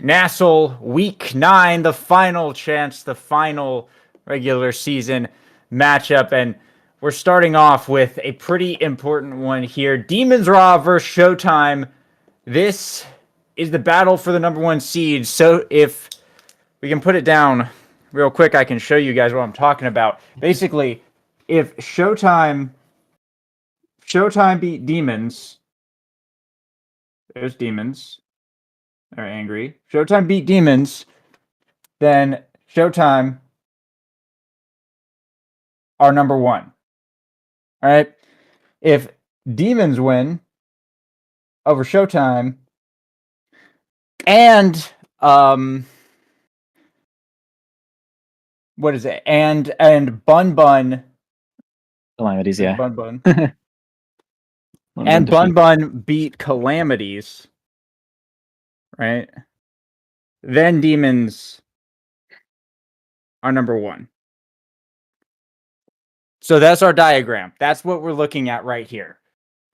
Nassau Week 9, the final chance, the final regular season matchup. And we're starting off with a pretty important one here. Demons Raw versus Showtime. This is the battle for the #1 seed. So if we can put it down real quick, I can show you guys what I'm talking about. Basically, if Showtime beat Demons, there's Demons. They're angry. Showtime beat Demons, then Showtime are number 1. All right. If Demons win over Showtime and what is it? And Bun Bun Calamities, yeah. Bun Bun. And Bun Bun beat Calamities, right? Then Demons are number 1. So that's our diagram. That's what we're looking at right here.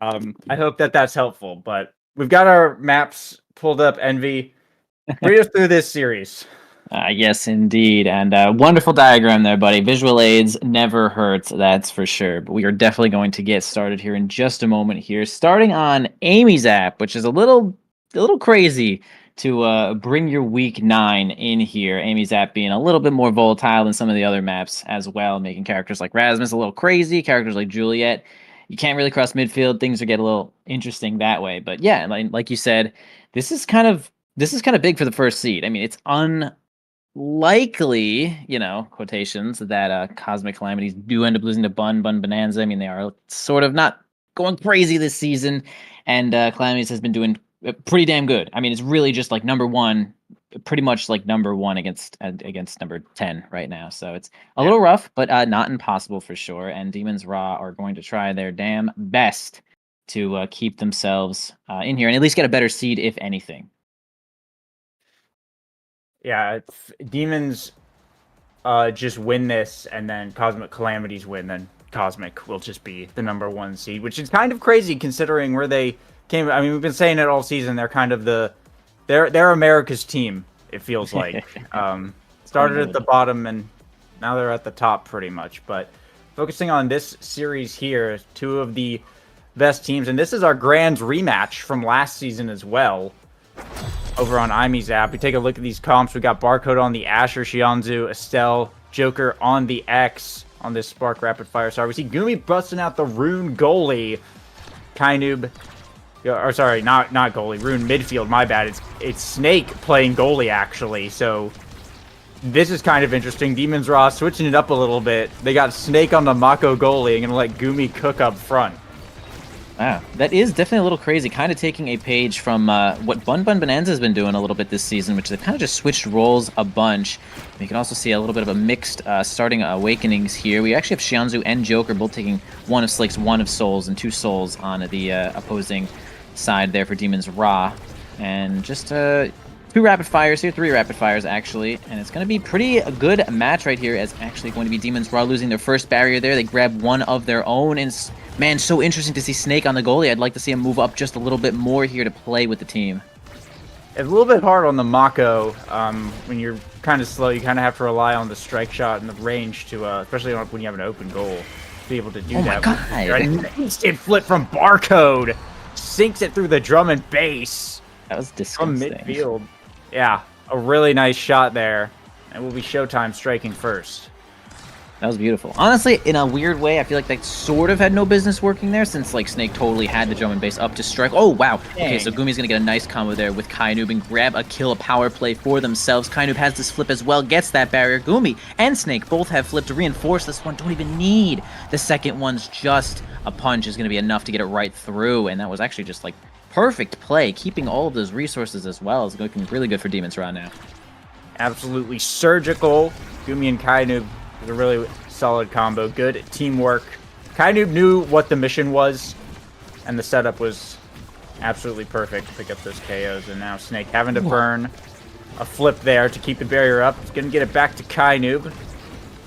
I hope that that's helpful, but we've got our maps pulled up. Envy, read us through this series. Yes, indeed. And wonderful diagram there, buddy. Visual aids never hurt, that's for sure. But we are definitely going to get started here in just a moment here. Starting on Amy's app, which is a little crazy to bring your week 9 in here. Amy's app being a little bit more volatile than some of the other maps as well, making characters like Rasmus a little crazy, characters like Juliet. You can't really cross midfield. Things will get a little interesting that way. But yeah, like you said, this is kind of big for the first seed. I mean, it's unlikely, quotations, that Cosmic Calamities do end up losing to Bun Bonanza. I mean, they are sort of not going crazy this season, and Calamities has been doing pretty damn good. I mean, it's really just like number 1, pretty much like number 1 against number 10 right now. So it's a little rough, but not impossible for sure. And Demons Raw are going to try their damn best to keep themselves in here and at least get a better seed, if anything. Yeah, Demons just win this, and then Cosmic Calamities win, then Cosmic will just be the number 1 seed, which is kind of crazy considering where they came. I mean, we've been saying it all season. They're kind of they're America's team, it feels like. Started at the bottom, and now they're at the top pretty much. But focusing on this series here, 2 of the best teams, and this is our grand rematch from last season as well. Over on Imy's app, we take a look at these comps. We got Barcode on the Asher, Xianzhu, Estelle, Joker on the X on this Spark Rapid Fire Star. We see Gumi busting out the Rune goalie. Kainoob, or sorry, not goalie, Rune midfield, my bad. It's Snake playing goalie, actually. So this is kind of interesting. Demons Raw switching it up a little bit. They got Snake on the Mako goalie and gonna let Gumi cook up front. Wow, that is definitely a little crazy. Kind of taking a page from what Bun Bonanza has been doing a little bit this season, which they've kind of just switched roles a bunch. You can also see a little bit of a mixed starting awakenings here. We actually have Xianzhu and Joker both taking 1 of Slicks, 1 of Souls, and 2 Souls on the opposing side there for Demons Raw. And just 2 rapid fires here, 3 rapid fires actually, and it's going to be pretty a good match right here, as actually going to be Demons Raw losing their first barrier there. They grab 1 of their own, and man, so interesting to see Snake on the goalie. I'd like to see him move up just a little bit more here to play with the team. It's a little bit hard on the Mako. When you're kind of slow, you kind of have to rely on the strike shot and the range to, especially when you have an open goal, to be able to do that. Oh my God. An instant flip from Barcode. Sinks it through the drum and base. That was disgusting. From midfield. Yeah, a really nice shot there. And will be Showtime striking first. That was beautiful. Honestly, in a weird way, I feel like that sort of had no business working there, since like Snake totally had the drum and base up to strike. Oh, wow. Dang. Okay, so Gumi's going to get a nice combo there with Kainoob and grab a kill, a power play for themselves. Kainoob has this flip as well, gets that barrier. Gumi and Snake both have flipped to reinforce this one. Don't even need the second one's just a punch is going to be enough to get it right through, and that was actually just like perfect play. Keeping all of those resources as well is looking really good for Demons right now. Absolutely surgical. Gumi and Kainoob is a really solid combo. Good teamwork. Kainoob knew what the mission was, and the setup was absolutely perfect to pick up those KOs. And now Snake having to burn a flip there to keep the barrier up. He's going to get it back to Kainoob.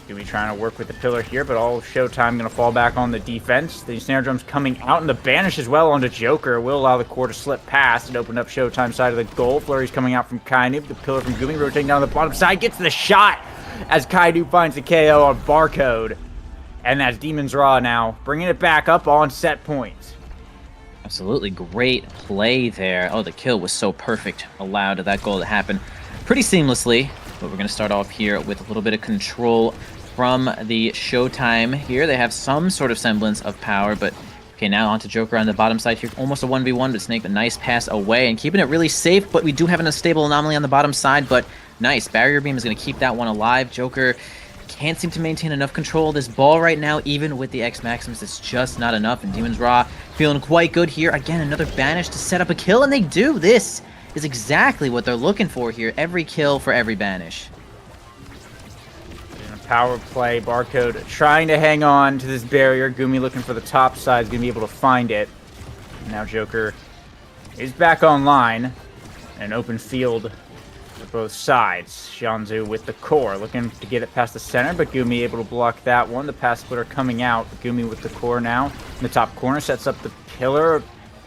Gumi trying to work with the pillar here, but all Showtime going to fall back on the defense. The snare drum's coming out, and the banish as well onto Joker will allow the core to slip past and open up Showtime's side of the goal. Flurry's coming out from Kainoob. The pillar from Gumi rotating down the bottom side. Gets the shot as Kainoob finds the KO on Barcode. And that's Demons Raw now, bringing it back up on set point. Absolutely great play there. Oh, the kill was so perfect. Allowed that goal to happen pretty seamlessly. But we're going to start off here with a little bit of control from the Showtime here. They have some sort of semblance of power, but okay, now onto Joker on the bottom side here. Almost a 1v1, but Snake, a nice pass away and keeping it really safe, but we do have an unstable anomaly on the bottom side, but nice. Barrier Beam is going to keep that one alive. Joker can't seem to maintain enough control of this ball right now, even with the X Maximus. It's just not enough, and Demon's Raw feeling quite good here. Again, another banish to set up a kill, and they do. This is exactly what they're looking for here. Every kill for every banish. Power play, Barcode trying to hang on to this barrier. Gumi looking for the top side, is going to be able to find it. Now Joker is back online. An open field for both sides. Xianzhu with the core, looking to get it past the center, but Gumi able to block that one. The pass splitter coming out. Gumi with the core now. In the top corner, sets up the pillar.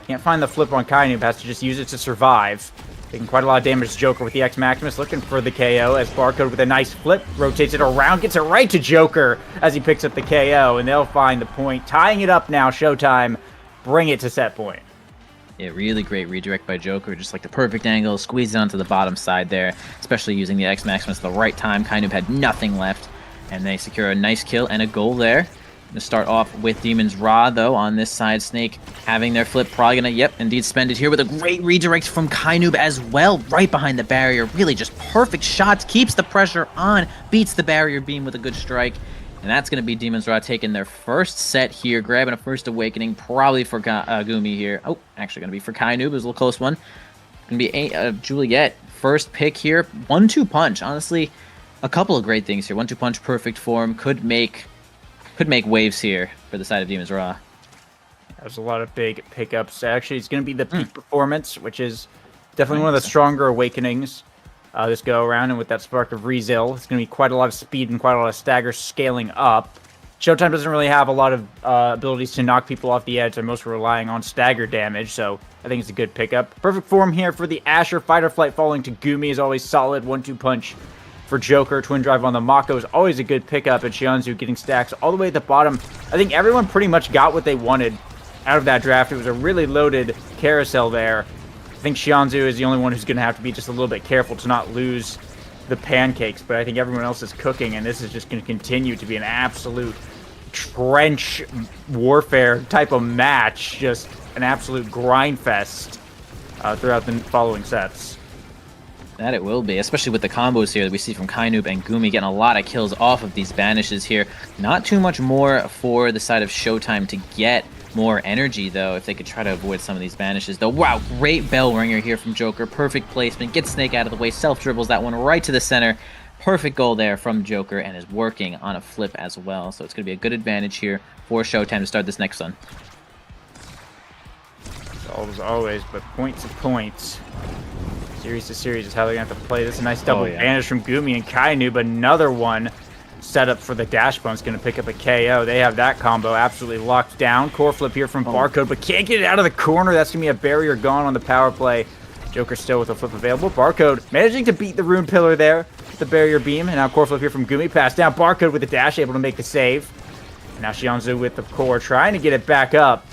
Can't find the flip on Kainoob, has to just use it to survive. Taking quite a lot of damage to Joker with the X Maximus, looking for the KO as Barcode with a nice flip, rotates it around, gets it right to Joker as he picks up the KO, and they'll find the point. Tying it up now, Showtime, bring it to set point. Yeah, really great redirect by Joker, just like the perfect angle, squeezed it onto the bottom side there, especially using the X Maximus at the right time. Kainoob had nothing left, and they secure a nice kill and a goal there. Gonna start off with Demon's Raw, though, on this side. Snake having their flip, probably gonna, yep, indeed spend it here with a great redirect from Kainoob as well, right behind the barrier. Really just perfect shots, keeps the pressure on, beats the barrier beam with a good strike. And that's gonna be Demon's Raw taking their first set here, grabbing a first awakening, probably for Gumi here. Oh, actually gonna be for Kainoob, it was a little close one. Gonna be Juliet, first pick here. 1-2 punch, honestly, a couple of great things here. 1-2 punch, perfect form, could make waves here for the side of Demon's Raw. There's a lot of big pickups. Actually, it's going to be the peak performance, which is definitely one of the stronger awakenings this go around. And with that spark of Rezil, it's going to be quite a lot of speed and quite a lot of stagger scaling up. Showtime doesn't really have a lot of abilities to knock people off the edge. They're mostly relying on stagger damage, so I think it's a good pickup. Perfect form here for the Asher. Fight or Flight falling to Gumi is always solid. 1-2 punch for Joker. Twin Drive on the Mako is always a good pickup, and Xianzhu getting stacks all the way at the bottom. I think everyone pretty much got what they wanted out of that draft. It was a really loaded carousel there. I think Xianzhu is the only one who's going to have to be just a little bit careful to not lose the pancakes, but I think everyone else is cooking, and this is just going to continue to be an absolute trench warfare type of match, just an absolute grind fest throughout the following sets. That it will be, especially with the combos here that we see from Kainoob and Gumi getting a lot of kills off of these banishes here. Not too much more for the side of Showtime to get more energy, though, if they could try to avoid some of these banishes. Though, wow, great bell ringer here from Joker. Perfect placement, gets Snake out of the way, self-dribbles that one right to the center. Perfect goal there from Joker, and is working on a flip as well. So it's going to be a good advantage here for Showtime to start this next one. As always, but point to point. Series to series is how they're going to have to play. This is a nice double banish from Gumi and Kainoob. Another one set up for the dash bump. Is going to pick up a KO. They have that combo absolutely locked down. Core flip here from Barcode, but can't get it out of the corner. That's going to be a barrier gone on the power play. Joker still with a flip available. Barcode managing to beat the rune pillar there. The barrier beam. And now core flip here from Gumi. Pass down. Barcode with the dash, able to make the save. And now Xianzhu with the core, trying to get it back up.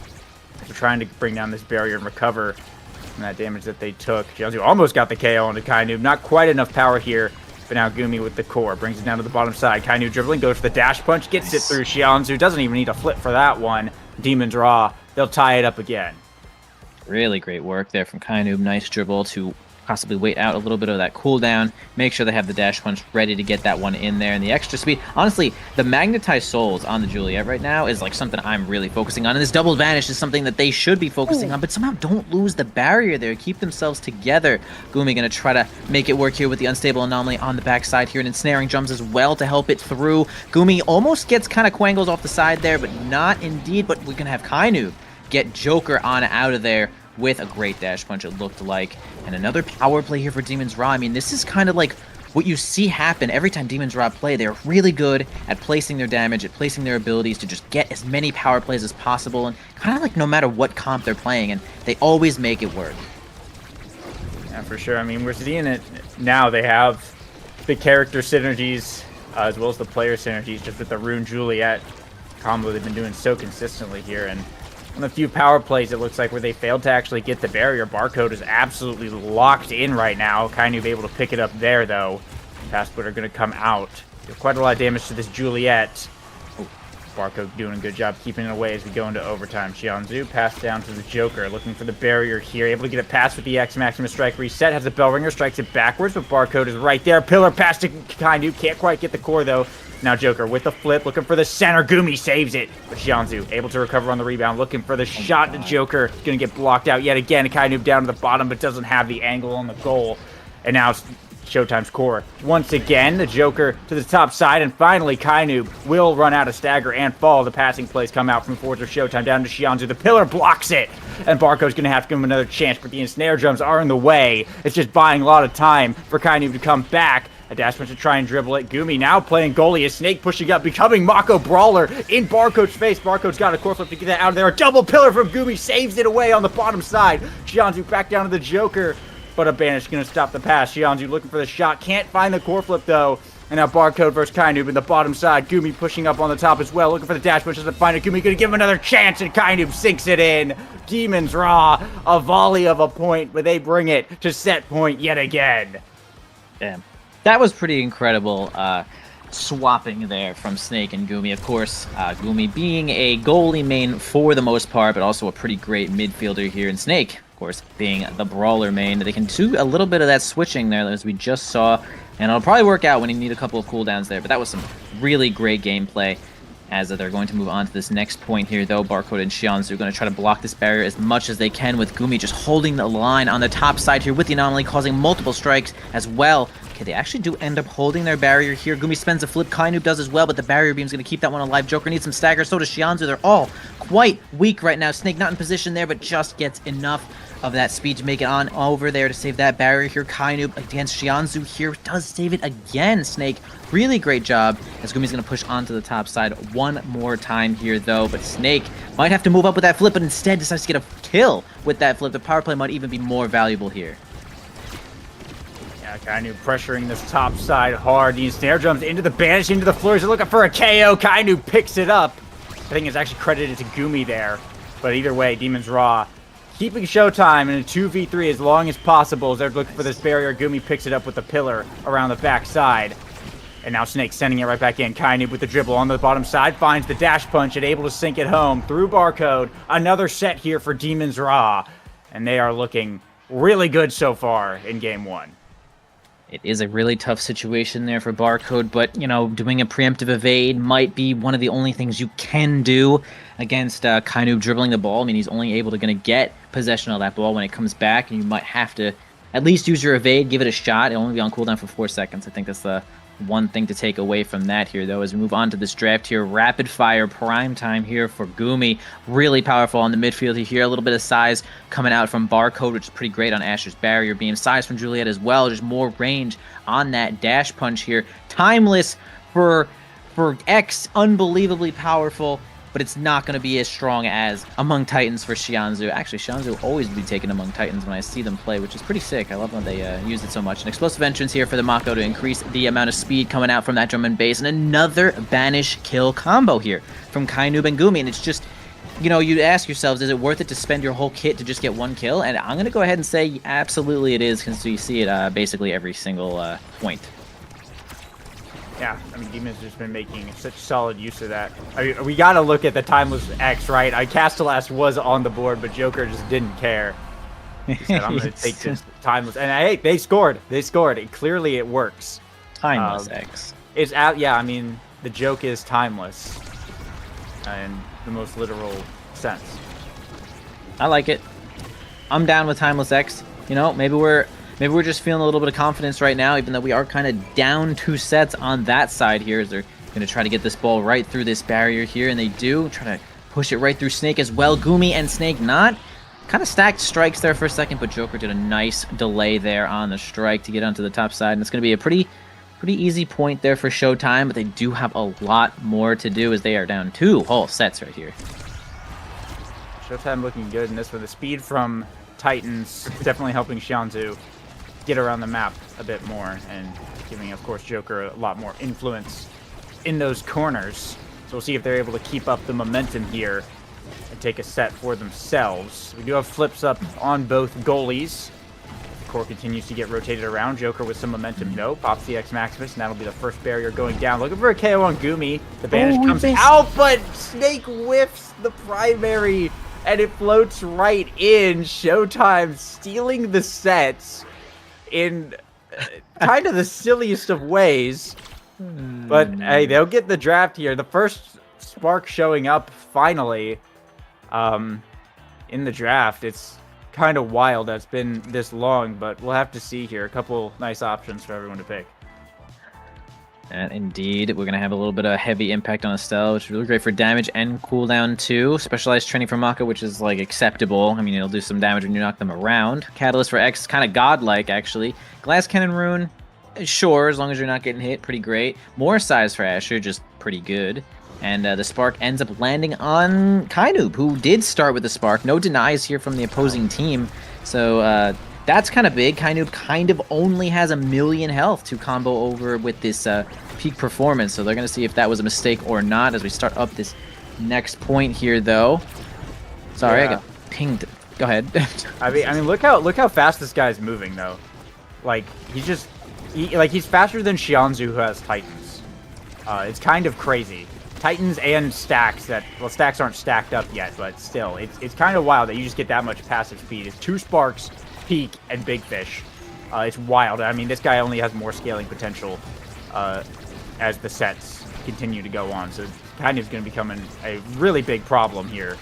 They're trying to bring down this barrier and recover from that damage that they took. Xianzhu almost got the KO onto Kainoob. Not quite enough power here, but now Gumi with the core brings it down to the bottom side. Kainoob dribbling, goes for the dash punch, gets it through Xianzhu. Doesn't even need a flip for that one. Demon's Raw, they'll tie it up again. Really great work there from Kainoob. Nice dribble to possibly wait out a little bit of that cooldown. Make sure they have the dash punch ready to get that one in there. And the extra speed. Honestly, the magnetized souls on the Juliet right now is like something I'm really focusing on. And this double vanish is something that they should be focusing on, but somehow don't lose the barrier there. Keep themselves together. Gumi going to try to make it work here with the unstable anomaly on the backside here, and ensnaring jumps as well to help it through. Gumi almost gets kind of quangles off the side there, but not indeed. But we're going to have Kainoob get Joker on out of there with a great dash punch, it looked like. And another power play here for Demon's Raw. I mean, this is kind of like what you see happen every time Demon's Raw play. They're really good at placing their damage, at placing their abilities to just get as many power plays as possible, and kind of like no matter what comp they're playing, and they always make it work. Yeah, for sure. I mean, we're seeing it now. They have the character synergies as well as the player synergies, just with the Rune Juliet combo they've been doing so consistently here. And on the few power plays, it looks like where they failed to actually get the barrier, Barcode is absolutely locked in right now. Kainoob able to pick it up there, though. Pass splitter going to come out. Quite a lot of damage to this Juliet. Oh, Barcode doing a good job keeping it away as we go into overtime. Xianzhu passed down to the Joker, looking for the barrier here. Able to get it past with the X Maximus Strike reset. Has the Bell Ringer, strikes it backwards, but Barcode is right there. Pillar past to Kainu. Can't quite get the core, though. Now Joker with the flip, looking for the center. Gumi saves it, but Xianzhu able to recover on the rebound, looking for the shot to Joker. Going to get blocked out yet again. Kainu down to the bottom, but doesn't have the angle on the goal. And now it's Showtime's core. Once again, the Joker to the top side, and finally Kainu will run out of stagger and fall. The passing plays come out from Forza Showtime down to Xianzhu. The pillar blocks it, and Barcode's going to have to give him another chance, but the ensnare drums are in the way. It's just buying a lot of time for Kainu to come back. A dash punch to try and dribble it. Gumi now playing goalie. A Snake pushing up, becoming Mako Brawler in Barcode's face. Barcode's got a core flip to get that out of there. A double pillar from Gumi saves it away on the bottom side. Xianzhu back down to the Joker, but a banish going to stop the pass. Xianzhu looking for the shot. Can't find the core flip, though. And now Barcode versus Kainub in the bottom side. Gumi pushing up on the top as well. Looking for the dash push. Doesn't find it. Gumi going to give him another chance, and Kainub sinks it in. Demons Raw, a volley of a point, but they bring it to set point yet again. Damn. That was pretty incredible swapping there from Snake and Gumi. Of course, Gumi being a goalie main for the most part, but also a pretty great midfielder here. And Snake, of course, being the brawler main. They can do a little bit of that switching there, as we just saw. And it'll probably work out when you need a couple of cooldowns there. But that was some really great gameplay. As they're going to move on to this next point here, though. Barcode and Xianzhu are going to try to block this barrier as much as they can, with Gumi just holding the line on the top side here with the anomaly, causing multiple strikes as well. Okay, they actually do end up holding their barrier here. Gumi spends a flip, Kainub does as well, but the barrier beam's going to keep that one alive. Joker needs some stagger, so does Xianzhu. They're all quite weak right now. Snake not in position there, but just gets enough of that speed to make it on over there to save that barrier here. Kainub against Xianzhu here does save it again. Snake, really great job, as Gumi's going to push onto the top side one more time here, though. But Snake might have to move up with that flip, but instead decides to get a kill with that flip. The power play might even be more valuable here. Kainu pressuring this top side hard. The snare drums into the banish, into the floors. They're looking for a KO. Kainu picks it up. I think it's actually credited to Gumi there. But either way, Demons Raw keeping Showtime in a 2v3 as long as possible as they're looking for this barrier. Gumi picks it up with the pillar around the back side. And now Snake sending it right back in. Kainu with the dribble on the bottom side. Finds the dash punch and able to sink it home through Barcode. Another set here for Demons Raw. And they are looking really good so far in game one. It is a really tough situation there for Barcode, but, you know, doing a preemptive evade might be one of the only things you can do against Kainub dribbling the ball. I mean, he's only able to get possession of that ball when it comes back, and you might have to at least use your evade, give it a shot. It'll only be on cooldown for 4 seconds. I think that's the one thing to take away from that here, though, as we move on to this draft here. Rapid fire prime time here for Gumi. Really powerful on the midfield here. A little bit of size coming out from Barcode, which is pretty great on Asher's barrier beam. Size from Juliet as well. Just more range on that dash punch here. Timeless for X. Unbelievably powerful, but it's not going to be as strong as Among Titans for Xianzhu. Actually, Xianzhu will always be taken Among Titans when I see them play, which is pretty sick. I love when they use it so much. An explosive entrance here for the Mako to increase the amount of speed coming out from that drum and bass. And another banish kill combo here from Kainub and Gumi. And it's just, you know, you ask yourselves, is it worth it to spend your whole kit to just get one kill? And I'm going to go ahead and say absolutely it is, because you see it basically every single point. Yeah, I mean, Demon's just been making such solid use of that. I mean, we got to look at the Timeless X, right? Castellast was on the board, but Joker just didn't care. He said, I'm going to take this Timeless. And hey, they scored. They scored. And clearly it works. Timeless X. It's out. Yeah, I mean, the joke is timeless in the most literal sense. I like it. I'm down with Timeless X. You know, maybe we're just feeling a little bit of confidence right now, even though we are kind of down 2 sets on that side here, as they're going to try to get this ball right through this barrier here, and they do. Try to push it right through Snake as well. Gumi and Snake not. Kind of stacked strikes there for a second, but Joker did a nice delay there on the strike to get onto the top side, and it's going to be a pretty easy point there for Showtime, but they do have a lot more to do as they are down 2 whole sets right here. Showtime looking good in this one. The speed from Titans definitely helping Xianzhu get around the map a bit more, and giving, of course, Joker a lot more influence in those corners. So we'll see if they're able to keep up the momentum here and take a set for themselves. We do have flips up on both goalies. Of core continues to get rotated around. Joker with some momentum, no, pops the X Maximus, and that'll be the first barrier going down. Looking for a KO on Gumi. The banish comes out, but Snake whiffs the primary, and it floats right in. Showtime stealing the sets in kind of the silliest of ways. But hey, they'll get the draft here. The first Spark showing up finally in the draft. It's kind of wild that's been this long, but we'll have to see here. A couple nice options for everyone to pick. And indeed, we're going to have a little bit of heavy impact on Estelle, which is really great for damage and cooldown too. Specialized training for Maka, which is like acceptable. I mean, it'll do some damage when you knock them around. Catalyst for X, kind of godlike actually. Glass Cannon Rune, sure, as long as you're not getting hit, pretty great. More size for Asher, just pretty good. And the Spark ends up landing on Kainoob, who did start with the Spark. No denies here from the opposing team. So that's kind of big. Kainoob kind of only has 1 million health to combo over with this peak performance. So they're going to see if that was a mistake or not as we start up this next point here, though. Sorry, I got pinged. Go ahead. I mean, look how fast this guy's moving, though. Like, he's faster than Xianzhu, who has Titans. It's kind of crazy. Titans and stacks stacks aren't stacked up yet, but still, it's kind of wild that you just get that much passive speed. It's 2 Sparks, Peak, and Big Fish. It's wild. I mean, this guy only has more scaling potential as the sets continue to go on, so it's kind of going to become a really big problem here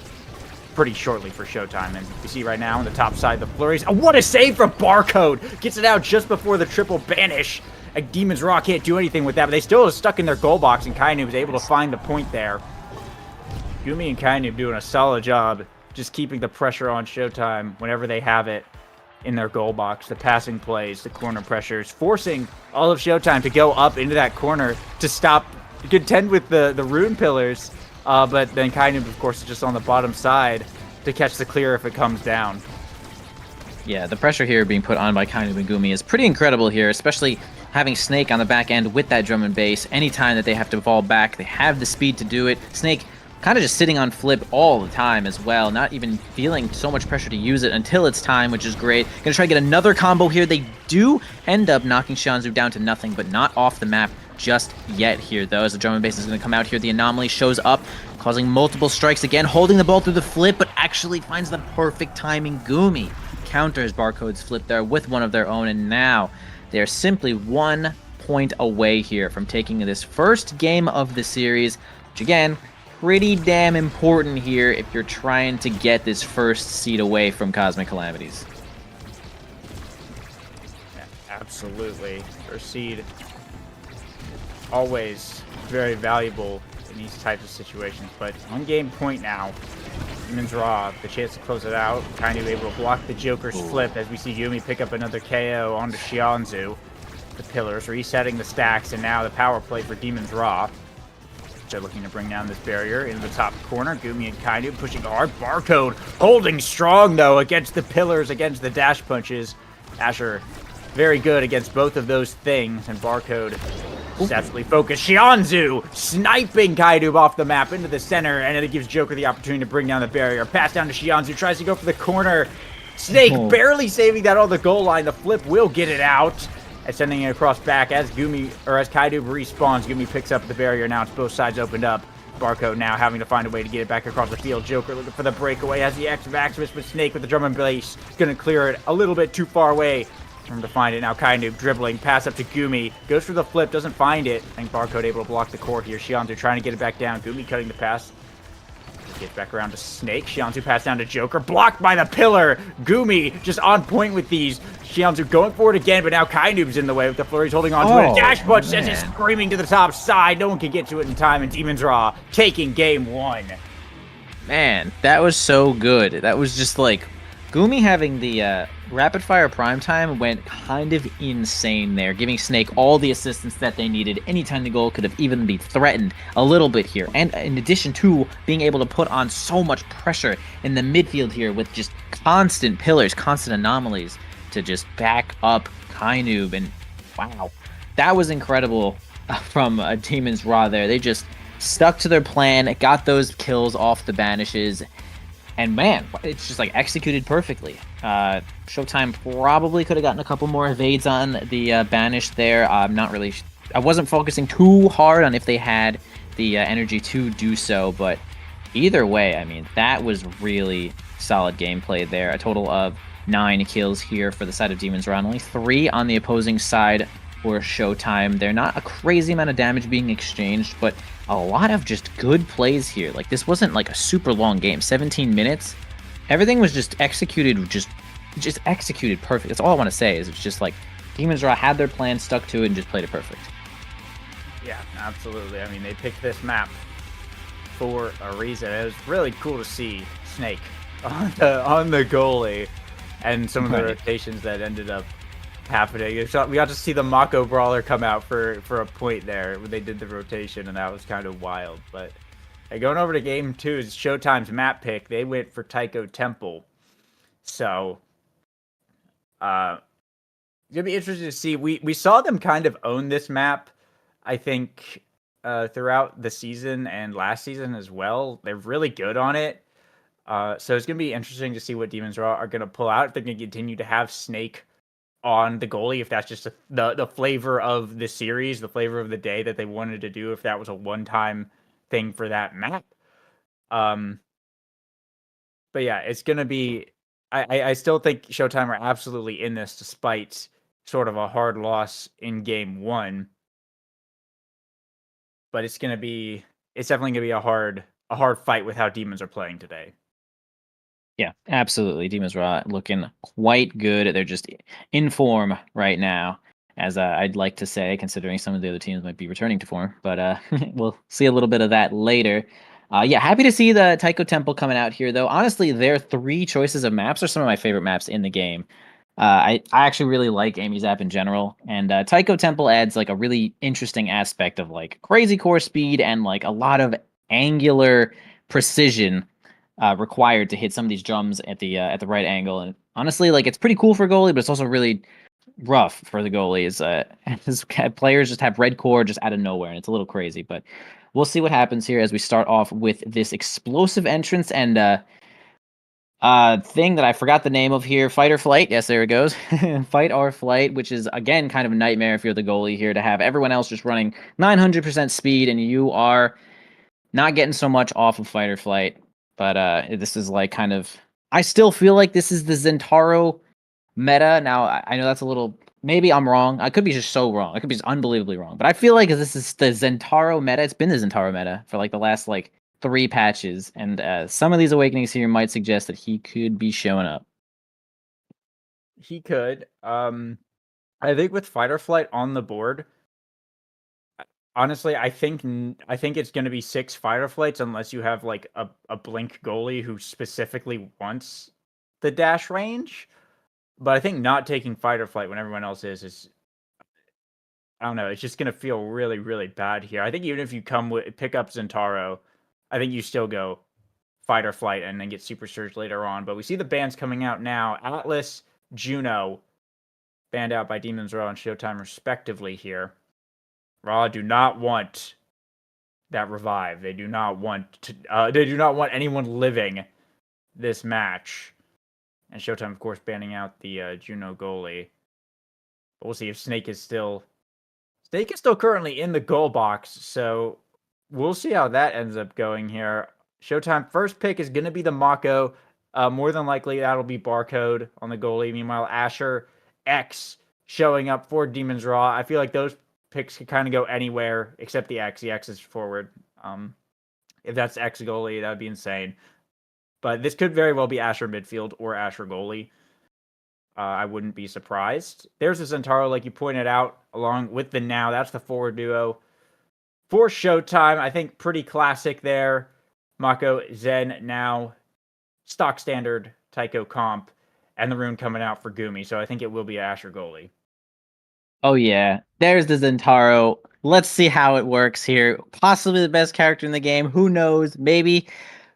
pretty shortly for Showtime. And you see right now on the top side, the flurries. Oh, what a save from Barcode! Gets it out just before the triple banish. Demon's Raw can't do anything with that, but they still are stuck in their goal box, and Kainoob is able to find the point there. Gumi and Kainoob doing a solid job just keeping the pressure on Showtime whenever they have it in their goal box. The passing plays, the corner pressures, forcing all of Showtime to go up into that corner to stop, contend with the rune pillars, but then Kainoob, of course, is just on the bottom side to catch the clear if it comes down. Yeah, the pressure here being put on by Kainoob and Gumi is pretty incredible here, especially having Snake on the back end with that drum and bass. Anytime that they have to fall back, they have the speed to do it. Snake kind of just sitting on flip all the time as well, not even feeling so much pressure to use it until it's time, which is great. Gonna try to get another combo here. They do end up knocking Xianzhu down to nothing, but not off the map just yet here, though, as the drum and bass is going to come out here. The Anomaly shows up, causing multiple strikes again, holding the ball through the flip, but actually finds the perfect timing. Gumi counters Barcode's flip there with one of their own, and now they're simply 1 point away here from taking this first game of the series, which again, pretty damn important here if you're trying to get this first seed away from Cosmic Calamities. Yeah, absolutely. First seed, always very valuable in these types of situations, but 1 game point now. Demon's Raw, the chance to close it out. Kind of able to block the Joker's flip as we see Yumi pick up another KO onto Xianzhu. The pillars resetting the stacks, and now the power play for Demon's Raw. They're looking to bring down this barrier into the top corner. Gumi and Kainoob pushing hard. Barcode holding strong, though, against the pillars, against the dash punches. Asher very good against both of those things, and Barcode definitely focused. Xianzhu sniping Kainoob off the map into the center, and it gives Joker the opportunity to bring down the barrier. Pass down to Xianzhu, tries to go for the corner. Snake barely saving that on the goal line. The flip will get it out, and sending it across back as Kainoob respawns. Gumi picks up the barrier. Now it's both sides opened up. Barcode now having to find a way to get it back across the field. Joker looking for the breakaway, has the X Maximus, but Snake with the drum and bass gonna clear it a little bit too far away for him to find it. Now Kainoob dribbling, pass up to Gumi, goes for the flip, doesn't find it. I think Barcode able to block the core here. Xianzhu trying to get it back down. Gumi cutting the pass. Gets back around to Snake. Xianzhu pass down to Joker, blocked by the pillar. Gumi just on point with these. Xianzhu going for it again, but now Kainoob's in the way with the flurries holding on to it. A dash punch sends it screaming to the top side. No one can get to it in time, and Demon's Raw taking game 1. Man, that was so good. That was just like Gumi having the rapid fire prime time went kind of insane there, giving Snake all the assistance that they needed. Anytime the goal could have even been threatened a little bit here. And in addition to being able to put on so much pressure in the midfield here with just constant pillars, constant anomalies to just back up Kainoob. And wow, that was incredible from Demon's Raw there. They just stuck to their plan, got those kills off the banishes, and man, it's just like executed perfectly. Showtime probably could have gotten a couple more evades on the Banish there. I wasn't focusing too hard on if they had the energy to do so, but either way, I mean, that was really solid gameplay there. A total of 9 kills here for the side of Demon's Run, only 3 on the opposing side for Showtime. They're not a crazy amount of damage being exchanged, but a lot of just good plays here. Like, this wasn't like a super long game, 17 minutes. Everything was just executed, just executed perfect. That's all I want to say. Is it's just like Demon's Raw had their plan, stuck to it, and just played it perfect. Yeah, absolutely. I mean, they picked this map for a reason. It was really cool to see Snake on the goalie, and some of the rotations that ended up happening. We got to see the Mako Brawler come out for a point there when they did the rotation, and that was kind of wild. But hey, going over to game 2 is Showtime's map pick. They went for Taiko Temple. So it's gonna be interesting to see. We saw them kind of own this map, I think, throughout the season and last season as well. They're really good on it. So it's going to be interesting to see what Demon's Raw are going to pull out. If they're going to continue to have Snake on the goalie, if that's just the flavor of the series, the flavor of the day that they wanted to do, if that was a one-time thing for that map. But yeah, it's going to be... I still think Showtime are absolutely in this despite sort of a hard loss in game 1. But it's definitely going to be a hard fight with how Demons are playing today. Yeah, absolutely. Demon's Raw looking quite good. They're just in form right now, as I'd like to say, considering some of the other teams might be returning to form. But we'll see a little bit of that later. Yeah, happy to see the Taiko Temple coming out here, though. Honestly, their 3 choices of maps are some of my favorite maps in the game. I actually really like Amy's app in general, and Taiko Temple adds like a really interesting aspect of like crazy core speed and like a lot of angular precision required to hit some of these drums at the right angle. And honestly, like, it's pretty cool for a goalie, but it's also really rough for the goalies. As players just have red core just out of nowhere, and it's a little crazy. But we'll see what happens here as we start off with this explosive entrance and thing that I forgot the name of here. Fight or flight. Yes, there it goes. Fight or flight, which is again kind of a nightmare if you're the goalie here, to have everyone else just running 900% speed and you are not getting so much off of fight or flight. But this is like kind of... I still feel like this is the Zentaro meta. Now, I know that's a little... Maybe I'm wrong. I could be just so wrong. I could be just unbelievably wrong. But I feel like this is the Zentaro meta. It's been the Zentaro meta for like the last like 3 patches. And some of these awakenings here might suggest that he could be showing up. He could. I think with fight or flight on the board... Honestly, I think it's going to be 6 fight or flights unless you have like a blink goalie who specifically wants the dash range. But I think not taking fight or flight when everyone else is I don't know, it's just going to feel really, really bad here. I think even if you pick up Zentaro, I think you still go fight or flight and then get Super Surge later on. But we see the bans coming out now. Atlas, Juno, banned out by Demon's Raw and Showtime respectively here. Raw do not want that revive. They do not want anyone living this match. And Showtime, of course, banning out the Juno goalie. But we'll see if Snake is still currently in the goal box. So we'll see how that ends up going here. Showtime first pick is going to be the Mako. More than likely, that'll be Barcode on the goalie. Meanwhile, Asher, X showing up for Demon's Raw. I feel like those picks could kind of go anywhere except the X. The X is forward. If that's X goalie, that would be insane. But this could very well be Asher midfield or Asher goalie. I wouldn't be surprised. There's the Zentaro, like you pointed out, along with the Now. That's the forward duo for Showtime. I think pretty classic there. Mako, Zen, Now, stock standard Taiko comp, and the rune coming out for Gumi. So I think it will be Asher goalie. Oh yeah, there's the Zentaro. Let's see how it works here. Possibly the best character in the game. Who knows? Maybe.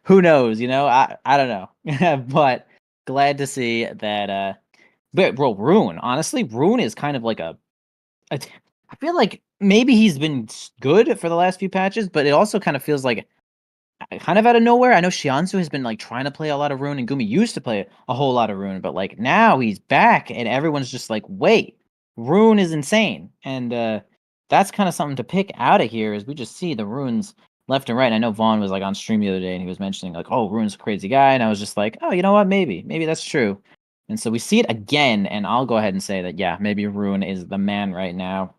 Who knows? You know, I don't know. But glad to see that. But bro, Rune. Honestly, Rune is kind of like I feel like maybe he's been good for the last few patches, but it also kind of feels like kind of out of nowhere. I know Shianzu has been like trying to play a lot of Rune, and Gumi used to play a whole lot of Rune, but like now he's back, and everyone's just like, wait, Rune is insane, and that's kind of something to pick out of here. Is we just see the Runes left and right. And I know Vaughn was like on stream the other day, and he was mentioning like, oh, Rune's a crazy guy, and I was just like, oh, you know what, maybe that's true. And so we see it again, and I'll go ahead and say that yeah, maybe Rune is the man right now.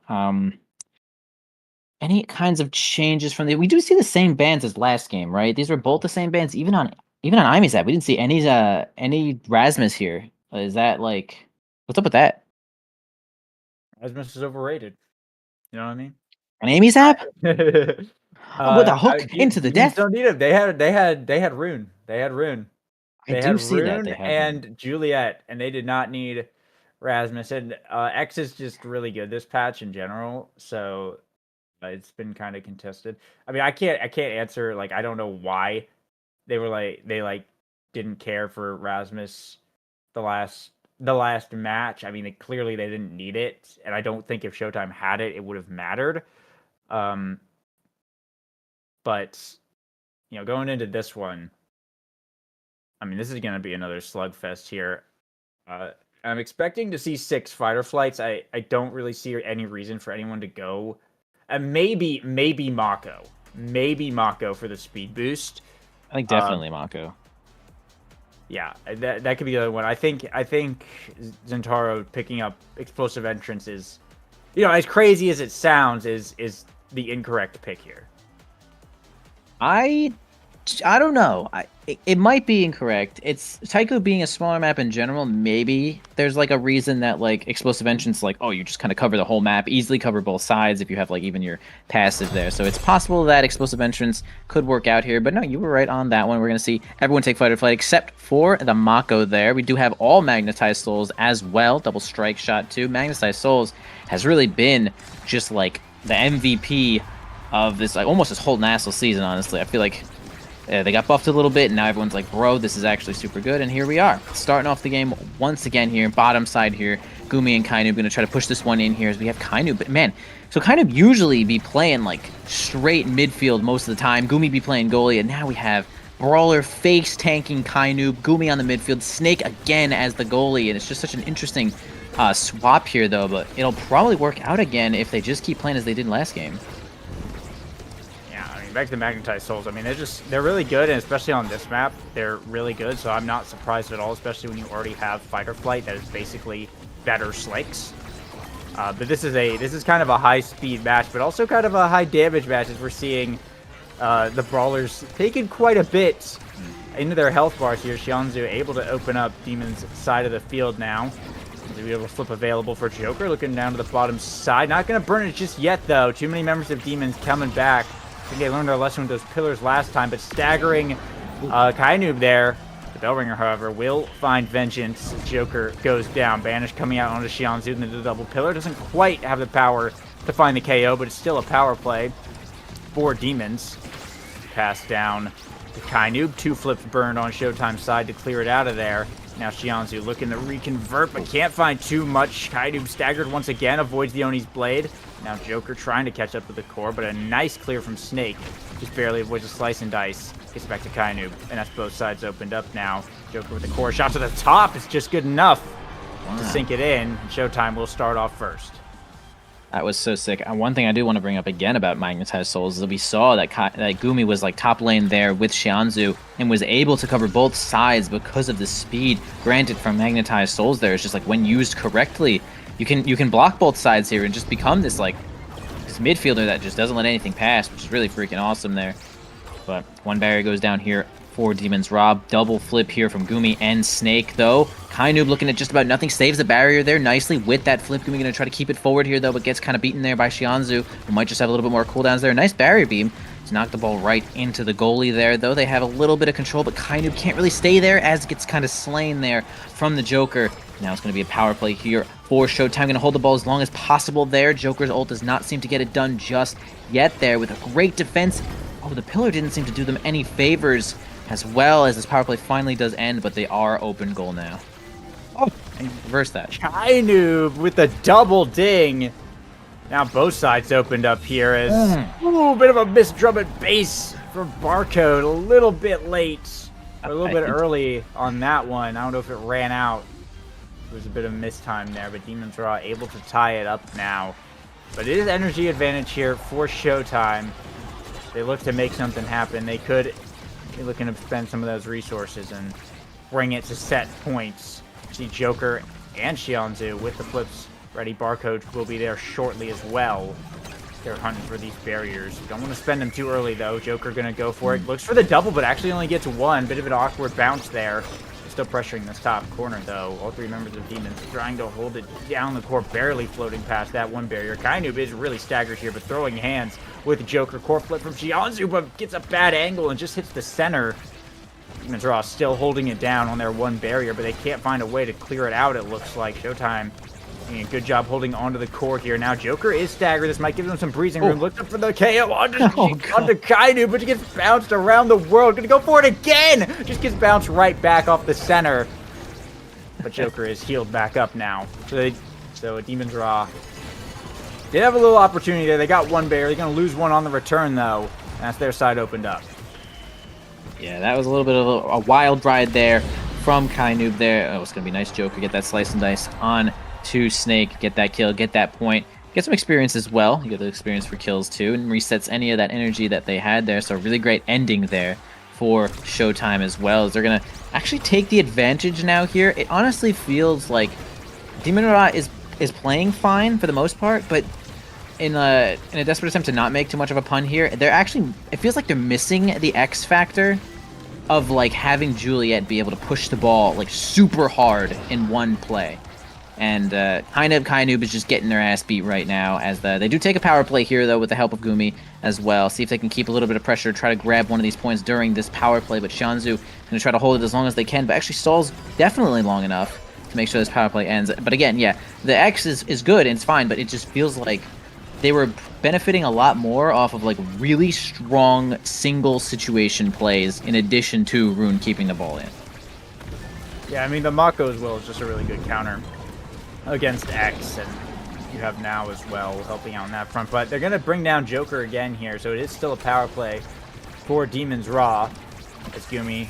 Any kinds of changes from the we do see the same bands as last game, right? These were both the same bands, even on Imizap. We didn't see any Rasmus here. Is that like what's up with that? Rasmus is overrated. You know what I mean? On Amizap? With a Uh, hook into the Demons death. don't need him. They had Rune. They had Rune. I They do had see that Rune they have and Juliet, and they did not need Rasmus. And X is just really good this patch in general. So it's been kind of contested. I mean, I can't answer, like, I don't know why they didn't care for Rasmus the last match. I mean, clearly they didn't need it, and I don't think if Showtime had it, it would have mattered. But going into this one, I mean, this is going to be another slugfest here. I'm expecting to see 6 fighter flights. I don't really see any reason for anyone to go. Maybe Mako. Maybe Mako for the speed boost. I think definitely Mako. Yeah, that could be the other one. I think Zentaro picking up explosive entrance is, as crazy as it sounds, is the incorrect pick here. I don't know. It might be incorrect. It's Taiko being a smaller map in general. Maybe there's like a reason that like explosive entrance, like, oh, you just kind of cover the whole map, easily cover both sides if you have like even your passive there. So it's possible that explosive entrance could work out here. But no, you were right on that one. We're gonna see everyone take fight or flight except for the Mako there. We do have all magnetized souls as well. Double strike shot too. Magnetized souls has really been just like the MVP of this, like almost this whole national season. Honestly, I feel like. They got buffed a little bit, and now everyone's like, bro, this is actually super good. And here we are, starting off the game once again here, bottom side here. Gumi and Kainoob going to try to push this one in here as we have Kainoob. But man, so Kainoob usually be playing like straight midfield most of the time. Gumi be playing goalie, and now we have Brawler face tanking Kainoob, Gumi on the midfield, Snake again as the goalie. And it's just such an interesting swap here, though. But it'll probably work out again if they just keep playing as they did last game. Back to the Magnetized Souls. I mean, they're really good, and especially on this map, they're really good. So I'm not surprised at all, especially when you already have Fighter Flight that is basically better slicks. But this is kind of a high speed match, but also kind of a high damage match, as we're seeing the Brawlers taking quite a bit into their health bars here. Shianzu able to open up Demon's side of the field now. To be able to flip available for Joker, looking down to the bottom side. Not going to burn it just yet, though. Too many members of Demons coming back. I think they learned their lesson with those pillars last time, but staggering Kainoob there. The Bellringer, however, will find vengeance. Joker goes down. Banish coming out onto Shianzu, and the double pillar doesn't quite have the power to find the KO, but it's still a power play for Demons. Pass down to Kainoob. 2 flips burned on Showtime's side to clear it out of there. Now Shianzu looking to reconvert, but can't find too much. Kainoob staggered once again, avoids the Oni's blade. Now Joker trying to catch up with the core, but a nice clear from Snake. Just barely avoids a slice and dice. Gets back to Kainoob, and that's both sides opened up now. Joker with the core shot to the top. It's just good enough to sink it in. Showtime will start off first. That was so sick. And one thing I do want to bring up again about Magnetized Souls is that we saw that Gumi was like top lane there with Shianzu and was able to cover both sides because of the speed granted from Magnetized Souls there. It's just like when used correctly, you can block both sides here and just become this like this midfielder that just doesn't let anything pass, which is really freaking awesome there. But one barrier goes down here for Demons Rob. Double flip here from Gumi and Snake, though. Kainoob looking at just about nothing. Saves the barrier there nicely with that flip. Gumi going to try to keep it forward here, though, but gets kind of beaten there by Shianzu, who might just have a little bit more cooldowns there. Nice barrier beam to knock the ball right into the goalie there, though. They have a little bit of control, but Kainoob can't really stay there as it gets kind of slain there from the Joker. Now it's going to be a power play here for Showtime. Going to hold the ball as long as possible there. Joker's ult does not seem to get it done just yet there with a great defense. Oh, the pillar didn't seem to do them any favors as well as this power play finally does end, but they are open goal now. Oh, and reverse that. Kainoob with the double ding. Now both sides opened up here as ooh, bit of a missed drum at base for Barcode, a little bit late, or a little bit I- early on that one. I don't know if it ran out. There was a bit of mistime there, but Demon's Raw able to tie it up now. But it is energy advantage here for Showtime. They look to make something happen. They could be looking to spend some of those resources and bring it to set points. See Joker and Xianzhu with the flips ready. Barcode will be there shortly as well. They're hunting for these barriers. Don't want to spend them too early, though. Joker going to go for it. Looks for the double, but actually only gets one. Bit of an awkward bounce there. Still pressuring this top corner, though. All three members of Demons trying to hold it down the core, barely floating past that one barrier. Kainoob is really staggered here, but throwing hands with Joker. Core flip from Xianzhu, but gets a bad angle and just hits the center. Demons Raw still holding it down on their one barrier, but they can't find a way to clear it out, it looks like. Showtime doing a good job holding onto the core here. Now Joker is staggered. This might give them some breathing room. Looked up for the KO onto Kainoob, but he gets bounced around the world. Gonna go for it again! Just gets bounced right back off the center. But Joker is healed back up now. So Demons Raw did have a little opportunity there. They got one barrier. They're gonna lose one on the return, though. And that's their side opened up. Yeah, that was a little bit of a wild ride there from Kainoob there. Oh, it's going to be nice Joker. Get that slice and dice on to Snake. Get that kill. Get that point. Get some experience as well. You get the experience for kills too. And resets any of that energy that they had there. So really great ending there for Showtime as well. As they're going to actually take the advantage now here. It honestly feels like Demon Raw is playing fine for the most part. But in a desperate attempt to not make too much of a pun here, they're actually, it feels like they're missing the X factor of like having Juliet be able to push the ball like super hard in one play. And Kainoob is just getting their ass beat right now as they do take a power play here though with the help of Gumi as well. See if they can keep a little bit of pressure, try to grab one of these points during this power play, but Xianzhu gonna try to hold it as long as they can, but actually stalls definitely long enough to make sure this power play ends. But again, yeah, the X is good and it's fine, but it just feels like they were benefiting a lot more off of like really strong single situation plays in addition to Rune keeping the ball in. Yeah, I mean, the Mako as well is just a really good counter against X, and you have now as well helping out on that front. But they're going to bring down Joker again here, so it is still a power play for Demons Raw. As Gumi,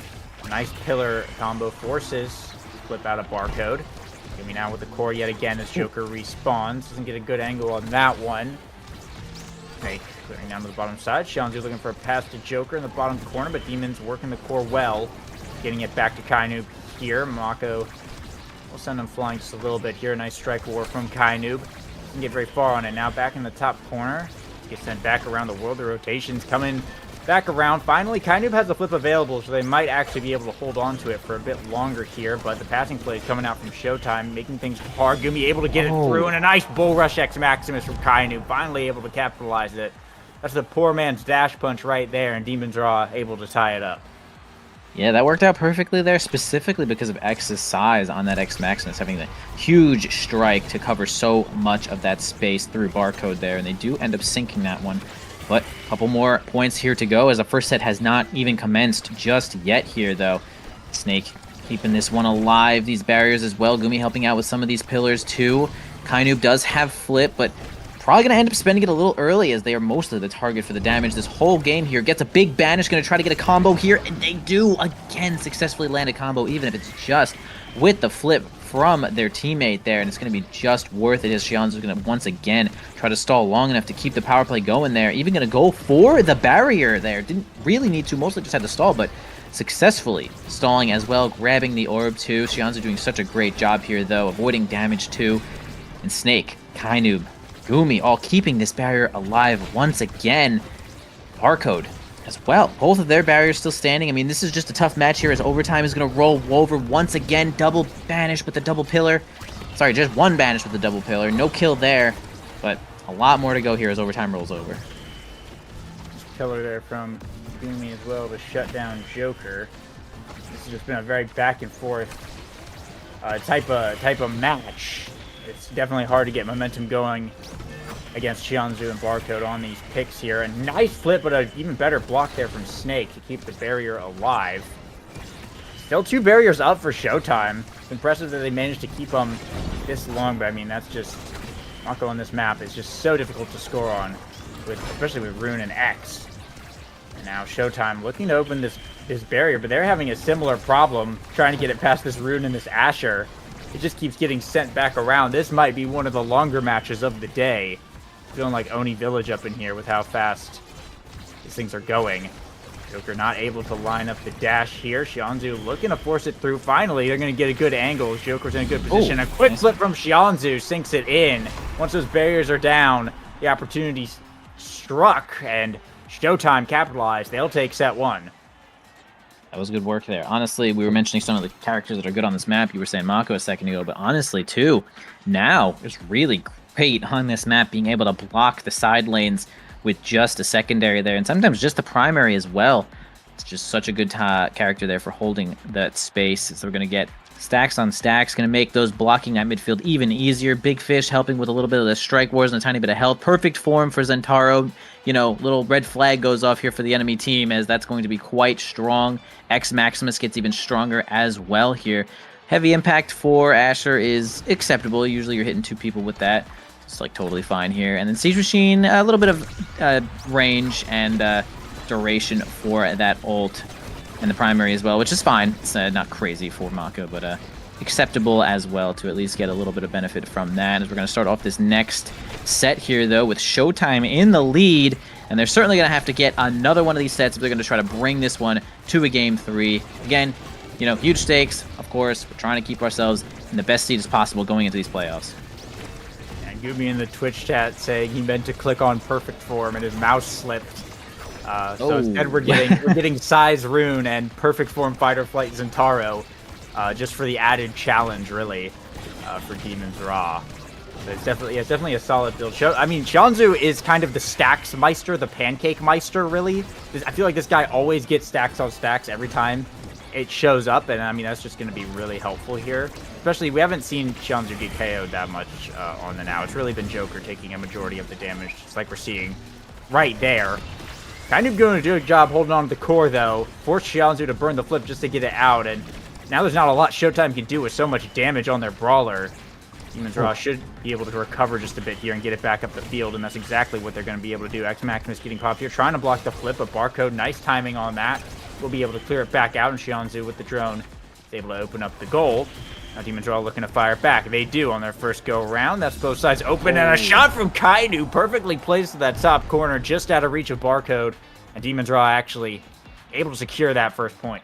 nice pillar combo forces, flip out a Barcode. Gumi now with the core yet again as Joker respawns. Doesn't get a good angle on that one. Snake clearing down to the bottom side. Xianzhu looking for a pass to Joker in the bottom corner, but Demons working the core well. Getting it back to Kainoob here. Mako will send him flying just a little bit here. Nice strike war from Kainoob. Doesn't get very far on it. Now back in the top corner. Gets sent back around the world. The rotation's coming back around. Finally, Kainoob has the flip available, so they might actually be able to hold on to it for a bit longer here. But the passing play is coming out from Showtime, making things hard. Gumi able to get it through, and a nice bull rush X Maximus from Kainoob. Finally able to capitalize it. That's the poor man's dash punch right there, and Demons Raw able to tie it up. Yeah, that worked out perfectly there, specifically because of X's size on that X Maximus, having the huge strike to cover so much of that space through Barcode there, and they do end up sinking that one. But a couple more points here to go, as the first set has not even commenced just yet here, though. Snake keeping this one alive, these barriers as well. Gumi helping out with some of these pillars, too. Kainoob does have flip, but probably going to end up spending it a little early, as they are mostly the target for the damage this whole game here. Gets a big banish, going to try to get a combo here, and they do, again, successfully land a combo, even if it's just with the flip from their teammate there, and it's going to be just worth it as Xianzhu going to once again try to stall long enough to keep the power play going there. Even going to go for the barrier there. Didn't really need to, mostly just had to stall, but successfully stalling as well, grabbing the orb too. Xianzhu doing such a great job here though, avoiding damage too. And Snake, Kainoob, Gumi all keeping this barrier alive once again. Barcode as well. Both of their barriers still standing. I mean, this is just a tough match here as overtime is going to roll over once again. Double banish with the double pillar. Sorry, just one banish with the double pillar. No kill there, but a lot more to go here as overtime rolls over. Pillar there from Gumi as well to shut down Joker. This has just been a very back and forth type of match. It's definitely hard to get momentum going against Xianzhu and Barcode on these picks here. A nice flip, but an even better block there from Snake to keep the barrier alive. Still 2 barriers up for Showtime. It's impressive that they managed to keep them this long, but I mean, that's just... Mako on this map is just so difficult to score on, especially with Rune and X. And now Showtime looking to open this barrier, but they're having a similar problem trying to get it past this Rune and this Asher. It just keeps getting sent back around. This might be one of the longer matches of the day. Feeling like Oni Village up in here with how fast these things are going. Joker not able to line up the dash here. Xianzhu looking to force it through. Finally, they're going to get a good angle. Joker's in a good position. A quick flip from Xianzhu sinks it in. Once those barriers are down, the opportunity struck, and Showtime capitalized. They'll take set one. That was good work there. Honestly, we were mentioning some of the characters that are good on this map. You were saying Mako a second ago, but honestly, too, now is really great on this map, being able to block the side lanes with just a secondary there, and sometimes just the primary as well. It's just such a good character there for holding that space. So we're going to get stacks on stacks, going to make those blocking at midfield even easier. Big Fish helping with a little bit of the strike wars and a tiny bit of health. Perfect form for Zentaro. You know, little red flag goes off here for the enemy team, as that's going to be quite strong. X Maximus gets even stronger as well here. Heavy impact for Asher is acceptable. Usually you're hitting 2 people with that. It's like totally fine here. And then Siege Machine, a little bit of range and duration for that ult and the primary as well, which is fine. It's not crazy for Mako, but acceptable as well to at least get a little bit of benefit from that. As we're going to start off this next set here, though, with Showtime in the lead, and they're certainly going to have to get another one of these sets if they're going to try to bring this one to a game 3. Again, you know, huge stakes, of course. We're trying to keep ourselves in the best seat as possible going into these playoffs. Goomy in the Twitch chat saying he meant to click on perfect form and his mouse slipped. So instead we're getting Size Rune and perfect form Fighter Flight Zentaro, just for the added challenge, really, for Demon's Raw. So it's definitely a solid build. I mean, Xianzhu is kind of the stacks meister, the pancake meister, really. I feel like this guy always gets stacks on stacks every time it shows up, and I mean that's just going to be really helpful here. Especially, we haven't seen Xianzhu get KO'd that much on the now. It's really been Joker taking a majority of the damage, just like we're seeing right there. Kind of going to do a job holding on to the core, though. Force Xianzhu to burn the flip just to get it out, and now there's not a lot Showtime can do with so much damage on their brawler. Demon's Raw should be able to recover just a bit here and get it back up the field, and that's exactly what they're going to be able to do. X Maximus getting popped here, trying to block the flip, but Barcode, nice timing on that. We'll be able to clear it back out, and Xianzhu with the drone is able to open up the goal. Now Demon's Raw looking to fire back. They do on their first go around. That's both sides open, and a shot from Kainu perfectly placed to that top corner, just out of reach of Barcode. And Demon's Raw actually able to secure that first point.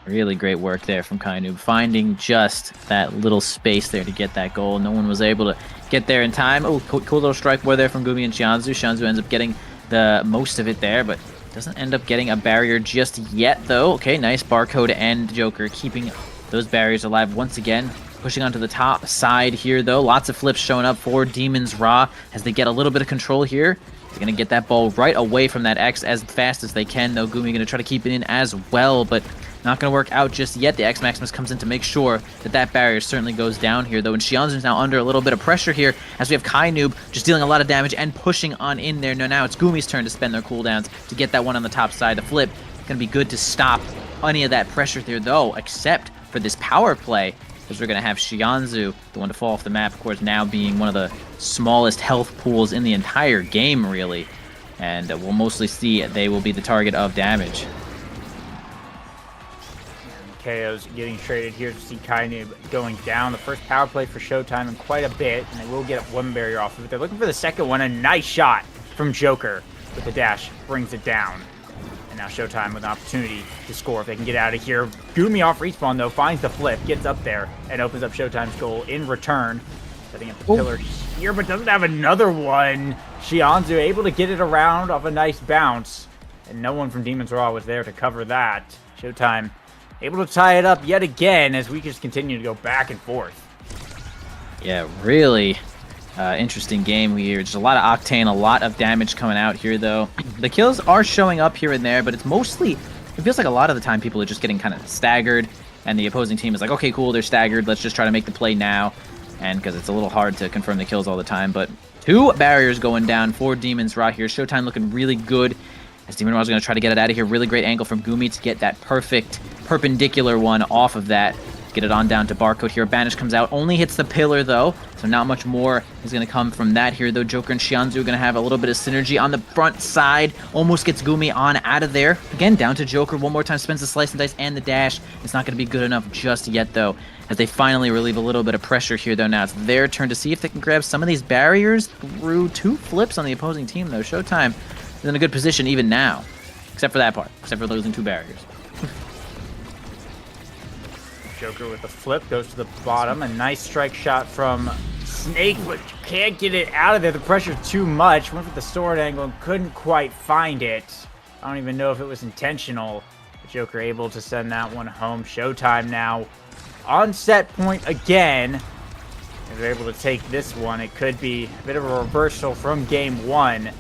Really great work there from Kainu, finding just that little space there to get that goal. No one was able to get there in time. Oh, cool little strike war there from Goomy and Xianzhu. Xianzhu ends up getting the most of it there, but doesn't end up getting a barrier just yet, though. Okay, nice. Barcode and Joker keeping those barriers alive once again. Pushing onto the top side here, though. Lots of flips showing up for Demon's Raw as they get a little bit of control here. They're going to get that ball right away from that X as fast as they can, though. Goomy going to try to keep it in as well, but not going to work out just yet. The X Maximus comes in to make sure that that barrier certainly goes down here, though. And Xianzhu's now under a little bit of pressure here as we have Kainu just dealing a lot of damage and pushing on in there. No, now it's Goomy's turn to spend their cooldowns to get that one on the top side. The flip going to be good to stop any of that pressure there, though, except for this power play, because we're going to have Xianzhu, the one to fall off the map, of course, now being one of the smallest health pools in the entire game, really. And we'll mostly see they will be the target of damage. KO's getting traded here to see Kainu going down. The first power play for Showtime in quite a bit, and they will get one barrier off of it. They're looking for the second one. A nice shot from Joker with the dash brings it down. And now Showtime with an opportunity to score if they can get out of here. Goomy off respawn, though, finds the flip, gets up there, and opens up Showtime's goal in return. Setting up the pillar here, but doesn't have another one. Xianzhu able to get it around off a nice bounce, and no one from Demon's Raw was there to cover that. Showtime able to tie it up yet again as we just continue to go back and forth. Yeah, really interesting game here. Just a lot of octane, a lot of damage coming out here, though. The kills are showing up here and there, but it's mostly, it feels like a lot of the time people are just getting kind of staggered, and the opposing team is like, okay, cool, they're staggered, let's just try to make the play now. And because it's a little hard to confirm the kills all the time, but 2 barriers going down for Demon's Raw here. Showtime looking really good as Demon's Raw is going to try to get it out of here. Really great angle from Goomy to get that perfect perpendicular one off of that. Get get it on down to Barcode here. Banish comes out, only hits the pillar though, so not much more is going to come from that here though. Joker and Xianzu going to have a little bit of synergy on the front side. Almost gets Gumi on out of there. Again, down to Joker one more time, spends the slice and dice and the dash. It's not going to be good enough just yet though, as they finally relieve a little bit of pressure here though. Now it's their turn to see if they can grab some of these barriers through 2 flips on the opposing team though. Showtime is in a good position even now, except for that part, except for losing 2 barriers. Joker with the flip, goes to the bottom. A nice strike shot from Snake, but can't get it out of there. The pressure's too much. Went for the sword angle and couldn't quite find it. I don't even know if it was intentional. The Joker able to send that one home. Showtime now on set point again. If they're able to take this one, it could be a bit of a reversal from game 1.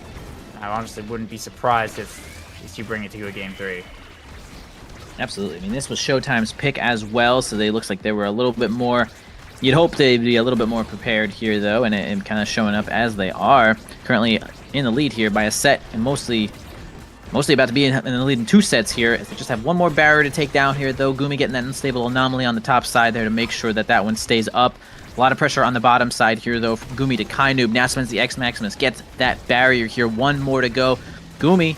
I honestly wouldn't be surprised if you bring it to a game 3. Absolutely. I mean, this was Showtime's pick as well, so they looks like they were a little bit more... You'd hope they'd be a little bit more prepared here, though, and kind of showing up as they are. Currently in the lead here by a set, and mostly about to be in the lead in 2 sets here. As they just have one more barrier to take down here, though. Gumi getting that unstable anomaly on the top side there to make sure that that one stays up. A lot of pressure on the bottom side here, though, from Gumi to Kainoob. Now spends the X Maximus, gets that barrier here. 1 more to go. Gumi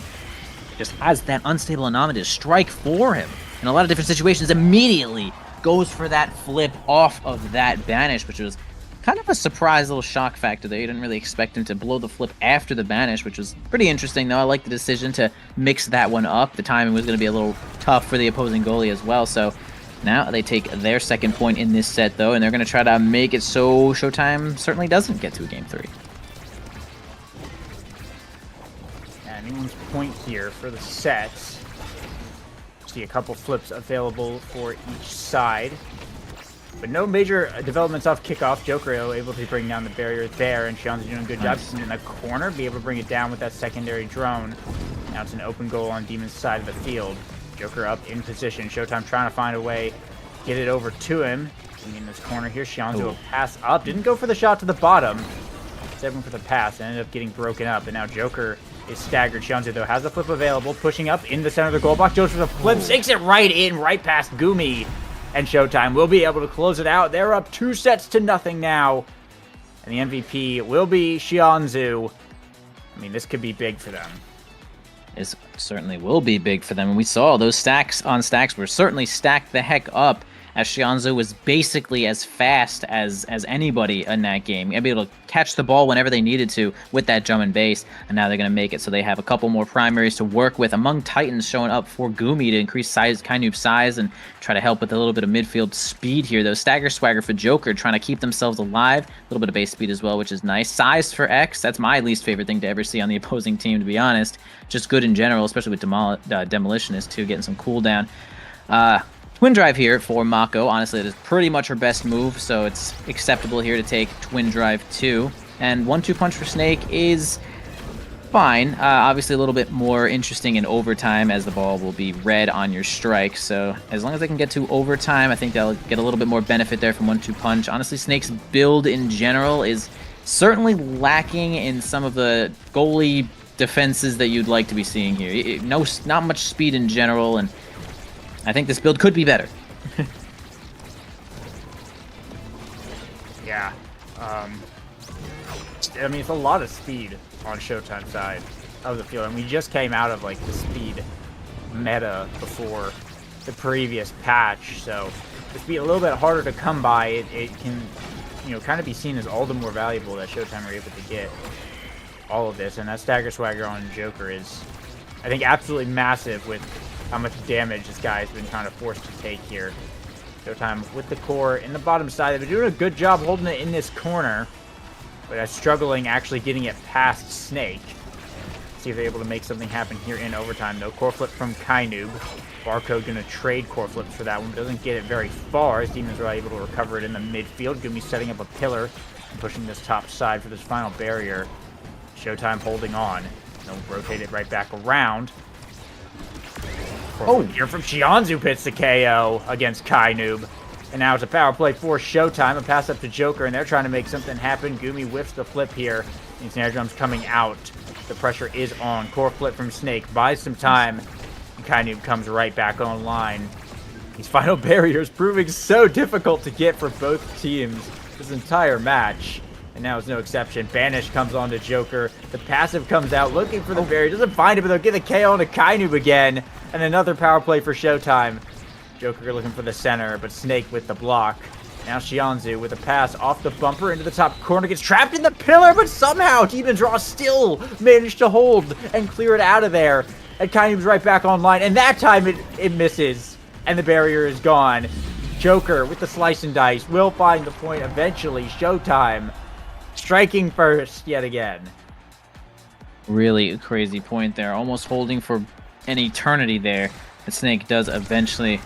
just has that unstable anomaly to strike for him in a lot of different situations. Immediately goes for that flip off of that banish, which was kind of a surprise little shock factor there. You didn't really expect him to blow the flip after the banish, which was pretty interesting though. I like the decision to mix that one up. The timing was going to be a little tough for the opposing goalie as well. So now they take their second point in this set though, and they're going to try to make it so Showtime certainly doesn't get to a game 3. Anyone's point here for the set. See a couple flips available for each side, but no major developments off kickoff. Joker able to bring down the barrier there, and Xianzu doing a good job in the corner, be able to bring it down with that secondary drone. Now it's an open goal on Demon's side of the field. Joker up in position. Showtime trying to find a way, get it over to him. In this corner here, Xianzu will pass up. Didn't go for the shot to the bottom. 7 for the pass, and ended up getting broken up, and now Joker is staggered. Xianzu, though, has the flip available, pushing up in the center of the goal box. Goes for the flip, sinks it right in, right past Gumi. And Showtime will be able to close it out. They're up 2 sets to nothing now. And the MVP will be Xianzu. I mean, this could be big for them. It certainly will be big for them. And we saw those stacks on stacks were certainly stacked the heck up, as Xianzu was basically as fast as anybody in that game. They'd be able to catch the ball whenever they needed to with that drum and bass, and now they're going to make it so they have a couple more primaries to work with. Among Titans showing up for Gumi to increase Kainoob's size and try to help with a little bit of midfield speed here, though. Stagger Swagger for Joker trying to keep themselves alive. A little bit of base speed as well, which is nice. Size for X, that's my least favorite thing to ever see on the opposing team, to be honest. Just good in general, especially with Demolitionist, too, getting some cooldown. Twin Drive here for Mako. Honestly, it is pretty much her best move, so it's acceptable here to take Twin Drive 2. And 1-2 punch for Snake is fine. Obviously a little bit more interesting in overtime, as the ball will be red on your strike. So as long as they can get to overtime, I think they'll get a little bit more benefit there from 1-2 punch. Honestly, Snake's build in general is certainly lacking in some of the goalie defenses that you'd like to be seeing here. Not much speed in general, and I think this build could be better. Yeah. I mean, it's a lot of speed on Showtime side of the field. And we just came out of, like, the speed meta before the previous patch. So the speed a little bit harder to come by. It can, you know, kind of be seen as all the more valuable that Showtime are able to get all of this. And that Stagger Swagger on Joker is, I think, absolutely massive with how much damage this guy has been kind of forced to take here. Showtime with the core in the bottom side. They've been doing a good job holding it in this corner, but struggling actually getting it past Snake. See if they're able to make something happen here in overtime. No core flip from Kainoob. Barcode going to trade core flips for that one, but doesn't get it very far as Demons are able to recover it in the midfield. Gumi setting up a pillar and pushing this top side for this final barrier. Showtime holding on. They'll rotate it right back around. Oh, here from Xianzu pits the KO against Kainoob. And now it's a power play for Showtime. A pass up to Joker, and they're trying to make something happen. Gumi whiffs the flip here. And snare drum's coming out. The pressure is on. Core flip from Snake. Buys some time. And Kainoob comes right back online. These final barriers proving so difficult to get for both teams this entire match. And now it's no exception. Banish comes on to Joker. The passive comes out looking for the barrier. Doesn't find it, but they'll get the KO onto Kainoob again. And another power play for Showtime. Joker looking for the center, but Snake with the block. Now Xianzhu with a pass off the bumper into the top corner. Gets trapped in the pillar, but somehow Demon's Raw still managed to hold and clear it out of there. And Kainoob's right back online. And that time it misses. And the barrier is gone. Joker with the slice and dice will find the point eventually. Showtime striking first yet again. Really crazy point there. Almost holding for an eternity there. The Snake does eventually,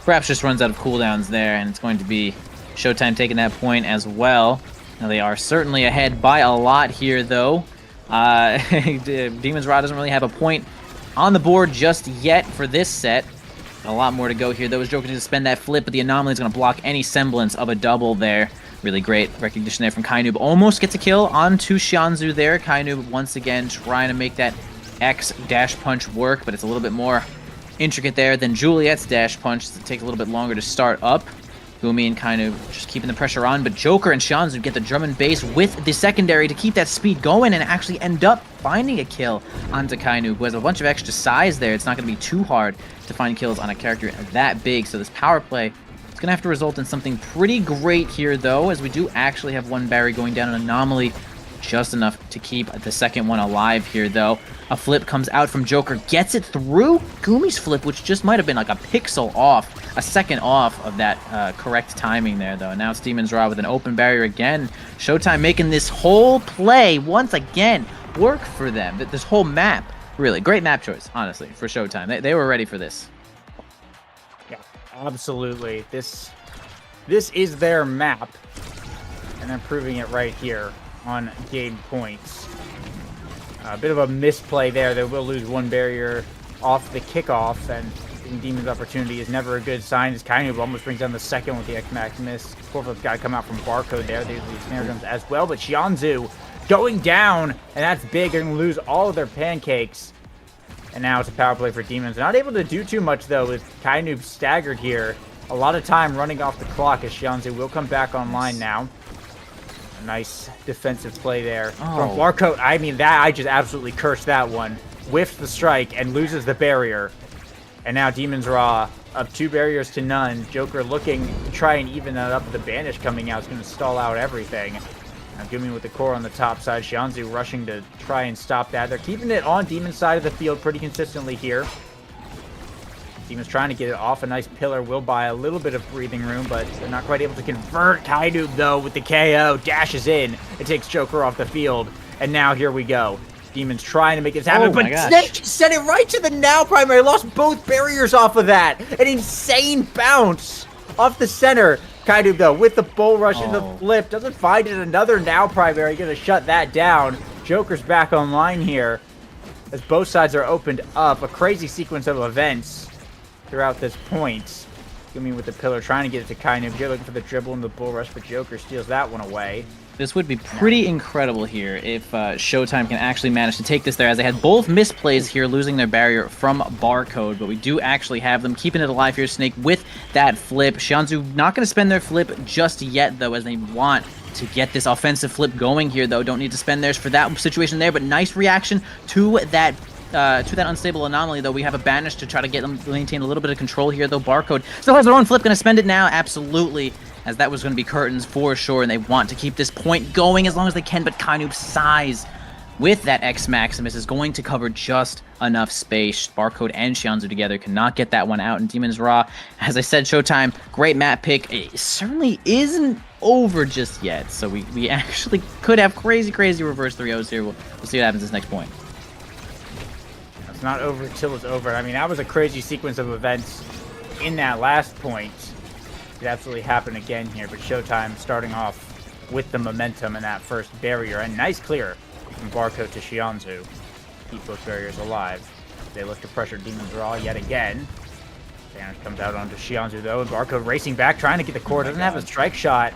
perhaps just runs out of cooldowns there, and it's going to be Showtime taking that point as well. Now they are certainly ahead by a lot here, though. Demon's Rod doesn't really have a point on the board just yet for this set. A lot more to go here, though, as Joker needs to spend that flip, but the anomaly is going to block any semblance of a double there. Really great recognition there from Kainoob. Almost gets a kill onto Xianzhu there. Kainoob once again trying to make that X dash punch work, but it's a little bit more intricate there than Juliet's dash punch. So it takes a little bit longer to start up. Gumi and Kainoob just keeping the pressure on, but Joker and Xianzhu get the drum and bass with the secondary to keep that speed going and actually end up finding a kill onto Kainoob, who has a bunch of extra size there. It's not going to be too hard to find kills on a character that big, so this power play is going to have to result in something pretty great here, though, as we do actually have one Barry going down an anomaly. Just enough to keep the second one alive here, though. A flip comes out from Joker, gets it through Gumi's flip, which just might have been like a pixel off, a second off of that correct timing there, though. Now it's Demon's Raw with an open barrier again. Showtime making this whole play once again work for them. This whole map, really great map choice, honestly, for Showtime. They were ready for this. Yeah, absolutely. This is their map, and they're proving it right here on game points. A bit of a misplay there. They will lose one barrier off the kickoff, and Demon's opportunity is never a good sign. As Kainoob almost brings down the second with the X Maximus. Fourth got to come out from Barcode there. They lose snare drums as well, but Xianzhu going down, and that's big. They're going to lose all of their pancakes. And now it's a power play for Demons. Not able to do too much, though, with Kainoob staggered here. A lot of time running off the clock as Xianzhu will come back online now. A nice defensive play there from Barcode. I mean, that I just absolutely cursed that one. Whiffs the strike and loses the barrier. And now Demon's Raw up 2 barriers to none. Joker looking to try and even that up. The Banish coming out is going to stall out everything. Now Gumi with the core on the top side. Xianzhu rushing to try and stop that. They're keeping it on Demon's side of the field pretty consistently here. Demon's trying to get it off a nice pillar. Will buy a little bit of breathing room, but they're not quite able to convert. Kainoob, though, with the KO, dashes in. It takes Joker off the field. And now here we go. Demon's trying to make this happen, but Snake sent it right to the now primary. Lost both barriers off of that. An insane bounce off the center. Kainoob, though, with the bull rush and the flip. Doesn't find it. Another now primary. Going to shut that down. Joker's back online here as both sides are opened up. A crazy sequence of events throughout this point. Gumi with the pillar, trying to get it to Kainoob. Here looking for the dribble and the bull rush, but Joker steals that one away. This would be pretty incredible here if Showtime can actually manage to take this there, as they had both misplays here, losing their barrier from Barcode, but we do actually have them keeping it alive here, Snake, with that flip. Xianzhu not going to spend their flip just yet, though, as they want to get this offensive flip going here, though. Don't need to spend theirs for that situation there, but nice reaction to that unstable anomaly, though. We have a Banish to try to get them maintain a little bit of control here, though. Barcode still has their own flip. Going to spend it now, absolutely, as that was going to be curtains for sure, and they want to keep this point going as long as they can, but Kainoob's size with that X Maximus is going to cover just enough space. Barcode and Xianzhu together cannot get that one out, and Demon's Raw, as I said, Showtime, great map pick. It certainly isn't over just yet, so we actually could have crazy reverse 3-0s here. We'll see what happens this next point. It's not over until it's over. I mean, that was a crazy sequence of events in that last point. It absolutely happened again here, but Showtime starting off with the momentum in that first barrier. And nice clear from Barcode to Xianzhu. Keep both barriers alive. They look to pressure Demon's Raw yet again. Banish comes out onto Xianzhu, though, and Barcode racing back, trying to get the core. Doesn't have a strike shot,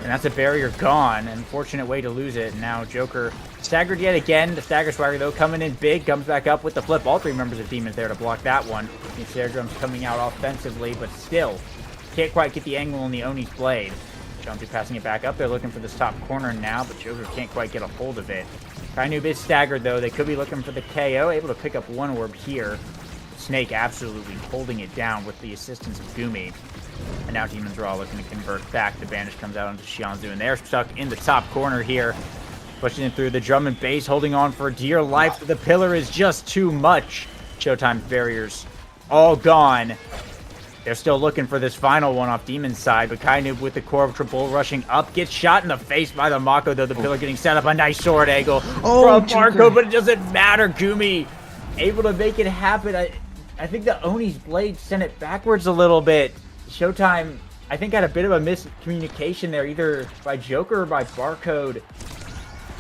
and that's a barrier gone. Unfortunate way to lose it. And now Joker Staggered yet again. The Stagger Swagger, though, coming in big. Comes back up with the flip. All three members of Demons there to block that one. The Snare Drum's coming out offensively, but still can't quite get the angle on the Oni's Blade. Jonesy passing it back up. They're looking for this top corner now, but Joker can't quite get a hold of it. Kainoob is staggered, though. They could be looking for the KO. Able to pick up one orb here. Snake absolutely holding it down with the assistance of Gumi. And now Demons Raw looking to convert back. The Banish comes out onto Xianzhu, and they're stuck in the top corner here. Pushing it through the drum and bass, holding on for dear life. The pillar is just too much. Showtime's barriers all gone. They're still looking for this final one off Demon's side, but Kainoob with the Corruptor Bull rushing up, gets shot in the face by the Mako, though the pillar getting set up. A nice sword angle from Marco, but it doesn't matter. Gumi able to make it happen. I think the Oni's Blade sent it backwards a little bit. Showtime, I think, had a bit of a miscommunication there, either by Joker or by Barcode.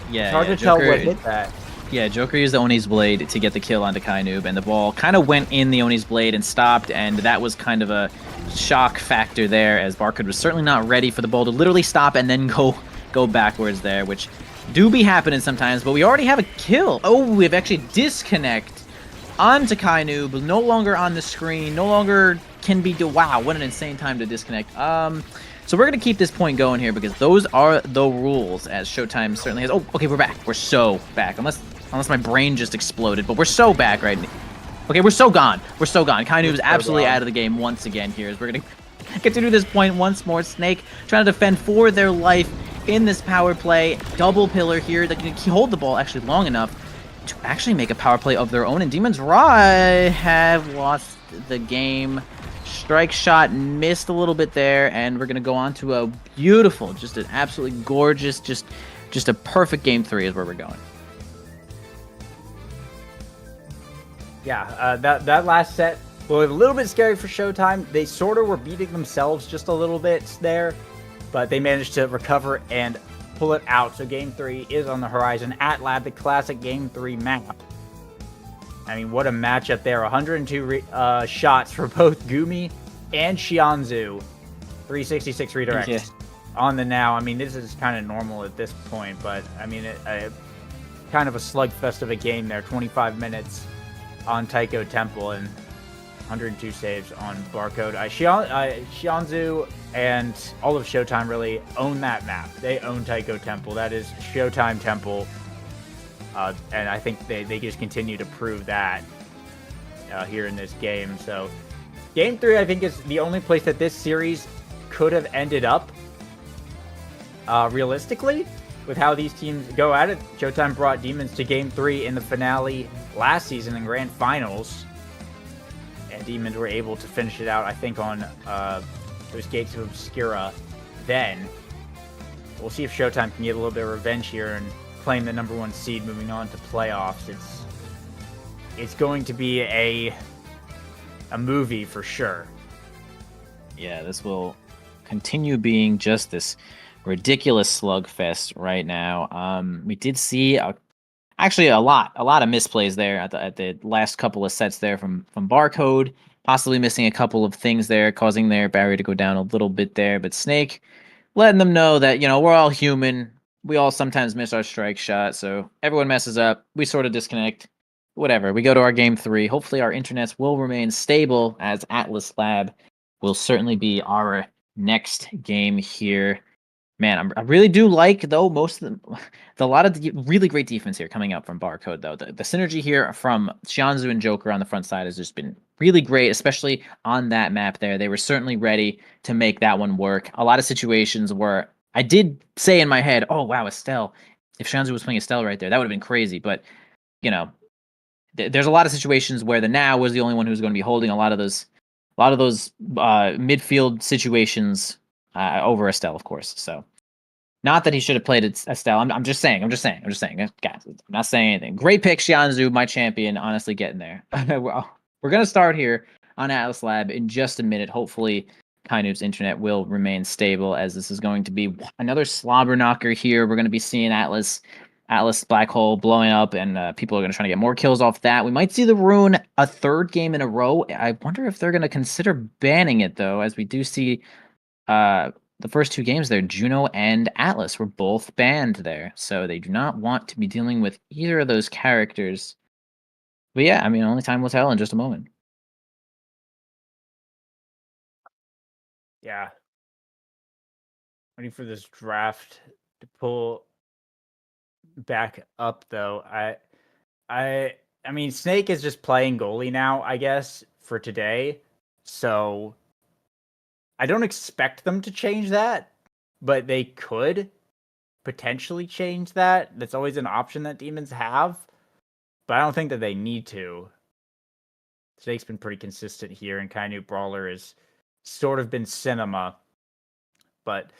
Yeah, it's hard to tell what hit that. Yeah, Joker used the Oni's Blade to get the kill onto Kainoob, and the ball kind of went in the Oni's Blade and stopped, and that was kind of a shock factor there, as Barcode was certainly not ready for the ball to literally stop and then go backwards there, which do be happening sometimes, but we already have a kill. Oh, we have actually disconnect onto Kainoob, no longer on the screen, no longer can be wow, what an insane time to disconnect. So we're going to keep this point going here because those are the rules, as Showtime certainly has. Oh, okay, we're back. We're so back. Unless my brain just exploded, but we're so back right now. Okay, we're so gone. We're so gone. Kainoob is absolutely out of the game once again here, as we're going to get to do this point once more. Snake trying to defend for their life in this power play. Double pillar here that can hold the ball actually long enough to actually make a power play of their own. And Demons Raw have lost the game. Strike shot missed a little bit there, and we're going to go on to a beautiful, just an absolutely gorgeous, just a perfect game 3 is where we're going. Yeah, that last set was a little bit scary for Showtime. They sort of were beating themselves just a little bit there, but they managed to recover and pull it out. So game 3 is on the horizon at Lab, the classic game 3 map. I mean, what a matchup there. 102 shots for both Gumi and Xianzhu. 366 redirects on the now. I mean, this is kind of normal at this point, but I mean, kind of a slugfest of a game there. 25 minutes on Taiko Temple and 102 saves on Barcode. Xianzhu and all of Showtime really own that map. They own Taiko Temple. That is Showtime Temple. And I think they just continue to prove that here in this game. So game 3, I think, is the only place that this series could have ended up realistically with how these teams go at it. Showtime brought Demons to game 3 in the finale last season in grand finals. And Demons were able to finish it out, I think, on those Gates of Obscura then. We'll see if Showtime can get a little bit of revenge here and claim the #1 seed moving on to playoffs. It's going to be a movie for sure. Yeah, this will continue being just this ridiculous slugfest right now. We did see actually a lot of misplays there at the last couple of sets there from Barcode, possibly missing a couple of things there, causing their barrier to go down a little bit there. But Snake letting them know that, you know, we're all human. We all sometimes miss our strike shot, so everyone messes up. We sort of disconnect. Whatever. We go to our game 3. Hopefully our internets will remain stable, as Atlas Lab will certainly be our next game here. Man, I really do like, though, most of them. A lot of the really great defense here coming up from Barcode, though. The synergy here from Xianzhu and Joker on the front side has just been really great, especially on that map there. They were certainly ready to make that one work. A lot of situations where I did say in my head, oh, wow, Estelle. If Xianzhu was playing Estelle right there, that would have been crazy. But, you know, there's a lot of situations where the Now was the only one who was going to be holding a lot of those midfield situations over Estelle, of course. So, not that he should have played Estelle. I'm just saying. Guys, I'm not saying anything. Great pick, Xianzhu, my champion. Honestly, getting there. We're going to start here on Atlas Lab in just a minute. Hopefully, Kainoob's internet will remain stable, as this is going to be another slobber knocker here. We're going to be seeing Atlas Black Hole blowing up, and people are going to try to get more kills off that. We might see the Rune a third game in a row. I wonder if they're going to consider banning it, though, as we do see the first two games there, Juno and Atlas were both banned there, so they do not want to be dealing with either of those characters. But yeah, I mean, only time will tell in just a moment. Yeah. Waiting for this draft to pull back up though. I I mean Snake is just playing goalie now, I guess, for today. So I don't expect them to change that, but they could potentially change that. That's always an option that demons have, but I don't think that they need to. Snake's been pretty consistent here, and Kainu Brawler has sort of been cinema. But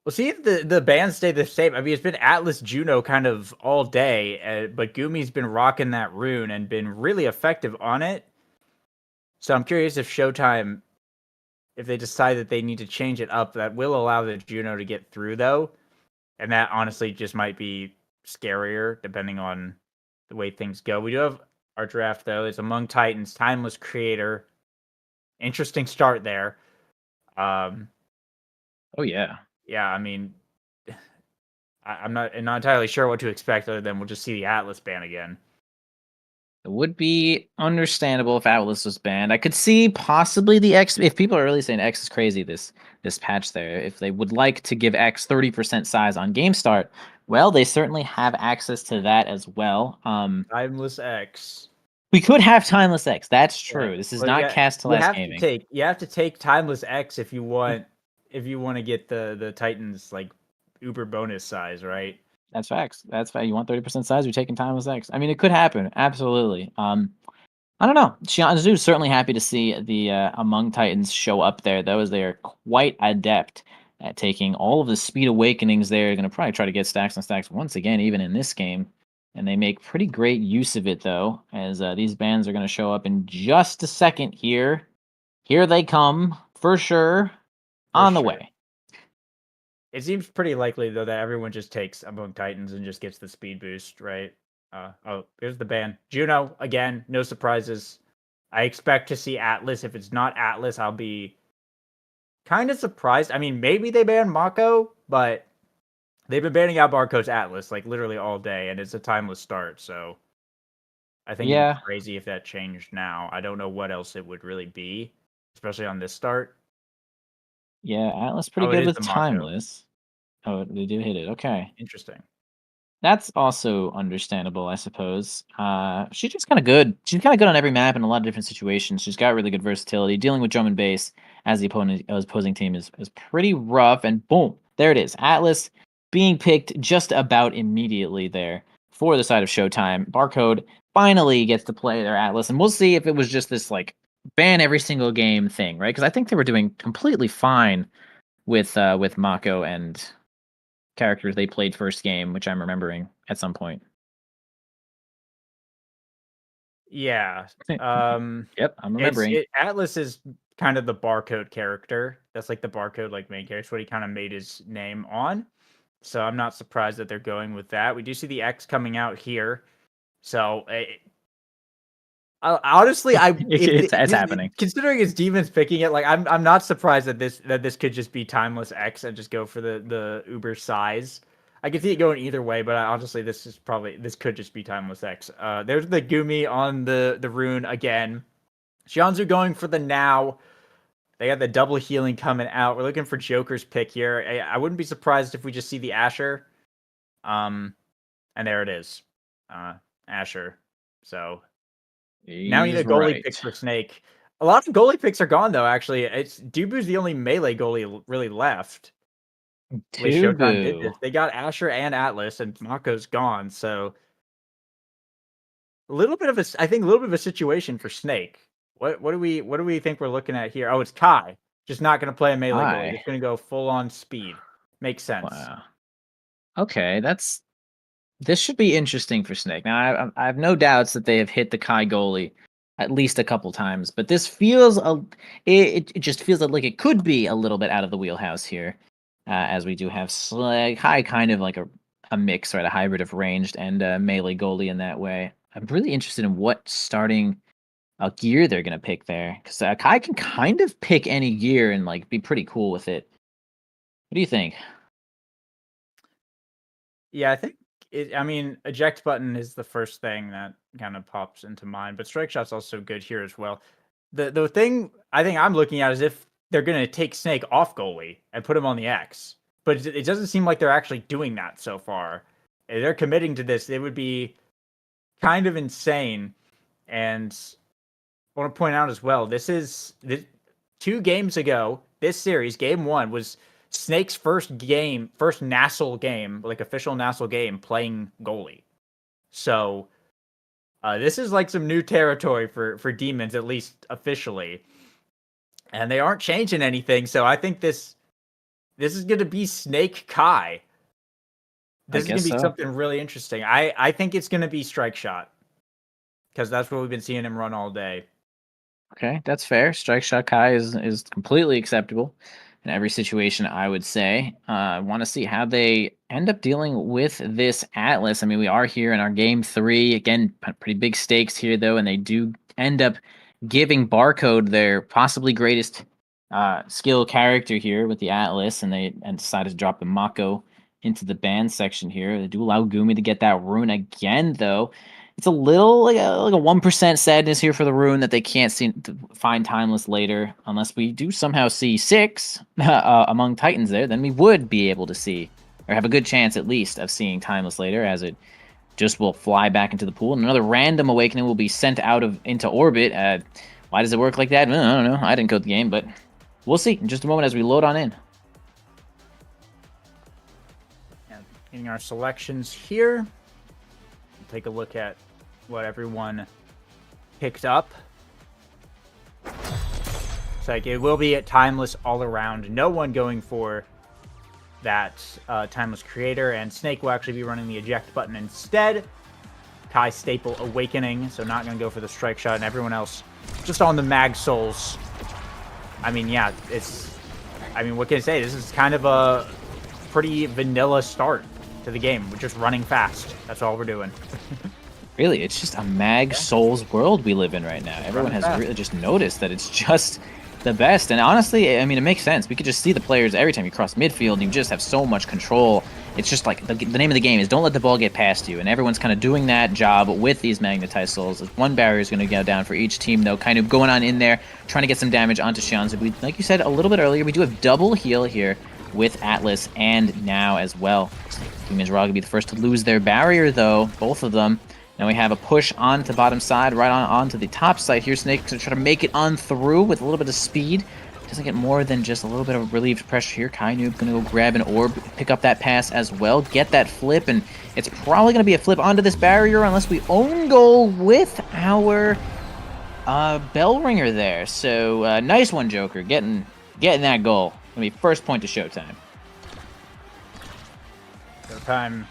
we'll see if the bands stay the same. I mean, it's been Atlas Juno kind of all day, but Gumi's been rocking that rune and been really effective on it. So I'm curious if Showtime, if they decide that they need to change it up, that will allow the Juno to get through, though. And that honestly just might be scarier depending on the way things go. We do have our draft, though. It's Among Titans, Timeless Creator. Interesting start there. Oh yeah. Yeah, I mean, I'm not entirely sure what to expect other than we'll just see the Atlas ban again. It would be understandable if Atlas was banned. I could see possibly the X. If people are really saying X is crazy this patch there, if they would like to give X 30% size on game start, well, they certainly have access to that as well. Timeless X. We could have Timeless X. That's true. Yeah, This is but not Cast to Last Gaming. You have to take Timeless X if you want to get the Titans like uber bonus size, right? That's facts. That's fact. You want 30% size, you're taking Timeless X. I mean, it could happen. Absolutely. I don't know. Xianzhu's certainly happy to see the Among Titans show up there, though, as they are quite adept at taking all of the speed awakenings. They're going to probably try to get stacks and stacks once again, even in this game. And they make pretty great use of it, though, as these bands are going to show up in just a second here. Here they come, for sure, on the way. It seems pretty likely, though, that everyone just takes Among Titans and just gets the speed boost, right? Oh, here's the ban. Juno, again, no surprises. I expect to see Atlas. If it's not Atlas, I'll be kind of surprised. I mean, maybe they ban Mako, but they've been banning out Barco's Atlas like literally all day, and it's a timeless start. So I think it'd be crazy if that changed now. I don't know what else it would really be, especially on this start. Yeah, Atlas pretty good with timeless. Oh, they did hit it. Okay. Interesting. That's also understandable, I suppose. She's just kind of good. She's kind of good on every map in a lot of different situations. She's got really good versatility. Dealing with drum and bass as the opposing team is pretty rough. And boom, there it is. Atlas being picked just about immediately there for the side of Showtime. Barcode finally gets to play their Atlas, and we'll see if it was just this like ban every single game thing, right? Because I think they were doing completely fine with Mako and characters they played first game, which I'm remembering at some point. Yeah. Yep, I'm remembering. Atlas is kind of the Barcode character. That's like the Barcode like main character. It's what he kind of made his name on. So I'm not surprised that they're going with that. We do see the X coming out here. So honestly, it's happening. Considering it's demons picking it, like I'm not surprised that this could just be Timeless X and just go for the uber size. I could see it going either way, but honestly, this could just be Timeless X. There's the Gumi on the rune again. Xianzhu going for the now. They got the double healing coming out. We're looking for Joker's pick here. I wouldn't be surprised if we just see the Asher. And there it is. Asher. So now we need a goalie pick for Snake. A lot of goalie picks are gone, though, actually. Dubu's the only melee goalie really left. Showtime did this. They got Asher and Atlas, and Mako's gone, so a little bit of a situation for Snake. What do we think we're looking at here? Oh, it's Kai. Just not going to play a melee goalie. Just going to go full on speed. Makes sense. Wow. Okay, this should be interesting for Snake. Now, I have no doubts that they have hit the Kai goalie at least a couple times, but this feels it just feels like it could be a little bit out of the wheelhouse here, as we do have Kai kind of like a mix, right, a hybrid of ranged and melee goalie in that way. I'm really interested in what starting gear they're gonna pick there, because Kai can kind of pick any gear and like be pretty cool with it. What do you think? Yeah, I think eject button is the first thing that kind of pops into mind, but strike shot's also good here as well. The thing I think I'm looking at is if they're gonna take Snake off goalie and put him on the X, but it doesn't seem like they're actually doing that so far. If they're committing to this, it would be kind of insane. And I want to point out as well, this 2 games ago. This series, game 1 was Snake's first Nassel game, like official Nassel game, playing goalie. So this is like some new territory for Demons, at least officially, and they aren't changing anything. So I think this is going to be Snake Kai. This is going to be something really interesting. I think it's going to be strike shot because that's what we've been seeing him run all day. Okay, that's fair. Strike shot Kai is completely acceptable in every situation, I would say. I want to see how they end up dealing with this Atlas. I mean, we are here in our game 3. Again, pretty big stakes here, though, and they do end up giving Barcode their possibly greatest skill character here with the Atlas, and they decided to drop the Mako into the ban section here. They do allow Gumi to get that rune again, though. It's a little like a 1% sadness here for the rune that they can't find Timeless later, unless we do somehow see 6 among Titans there. Then we would be able to see, or have a good chance at least, of seeing Timeless later, as it just will fly back into the pool. And another random awakening will be sent out into orbit. Why does it work like that? I don't know. I didn't code the game, but we'll see in just a moment as we load on in. And getting our selections here. Take a look at what everyone picked up. It's like it will be at Timeless all around. No one going for that Timeless Creator, and Snake will actually be running the eject button instead. Kai Staple Awakening, so not going to go for the strike shot, and everyone else just on the Mag Souls. I mean, yeah, what can I say? This is kind of a pretty vanilla start to the game. We're just running fast. That's all we're doing. Really, it's just a Mag Souls world we live in right now. Everyone has really just noticed that it's just the best. And honestly, I mean, it makes sense. We could just see the players every time you cross midfield. You just have so much control. It's just like the name of the game is don't let the ball get past you. And everyone's kind of doing that job with these Magnetized Souls. One barrier is going to go down for each team, though. Kind of going on in there, trying to get some damage onto Xianzhu. Like you said a little bit earlier, we do have double heal here with Atlas and now as well. Team Israel going to be the first to lose their barrier, though, both of them. Now we have a push onto the bottom side, right onto the top side here. Snake to try to make it on through with a little bit of speed. Doesn't get more than just a little bit of relieved pressure here. Kainoob going to go grab an orb, pick up that pass as well, get that flip, and it's probably going to be a flip onto this barrier unless we own goal with our bell ringer there. So nice one, Joker, getting that goal. Going to be first point to Showtime. Showtime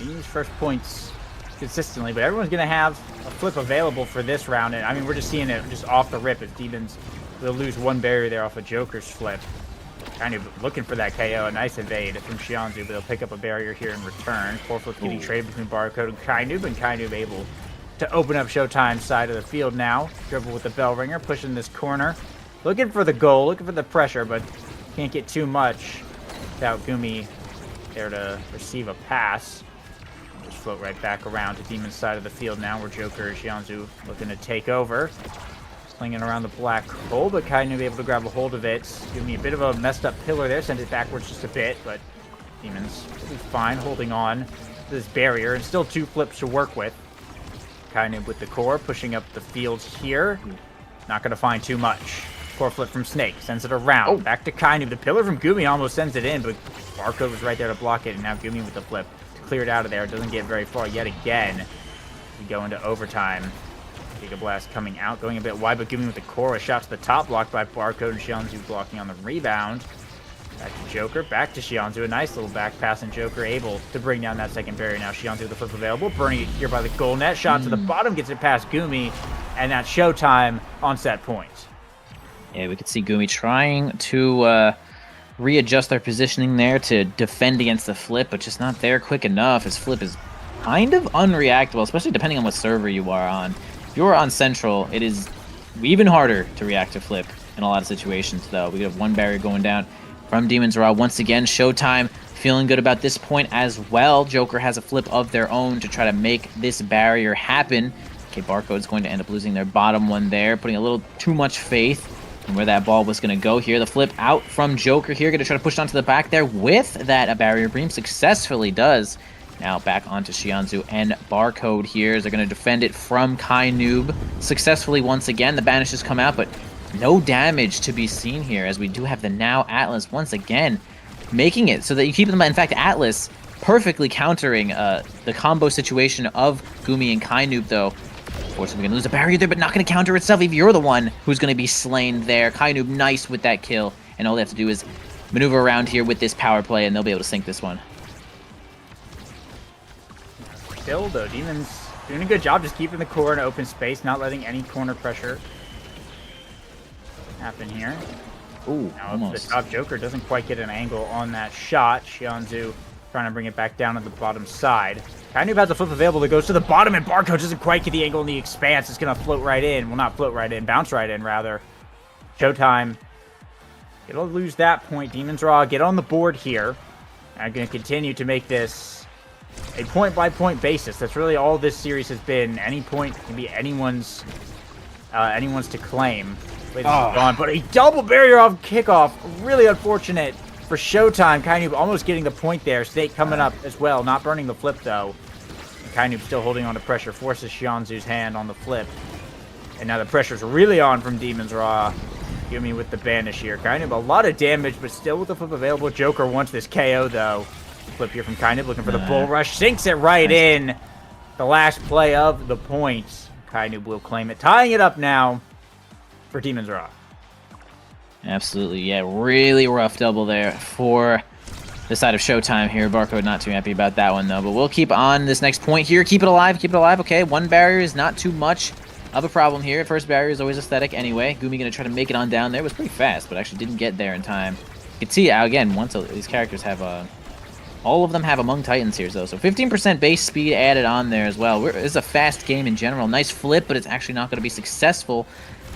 needs first points consistently, but everyone's going to have a flip available for this round. And I mean, we're just seeing it just off the rip. If Demons will lose one barrier there off a Joker's flip. Kind of looking for that KO. A nice evade from Xianzhu, but they'll pick up a barrier here in return. 4 flip getting traded between Barcode and Kainoob able to open up Showtime's side of the field now. Dribble with the bell ringer, pushing this corner. Looking for the goal, looking for the pressure, but can't get too much without Gumi there to receive a pass. Just float right back around to Demon's side of the field now, where Joker Xianzhu looking to take over. Slinging around the black hole, but Kainoob able to grab a hold of it. Gumi a bit of a messed up pillar there, sent it backwards just a bit, but Demons will be fine holding on to this barrier, and still 2 flips to work with. Kainoob with the core, pushing up the field here. Not going to find too much. Core flip from Snake, sends it around. Back to Kainoob. The pillar from Gumi almost sends it in, but Barcode was right there to block it, and now Gumi with the flip to clear it out of there. It doesn't get very far yet again. We go into overtime. Giga Blast coming out, going a bit wide, but Gumi with the core. A shot to the top, blocked by Barcode, and Xianzhu blocking on the rebound. Back to Joker, back to Xianzhu. A nice little back pass, and Joker able to bring down that second barrier. Now Xianzhu with the flip available. Burning it here by the goal net. Shot to the bottom, gets it past Gumi, and that's Showtime on set point. Yeah, we could see Gumi trying to readjust their positioning there to defend against the flip, but just not there quick enough. His flip is kind of unreactable, especially depending on what server you are on. If you're on Central, it is even harder to react to flip in a lot of situations, though. We have one barrier going down from Demon's Raw. Once again, Showtime feeling good about this point as well. Joker has a flip of their own to try to make this barrier happen. Okay, Barcode's going to end up losing their bottom one there, putting a little too much faith in where that ball was going to go here. The flip out from Joker here, going to try to push onto the back there with that. A barrier beam successfully does. Now back onto Xianzhu and Barcode here as they're going to defend it from Kainoob successfully once again. The banishes come out, but no damage to be seen here as we do have the now Atlas once again making it so that you keep them. In fact, Atlas perfectly countering the combo situation of Gumi and Kainoob, though. Unfortunately, we're going to lose a barrier there, but not going to counter itself if you're the one who's going to be slain there. Kainoob nice with that kill, and all they have to do is maneuver around here with this power play, and they'll be able to sink this one. Still, though, Demon's doing a good job just keeping the core in open space, not letting any corner pressure happen here. Ooh, now, almost. If the top Joker doesn't quite get an angle on that shot, Xianzhu trying to bring it back down to the bottom side. Kainoob has a flip available that goes to the bottom, and Barcode doesn't quite get the angle in the expanse. It's going to float right in. Well, not float right in, bounce right in, rather. Showtime. It'll lose that point. Demon's Raw get on the board here. I'm going to continue to make this a point-by-point basis. That's really all this series has been. Any point can be anyone's to claim. Gone, but a double barrier off kickoff. Really unfortunate for Showtime. Kainoob almost getting the point there. Snake coming up as well. Not burning the flip, though. Kainoob still holding on to pressure. Forces Xianzhu's hand on the flip. And now the pressure's really on from Demon's Raw. Gumi with the banish here. Kainoob, a lot of damage, but still with the flip available. Joker wants this KO, though. Flip here from Kainoob, looking for the bull rush. Sinks it right in. The last play of the points. Kainoob will claim it. Tying it up now for Demon's Raw. Absolutely, yeah. Really rough double there for the side of Showtime here. Barcode not too happy about that one, though. But we'll keep on this next point here. Keep it alive, keep it alive. Okay, one barrier is not too much of a problem here. First barrier is always aesthetic anyway. Gumi going to try to make it on down there. It was pretty fast, but actually didn't get there in time. You can see, again, once these characters have all of them have Among Titans here, though. So 15% base speed added on there as well. It's a fast game in general. Nice flip, but it's actually not going to be successful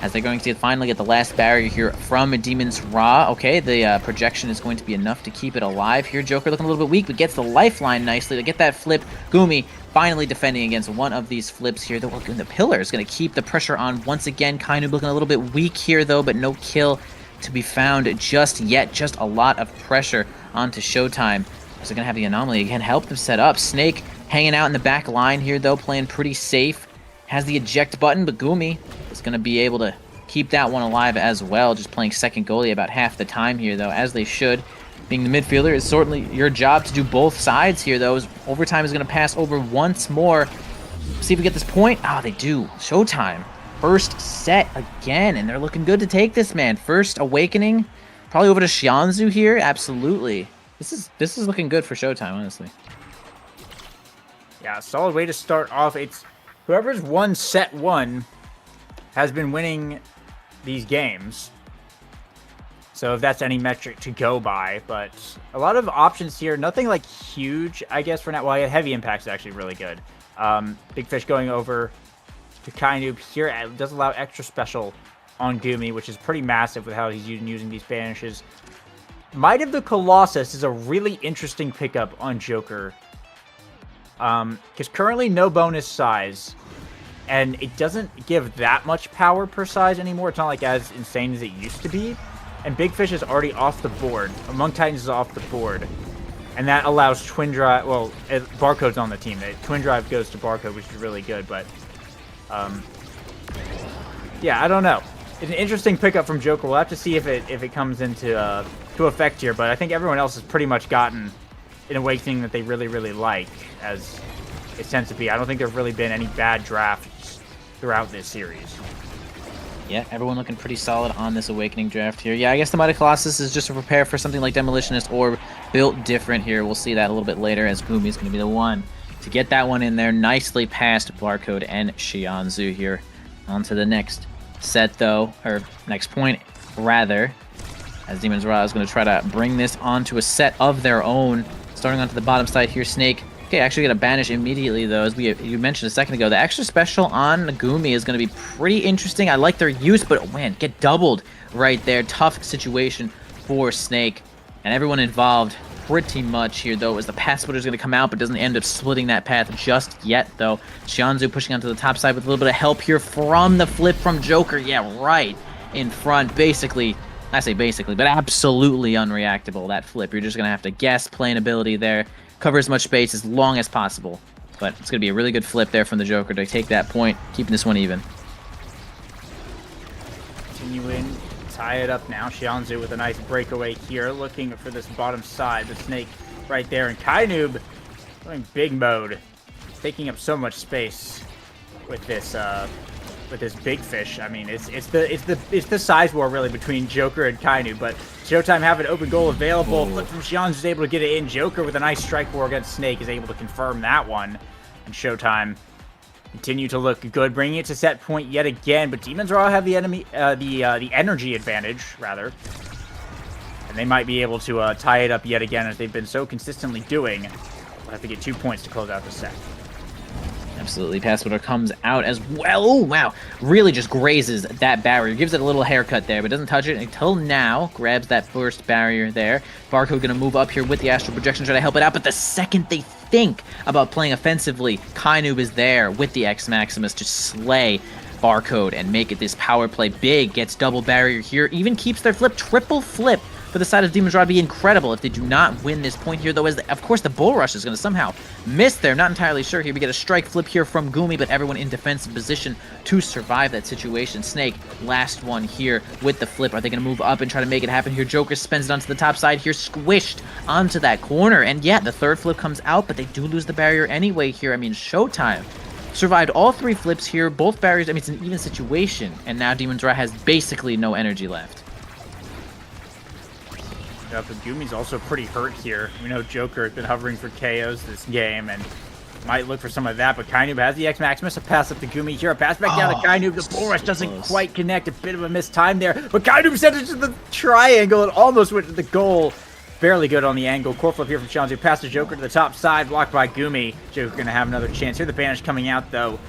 as they're going to finally get the last barrier here from Demon's Raw. Okay, the projection is going to be enough to keep it alive here. Joker looking a little bit weak, but gets the lifeline nicely to get that flip. Gumi finally defending against one of these flips here. The pillar is going to keep the pressure on once again. Kainoob looking a little bit weak here, though, but no kill to be found just yet. Just a lot of pressure onto Showtime. So they're going to have the anomaly again help them set up. Snake hanging out in the back line here, though, playing pretty safe. Has the eject button, but Gumi is going to be able to keep that one alive as well. Just playing second goalie about half the time here, though, as they should. Being the midfielder is certainly your job to do both sides here, though. As overtime is going to pass over once more. See if we get this point. Oh, they do. Showtime. First set again, and they're looking good to take this, man. First awakening. Probably over to Xianzhu here. Absolutely. This is looking good for Showtime, honestly. Yeah, solid way to start off. It's whoever's won set one has been winning these games. So if that's any metric to go by, but a lot of options here. Nothing like huge, I guess, for now. Well, Heavy Impact is actually really good. Big Fish going over to Kainoob here. It does allow extra special on Gumi, which is pretty massive with how he's using these banishes. Might of the Colossus is a really interesting pickup on Joker. Because currently no bonus size. And it doesn't give that much power per size anymore. It's not like as insane as it used to be. And Big Fish is already off the board. Among Titans is off the board. And that allows Twin Drive... Well, Barcode's on the team. Twin Drive goes to Barcode, which is really good. But, yeah, I don't know. It's an interesting pickup from Joker. We'll have to see if it comes into to effect here. But I think everyone else has pretty much gotten an awakening that they really, really like, as it tends to be. I don't think there have really been any bad drafts throughout this series. Yeah, everyone looking pretty solid on this Awakening draft here. Yeah, I guess the Mighty Colossus is just to prepare for something like Demolitionist or built different here. We'll see that a little bit later, as Gumi is going to be the one to get that one in there nicely past Barcode and Xianzhu here. On to the next set, though, or next point, rather, as Demon's Raw is going to try to bring this onto a set of their own. Starting onto the bottom side here, Snake. Okay, actually going to banish immediately, though, as you mentioned a second ago. The extra special on Gumi is going to be pretty interesting. I like their use, but, oh, man, get doubled right there. Tough situation for Snake. And everyone involved pretty much here, though, as the path splitter is going to come out, but doesn't end up splitting that path just yet, though. Xianzhu pushing onto the top side with a little bit of help here from the flip from Joker. Yeah, right in front. Basically, I say basically, but absolutely unreactable, that flip. You're just going to have to guess playing ability there, cover as much space as long as possible. But it's going to be a really good flip there from the Joker to take that point, keeping this one even. Continuing, tie it up now. Xianzhu with a nice breakaway here, looking for this bottom side. The snake right there, and Kainoob going big mode, taking up so much space with this big fish. I mean, it's the size war really between Joker and Kainoob, but Showtime have an open goal available. Flip from Xianzhu is able to get it in. Joker with a nice strike war against Snake is able to confirm that one, and Showtime continue to look good, bringing it to set point yet again. But Demons Raw have the energy advantage, rather, and they might be able to tie it up yet again as they've been so consistently doing. We'll have to get 2 points to close out the set. Absolutely. Path splitter comes out as well. Oh, wow. Really just grazes that barrier. Gives it a little haircut there, but doesn't touch it until now. Grabs that first barrier there. Barcode going to move up here with the astral projection, try to help it out, but the second they think about playing offensively, Kainoob is there with the X Maximus to slay Barcode and make it this power play. Big gets double barrier here, even keeps their flip, triple flip for the side of Demon's Rod. Be incredible if they do not win this point here, though, as of course the Bull Rush is going to somehow miss there. Not entirely sure here. We get a strike flip here from Gumi, but everyone in defensive position to survive that situation. Snake, last one here with the flip. Are they going to move up and try to make it happen here? Joker spins it onto the top side here, squished onto that corner. And yeah, the third flip comes out, but they do lose the barrier anyway here. I mean, Showtime survived all three flips here, both barriers. I mean, it's an even situation, and now Demon's Wrath has basically no energy left. But Gumi's also pretty hurt here. We know Joker has been hovering for KOs this game and might look for some of that, but Kainoob has the X Maximus. A pass up to Gumi here, a pass back down to Kainoob. The Bull Rush doesn't quite connect, a bit of a missed time there, but Kainoob sent it to the triangle and almost went to the goal. Fairly good on the angle. Core flip here from Xianzhu. Pass to Joker to the top side, blocked by Gumi. Joker going to have another chance here. The banish coming out, though.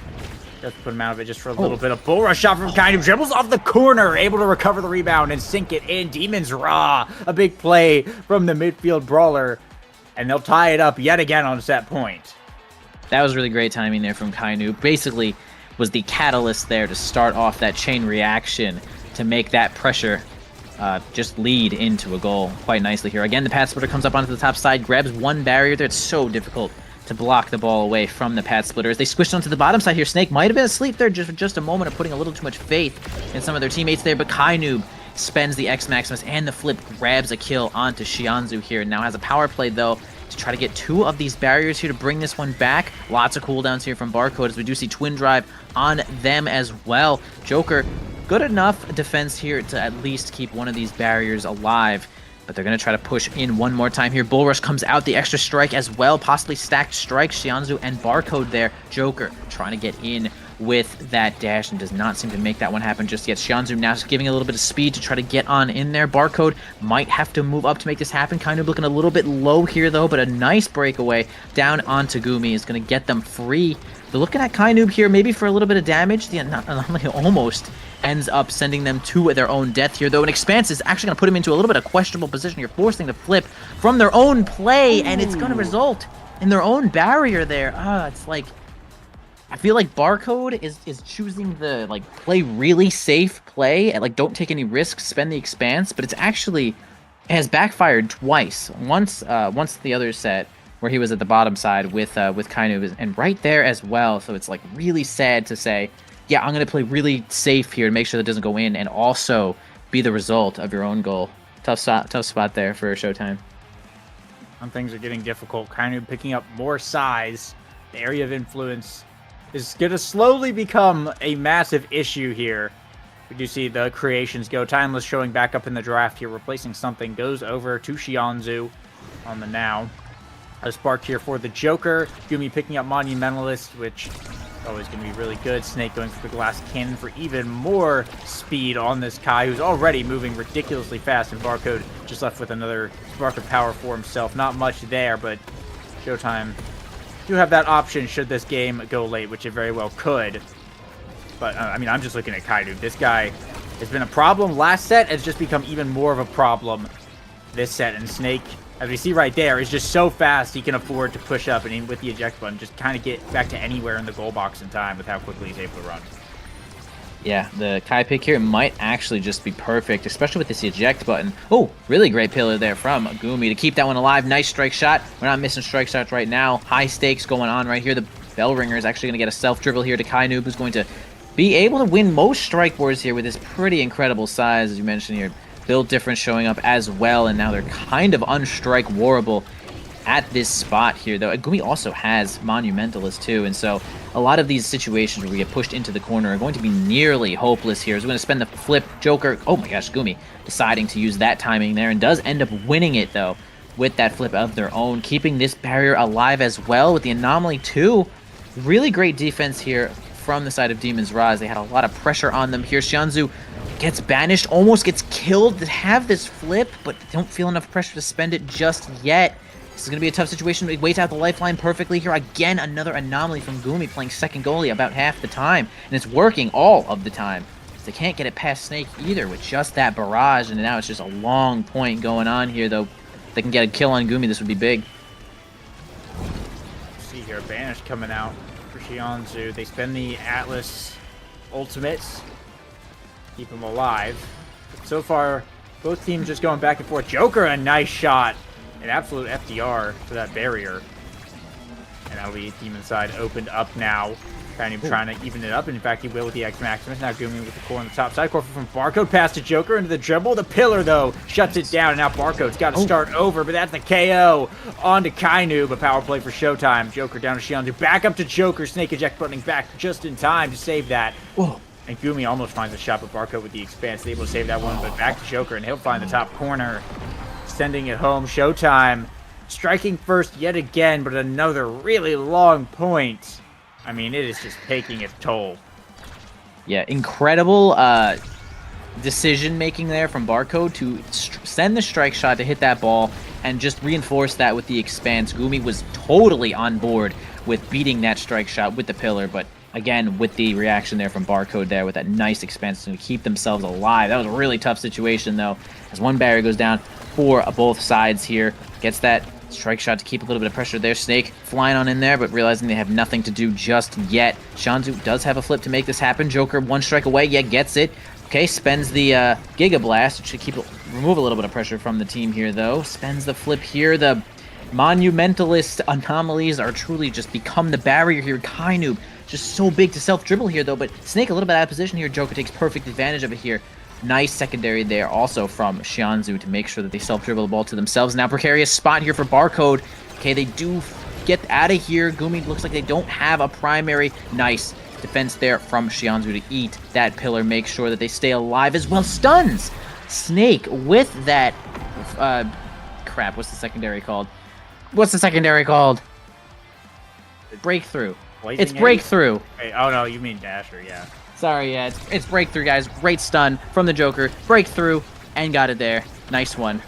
Just put him out of it just for a little bit. A Bull Rush shot from Kainoob. Dribbles off the corner, able to recover the rebound and sink it in. Demons Raw. A big play from the midfield brawler. And they'll tie it up yet again on set point. That was really great timing there from Kainoob. Basically was the catalyst there to start off that chain reaction to make that pressure just lead into a goal quite nicely here. Again, the path splitter comes up onto the top side, grabs one barrier there. It's so difficult to block the ball away from the path splitter. As they squished onto the bottom side here, Snake might have been asleep there just a moment of putting a little too much faith in some of their teammates there, but Kainoob spends the X Maximus and the flip, grabs a kill onto Xianzhu here, and now has a power play, though, to try to get two of these barriers here to bring this one back. Lots of cooldowns here from Barcode, as we do see Twin Drive on them as well. Joker, good enough defense here to at least keep one of these barriers alive, but they're going to try to push in one more time here. Bull Rush comes out, the extra strike as well, possibly stacked strikes. Xianzhu and Barcode there. Joker trying to get in with that dash and does not seem to make that one happen just yet. Xianzhu now just giving a little bit of speed to try to get on in there. Barcode might have to move up to make this happen. Kind of looking a little bit low here, though, but a nice breakaway down onto Gumi is going to get them free. They're looking at Kainoob here, maybe for a little bit of damage. The anomaly almost ends up sending them to their own death here, though. An Expanse is actually going to put him into a little bit of questionable position. You're forcing the flip from their own play, and it's going to result in their own barrier there. It's like, I feel like Barcode is choosing the, like, play really safe play, and, like, don't take any risks, spend the Expanse, but it's actually, it has backfired twice. Once the other set, where he was at the bottom side with Kainoob, and right there as well, so it's, like, really sad to say, yeah, I'm going to play really safe here to make sure that doesn't go in and also be the result of your own goal. Tough spot there for Showtime. When things are getting difficult, Kainoob picking up more size. The area of influence is going to slowly become a massive issue here. We do see the creations go. Timeless showing back up in the draft here, replacing something. Goes over to Xianzhu on the now. A spark here for the Joker. Gumi picking up Monumentalist, which always going to be really good. Snake going for the glass cannon for even more speed on this Kai, who's already moving ridiculously fast, and Barcode just left with another spark of power for himself. Not much there, but Showtime do have that option should this game go late, which it very well could. But, I mean, I'm just looking at Kainoob. This guy has been a problem last set. It's just become even more of a problem this set, and Snake, as we see right there, is just so fast he can afford to push up and with the eject button just kind of get back to anywhere in the goal box in time with how quickly he's able to run. Yeah, the Kai pick here might actually just be perfect, especially with this eject button. Oh, really great pillar there from Gumi to keep that one alive. Nice strike shot. We're not missing strike shots right now. High stakes going on right here. The Bell Ringer is actually going to get a self-dribble here to Kainoob, who's going to be able to win most strike wars here with his pretty incredible size, as you mentioned here. Build difference showing up as well, and now they're kind of unstrike warable at this spot here, though. Gumi also has Monumentalist too, and so a lot of these situations where we get pushed into the corner are going to be nearly hopeless here. As we're going to spend the flip. Joker, oh my gosh, Gumi deciding to use that timing there, and does end up winning it, though, with that flip of their own, keeping this barrier alive as well with the Anomaly too. Really great defense here from the side of Demon's Rise. They had a lot of pressure on them here. Xianzhu gets banished, almost gets killed to have this flip, but don't feel enough pressure to spend it just yet. This is going to be a tough situation. He waits out the lifeline perfectly here. Again, another Anomaly from Gumi playing second goalie about half the time, and it's working all of the time. They can't get it past Snake either with just that barrage, and now it's just a long point going on here, though. If they can get a kill on Gumi, this would be big. See here, Banish coming out for Xianzhu. They spend the Atlas ultimates, keep him alive. So far, both teams just going back and forth. Joker, a nice shot. An absolute FDR for that barrier. And that'll be Demon side opened up now. Kind of trying to even it up. In fact, he will with the X Maximus. Now Gumi with the core on the top side. Core from Barcode past to Joker into the dribble. The pillar, though, shuts it down. And now Barcode's got to start over. But that's the KO on to Kainoob. A power play for Showtime. Joker down to Xianzhu. Back up to Joker. Snake eject buttoning back just in time to save that. Whoa. And Gumi almost finds a shot, but Barcode with the expanse able to save that one. But back to Joker, and he'll find the top corner. Sending it home. Showtime striking first yet again, but another really long point. I mean, it is just taking its toll. Yeah, incredible decision making there from Barcode to send the strike shot to hit that ball and just reinforce that with the expanse. Gumi was totally on board with beating that strike shot with the pillar, but again, with the reaction there from Barcode there with that nice expansion to keep themselves alive. That was a really tough situation, though, as one barrier goes down for both sides here. Gets that strike shot to keep a little bit of pressure there. Snake flying on in there, but realizing they have nothing to do just yet. Xianzhu does have a flip to make this happen. Joker one strike away, yeah, gets it. Okay, spends the Giga Blast, which should remove a little bit of pressure from the team here, though. Spends the flip here. The Monumentalist anomalies are truly just become the barrier here. Kainoob just so big to self-dribble here, though, but Snake a little bit out of position here. Joker takes perfect advantage of it here. Nice secondary there also from Xianzhu to make sure that they self-dribble the ball to themselves. Now precarious spot here for Barcode. Okay, they do get out of here. Gumi looks like they don't have a primary. Nice defense there from Xianzhu to eat that pillar, make sure that they stay alive as well. Stuns Snake with that crap, what's the secondary called? What's the secondary called? Breakthrough. It's Breakthrough. Hey, oh no, you mean Dasher, yeah. Sorry, yeah, it's Breakthrough, guys. Great stun from the Joker. Breakthrough, and got it there. Nice one.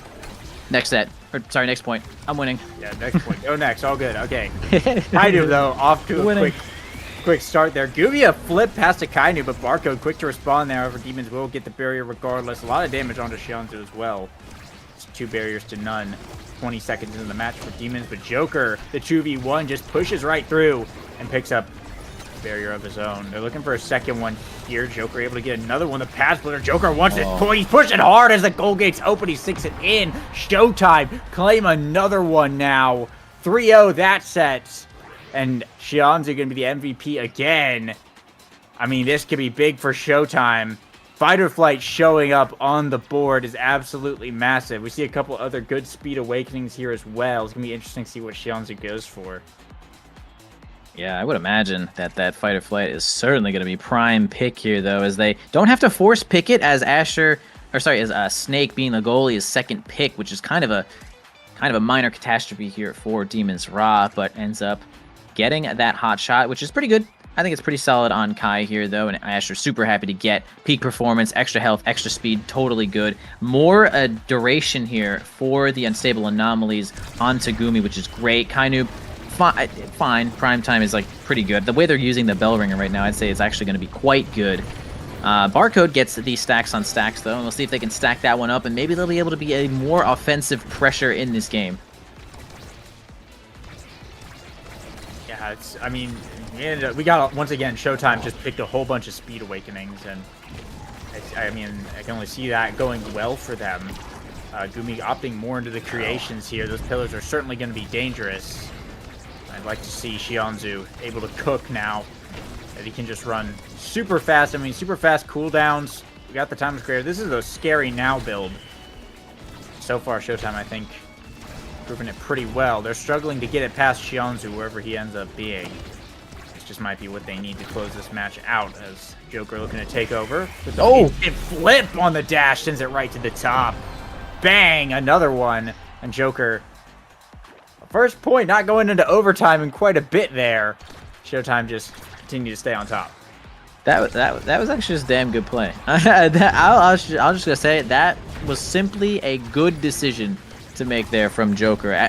Next set. Or, sorry, next point. I'm winning. Yeah, next point. Go next. All good. Okay. Kainoob, though, off to a quick start there. Gumi a flip past to Kainoob, but Barcode quick to respond there. Over Demons will get the barrier regardless. A lot of damage onto Xianzhu as well. It's 2 barriers to none. 20 seconds into the match for Demons, but Joker, the 2v1, just pushes right through and picks up barrier of his own. They're looking for a second one here. Joker able to get another one. The pass splitter. Joker wants it. He's pushing hard as the goal gates open. He sinks it in. Showtime claim another one now. 3-0 that set. And Xianzhu going to be the MVP again. I mean, this could be big for Showtime. Fighter Flight showing up on the board is absolutely massive. We see a couple other good speed awakenings here as well. It's going to be interesting to see what Xianzhu goes for. Yeah, I would imagine that that Fighter Flight is certainly going to be prime pick here, though, as they don't have to force pick it as Snake being the goalie is second pick, which is kind of a minor catastrophe here for Demon's Ra, but ends up getting that hot shot, which is pretty good. I think it's pretty solid on Kai here, though, and Asher's super happy to get peak performance, extra health, extra speed, totally good. More duration here for the Unstable Anomalies onto Gumi, which is great. Kainoob, fine. Prime time is, like, pretty good. The way they're using the Bell Ringer right now, I'd say it's actually going to be quite good. Barcode gets these stacks on stacks, though, and we'll see if they can stack that one up, and maybe they'll be able to be a more offensive pressure in this game. Yeah, I mean, we got, once again, Showtime just picked a whole bunch of Speed Awakenings, and I mean, I can only see that going well for them. Gumi opting more into the creations here. Those pillars are certainly going to be dangerous. I'd like to see Xianzhu able to cook now. That he can just run super fast. I mean, super fast cooldowns. We got the Timeless Creator. This is a scary now build. So far, Showtime, I think, proving it pretty well. They're struggling to get it past Xianzhu, wherever he ends up being. This just might be what they need to close this match out, as Joker looking to take over. Oh! It flip on the dash, sends it right to the top. Bang! Another one. And Joker, first point, not going into overtime in quite a bit there. Showtime just continue to stay on top. That was actually just damn good play. I'll just gonna say that was simply a good decision to make there from Joker. I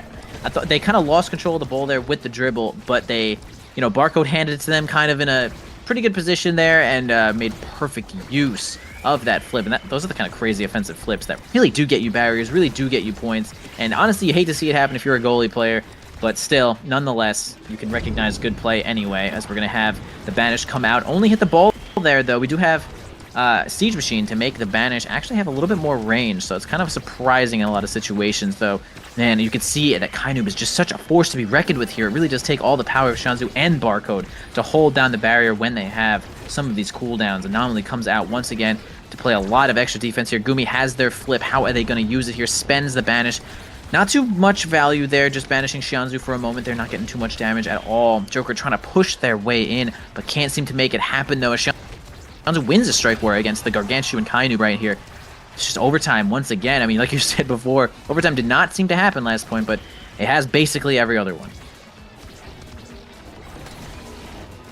thought they kind of lost control of the ball there with the dribble, but they, you know, Barcode handed it to them kind of in a pretty good position there and made perfect use of that flip. And those are the kind of crazy offensive flips that really do get you barriers, really do get you points. And honestly, you hate to see it happen if you're a goalie player. But still, nonetheless, you can recognize good play anyway, as we're going to have the Banish come out. Only hit the ball there, though. We do have Siege Machine to make the Banish actually have a little bit more range, so it's kind of surprising in a lot of situations, though. Man, you can see that Kainoob is just such a force to be reckoned with here. It really does take all the power of Xianzhu and Barcode to hold down the barrier when they have some of these cooldowns. Anomaly comes out once again to play a lot of extra defense here. Gumi has their flip. How are they going to use it here? Spends the Banish. Not too much value there, just banishing Xianzhu for a moment. They're not getting too much damage at all. Joker trying to push their way in, but can't seem to make it happen, though. Xianzhu wins a strike war against the Gargantuan Kainoob right here. It's just overtime once again. I mean, like you said before, overtime did not seem to happen last point, but it has basically every other one.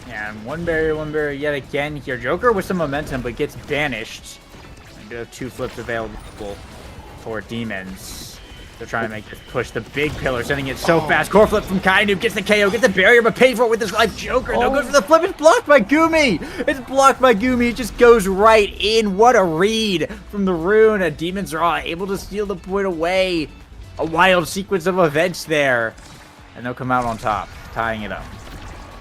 Yeah, and one barrier yet again here. Joker with some momentum, but gets banished. We do have two flips available for Demons. They're trying to make this push. The big pillar, sending it so fast. Core flip from Kainoob, gets the KO, gets the barrier, but pays for it with his life. Joker, no good for the flip. It's blocked by Gumi. It's blocked by Gumi. It just goes right in. What a read from the Rune. And Demons are able to steal the point away. A wild sequence of events there. And they'll come out on top, tying it up.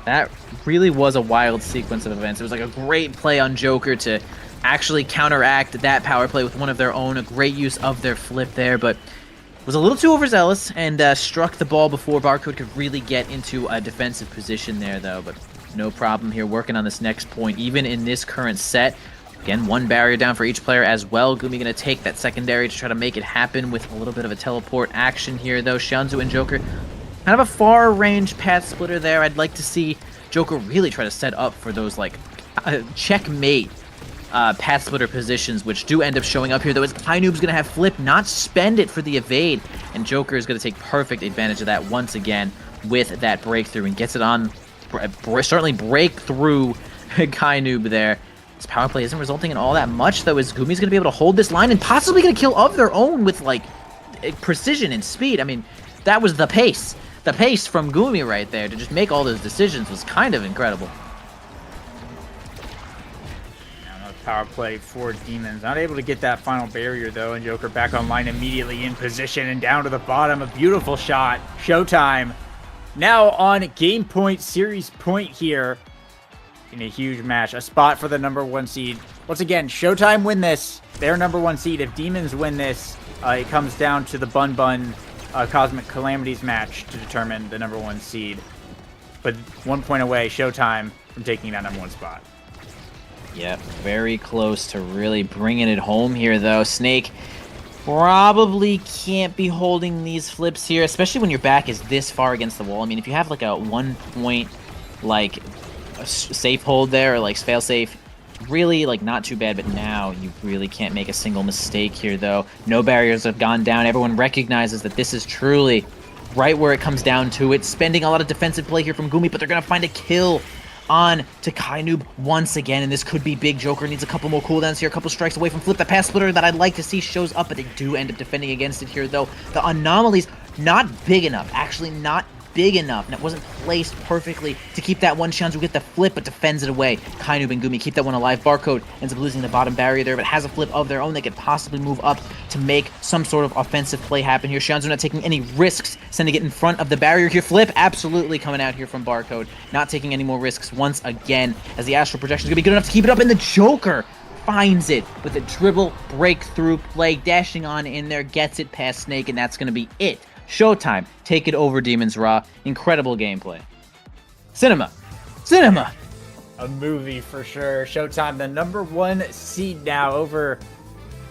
That really was a wild sequence of events. It was like a great play on Joker to actually counteract that power play with one of their own. A great use of their flip there, but was a little too overzealous and struck the ball before Barcode could really get into a defensive position there, though. But no problem here working on this next point, even in this current set. Again, one barrier down for each player as well. Gumi going to take that secondary to try to make it happen with a little bit of a teleport action here, though. Xianzhu and Joker, kind of a far-range path splitter there. I'd like to see Joker really try to set up for those, like, checkmate path splitter positions, which do end up showing up here, though. As Kainoob's going to have flip, not spend it for the evade, and Joker is going to take perfect advantage of that once again with that breakthrough and gets it on, certainly break through Kainoob there. This power play isn't resulting in all that much, though, as Gumi's going to be able to hold this line and possibly get a kill of their own with, like, precision and speed. I mean, that was the pace. The pace from Gumi right there to just make all those decisions was kind of incredible. Power play for Demons. Not able to get that final barrier, though, and Joker back online immediately in position and down to the bottom. A beautiful shot. Showtime now on game point, series point here in a huge match. A spot for the #1 seed. Once again, Showtime win this. They're #1 seed. If Demons win this, it comes down to the Bun Bun Cosmic Calamities match to determine the #1 seed. But 1 point away, Showtime from taking that #1 spot. Yep, very close to really bringing it home here, though. Snake probably can't be holding these flips here, especially when your back is this far against the wall. I mean, if you have like a 1 point, like, a safe hold there, or like fail safe, really, like, not too bad, but now you really can't make a single mistake here, though. No barriers have gone down. Everyone recognizes that this is truly right where it comes down to it. Spending a lot of defensive play here from Gumi, but they're going to find a kill on to Kainoob once again, and this could be big. Joker needs a couple more cooldowns here, a couple strikes away from flip. The pass splitter that I'd like to see shows up, but they do end up defending against it here, though. The anomalies not big enough, actually not big enough, and it wasn't placed perfectly to keep that one. Xianzhu get the flip, but defends it away. Kainub and Gumi keep that one alive. Barcode ends up losing the bottom barrier there, but has a flip of their own. They could possibly move up to make some sort of offensive play happen here. Xianzhu not taking any risks, sending it in front of the barrier here. Flip absolutely coming out here from Barcode, not taking any more risks once again, as the Astral Projection is going to be good enough to keep it up, and the Joker finds it with a dribble breakthrough play, dashing on in there, gets it past Snake, and that's going to be it. Showtime, take it over Demon's Raw. Incredible gameplay. Cinema. A movie for sure. Showtime, the number 1 seed now over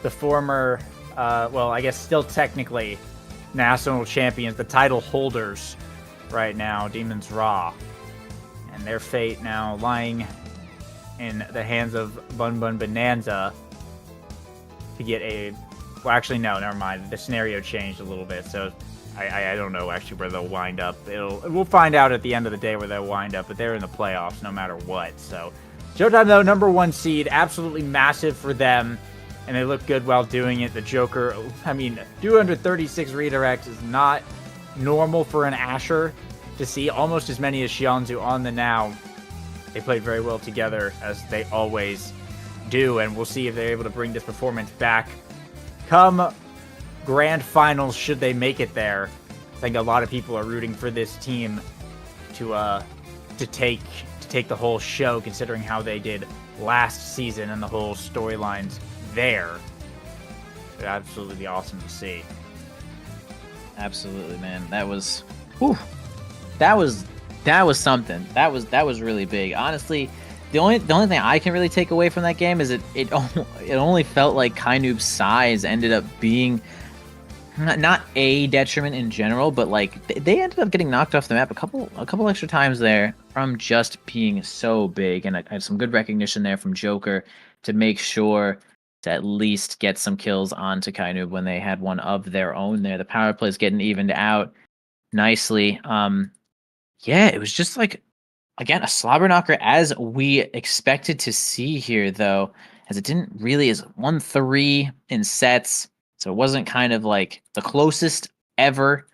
the former, well, I guess still technically national champions, the title holders right now, Demon's Raw. And their fate now lying in the hands of Bun Bun Bonanza to get a... Well, actually, no, never mind. The scenario changed a little bit, so I don't know actually where they'll wind up. We'll find out at the end of the day where they'll wind up, but they're in the playoffs no matter what. So, Showtime, though, number 1 seed, absolutely massive for them, and they look good while doing it. The Joker, I mean, 236 redirects is not normal for an Asher to see. Almost as many as Xianzhu on the now. They played very well together, as they always do, and we'll see if they're able to bring this performance back come grand finals, should they make it there. I think a lot of people are rooting for this team to take the whole show, considering how they did last season and the whole storylines there. It'd absolutely be awesome to see. Absolutely, man. That was something. That was really big. Honestly, the only thing I can really take away from that game is it only felt like Kainub's size ended up being not a detriment in general, but like they ended up getting knocked off the map a couple extra times there from just being so big. And I had some good recognition there from Joker to make sure to at least get some kills onto Kainub when they had one of their own there. The power play is getting evened out nicely. Yeah, it was just like, again, a slobber knocker as we expected to see here, though, as it didn't really, is 1-3 in sets. So it wasn't kind of like the closest ever.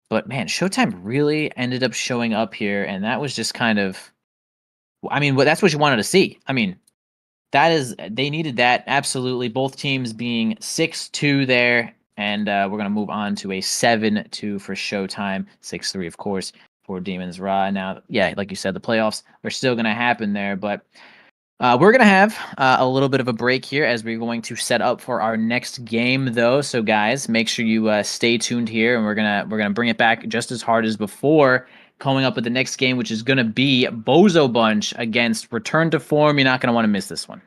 But man, Showtime really ended up showing up here. And that was just kind of, I mean, that's what you wanted to see. I mean, they needed that. Absolutely. Both teams being 6-2 there. And we're going to move on to a 7-2 for Showtime. 6-3, of course, for Demon's Raw. Now, yeah, like you said, the playoffs are still going to happen there. But we're going to have a little bit of a break here as we're going to set up for our next game, though. So, guys, make sure you stay tuned here, and we're gonna bring it back just as hard as before, coming up with the next game, which is going to be Bozo Bunch against Return to Form. You're not going to want to miss this one.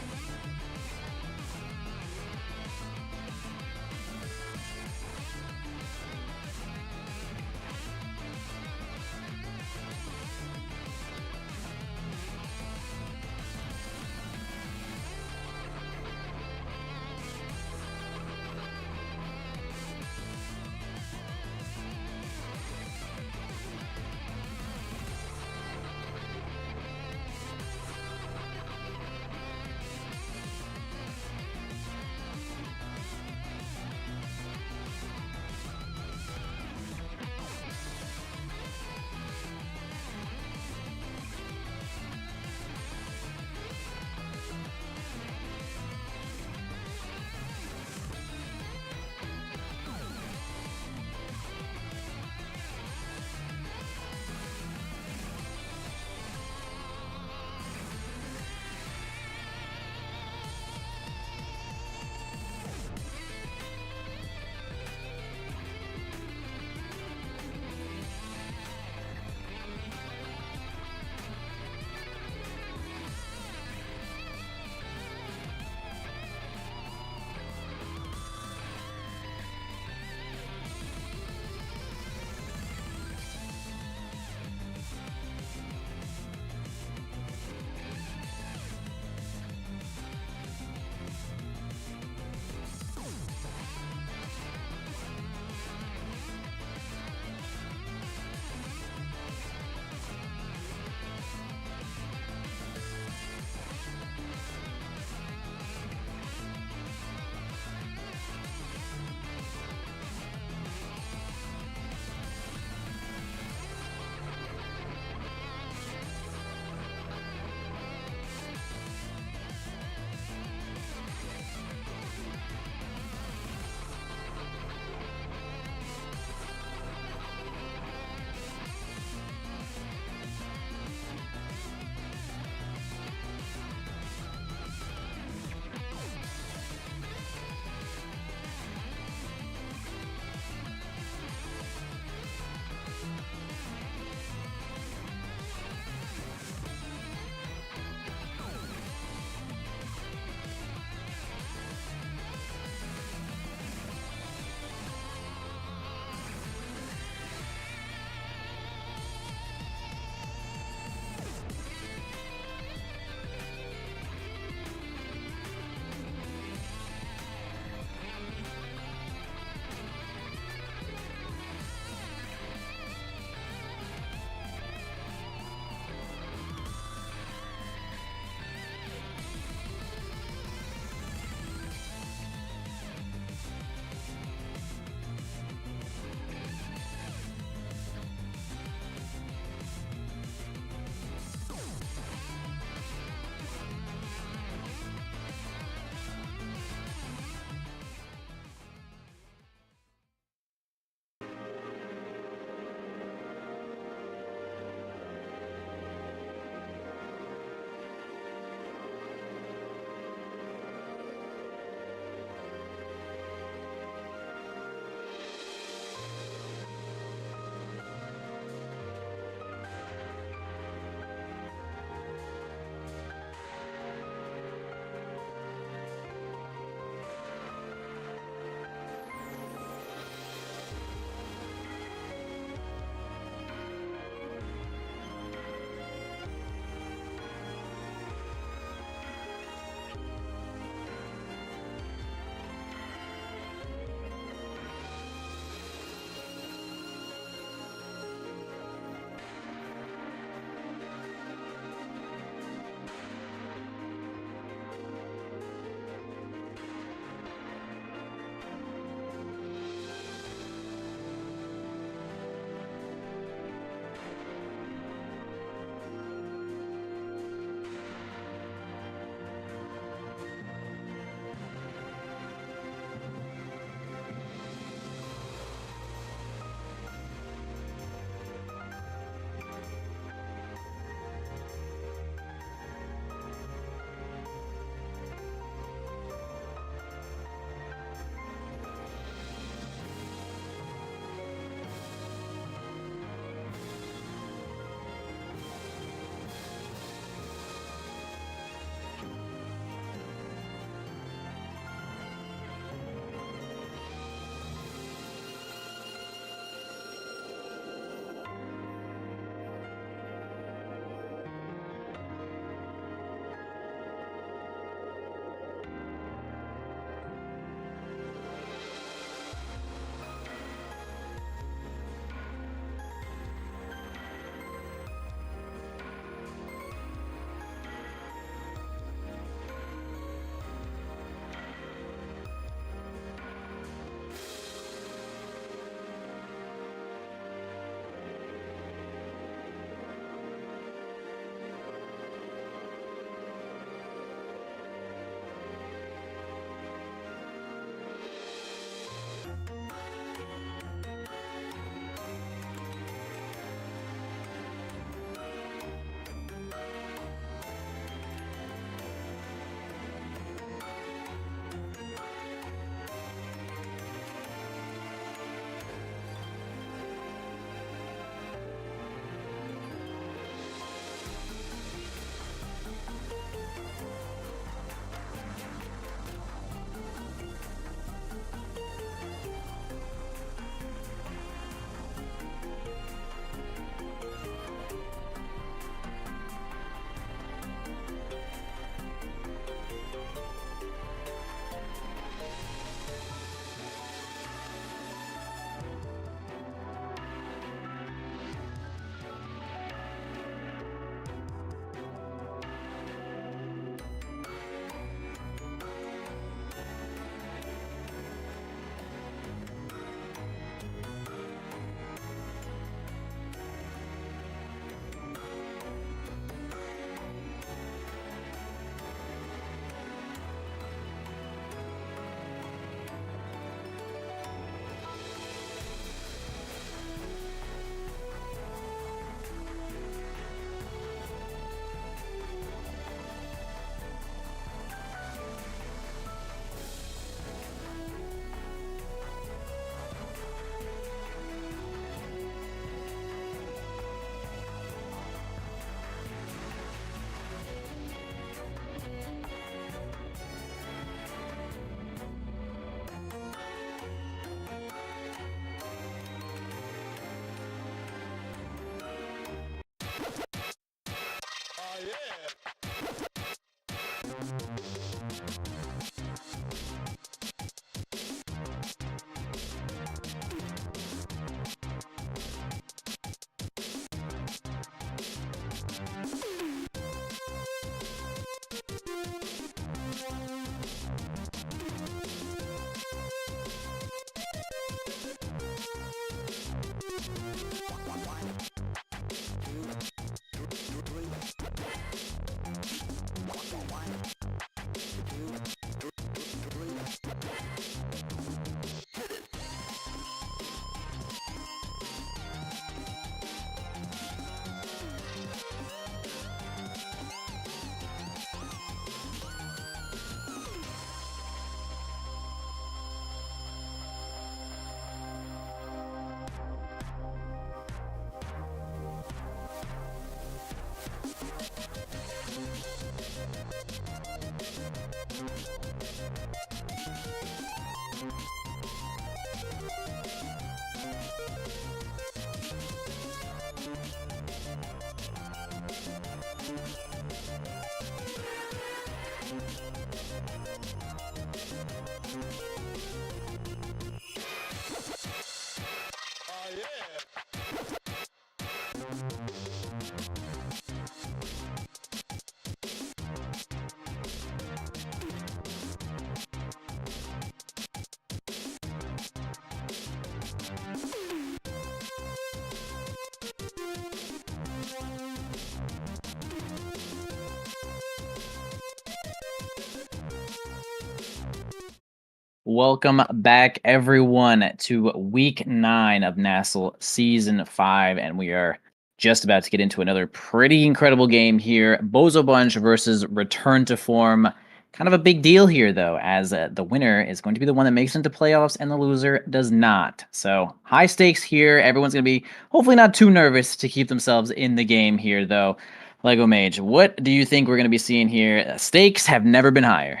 Welcome back, everyone, to week 9 of Nassel Season 5, and we are just about to get into another pretty incredible game here. Bozo Bunch versus Return to Form. Kind of a big deal here, though, as the winner is going to be the one that makes it into playoffs, and the loser does not. So, high stakes here. Everyone's going to be hopefully not too nervous to keep themselves in the game here, though. Lego Mage, what do you think we're going to be seeing here? Stakes have never been higher.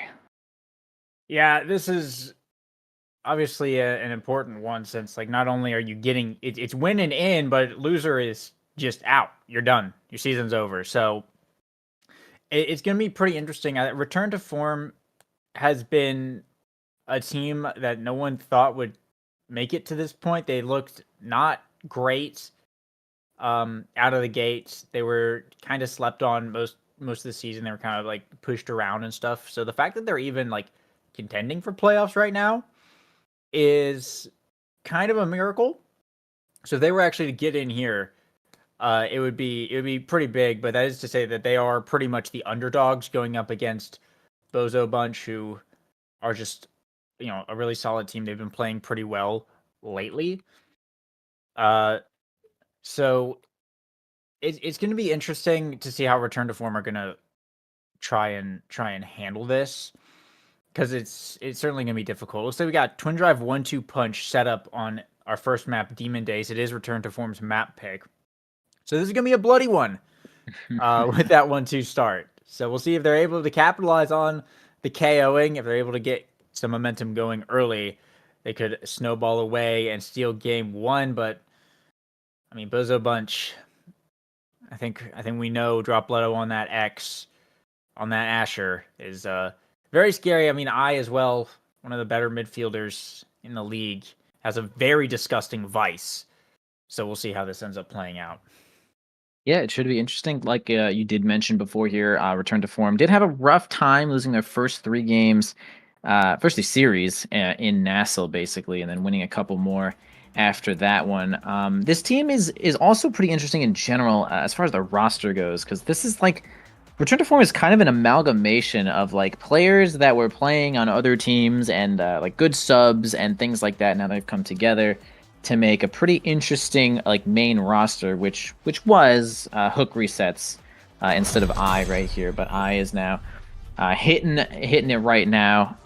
Yeah, this is obviously an important one since, like, not only are you getting it's winning in, but loser is just out. You're done. Your season's over. So it's going to be pretty interesting. Return to Form has been a team that no one thought would make it to this point. They looked not great out of the gates. They were kind of slept on most of the season. They were kind of like pushed around and stuff. So the fact that they're even like contending for playoffs right now is kind of a miracle. So if they were actually to get in here, it would be pretty big. But that is to say that they are pretty much the underdogs going up against Bozo Bunch, who are just, you know, a really solid team. They've been playing pretty well lately. So it's going to be interesting to see how Return to Form are going to try and handle this, because it's certainly going to be difficult. Looks like we got Twin Drive 1-2 Punch set up on our first map, Demon Days. It is Return to Form's map pick. So this is going to be a bloody one with that 1-2 start. So we'll see if they're able to capitalize on the KOing. If they're able to get some momentum going early, they could snowball away and steal game 1. But, I mean, Bozo Bunch, I think we know Drop Leto on that X, on that Asher, is very scary. I mean, I as well, one of the better midfielders in the league, has a very disgusting vice. So we'll see how this ends up playing out. Yeah, it should be interesting. Like you did mention before here, Return to Form did have a rough time losing their first 3 games, first 3 series in Nassel, basically, and then winning a couple more after that one. This team is also pretty interesting in general as far as the roster goes, because this is like, Return to Form is kind of an amalgamation of like players that were playing on other teams and like good subs and things like that. Now they've come together to make a pretty interesting like main roster, which was Hook resets instead of I right here, but I is now hitting it right now,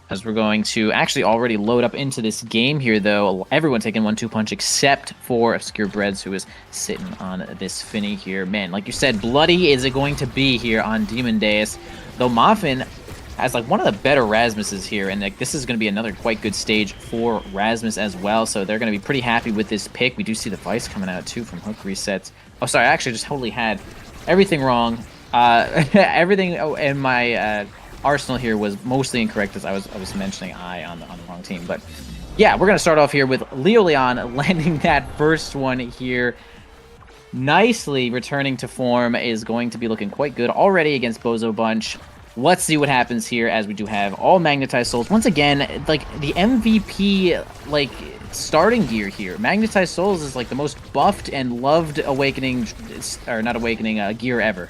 as we're going to actually already load up into this game here, though. Everyone taking 1-2 punch except for Obscure Breads, who is sitting on this Finny here. Man, like you said, bloody is it going to be here on Demon Days, though Moffin has like one of the better Rasmuses here, and like this is going to be another quite good stage for Rasmus as well, so they're going to be pretty happy with this pick. We do see the Vice coming out too from Hook resets. Oh, sorry, I actually just totally had everything wrong. Everything in my arsenal here was mostly incorrect, as I was mentioning I on the wrong team. But yeah, we're going to start off here with Leo Leon landing that first one here. Nicely returning to form, is going to be looking quite good already against Bozo Bunch. Let's see what happens here, as we do have all Magnetized Souls. Once again, like the MVP like starting gear here. Magnetized Souls is like the most buffed and loved awakening, or not awakening, gear ever.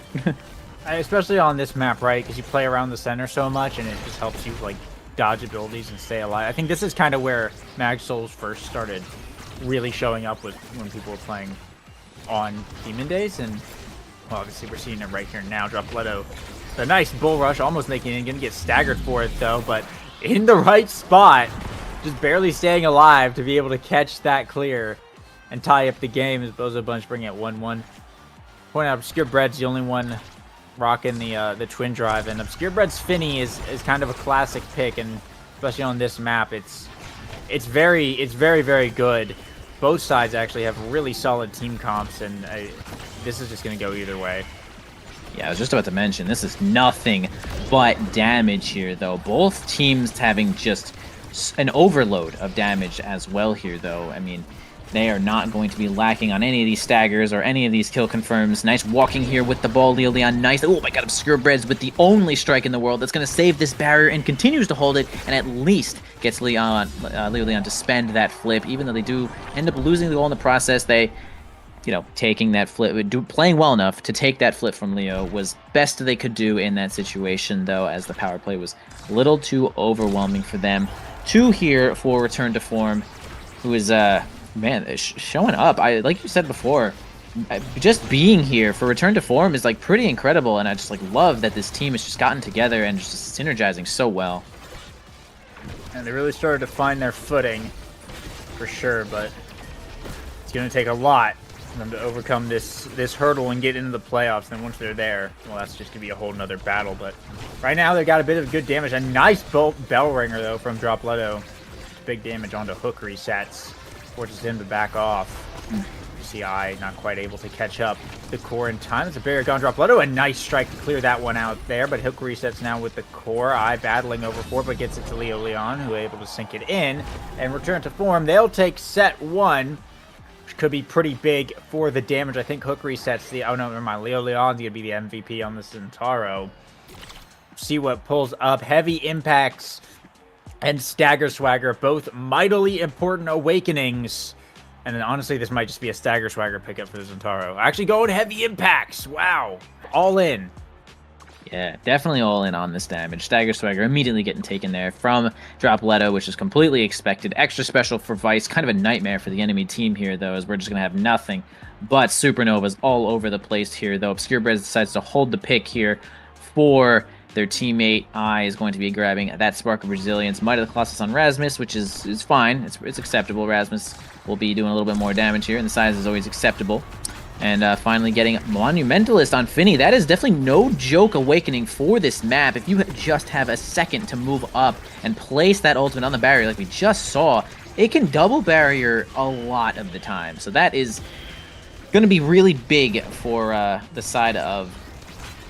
Especially on this map, right? Because you play around the center so much, and it just helps you like dodge abilities and stay alive. I think this is kind of where Mag Souls first started really showing up, with when people were playing on Demon Days, and well, obviously we're seeing it right here now. Drop Leto, the nice bull rush, almost making it. Gonna get staggered for it though, but in the right spot, just barely staying alive to be able to catch that clear and tie up the game, as Bozo Bunch bringing it 1-1. Point out, Obscure Bread's the only one rocking the Twin Drive, and Obscure Bread's Finny is kind of a classic pick, and especially on this map, it's very good. Both sides actually have really solid team comps, and this is just going to go either way. Yeah, I was just about to mention, this is nothing but damage here, though. Both teams having just an overload of damage as well here, though. I mean, they are not going to be lacking on any of these staggers or any of these kill confirms. Nice walking here with the ball, Leo Leon. Nice. Oh my god, Obscure Breads with the only strike in the world that's going to save this barrier and continues to hold it, and at least gets Leo Leon to spend that flip. Even though they do end up losing the goal in the process, they, you know, taking that flip, playing well enough to take that flip from Leo was best they could do in that situation, though, as the power play was a little too overwhelming for them. 2 here for Return to Form, who is, man, showing up. Like you said before, just being here for Return to Form is like pretty incredible, and I just like love that this team has just gotten together and just synergizing so well. And they really started to find their footing, for sure, but it's going to take a lot for them to overcome this hurdle and get into the playoffs. And once they're there, well, that's just going to be a whole nother battle. But right now, they've got a bit of good damage. A nice bell ringer, though, from Dropletto. Big damage onto hook resets. Forces him to back off. CI not quite able to catch up the core in time. It's a barrier gone. Dropletto, a nice strike to clear that one out there, but hook resets now with the core. Eye battling over 4, but gets it to Leo Leon, who able to sink it in and Return to Form. They'll take set 1, which could be pretty big for the damage. I think hook resets the... Oh, no, never mind. Leo Leon's going to be the MVP on the Centauro. See what pulls up. Heavy Impacts and Stagger Swagger, both mightily important awakenings. And then, honestly, this might just be a Stagger Swagger pickup for the Centauro. Actually going Heavy Impacts. Wow. All in. Yeah, definitely all in on this damage. Stagger Swagger immediately getting taken there from Dropletto, which is completely expected. Extra special for Vice. Kind of a nightmare for the enemy team here, though, as we're just going to have nothing but Supernovas all over the place here, though. Obscure Breads decides to hold the pick here for their teammate. I is going to be grabbing that Spark of Resilience. Might of the Colossus on Rasmus, which is fine. It's acceptable. Rasmus will be doing a little bit more damage here, and the size is always acceptable. And finally getting Monumentalist on Finny. That is definitely no joke awakening for this map. If you just have a second to move up and place that ultimate on the barrier like we just saw, it can double barrier a lot of the time. So that is going to be really big for the side of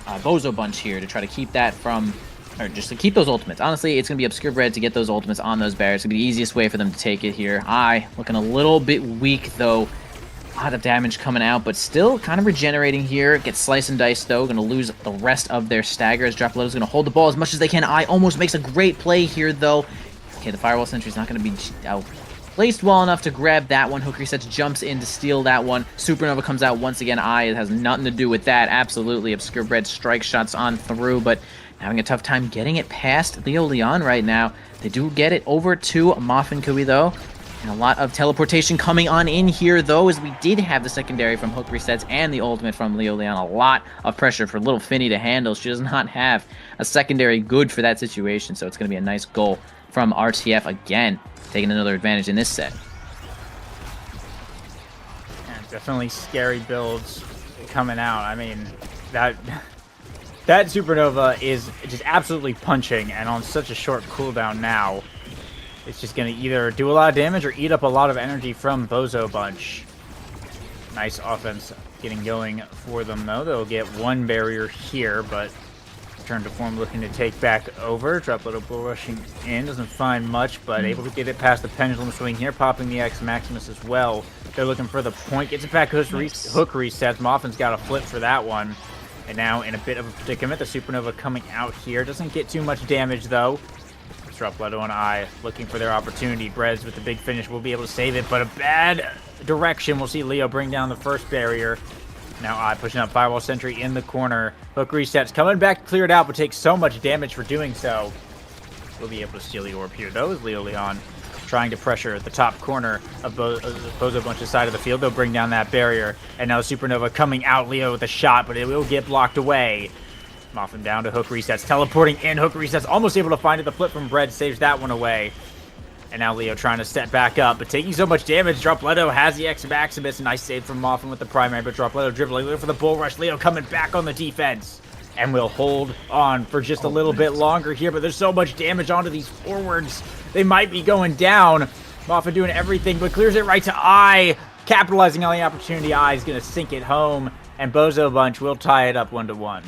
Bozo Bunch here to try to keep that from... Or just to keep those ultimates. Honestly, it's going to be Obscure Bread to get those ultimates on those barriers. It's going to be the easiest way for them to take it here. Looking a little bit weak, though. A lot of damage coming out, but still kind of regenerating here. Gets Slice and Dice, though. Going to lose the rest of their staggers. Dropletto's going to hold the ball as much as they can. Almost makes a great play here, though. Okay, the Firewall Sentry's not going to be placed well enough to grab that one. Hook resets, jumps in to steal that one. Supernova comes out once again. It has nothing to do with that. Absolutely. Obscure Bread strike shots on through, but having a tough time getting it past Leo Leon right now. They do get it over to Muffin Kui, though. And a lot of teleportation coming on in here, though, as we did have the secondary from Hook Resets and the ultimate from Leo Leon. A lot of pressure for little Finny to handle. She does not have a secondary good for that situation, so it's going to be a nice goal from RTF again, taking another advantage in this set. Yeah, definitely scary builds coming out. I mean, that Supernova is just absolutely punching, and on such a short cooldown now, it's just going to either do a lot of damage or eat up a lot of energy from Bozo Bunch. Nice offense getting going for them, though. They'll get one barrier here, but Return to Form looking to take back over. Dropletto Bull rushing in, doesn't find much, but able to get it past the Pendulum Swing here, popping the X Maximus as well. They're looking for the point, gets it back, hook resets. Moffin's got a flip for that one. And now in a bit of a predicament, the Supernova coming out here. Doesn't get too much damage, though. Dropletto and looking for their opportunity. Brez with the big finish will be able to save it, but a bad direction. We'll see Leo bring down the first barrier. Now pushing up Firewall Sentry in the corner. Hook resets, coming back to clear it out, but takes so much damage for doing so. We'll be able to steal the orb here, though, as Leo Leon trying to pressure at the top corner of Bozo Bunch's side of the field. They'll bring down that barrier. And now Supernova coming out. Leo with a shot, but it will get blocked away. Muffin down to hook resets. Teleporting in, hook resets. Almost able to find it. The flip from Bread saves that one away. And now Leo trying to step back up, but taking so much damage. Dropletto has the X Maximus. Nice save from Muffin with the primary, but Dropletto dribbling. Leo for the bull rush. Leo coming back on the defense. And we'll hold on for just a little bit longer here, but there's so much damage onto these forwards. They might be going down. Muffin doing everything, but clears it right to capitalizing on the opportunity. Is going to sink it home, and Bozo Bunch will tie it up 1-1.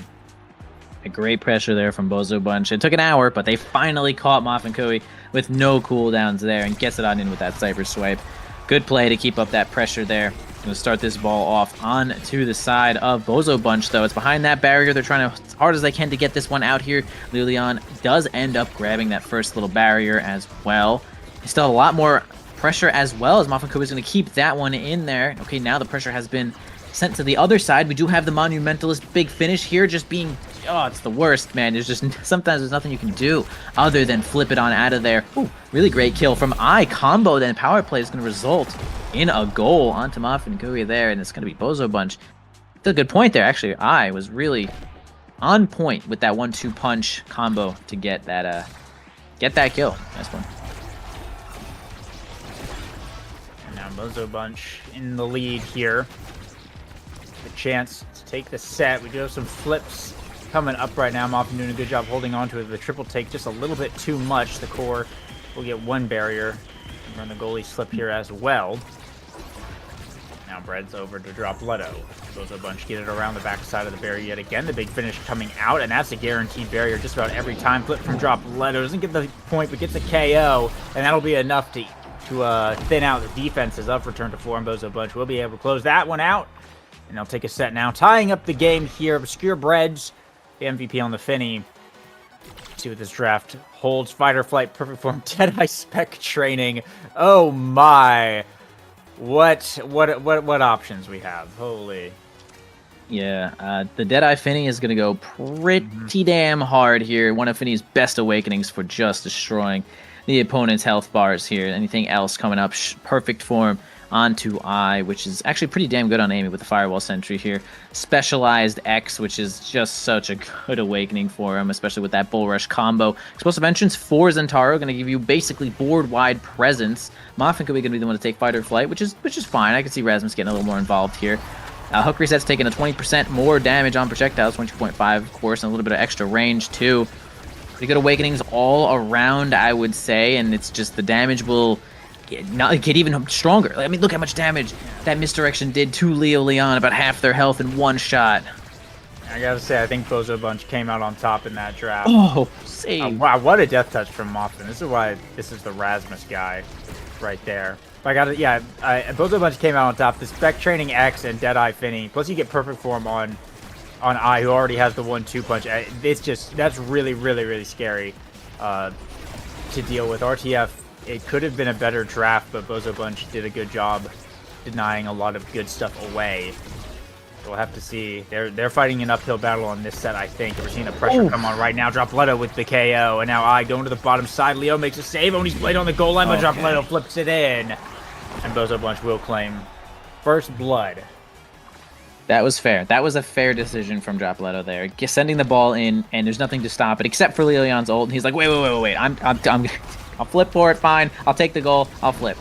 A great pressure there from Bozo Bunch. It took an hour, but they finally caught Muffin Kui with no cooldowns there and gets it on in with that Cypher Swipe. Good play to keep up that pressure there. Going to start this ball off on to the side of Bozo Bunch, though. It's behind that barrier. They're trying to, as hard as they can, to get this one out here. Leo Leon does end up grabbing that first little barrier as well. Still a lot more pressure as well, as Muffin Kui is going to keep that one in there. Okay, now the pressure has been sent to the other side. We do have the Monumentalist big finish here, just being oh, it's the worst, man. There's just sometimes there's nothing you can do other than flip it on out of there. Ooh, really great kill from I. Combo, then power play is going to result in a goal onto Muffin Kui there, and it's going to be Bozo Bunch. That's a good point there, actually. I was really on point with that 1-2 punch combo to get that kill. Nice one. And now Bozo Bunch in the lead here. The chance to take the set. We do have some flips coming up right now. Muffin doing a good job holding on to it. The triple take just a little bit too much. The core will get one barrier. Run the goalie slip here as well. Now Bread's over to drop Leto. Bozo Bunch get it around the backside of the barrier yet again. The big finish coming out, and that's a guaranteed barrier just about every time. Flip from drop Leto. Doesn't get the point, but gets a KO, and that'll be enough to thin out the defenses of Return to Form. Bozo Bunch will be able to close that one out, and they'll take a set now. Tying up the game here, Obscure Breads, the MVP on the Finny. See what this draft holds. Fight or Flight, Perfect Form, Deadeye Spec Training. Oh my. What options we have? Holy. Yeah, the Deadeye Finny is going to go pretty damn hard here. One of Finny's best awakenings for just destroying the opponent's health bars here. Anything else coming up, Perfect Form onto I, which is actually pretty damn good on Amy with the Firewall Sentry here. Specialized X, which is just such a good awakening for him, especially with that Bull Rush combo. Explosive Entrance for Zentaro, going to give you basically board-wide presence. Muffin Kui going to be the one to take Fight or Flight, which is fine. I can see Rasmus getting a little more involved here. Hook Reset's taking a 20% more damage on projectiles, 22.5 of course, and a little bit of extra range too. Pretty good awakenings all around, I would say, and it's just the damage will get even stronger. I mean, look how much damage that misdirection did to Leo Leon, about half their health in one shot. I gotta say, I think Bozo Bunch came out on top in that draft. Oh, save. Wow, what a death touch from Muffin. This is why this is the Rasmus guy right there. Bozo Bunch came out on top. The Spec Training X and Deadeye Finny, plus you get Perfect Form on I, who already has the 1-2 punch. That's really, really, really scary to deal with. RTF, it could have been a better draft, but Bozo Bunch did a good job denying a lot of good stuff away. We'll have to see. They're fighting an uphill battle on this set, I think. We're seeing the pressure come on right now. Drop Leto with the KO, and now I going to the bottom side. Leo makes a save. Oni's blade on the goal line, but Drop Leto flips it in. And Bozo Bunch will claim first blood. That was fair. That was a fair decision from Drop Leto there. Sending the ball in, and there's nothing to stop it except for Leon's ult. And he's like, wait. I'll flip for it, fine. I'll take the goal. I'll flip.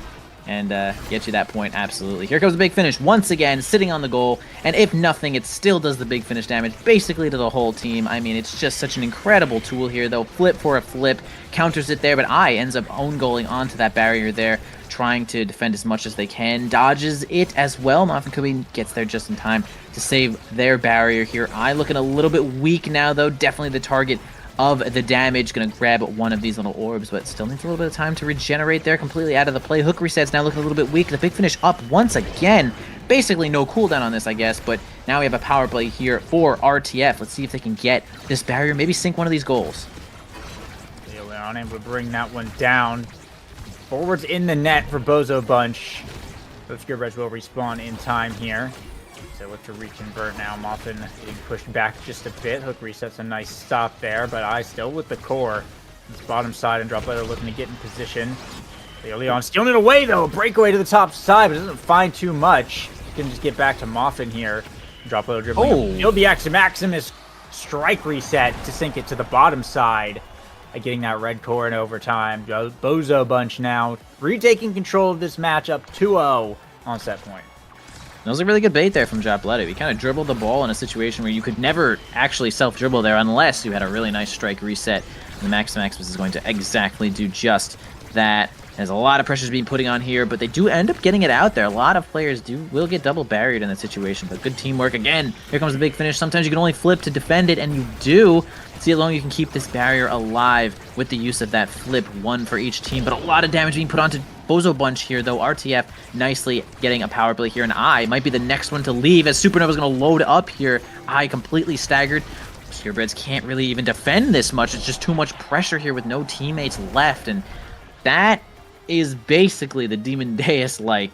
And get you that point, absolutely. Here comes the big finish once again, sitting on the goal. And if nothing, it still does the big finish damage, basically to the whole team. I mean, it's just such an incredible tool here, though. Flip for a flip, counters it there, but I ends up own goaling onto that barrier there, trying to defend as much as they can. Dodges it as well. Muffin Kui gets there just in time to save their barrier here. I looking a little bit weak now, though. Definitely the target of the damage. Gonna grab one of these little orbs, but still needs a little bit of time to regenerate there. Completely out of the play. Hook Reset's now looking a little bit weak. The big finish up once again. Basically no cooldown on this, I guess, but now we have a power play here for RTF. Let's see if they can get this barrier, maybe sink one of these goals. They're unable to bring that one down. Forwards in the net for Bozo Bunch. Obscure Breads will respawn in time here. So look to reconvert now. Muffin getting pushed back just a bit. Hook Resets a nice stop there, but I still with the core. This bottom side and Drop Leto looking to get in position. Leon stealing it away though. Breakaway to the top side, but doesn't find too much. Can just get back to Muffin here. Drop Leto dribbling. Oh. He'll be Maximus strike reset to sink it to the bottom side. Getting that red core in overtime. Bozo Bunch now retaking control of this matchup 2-0 on set point. That was a really good bait there from Drop Leto. He kind of dribbled the ball in a situation where you could never actually self-dribble there unless you had a really nice strike reset. And the Maximus is going to exactly do just that. There's a lot of pressure being put on here, but they do end up getting it out there. A lot of players will get double barriered in that situation, but good teamwork. Again, here comes the big finish. Sometimes you can only flip to defend it, and you do. See how long you can keep this barrier alive with the use of that flip, one for each team. But a lot of damage being put onto Bozo Bunch here, though. RTF nicely getting a power play here, and I might be the next one to leave as Supernova's going to load up here. I completely staggered. Purebreds can't really even defend this much. It's just too much pressure here with no teammates left, and that is basically the Demon Deus-like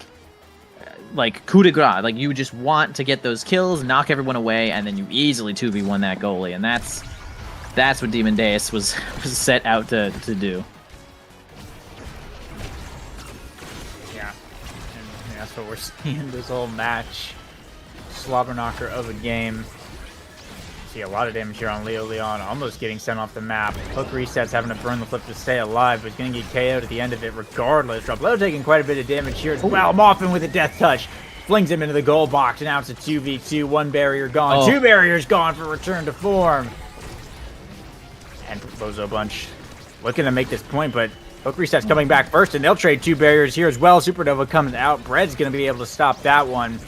like coup de grace. Like you just want to get those kills, knock everyone away, and then you easily 2v1 that goalie, and that's what Demon Deus was set out to do. Yeah, and that's what we're seeing this whole match. Slobber knocker of a game. See a lot of damage here on Leo Leon, almost getting sent off the map. Hook resets, having to burn the flip to stay alive, but he's going to get KO'd at the end of it regardless. Dropletto taking quite a bit of damage here as well. Moffin with a death touch. Flings him into the goal box, and now it's a 2v2. One barrier gone, two barriers gone for return to form. And Bozo Bunch looking to make this point, but Hook reset's coming back first, and they'll trade 2 barriers here as well. Supernova comes out. Bread's going to be able to stop that one.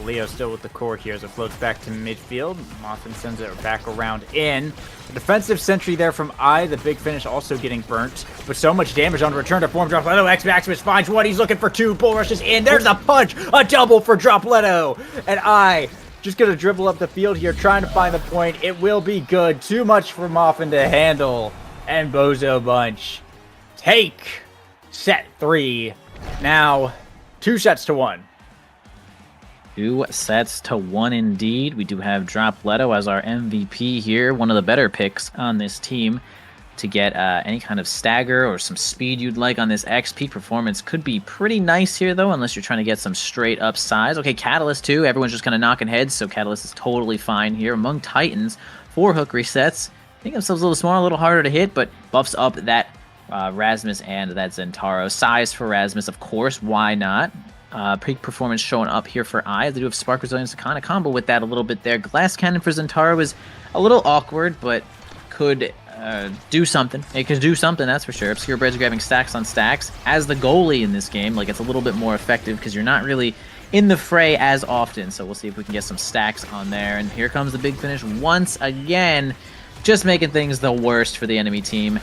Leo still with the core here as it floats back to midfield. Moffin sends it back around in. The defensive sentry there from I, the big finish also getting burnt. But so much damage on return to form. Dropletto X Maximus finds one. He's looking for 2. Bull rushes in. There's a punch. A double for Dropletto. And I just going to dribble up the field here, trying to find the point. It will be good. Too much for Moffin to handle. And Bozo Bunch take set 3. Now 2 sets to 1. 2 sets to 1 indeed. We do have Dropletto as our MVP here, one of the better picks on this team to get any kind of stagger or some speed you'd like on this X. Peak performance could be pretty nice here, though, unless you're trying to get some straight up size. Okay, Catalyst, too. Everyone's just kind of knocking heads, so Catalyst is totally fine here. Among Titans, 4 hook resets. Make themselves a little smaller, a little harder to hit, but buffs up that Rasmus and that Zentaro. Size for Rasmus, of course, why not? Peak performance showing up here for I. They do have Spark Resilience to kind of combo with that a little bit there. Glass Cannon for Zentaro is a little awkward, but could do something. It could do something, that's for sure. Obscure Bread's grabbing stacks on stacks. As the goalie in this game, like, it's a little bit more effective because you're not really in the fray as often. So we'll see if we can get some stacks on there. And here comes the big finish once again, just making things the worst for the enemy team.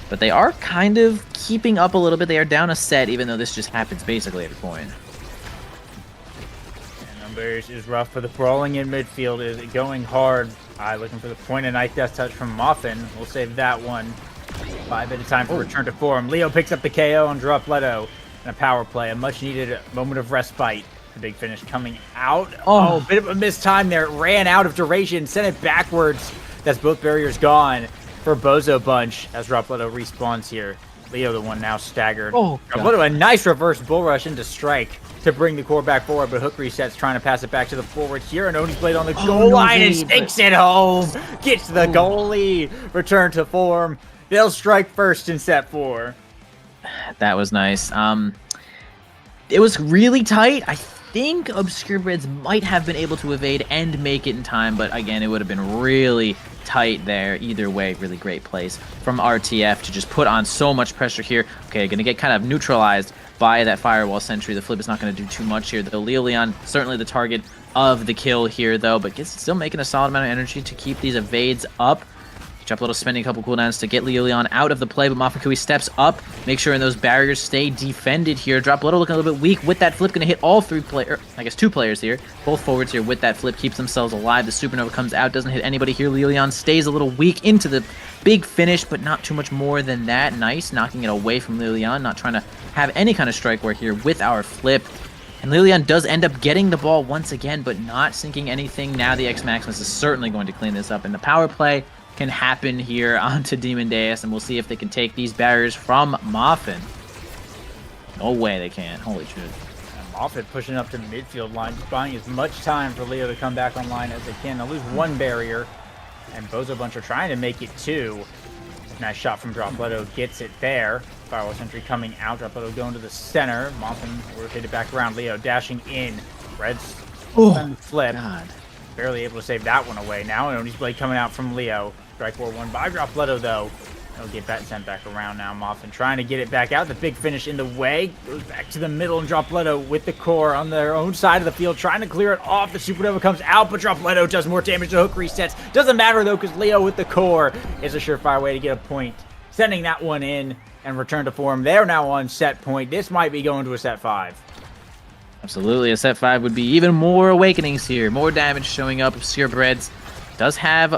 But they are kind of keeping up a little bit. They are down a set, even though this just happens basically every point. Numbers is rough for the brawling in midfield. Is going hard. Looking for the point and Night Death touch from Moffin. We'll save that one. 5 at a time for return to form. Leo picks up the KO on Dropletto. And a power play. A much needed moment of respite. The big finish coming out. Oh, bit of a missed time there. It ran out of duration. Sent it backwards. That's both barriers gone for Bozo Bunch as Dropletto respawns here. Leo the one now staggered. Dropletto a nice reverse bull rush into strike to bring the core back forward, but Hook resets trying to pass it back to the forward here, and Oni's Blade on the goal line and takes it home. Gets the goalie. Return to form. They'll strike first in set 4. That was nice. It was really tight. I think Obscure Breads might have been able to evade and make it in time, but again, it would have been really tight there. Either way, really great place from RTF to just put on so much pressure here. Okay, gonna get kind of neutralized by that Firewall Sentry. The flip is not going to do too much here. The Leo Leon, certainly the target of the kill here, though, but still making a solid amount of energy to keep these evades up. Dropletto spending a couple cooldowns to get Leo Leon out of the play, but Mafakui steps up, make sure those barriers stay defended here. Dropletto looking a little bit weak with that flip, going to hit all 2 players here. Both forwards here with that flip, keeps themselves alive. The Supernova comes out, doesn't hit anybody here. Leo Leon stays a little weak into the big finish, but not too much more than that. Nice, knocking it away from Leo Leon, not trying to have any kind of strike work here with our flip. And Leo Leon does end up getting the ball once again, but not sinking anything. Now the X Maximus is certainly going to clean this up, and the power play can happen here onto Demon Deus, and we'll see if they can take these barriers from Moffin. No way they can. Holy shit. And Moffin pushing up to the midfield line, just buying as much time for Leo to come back online as they can. They'll lose 1 barrier, and Bozo Bunch are trying to make it 2. Nice shot from Dropletto, gets it there. Firewall Sentry coming out, Dropletto going to the center. Moffin rotated back around, Leo dashing in. Red's flip. God. Barely able to save that one away. Now Oni's Blade coming out from Leo. Strike 4-1 by Dropletto, though. They'll get that sent back around now. Moffin trying to get it back out. The big finish in the way. Goes back to the middle, and Dropletto with the core on their own side of the field, trying to clear it off. The Supernova comes out, but Dropletto does more damage. The hook resets. Doesn't matter, though, because Leo with the core is a surefire way to get a point. Sending that one in and return to form. They're now on set point. This might be going to a set 5. Absolutely, a set 5 would be even more awakenings here. More damage showing up. Obscure Breads does have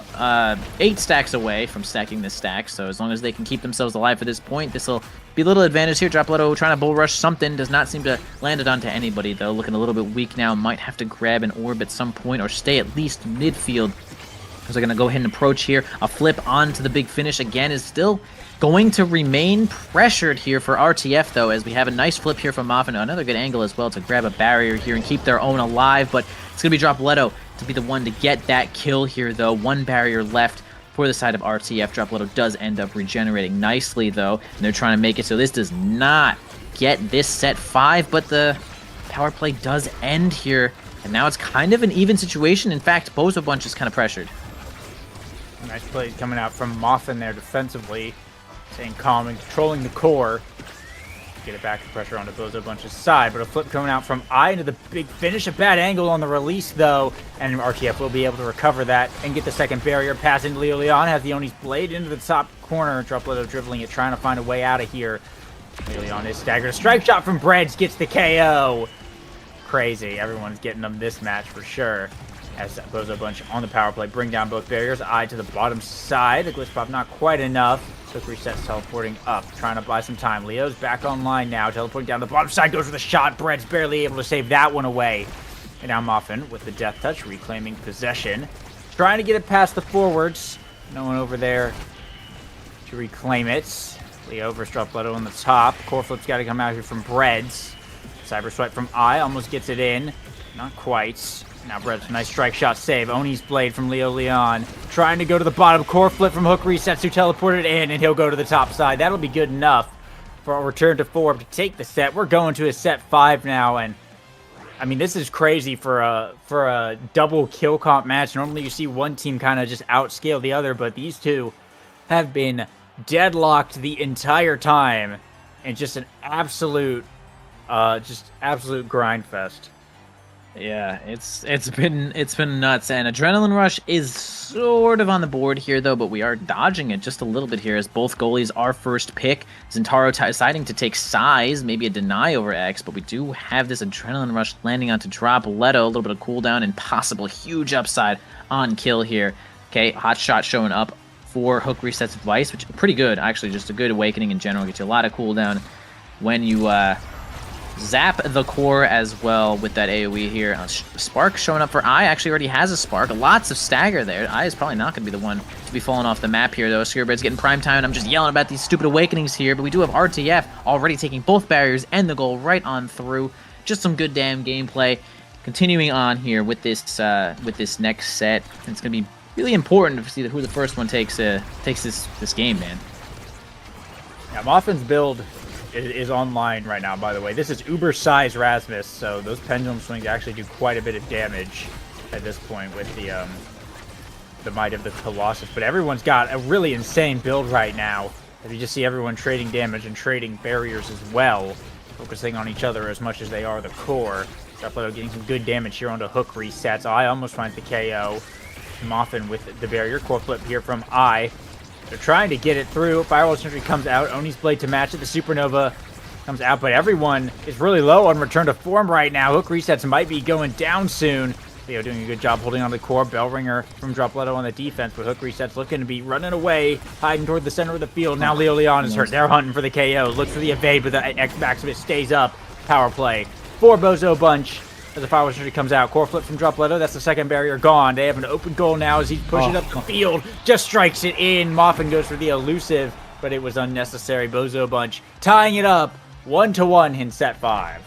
8 stacks away from stacking this stack, so as long as they can keep themselves alive for this point, this will be a little advantage here. Dropletto trying to bull rush something, does not seem to land it onto anybody, though. Looking a little bit weak now, might have to grab an orb at some point or stay at least midfield. So they're going to go ahead and approach here. A flip onto the big finish again is still going to remain pressured here for RTF, though, as we have a nice flip here from Moffin. Another good angle as well to grab a barrier here and keep their own alive, but it's going to be Dropletto to be the one to get that kill here, though. One barrier left for the side of RTF. Dropletto does end up regenerating nicely, though, and they're trying to make it so this does not get this set 5, but the power play does end here, and now it's kind of an even situation. In fact, Bozo Bunch is kind of pressured. Nice play coming out from Moffin there defensively, staying calm and controlling the core. Get it back to pressure onto Bozo Bunch's side, but a flip coming out from I into the big finish. A bad angle on the release, though, and RTF will be able to recover that and get the second barrier. Pass into Leo Leon, has the Oni's blade into the top corner. Dropletto dribbling it, trying to find a way out of here. Leo Leon is staggered. A strike shot from Breads gets the KO. Crazy. Everyone's getting them this match for sure. As Bozo Bunch on the power play, bring down both barriers. I to the bottom side. The glitch pop not quite enough. Quick resets, teleporting up, trying to buy some time. Leo's back online now, teleporting down the bottom side, goes for the shot. Bread's barely able to save that one away. And now Moffin with the death touch, reclaiming possession. Trying to get it past the forwards. No one over there to reclaim it. Leo versus Dropletto on the top. Core flip's got to come out here from Breads. Cyber swipe from I, almost gets it in. Not quite. Now Bread's nice strike shot save. Oni's blade from Leo Leon. Trying to go to the bottom. Core flip from Hook resets, who teleported in, and he'll go to the top side. That'll be good enough for a return to form to take the set. We're going to a set 5 now, and I mean, this is crazy for a double kill comp match. Normally you see one team kind of just outscale the other, but these two have been deadlocked the entire time, and just an absolute grind fest. Yeah, it's been nuts, and Adrenaline Rush is sort of on the board here, though, but we are dodging it just a little bit here as both goalies are first pick. Zentaro deciding to take size, maybe a deny over X, but we do have this Adrenaline Rush landing onto Dropletto, a little bit of cooldown and possible huge upside on kill here. Okay, hot shot showing up for Hook resets advice, which is pretty good, actually, just a good awakening in general. Gets you a lot of cooldown when you zap the core as well with that AoE here. Spark showing up for I. Actually already has a Spark. Lots of stagger there. I is probably not going to be the one to be falling off the map here, though. Scarebread's getting prime time, and I'm just yelling about these stupid awakenings here, but we do have RTF already taking both barriers and the goal right on through. Just some good damn gameplay. Continuing on here with this next set. It's going to be really important to see who the first one takes this game, man. Yeah, Moffin's build is online right now, by the way. This is Uber size Rasmus, so those pendulum swings actually do quite a bit of damage at this point with the might of the Colossus. But everyone's got a really insane build right now. If you just see everyone trading damage and trading barriers as well, focusing on each other as much as they are the core. Dropletto getting some good damage here onto Hook resets. I almost finds the KO. Moffin with the barrier. Core flip here from I. They're trying to get it through. Firewall Sentry comes out. Oni's blade to match it. The Supernova comes out, but everyone is really low on return to form right now. Hook resets might be going down soon. Leo doing a good job holding on the core. Bellringer from Dropletto on the defense, but Hook resets looking to be running away, hiding toward the center of the field. Now Leo Leon is hurt. They're hunting for the KO. Looks for the evade, but the X-Max of it stays up. Power play for Bozo Bunch. As the Firewall Sentry comes out, core flip from Dropletto. That's the second barrier gone. They have an open goal now as he's pushing up the field. Just strikes it in. Moffin goes for the elusive, but it was unnecessary. Bozo Bunch tying it up 1-1 in set 5.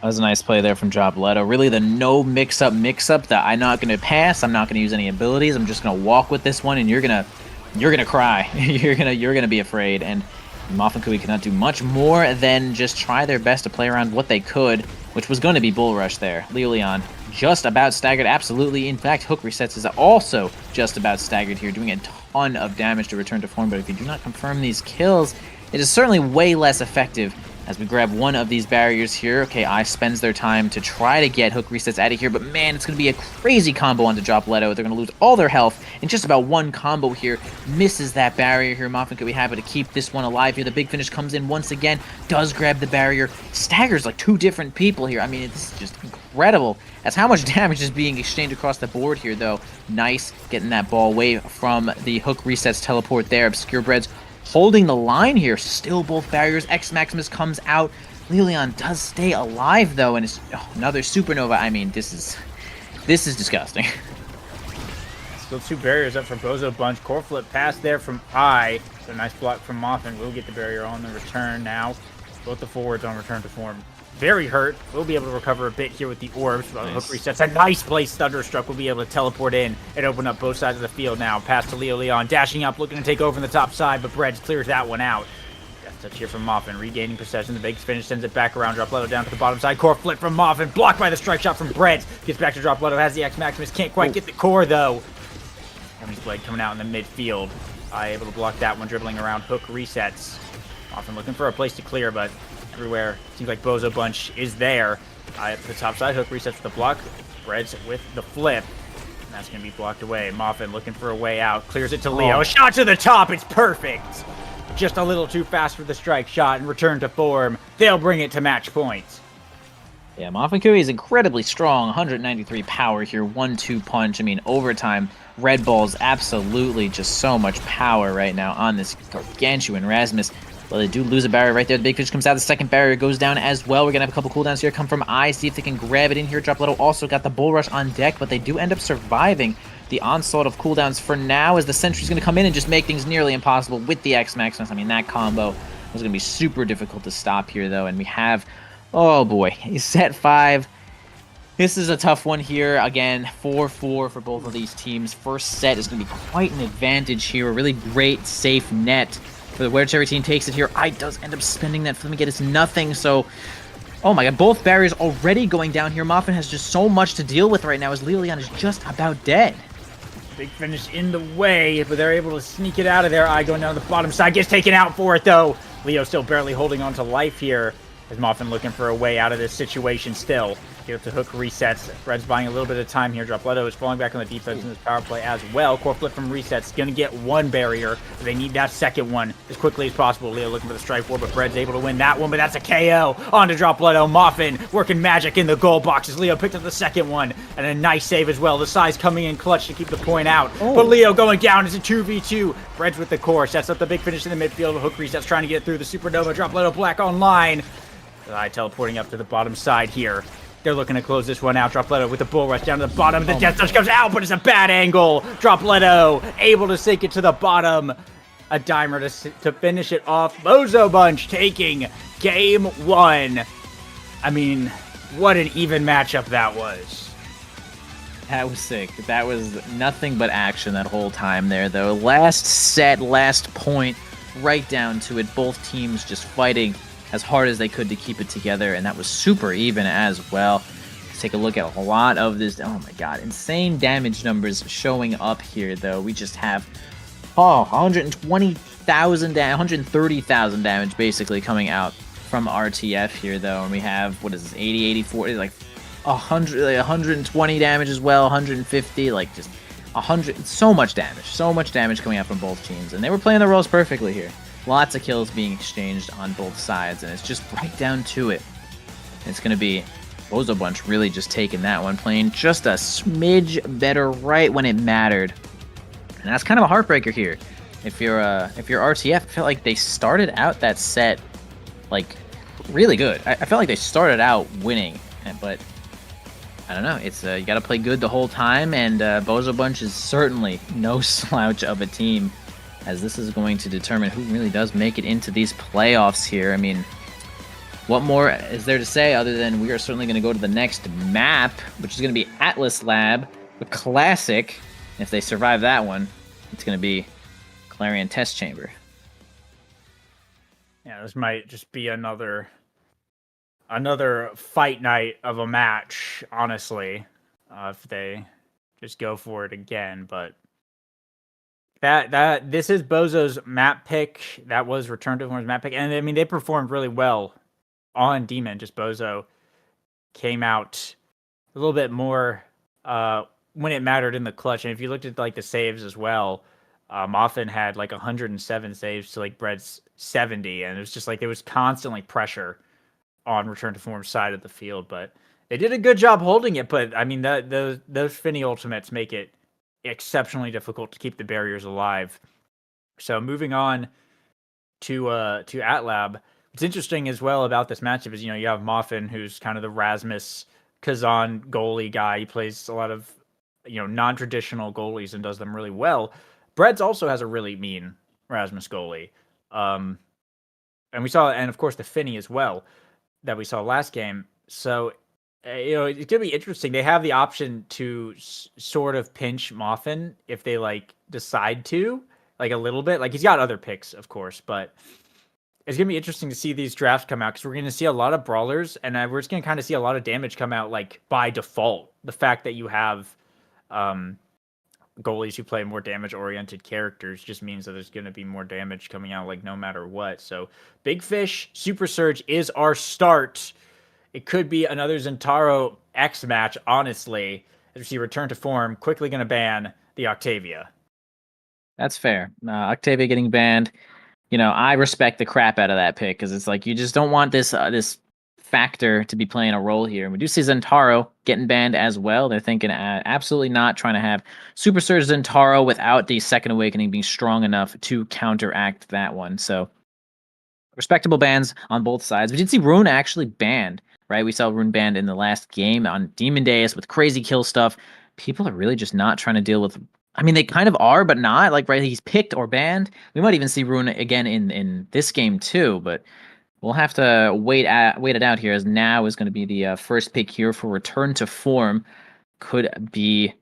That was a nice play there from Dropletto. Really the no mix-up that I'm not going to pass. I'm not going to use any abilities. I'm just going to walk with this one, and you're gonna cry. you're gonna be afraid. And Moffin Kui cannot do much more than just try their best to play around what they could, which was going to be Bull Rush there. Leo Leon just about staggered, absolutely. In fact, Hook resets is also just about staggered here, doing a ton of damage to return to form, but if you do not confirm these kills, it is certainly way less effective as we grab one of these barriers here. Okay, Ice spends their time to try to get Hook Resets out of here, but man, it's going to be a crazy combo onto Dropletto. They're going to lose all their health in just about one combo here. Misses that barrier here. Muffin could be happy to keep this one alive here. The Big Finish comes in once again, does grab the barrier, staggers like two different people here. I mean, it's just incredible as how much damage is being exchanged across the board here, though. Nice getting that ball away from the Hook Resets teleport there. Obscure Breads holding the line here. Still both barriers. X Maximus comes out. Lilion does stay alive though, and it's another supernova. I mean, this is disgusting. Still two barriers up for Bozo Bunch. Core flip pass there from I. So nice block from Moffin. Will get the barrier on the return now. Both the forwards on return to form. Very hurt. We'll be able to recover a bit here with the orbs. Nice. Hook resets. A nice place. Thunderstruck will be able to teleport in and open up both sides of the field now. Pass to Leo Leon. Dashing up, looking to take over on the top side, but Breads clears that one out. Death touch here from Moffin. Regaining possession. The Big Finish sends it back around. Dropletto down to the bottom side. Core flip from Moffin. Blocked by the strike shot from Breads. Gets back to Dropletto. Has the X Maximus. Can't quite get the core though. Enemy's Blade coming out in the midfield. Able to block that one. Dribbling around. Hook resets. Moffin looking for a place to clear, but everywhere. Seems like Bozo Bunch is there. At the top side, Hook resets with the block. Breads with the flip. And that's going to be blocked away. Moffin looking for a way out. Clears it to Leo. A shot to the top. It's perfect. Just a little too fast for the strike shot and return to form. They'll bring it to match points. Yeah, Moffin Kui is incredibly strong. 193 power here. 1-2 punch. I mean, overtime. Red Bull's absolutely just so much power right now on this gargantuan Rasmus. Well, they do lose a barrier right there. The Big Fish comes out. The second barrier goes down as well. We're going to have a couple cooldowns here come from I. See if they can grab it in here. Dropletto also got the Bull Rush on deck, but they do end up surviving the onslaught of cooldowns for now as the Sentry's going to come in and just make things nearly impossible with the X Maximus. I mean, that combo was going to be super difficult to stop here, though. And we have, oh boy, set 5. This is a tough one here. Again, 4-4 for both of these teams. First set is going to be quite an advantage here. A really great, safe net for whichever team takes it here. I does end up spending that for them to get us nothing, so... Oh my god, both barriers already going down here. Moffin has just so much to deal with right now as Lilion is just about dead. Big Finish in the way, but they're able to sneak it out of there. I going down the bottom side, gets taken out for it though. Leo still barely holding on to life here. As Moffin looking for a way out of this situation still. Get up to Hook resets. Red's buying a little bit of time here. Dropletto is falling back on the defense in this power play as well. Core flip from resets. Going to get one barrier. They need that second one as quickly as possible. Leo looking for the strike war, but Red's able to win that one. But that's a KO onto Dropletto. Moffin working magic in the goal box as Leo picked up the second one. And a nice save as well. The size coming in clutch to keep the point out. But Leo going down. It's a 2v2. Red's with the core. Sets up the Big Finish in the midfield. Hook resets trying to get through the Supernova. Dropletto black online. I teleporting up to the bottom side here. They're looking to close this one out. Dropletto with the Bull Rush down to the bottom. The Death Touch comes out, but it's a bad angle. Dropletto able to sink it to the bottom. A dimer to finish it off. Bozo Bunch taking game 1. I mean, what an even matchup that was. That was sick. That was nothing but action that whole time there, though. Last set, last point, right down to it. Both teams just fighting as hard as they could to keep it together, and that was super even as well. Let's take a look at a lot of this. Oh my god, insane damage numbers showing up here, though. We just have 120,000 damage, 130,000 damage basically coming out from RTF here, though, and we have, what is this, 80, 84, like 100, like 120 damage as well, 150, like just 100, so much damage coming out from both teams, and they were playing the roles perfectly here. Lots of kills being exchanged on both sides, and it's just right down to it. It's going to be Bozo Bunch really just taking that one, playing just a smidge better right when it mattered. And that's kind of a heartbreaker here. If you're RTF, I feel like they started out that set like really good. I felt like they started out winning, but I don't know. It's you got to play good the whole time, and Bozo Bunch is certainly no slouch of a team, as this is going to determine who really does make it into these playoffs here. I mean, what more is there to say other than we are certainly going to go to the next map, which is going to be Atlas Lab, the classic. If they survive that one, it's going to be Clarion Test Chamber. Yeah, this might just be another fight night of a match, honestly, if they just go for it again, but this is Bozo's map pick. That was Return to Form's map pick, and I mean they performed really well on Demon, just Bozo came out a little bit more when it mattered in the clutch. And if you looked at like the saves as well, Moffin had like 107 saves to like Bread's 70, and it was just like there was constantly pressure on return to form side of the field. But they did a good job holding it. But I mean, those Finny ultimates make it exceptionally difficult to keep the barriers alive. So moving on to AtLab, what's interesting as well about this matchup is, you know, you have Moffin, who's kind of the Rasmus Kazan goalie guy. He plays a lot of, you know, non-traditional goalies and does them really well. Breads also has a really mean Rasmus goalie. And we saw, and of course the Finny as well that we saw last game. So, you know, it's going to be interesting. They have the option to sort of pinch Moffin if they like decide to, like a little bit. Like he's got other picks, of course, but it's going to be interesting to see these drafts come out because we're going to see a lot of brawlers, and we're just going to kind of see a lot of damage come out like by default. The fact that you have goalies who play more damage-oriented characters just means that there's going to be more damage coming out like no matter what. So Big Fish Super Surge is our start. It could be another Zentaro X match, honestly, as we see return to form, quickly going to ban the Octavia. That's fair. Octavia getting banned. You know, I respect the crap out of that pick because it's like you just don't want this this factor to be playing a role here. And we do see Zentaro getting banned as well. They're thinking absolutely not trying to have Super Surge Zentaro without the Second Awakening being strong enough to counteract that one. So respectable bans on both sides. We did see Rune actually banned, right? We saw Rune banned in the last game on Demon Days with crazy kill stuff. People are really just not trying to deal with. I mean, they kind of are, but not. Like, right, he's picked or banned. We might even see Rune again in this game too, but we'll have to wait it out here, as now is going to be the first pick here for return to form. Could be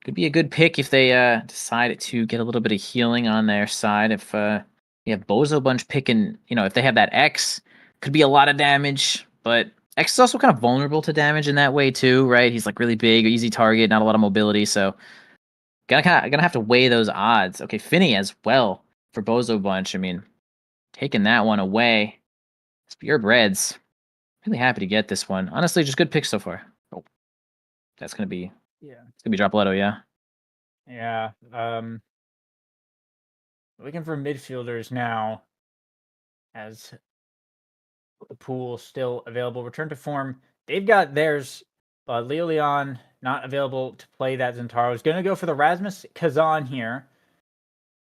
a good pick if they decide to get a little bit of healing on their side. If you have Bozo Bunch picking, you know, if they have that X, could be a lot of damage, but X is also kind of vulnerable to damage in that way too, right? He's like really big, easy target, not a lot of mobility, so gonna have to weigh those odds. Okay, Finny as well for Bozo Bunch. I mean, taking that one away. Spear Reds. Really happy to get this one. Honestly, just good picks so far. Oh, that's gonna be It's gonna be Dropletto, yeah. Yeah. Looking for midfielders now, as the pool still available. Return to form. They've got theirs. Leo Leon not available to play that Zentaro. Is going to go for the Rasmus Kazan here.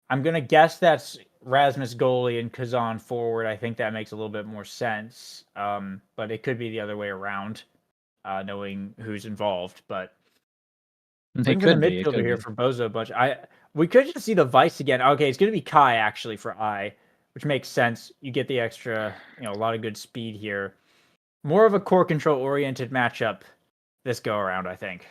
I'm going to guess that's Rasmus goalie and Kazan forward. I think that makes a little bit more sense. But it could be the other way around, knowing who's involved. But looking for the midfielder here for Bozo Bunch. We could just see the Vice again. Okay, it's going to be Kai actually for I, which makes sense. You get the extra, you know, a lot of good speed here. More of a core control oriented matchup this go around, I think.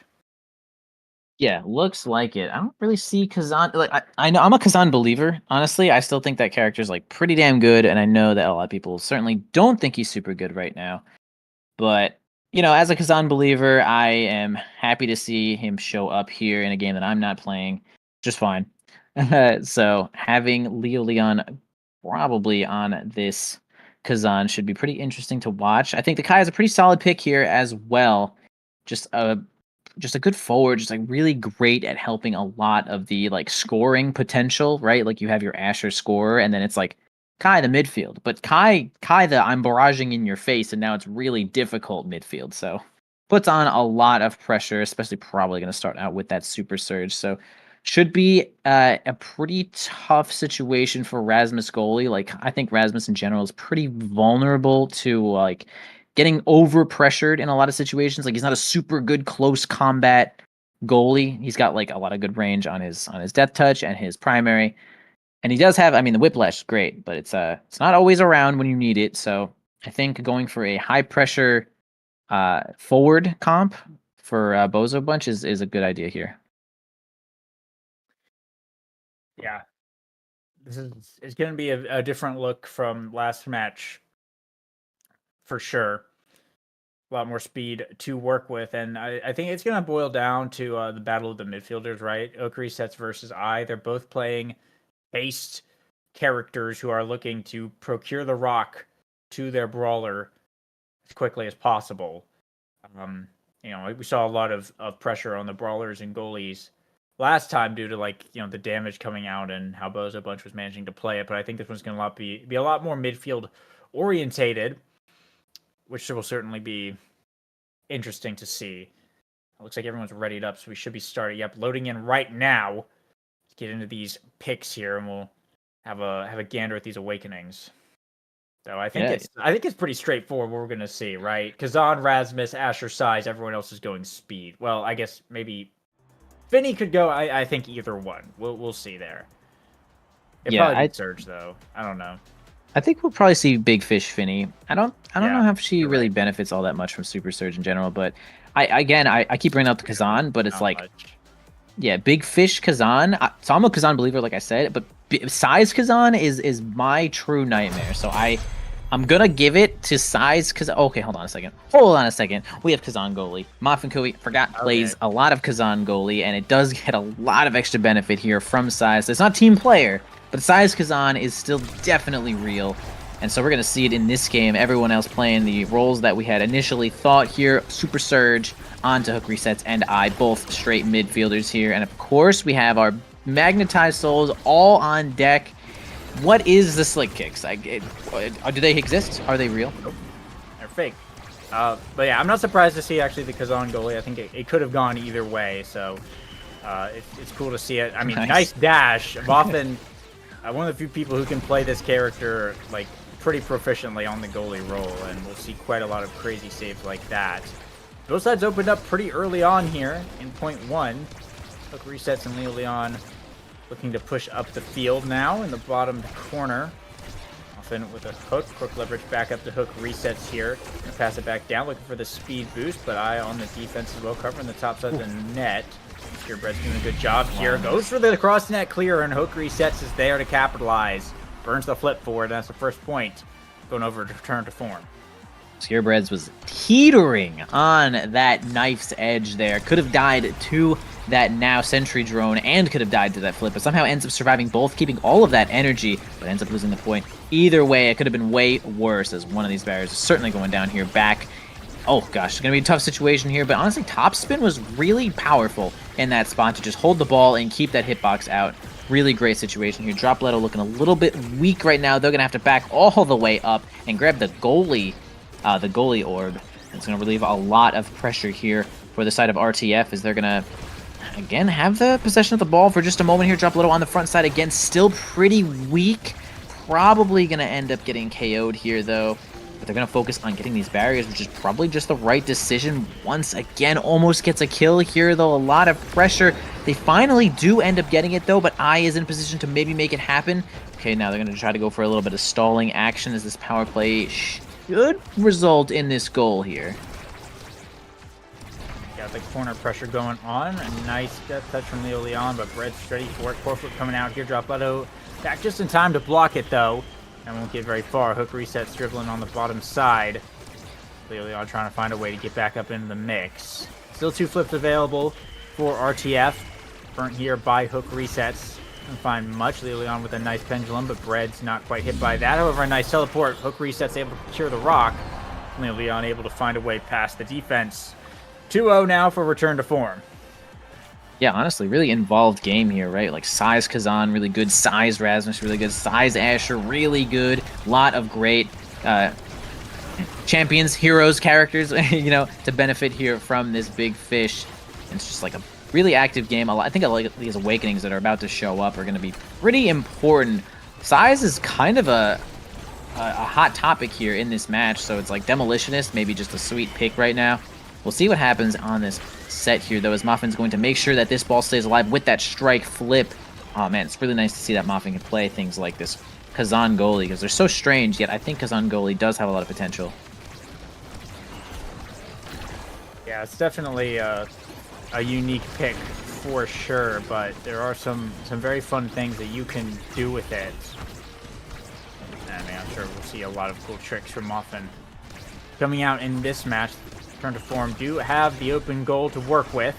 Yeah, looks like it. I don't really see Kazan. Like I know I'm a Kazan believer. Honestly, I still think that character's like pretty damn good, and I know that a lot of people certainly don't think he's super good right now. But you know, as a Kazan believer, I am happy to see him show up here in a game that I'm not playing just fine. So having Leo Leon probably on this Kazan should be pretty interesting to watch. I think the Kai is a pretty solid pick here as well. Just a good forward, just like really great at helping a lot of the like scoring potential, right? Like you have your Asher scorer, and then it's like Kai the midfield, but Kai the I'm barraging in your face, and now it's really difficult midfield. So puts on a lot of pressure, especially probably going to start out with that super surge. So should be a pretty tough situation for Rasmus goalie. Like I think Rasmus in general is pretty vulnerable to like getting over pressured in a lot of situations. Like he's not a super good close combat goalie. He's got like a lot of good range on his death touch and his primary. And he does have, I mean, the whiplash is great, but it's not always around when you need it. So I think going for a high pressure forward comp for Bozo Bunch is a good idea here. Yeah, this is going to be a different look from last match for sure. A lot more speed to work with, and I think it's going to boil down to the battle of the midfielders, right? Okri sets versus I. They're both playing based characters who are looking to procure the rock to their brawler as quickly as possible. We saw a lot of pressure on the brawlers and goalies last time due to the damage coming out and how Bozo Bunch was managing to play it. But I think this one's going to be a lot more midfield orientated, which will certainly be interesting to see. It looks like everyone's readied up, so we should be starting. Yep, loading in right now. Let's get into these picks here, and we'll have a gander at these awakenings. So I think it's pretty straightforward what we're gonna see, right? Kazan, Rasmus, Asher, Size, everyone else is going speed. Well, I guess maybe Finny could go. I think either one. We'll see there. Probably be Surge though. I don't know. I think we'll probably see Big Fish Finny. I don't know how she really benefits all that much from Super Surge in general, but I keep bringing up the Kazan, but it's Big Fish Kazan. So I'm a Kazan believer, like I said, but Size Kazan is my true nightmare. So I'm gonna give it to Size Kazan. Okay, hold on a second. We have Kazan goalie. Muffin Kui plays a lot of Kazan goalie, and it does get a lot of extra benefit here from Size. So it's not team player, but Size Kazan is still definitely real. And so we're going to see it in this game. Everyone else playing the roles that we had initially thought here. Super Surge onto Hook Resets and I, both straight midfielders here. And of course, we have our Magnetized Souls all on deck. What is the Slick Kicks? Do they exist? Are they real? Nope. They're fake. But yeah, I'm not surprised to see actually the Kazan goalie. I think it could have gone either way. So it's cool to see it. I mean, nice dash. I'm often one of the few people who can play this character pretty proficiently on the goalie role, and we'll see quite a lot of crazy saves like that. Both sides opened up pretty early on here in point one. Hook Resets and Leo Leon looking to push up the field now in the bottom corner. Often with a hook, quick leverage back up to Hook Resets here. Gonna pass it back down, looking for the speed boost, but Eye on the defense as well, covering the top side of the net. Purebred's doing a good job here. Goes for the cross net clear, and Hook Resets is there to capitalize. Burns the flip forward. That's the first point. Going over to return to form. Purebreds was teetering on that knife's edge there. Could have died to that now sentry drone and could have died to that flip, but somehow ends up surviving both, keeping all of that energy, but ends up losing the point. Either way, it could have been way worse, as one of these barriers is certainly going down here back. Oh gosh, it's going to be a tough situation here, but honestly, Topspin was really powerful in that spot to just hold the ball and keep that hitbox out. Really great situation here. Dropletto looking a little bit weak right now. They're going to have to back all the way up and grab the goalie orb. It's going to relieve a lot of pressure here for the side of RTF, as they're going to, again, have the possession of the ball for just a moment here. Dropletto on the front side again, still pretty weak. Probably going to end up getting KO'd here, though. But they're going to focus on getting these barriers, which is probably just the right decision. Once again, almost gets a kill here, though. A lot of pressure. They finally do end up getting it, though, but I is in position to maybe make it happen. Okay, now they're going to try to go for a little bit of stalling action, as this power play should result in this goal here. Got the corner pressure going on. A nice death touch from Leo Leon, but Bread's ready for it. Corfoot coming out here. Dropletto back just in time to block it, though. And won't get very far. Hook Resets dribbling on the bottom side. Leo Leon trying to find a way to get back up into the mix. Still 2 flips available for RTF. Burnt here by Hook Resets. Doesn't find much. Leo Leon with a nice pendulum, but Bread's not quite hit by that. However, a nice teleport. Hook Resets able to secure the rock. Leo Leon able to find a way past the defense. 2-0 now for return to form. Yeah, honestly, really involved game here, right? Like Size Kazan, really good. Size Rasmus, really good. Size Asher, really good. A lot of great champions, heroes, characters, to benefit here from this Big Fish. And it's just like a really active game. I think these awakenings that are about to show up are going to be pretty important. Size is kind of a hot topic here in this match, so it's like Demolitionist, maybe just a sweet pick right now. We'll see what happens on this set here, though, as Muffin's going to make sure that this ball stays alive with that strike flip. Oh, man, it's really nice to see that Muffin can play things like this Kazan goalie, because they're so strange, yet I think Kazan goalie does have a lot of potential. Yeah, it's definitely a unique pick for sure, but there are some very fun things that you can do with it. And I'm sure we'll see a lot of cool tricks from Muffin coming out in this match. Return to form do have the open goal to work with.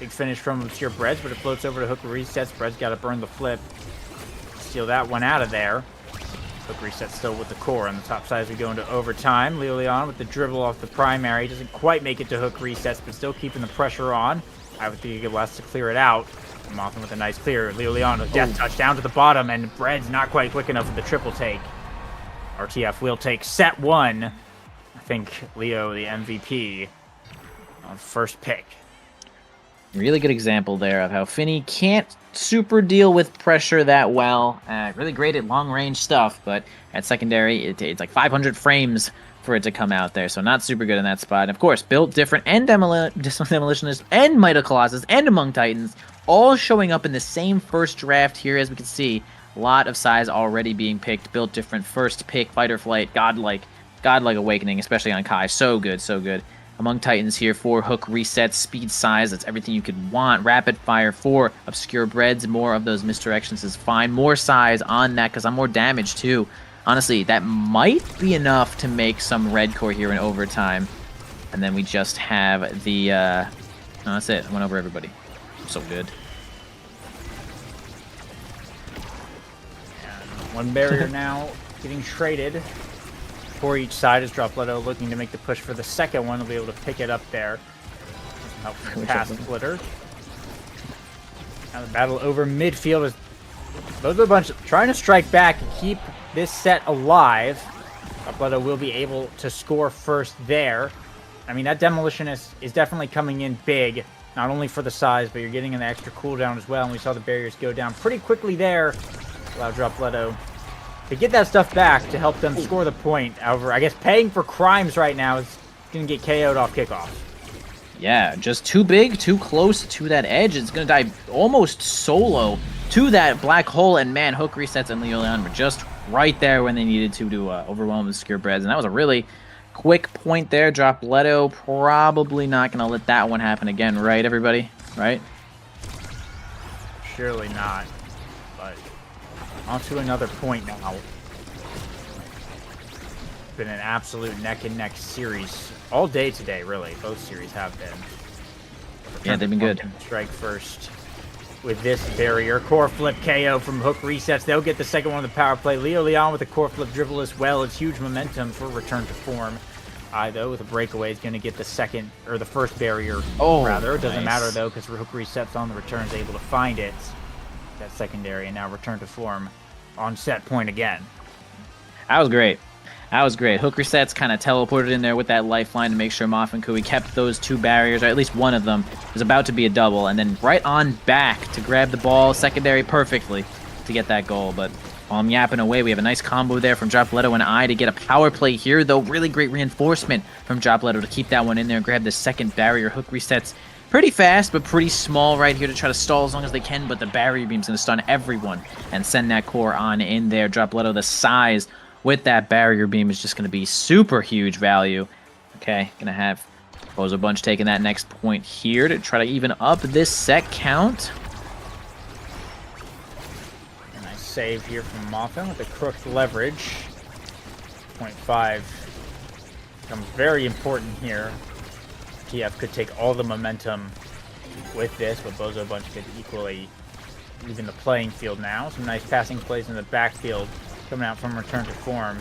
Big finish from Obscure Breads, but it floats over to Hook Resets. Breads got to burn the flip. Steal that one out of there. Hook reset still with the core on the top side as we go into overtime. Leon with the dribble off the primary. Doesn't quite make it to hook resets, but still keeping the pressure on. I would think he wants to clear it out. Moffin with a nice clear. Leon with death touch down to the bottom, and Bread's not quite quick enough with the triple take. RTF will take set 1. I think Leo, the MVP, on first pick. Really good example there of how Finny can't super deal with pressure that well. Really great at long-range stuff, but at secondary, it's like 500 frames for it to come out there, so not super good in that spot. And of course, Built Different and Demolitionist and Might of Colossus and Among Titans all showing up in the same first draft here, as we can see. A lot of size already being picked. Built Different, first pick, Fight or Flight, Godlike Awakening, especially on Kai. So good, so good. Among Titans here for hook resets, speed size, that's everything you could want. Rapid fire for Obscure Breads, more of those misdirections is fine. More size on that because I'm more damage too. Honestly, that might be enough to make some red core here in overtime. And then we just have the, no, that's it. I went over everybody. So good. And one barrier now getting traded for each side as Dropletto looking to make the push for the second one. He'll be able to pick it up there. Some help from the pass splitter. Now the battle over midfield is both a bunch trying to strike back and keep this set alive. Dropletto will be able to score first there. I mean, that Demolitionist is definitely coming in big, not only for the size, but you're getting an extra cooldown as well. And we saw the barriers go down pretty quickly there. Allow Dropletto to get that stuff back to help them score the point. However, I guess paying for crimes right now is going to get KO'd off kickoff. Yeah, just too big, too close to that edge. It's going to die almost solo to that black hole. And man, hook resets and Leon were just right there when they needed to overwhelm the Obscure Breads. And that was a really quick point there. Dropletto probably not going to let that one happen again, right, everybody? Right? Surely not. But on to another point now. It's been an absolute neck-and-neck series all day today, really. Both series have been. Yeah, they've been good. Strike first with this barrier. Core flip KO from hook resets. They'll get the second one on the power play. Leon with a core flip dribble as well. It's huge momentum for return to form. Though, with a breakaway, is going to get the second, or the first barrier, rather. It doesn't matter, though, because hook resets on the return is able to find it. That secondary, and now return to form on set point again. That was great. That was great. Hook resets kind of teleported in there with that lifeline to make sure Moff and Kui kept those two barriers, or at least one of them. It was about to be a double, and then right on back to grab the ball, secondary perfectly to get that goal. But while I'm yapping away, we have a nice combo there from Dropletto and I to get a power play here, though. Really great reinforcement from Dropletto to keep that one in there and grab the second barrier. Hook resets pretty fast, but pretty small right here to try to stall as long as they can, but the barrier beam's going to stun everyone and send that core on in there. Dropletto, the size with that barrier beam is just going to be super huge value. Okay, going to have Bozo Bunch taking that next point here to try to even up this set count. A nice save here from Moffin with the crooked leverage. 0.5 becomes very important here. TF could take all the momentum with this, but Bozo Bunch could equally even the playing field now. Some nice passing plays in the backfield coming out from return to form.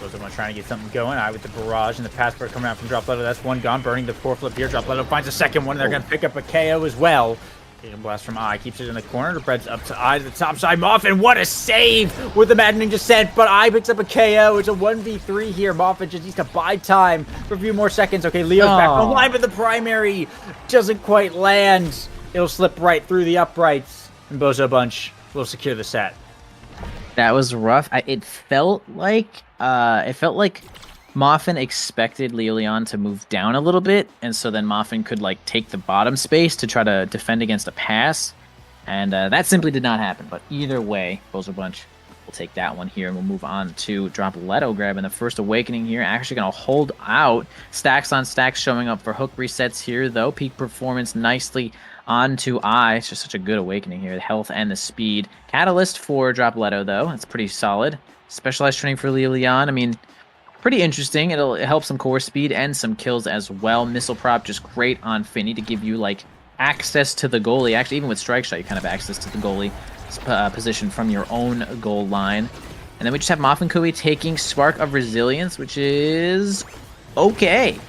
Bozo Bunch trying to get something going. With the barrage and the passport coming out from Dropletto. That's one gone. Burning the core flip here. Dropletto finds a second one. They're going to pick up a KO as well. Taking a blast from I. Keeps it in the corner. The Bread's up to I to the top side. Moffin, what a save with the maddening descent. But I picks up a KO. It's a 1v3 here. Moffin just needs to buy time for a few more seconds. Okay, Leo's back online, but the primary doesn't quite land. It'll slip right through the uprights. And Bozo Bunch will secure the set. That was rough. It felt like Moffin expected Leon to move down a little bit, and so then Moffin could like take the bottom space to try to defend against a pass, and that simply did not happen. But either way, Bozo Bunch will take that one here, and we'll move on to Dropletto grabbing the first awakening here. Actually going to hold out. Stacks on stacks showing up for hook resets here, though. Peak performance nicely onto I. It's just such a good awakening here. The health and the speed. Catalyst for Dropletto, though. That's pretty solid. Specialized training for Leon. I mean, pretty interesting. It'll help some core speed and some kills as well. Missile prop just great on Finny to give you like access to the goalie. Actually, even with strike shot, you kind of have access to the goalie position from your own goal line. And then we just have Moffin Kui taking Spark of Resilience, which is okay.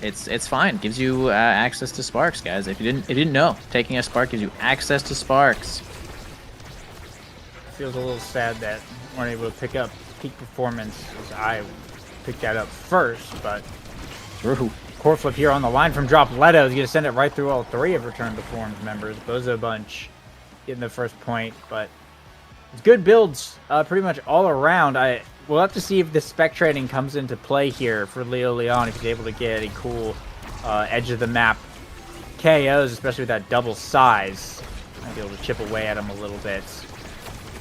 It's fine. Gives you access to sparks, guys. If you didn't know, taking a spark gives you access to sparks. Feels a little sad that we weren't able to pick up peak performance as I picked that up first, but True. Core flip here on the line from Dropletto is going to send it right through all three of Return to Forms members. Bozo Bunch getting the first point, but it's good builds pretty much all around. We'll have to see if the spec trading comes into play here for Leo Leon, if he's able to get any cool edge of the map KOs, especially with that double size. Might be able to chip away at him a little bit.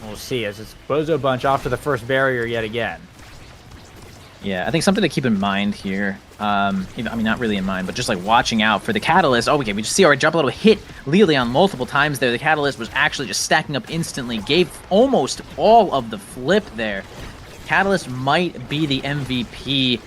We'll see as it's Bozo Bunch off to the first barrier yet again. Yeah, I think something to keep in mind here, I mean, not really in mind, but just like watching out for the Catalyst. Oh, okay, we just see our Dropletto hit Leon multiple times there. The Catalyst was actually just stacking up instantly, gave almost all of the flip there. Catalyst might be the MVP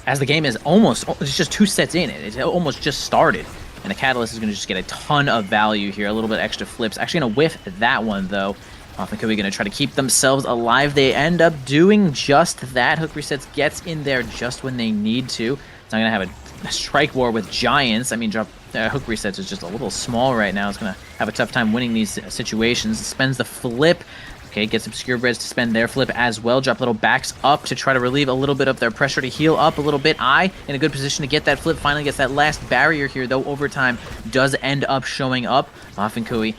as the game is it's just 2 sets in. It almost just started. And the Catalyst is going to just get a ton of value here, a little bit extra flips. Actually going to whiff that one, though. Moffin Kui going to try to keep themselves alive. They end up doing just that. Hook Resets gets in there just when they need to. It's not going to have a strike war with Giants. I mean, Hook Resets is just a little small right now. It's going to have a tough time winning these situations. Spends the flip. Okay, gets Obscure Breads to spend their flip as well. Dropletto backs up to try to relieve a little bit of their pressure to heal up a little bit. In a good position to get that flip. Finally gets that last barrier here, though. Overtime does end up showing up. Moffin Kui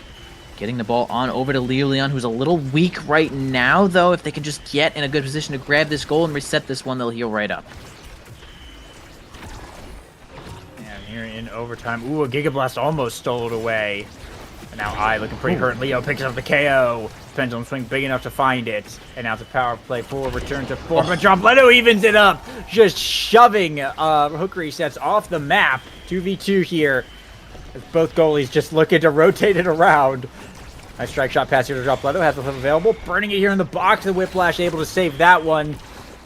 getting the ball on over to Leo Leon, who's a little weak right now, though. If they can just get in a good position to grab this goal and reset this one, they'll heal right up. And here in overtime, ooh, a Giga Blast almost stole it away. And now looking pretty hurt. Leo picks up the KO. Pendulum swing big enough to find it. And now it's a power play for return to form. But Dropletto evens it up. Just shoving Hook Resets off the map. 2v2 here. As both goalies just looking to rotate it around. Nice strike shot pass here to Dropletto. Has the flip available. Burning it here in the box. The Whiplash able to save that one.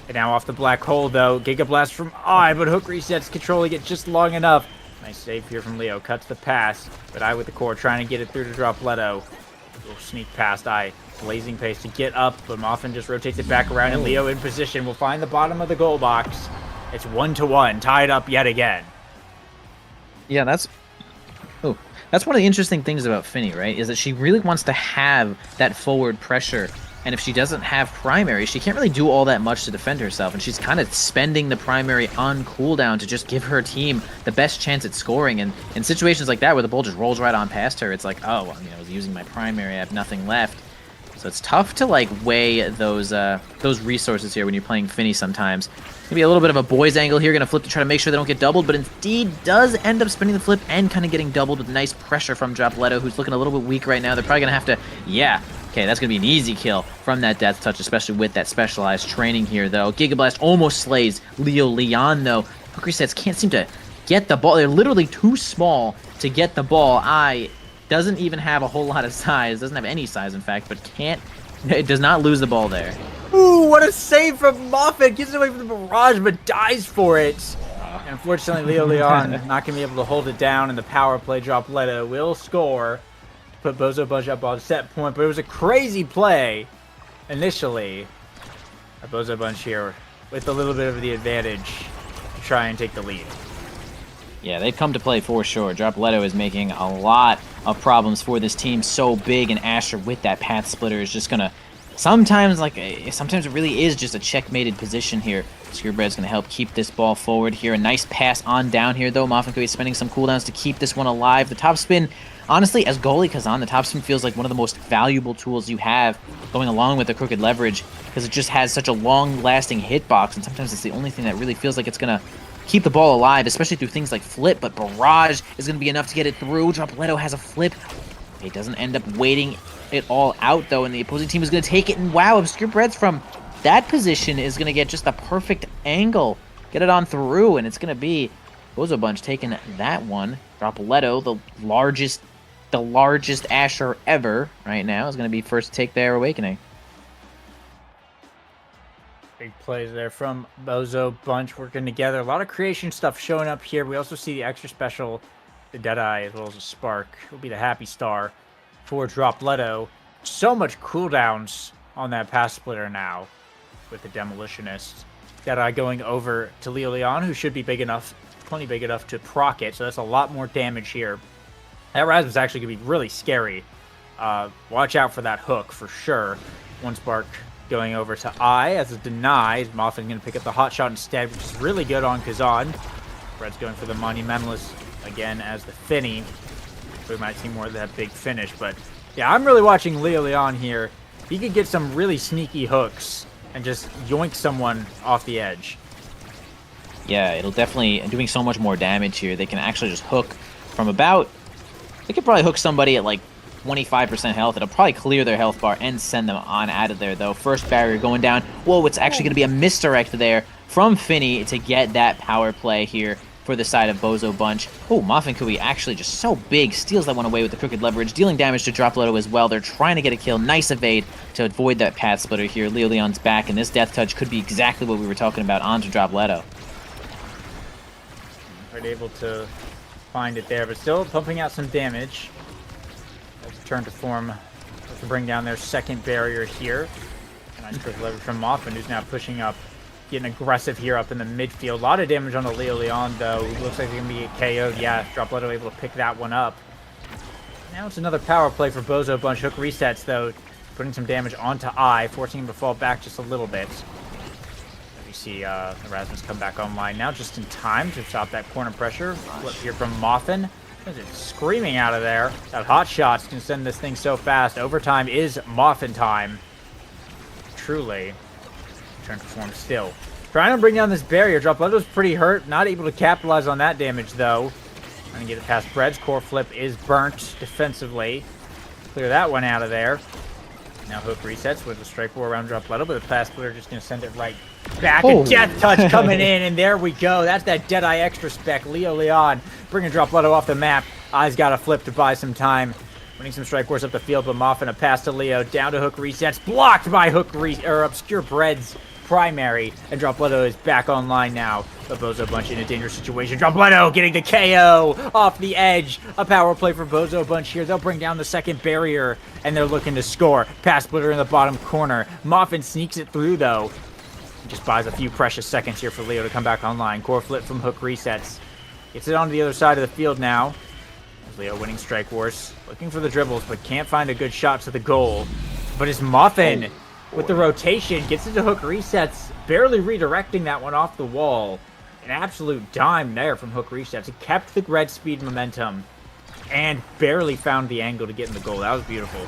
And now off the black hole, though. Giga Blast from but Hook Resets controlling it just long enough. Nice save here from Leo. Cuts the pass. But with the core trying to get it through to Dropletto. Little sneak past Blazing pace to get up. But Moffin just rotates it back around. And Leo in position will find the bottom of the goal box. It's 1-1. Tied up yet again. Yeah, that's one of the interesting things about Finny, right? Is that she really wants to have that forward pressure. And if she doesn't have primary, she can't really do all that much to defend herself. And she's kind of spending the primary on cooldown to just give her team the best chance at scoring. And in situations like that where the ball just rolls right on past her, it's like, oh, well, I was using my primary, I have nothing left. So it's tough to like weigh those resources here when you're playing Finny sometimes. Maybe a little bit of a boys angle here, gonna flip to try to make sure they don't get doubled, but indeed does end up spinning the flip and kind of getting doubled with nice pressure from Dropletto, who's looking a little bit weak right now. They're probably gonna have to, okay, that's gonna be an easy kill from that Death Touch, especially with that specialized training here, though. Giga Blast almost slays Leo Leon, though. Hook Resets can't seem to get the ball. They're literally too small to get the ball. Doesn't even have a whole lot of size, doesn't have any size, in fact, but it does not lose the ball there. Ooh, what a save from Moffin. Gets away from the barrage, but dies for it. And unfortunately, Leo Leon not going to be able to hold it down, and the power play Dropletto will score to put Bozo Bunch up on set point. But it was a crazy play initially. A Bozo Bunch here with a little bit of the advantage to try and take the lead. Yeah, they've come to play for sure. Dropletto is making a lot of problems for this team so big, and Asher with that path splitter is just going to sometimes it really is just a checkmated position here. Obscurebread's going to help keep this ball forward here. A nice pass on down here, though. Moffin Kui is spending some cooldowns to keep this one alive. The top spin, honestly, as goalie Kazan, the top spin feels like one of the most valuable tools you have going along with the crooked leverage, because it just has such a long-lasting hitbox, and sometimes it's the only thing that really feels like it's going to keep the ball alive, especially through things like flip, but barrage is going to be enough to get it through. Dropletto has a flip. It doesn't end up waiting it all out, though, and the opposing team is going to take it, and wow, Obscure Breads from that position is going to get just the perfect angle, get it on through, and it's going to be Bozo Bunch taking that one. Dropletto, the largest Asher ever right now, is going to be first to take their Awakening. Big plays there from Bozo Bunch working together. A lot of creation stuff showing up here. We also see the extra special, the Deadeye, as well as a Spark. Will be the Happy Star for Dropletto. So much cooldowns on that pass splitter now with the Demolitionist. Deadeye going over to Leo Leon, who should be big enough, plenty big enough to proc it, so that's a lot more damage here. That Rasmus is actually going to be really scary. Watch out for that hook for sure. One Spark going over to I as a deny. Moffin going to pick up the hot shot instead, which is really good on Kazan. Red's going for the Monumentalist again as the Finny. So we might see more of that big finish, but yeah, I'm really watching Leo Leon here. He could get some really sneaky hooks and just yoink someone off the edge. Yeah, it'll definitely, doing so much more damage here, they can actually just hook from about, they could probably hook somebody at like 25% health. It'll probably clear their health bar and send them on out of there, though. First barrier going down. Whoa, it's actually going to be a misdirect there from Finny to get that power play here for the side of Bozo Bunch. Oh, Moffin Kui actually just so big, steals that one away with the crooked leverage, dealing damage to Dropletto as well. They're trying to get a kill. Nice evade to avoid that path splitter here. Leo Leon's back, and this death touch could be exactly what we were talking about onto Dropletto. Right, able to find it there, but still pumping out some damage. That's a turn to form to bring down their second barrier here. A nice quick leverage from Moffin, who's now pushing up, getting aggressive here up in the midfield. A lot of damage on the Leo Leon, though. Looks like he's going to be KO'd. Yeah, Dropletto able to pick that one up. Now it's another power play for Bozo Bunch. Hook resets, though, putting some damage onto I, forcing him to fall back just a little bit. We see Erasmus come back online now, just in time to stop that corner pressure. Flip here from Moffin. It's screaming out of there. That hot shot's can send this thing so fast. Overtime is Moffin time. Truly. Turn to form still. Trying to bring down this barrier. Dropletto's pretty hurt. Not able to capitalize on that damage, though. Trying to get it past Bread's. Core flip is burnt defensively. Clear that one out of there. Now Hook resets with a strike war around Dropletto, but the pass splitter just going to send it right back. Oh. And Death Touch coming in, and there we go. That's that Deadeye extra spec. Leo Leon bringing Dropletto off the map. I's got a flip to buy some time. Winning some strike wars up the field, but Moffin a pass to Leo. Down to Hook resets. Blocked by Obscure Bread's primary. And Dropletto is back online now. The Bozo Bunch in a dangerous situation. Dropletto getting the KO off the edge. A power play for Bozo Bunch here. They'll bring down the second barrier, and they're looking to score. Pass splitter in the bottom corner. Moffin sneaks it through, though. Just buys a few precious seconds here for Leo to come back online. Core flip from Hook resets. Gets it onto the other side of the field now. Leo winning strike wars. Looking for the dribbles, but can't find a good shot to the goal. But it's Moffin with the rotation. Gets it to Hook resets. Barely redirecting that one off the wall. An absolute dime there from Hook resets. It kept the red speed momentum and barely found the angle to get in the goal. That was beautiful.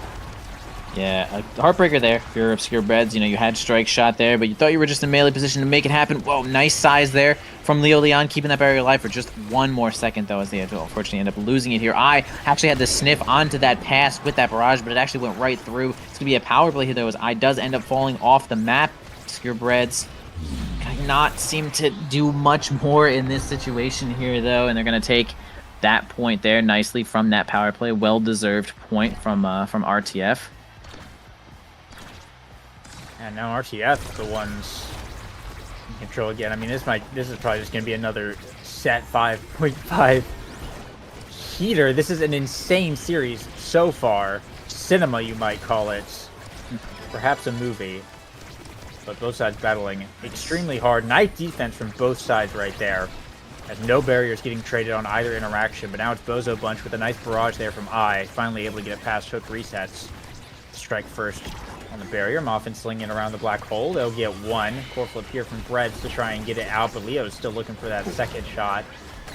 Yeah, a heartbreaker there for your Obscure Breads. You know, you had strike shot there, but you thought you were just in melee position to make it happen. Whoa, nice size there from Leo Leon, keeping that barrier alive for just one more second, though, as they had to unfortunately end up losing it here. I actually had to sniff onto that pass with that barrage, but it actually went right through. It's going to be a power play here, though, as I does end up falling off the map. Obscure Breads not seem to do much more in this situation here, though, and they're going to take that point there nicely from that power play. Well-deserved point from RTF. And now RTF, the ones in control again. I mean, this is probably just going to be another set 5.5 heater. This is an insane series so far. Cinema, you might call it. Perhaps a movie. But both sides battling extremely hard. Nice defense from both sides right there. As no barriers getting traded on either interaction. But now it's Bozo Bunch with a nice barrage there from I. Finally able to get it past Hook resets. Strike first on the barrier. Moffin slinging around the black hole. They'll get one. Core flip here from Breads to try and get it out, but Leo's still looking for that second shot.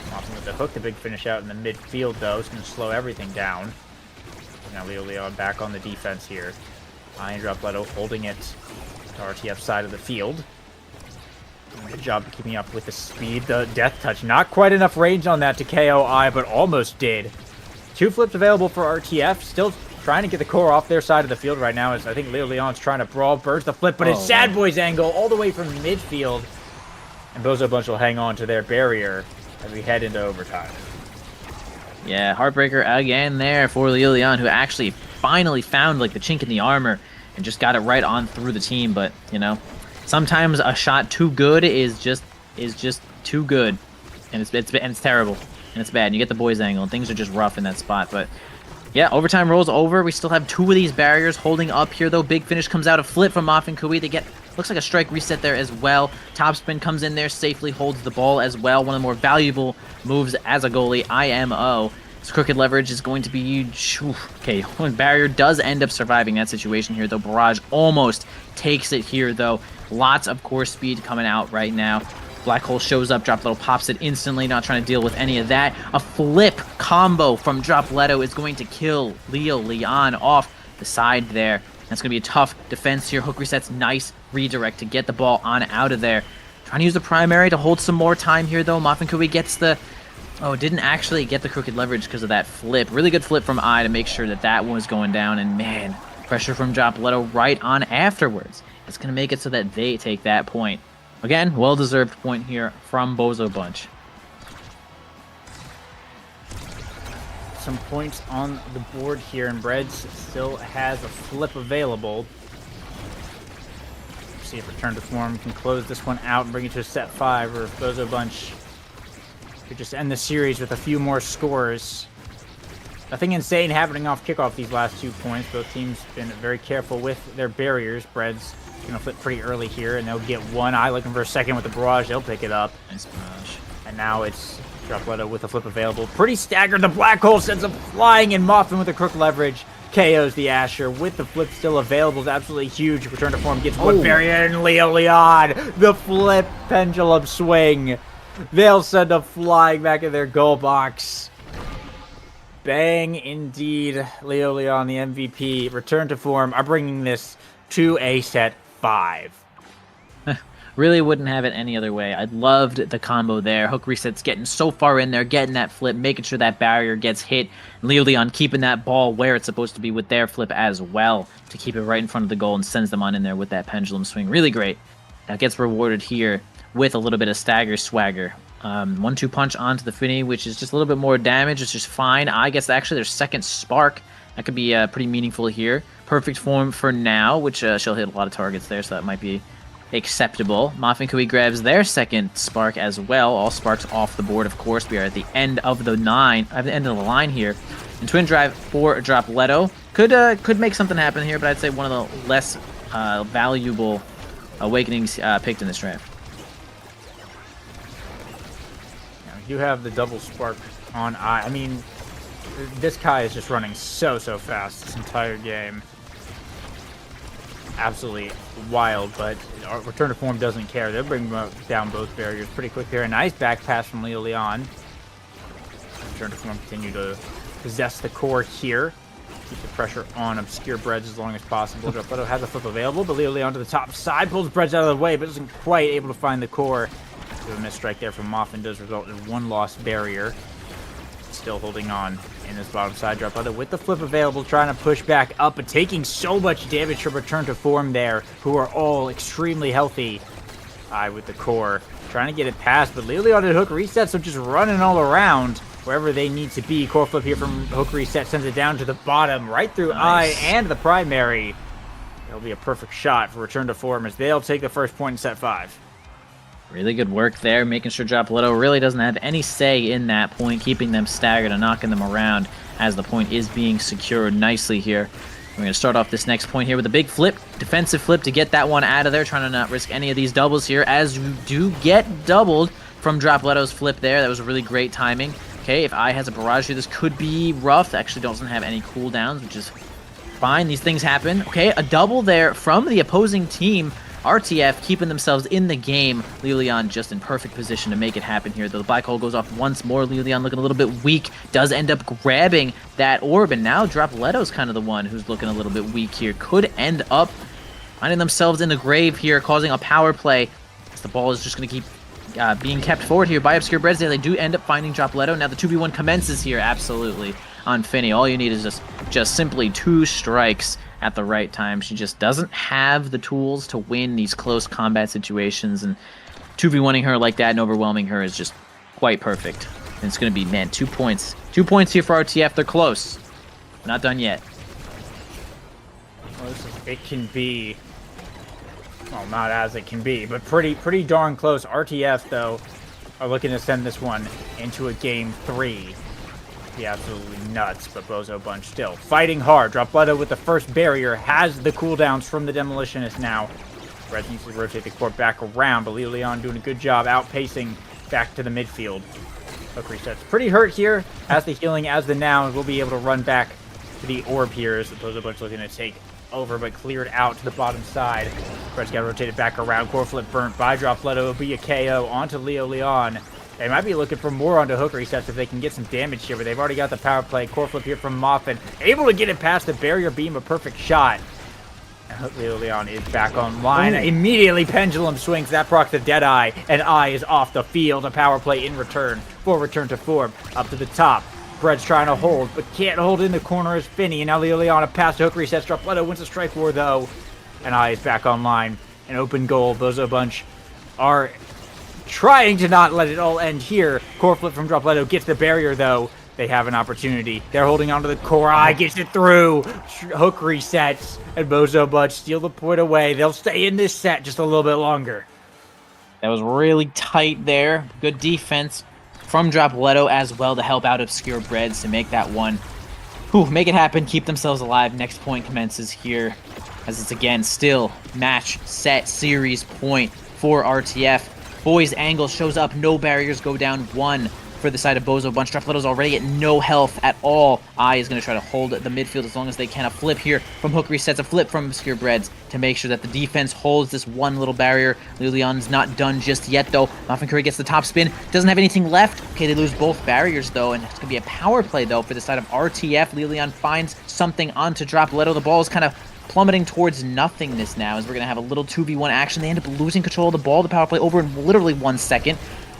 Moffin with the hook, the big finish out in the midfield, though. It's going to slow everything down. Now Leo Leon back on the defense here. I Dropletto holding it to RTF side of the field. Good job of keeping up with the speed. The death touch, not quite enough range on that to KO I, but almost did. Two flips available for RTF. Still trying to get the core off their side of the field right now, as I think Leo Leon's trying to brawl. Birds the flip, but it's Sad Boy's angle all the way from midfield. And Bozo Bunch will hang on to their barrier as we head into overtime. Yeah, heartbreaker again there for Leo Leon, who actually finally found like the chink in the armor and just got it right on through the team. But you know, sometimes a shot too good is just too good, and it's terrible and it's bad. And you get the boys angle, and things are just rough in that spot. But Yeah, overtime rolls over. We still have 2 of these barriers holding up here, though. Big finish comes out, a flip from Moff and Kui. They get, looks like a strike reset there as well. Topspin comes in there, safely holds the ball as well. One of the more valuable moves as a goalie, IMO. This crooked leverage is going to be huge. Okay, barrier does end up surviving that situation here, though. Barrage almost takes it here, though. Lots of core speed coming out right now. Black Hole shows up, Drop Leto pops it instantly, not trying to deal with any of that. A flip combo from Drop Leto is going to kill Leo Leon off the side there. That's going to be a tough defense here. Hook resets, nice redirect to get the ball on out of there. Trying to use the primary to hold some more time here, though. Moff and Kui gets the... Oh, didn't actually get the crooked leverage because of that flip. Really good flip from I to make sure that that one was going down. And man, pressure from Drop Leto right on afterwards. It's going to make it so that they take that point. Again, well-deserved point here from Bozo Bunch. Some points on the board here, and Breads still has a flip available. See if Return to Form can close this one out and bring it to a set 5, or if Bozo Bunch could just end the series with a few more scores. Nothing insane happening off kickoff these last 2 points. Both teams been very careful with their barriers. Breads gonna flip pretty early here, and they'll get one. I looking for a second with the barrage. They'll pick it up. Nice barrage. And now it's Drop Leto with a flip available. Pretty staggered. The Black Hole sends him flying, and Moffin with the crook leverage KOs the Asher with the flip still available. Is absolutely huge. Return to Form gets one barrier, and Leo Leon, the flip pendulum swing. They'll send him flying back in their goal box. Bang indeed. Leo Leon, the MVP. Return to Form are bringing this to a set 5. Really wouldn't have it any other way. I loved the combo there. Hook resets getting so far in there, getting that flip, making sure that barrier gets hit. Leo Leon keeping that ball where it's supposed to be with their flip as well to keep it right in front of the goal and sends them on in there with that pendulum swing. Really great. That gets rewarded here with a little bit of stagger swagger. 1-2 punch onto the Finny, which is just a little bit more damage. It's just fine. I guess actually their second spark. That could be pretty meaningful here. Perfect form for now, which she'll hit a lot of targets there, so that might be acceptable. Moff and Kui grabs their second spark as well. All sparks off the board, of course. We are at the end of the line here. And Twin Drive for Drop Leto could make something happen here, but I'd say one of the less valuable awakenings picked in this draft. You have the double spark on I mean, this Kai is just running so fast this entire game. Absolutely wild, but Return to Form doesn't care. They'll bring down both barriers pretty quick here. A nice back pass from Leo Leon. Return to Form continue to possess the core here. Keep the pressure on Obscure Breads as long as possible. Drop Leto has a flip available, but Leo Leon to the top side, pulls Breads out of the way, but isn't quite able to find the core. A missed strike there from Moffin does result in one lost barrier. Still holding on in this bottom side. Drop Leto with the flip available, trying to push back up, but taking so much damage from Return to Form there, who are all extremely healthy. With the core, trying to get it past, but Leo Leon did Hook Reset, so just running all around wherever they need to be. Core flip here from Hook Reset sends it down to the bottom, right through nice. I and the primary. It'll be a perfect shot for Return to Form as they'll take the first point in set 5. Really good work there, making sure Drop Leto really doesn't have any say in that point, keeping them staggered and knocking them around as the point is being secured nicely here. We're going to start off this next point here with a big flip, defensive flip to get that one out of there, trying to not risk any of these doubles here, as you do get doubled from Drop Leto's flip there. That was really great timing. Okay, if I has a barrage here, this could be rough. Actually doesn't have any cooldowns, which is fine. These things happen. Okay, a double there from the opposing team. RTF keeping themselves in the game. Leo Leon just in perfect position to make it happen here, though the Black Hole goes off once more. Leo Leon looking a little bit weak, does end up grabbing that orb, and now Drop Leto's kind of the one who's looking a little bit weak here. Could end up finding themselves in the grave here, causing a power play. The ball is just going to keep being kept forward here by Obscure Breads. They do end up finding Drop Leto. Now the 2v1 commences here, absolutely, on Finny. All you need is just simply 2 strikes at the right time. She just doesn't have the tools to win these close combat situations, and 2v1ing her like that and overwhelming her is just quite perfect. And it's going to be, man, 2 points. 2 points here for RTF. They're close. Not done yet. Well, it can be, well, not as it can be, but pretty darn close. RTF, though, are looking to send this one into a game 3. be absolutely nuts, but Bozo Bunch still fighting hard. Dropleto with the first barrier has the cooldowns from the Demolitionist now. Red needs to rotate the court back around, but Leo Leon doing a good job outpacing back to the midfield. Hook resets. Pretty hurt here. As the healing, as the Nouns will be able to run back to the orb here as the Bozo Bunch looking to take over, but cleared out to the bottom side. Red's got rotated back around. Core flip burnt by Dropleto. It'll be a KO onto Leo Leon. They might be looking for more onto hook resets if they can get some damage here, but they've already got the power play. Core flip here from Moffin. Able to get it past the barrier beam, a perfect shot. And Leo Leon is back online. Immediately Pendulum swings. That procs the Deadeye, and Eye is off the field. A power play in return for return to form. Up to the top. Bread's trying to hold, but can't hold in the corner as Finny. And now Leo Leon a pass to hook resets. Dropleto wins the strike war though. And Eye is back online. An open goal. Bozo Bunch are trying to not let it all end here. Core flip from Dropleto gets the barrier though. They have an opportunity. They're holding onto the core. Eye gets it through. Hook resets. And Bozo Bunch steal the point away. They'll stay in this set just a little bit longer. That was really tight there. Good defense from Dropleto as well to help out Obscure Breads to make that one. Make it happen. Keep themselves alive. Next point commences here. As it's again still match, set, series point for RTF. Boys angle shows up. No barriers go down. One for the side of Bozo Bunch. Dropleto's already at no health at all. Eye is going to try to hold the midfield as long as they can. A flip here from Hook resets, a flip from Obscure Breads to make sure that the defense holds this one little barrier. Leon's not done just yet, though. Muffin Curry gets the top spin. Doesn't have anything left. Okay, they lose both barriers, though, and it's going to be a power play, though, for the side of RTF. Leon finds something onto Dropleto. The ball is kind of plummeting towards nothingness now as we're going to have a little 2v1 action. They end up losing control of the ball. The power play over in literally 1 second.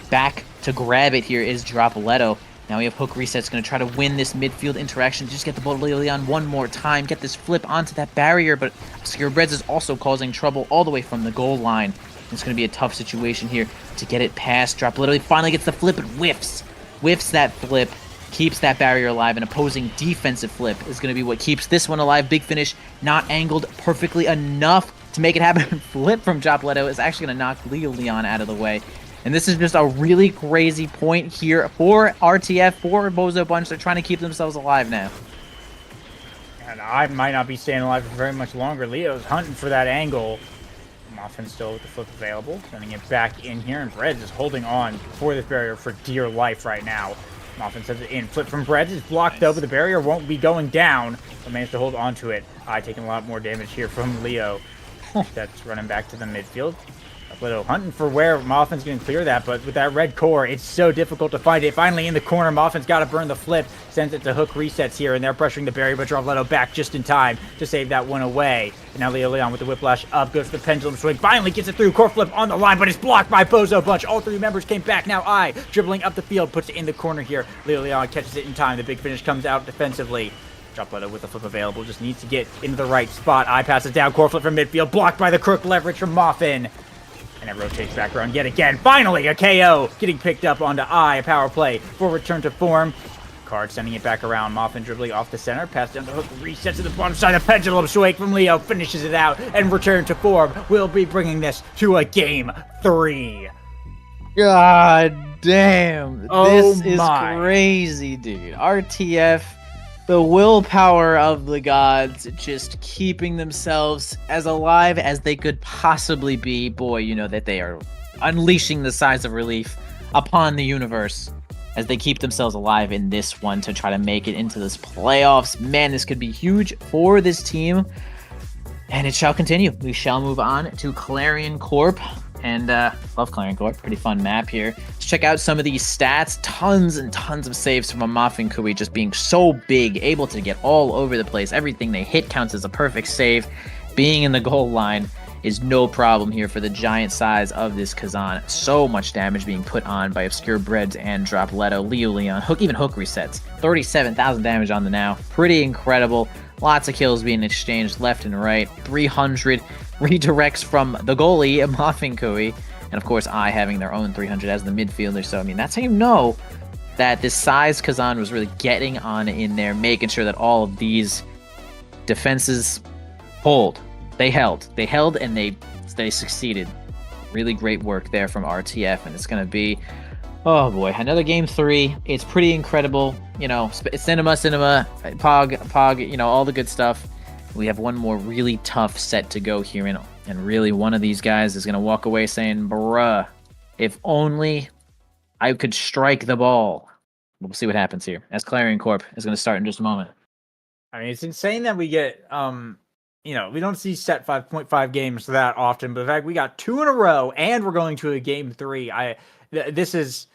Back to grab it here is Dropleto. Now we have Hook resets, going to try to win this midfield interaction. Just get the ball to Leon one more time. Get this flip onto that barrier, but Obscure Breads is also causing trouble all the way from the goal line. It's going to be a tough situation here to get it past Dropleto. He finally gets the flip and whiffs. Whiffs that flip. Keeps that barrier alive. An opposing defensive flip is going to be what keeps this one alive. Big finish, not angled perfectly enough to make it happen. Flip from Dropleto is actually going to knock Leon out of the way. And this is just a really crazy point here for RTF, for Bozo Bunch. They're trying to keep themselves alive now. And I might not be staying alive for very much longer. Leo's hunting for that angle. Muffin still with the flip available. Sending it back in here. And Breads is holding on for this barrier for dear life right now. Muffin sends it in. Flip from Breads is blocked though, but the barrier won't be going down. But managed to hold on to it. Taking a lot more damage here from Leo. That's running back to the midfield. Dropleto hunting for where Moffin's going to clear that, but with that red core, it's so difficult to find it. Finally in the corner, Moffin's got to burn the flip, sends it to Hook resets here, and they're pressuring the barrier, but Dropleto back just in time to save that one away. And now Leo Leon with the whiplash up, goes for the pendulum swing, finally gets it through, core flip on the line, but it's blocked by Bozo Bunch. All three members came back, now Eye dribbling up the field, puts it in the corner here. Leo Leon catches it in time, the big finish comes out defensively. Dropleto with the flip available, just needs to get into the right spot. Eye passes down, core flip from midfield, blocked by the crook leverage from Moffin. And it rotates back around yet again. Finally, a KO getting picked up onto Eye. A power play for return to form. Card sending it back around. Moffin dribbling off the center. Pass down to Hook. Resets to the bottom side. The pendulum swing from Leo. Finishes it out. And return to form. We'll be bringing this to a game 3. God damn. Oh this is my. crazy, dude. RTF. The willpower of the gods, just keeping themselves as alive as they could possibly be. Boy, you know that they are unleashing the sighs of relief upon the universe as they keep themselves alive in this one to try to make it into this playoffs. Man, this could be huge for this team. And it shall continue. We shall move on to Clarion Corp. And love Clarion Corp. Pretty fun map here. Let's check out some of these stats. Tons and tons of saves from a Muffin Kui, just being so big, able to get all over the place. Everything they hit counts as a perfect save. Being in the goal line is no problem here for the giant size of this Kazan. So much damage being put on by Obscure Breads and Dropleto. Leo Leon, even Hook resets. 37,000 damage on the now. Pretty incredible. Lots of kills being exchanged left and right. 300 redirects from the goalie, Muffin Kui. And of course, Eye having their own 300 as the midfielder. So, I mean, that's how you know that this size Kazan was really getting on in there, making sure that all of these defenses hold. They held. They held and they succeeded. Really great work there from RTF. And it's going to be Oh boy, another game 3. It's pretty incredible. You know, cinema, Pog, you know, all the good stuff. We have one more really tough set to go here, and really one of these guys is going to walk away saying, bruh, if only I could strike the ball. We'll see what happens here, as Clarion Corp is going to start in just a moment. I mean, it's insane that we get, you know, we don't see set 5.5 games that often, but in fact, we got 2 in a row, and we're going to a game 3. This is,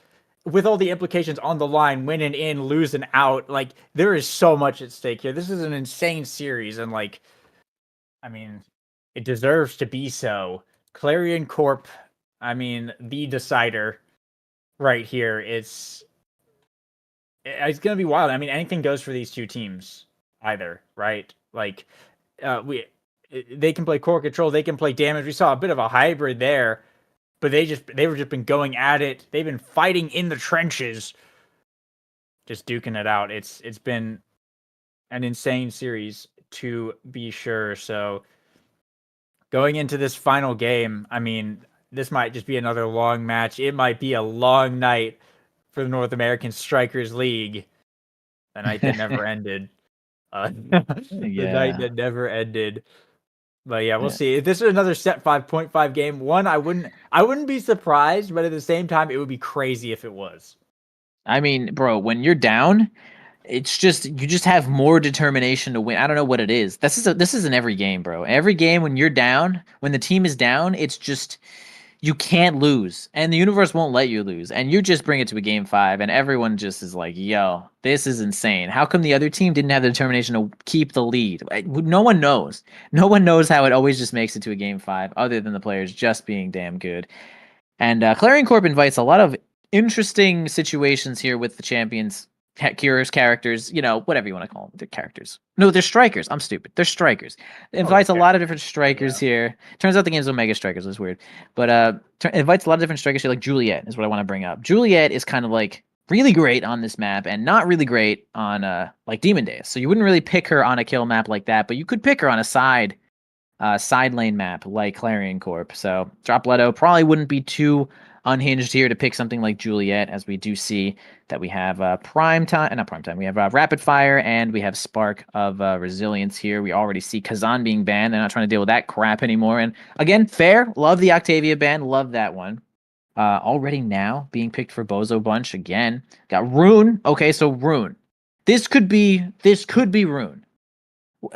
with all the implications on the line, winning in, losing out, like, there is so much at stake here. This is an insane series, and, like, I mean, it deserves to be so. Clarion Corp, I mean, the decider right here. It's going to be wild. I mean, anything goes for these two teams either, right? Like, they can play core control, they can play damage. We saw a bit of a hybrid there, but they were just been going at it. They've been fighting in the trenches, just duking it out. It's been an insane series to be sure. So going into this final game, I mean, this might just be another long match. It might be a long night for the North American Strikers League, the night that never ended. The night that never ended. But yeah, we'll see. If this is another set 5.5 game, one, I wouldn't be surprised, but at the same time, it would be crazy if it was. I mean, bro, when you're down, it's just you just have more determination to win. I don't know what it is. This is in every game, bro. Every game when you're down, when the team is down, it's just you can't lose, and the universe won't let you lose, and you just bring it to a game 5, and everyone just is like, yo, this is insane. How come the other team didn't have the determination to keep the lead? No one knows. No one knows how it always just makes it to a game 5, other than the players just being damn good. And Clarion Corp invites a lot of interesting situations here with the champions. Curious characters, you know, whatever you want to call them. They're characters. No, they're strikers. I'm stupid. They're strikers. It invites a lot of different strikers here. Turns out the game's Omega Strikers. It's weird. But invites a lot of different strikers here, like Juliet is what I want to bring up. Juliet is kind of like really great on this map and not really great on like Demon Days. So you wouldn't really pick her on a kill map like that, but you could pick her on a side lane map like Clarion Corp. So Dropletto probably wouldn't be too unhinged here to pick something like Juliet, as we do see that we have we have Rapid Fire, and we have Spark of Resilience here. We already see Kazan being banned. They're not trying to deal with that crap anymore. And again, fair. Love the Octavia ban. Love that one. Already now being picked for Bozo Bunch again. Got Rune. Okay, so Rune. This could be Rune.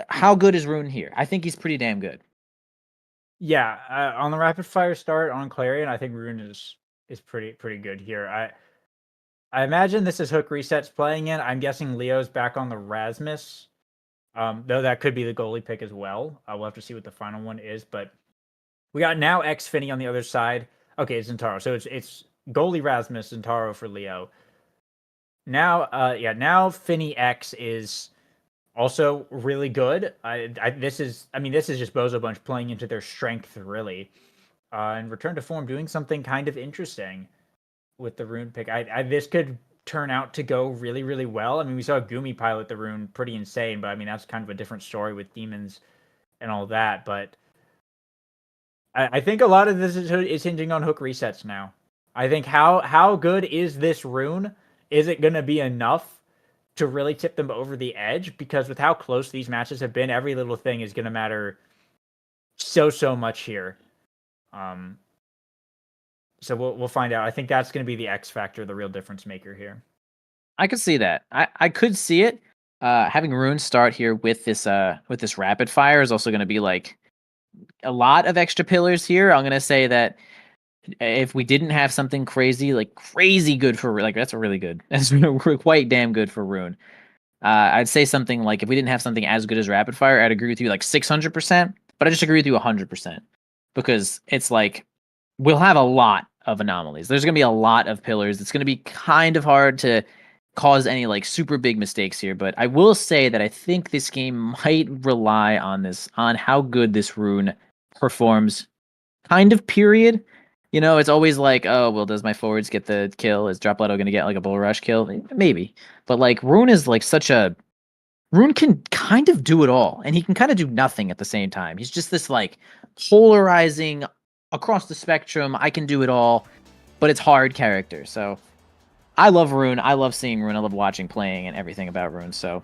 How good is Rune here? I think he's pretty damn good. Yeah, on the rapid fire start on Clarion, I think Rune is pretty good here. I imagine this is Hook Resets playing in. I'm guessing Leo's back on the Rasmus, though that could be the goalie pick as well. We'll have to see what the final one is. But we got now Xfinity on the other side. Okay, it's Zentaro. So it's goalie Rasmus, Zentaro for Leo. Now, now Finny X is also really good. This is just Bozo Bunch playing into their strength, really. And Return to Form doing something kind of interesting with the Rune pick. This could turn out to go really, really well. I mean, we saw Gumi pilot the Rune, pretty insane, but I mean, that's kind of a different story with demons and all that. But I think a lot of this is hinging on Hook Resets now. I think how good is this Rune? Is it going to be enough to really tip them over the edge? Because with how close these matches have been, every little thing is going to matter so much here. So we'll find out. I think that's going to be the X factor, the real difference maker here. I could see that. I could see it. Having Rune start here with this rapid fire is also going to be like a lot of extra pillars here. I'm going to say that if we didn't have something crazy good for, like, that's really good. That's quite damn good for Rune. I'd say something like, if we didn't have something as good as rapid fire, I'd agree with you like 600%, but I just agree with you 100%, because it's like, we'll have a lot of anomalies. There's going to be a lot of pillars. It's going to be kind of hard to cause any like super big mistakes here, but I will say that I think this game might rely on how good this Rune performs, kind of, period. You know, it's always like, oh, well, does my forwards get the kill? Is Dropletto going to get like a bull rush kill? Maybe. But like, Rune is like Rune can kind of do it all, and he can kind of do nothing at the same time. He's just this like polarizing across the spectrum, I can do it all, but it's hard character. So I love Rune. I love seeing Rune. I love watching, playing, and everything about Rune. So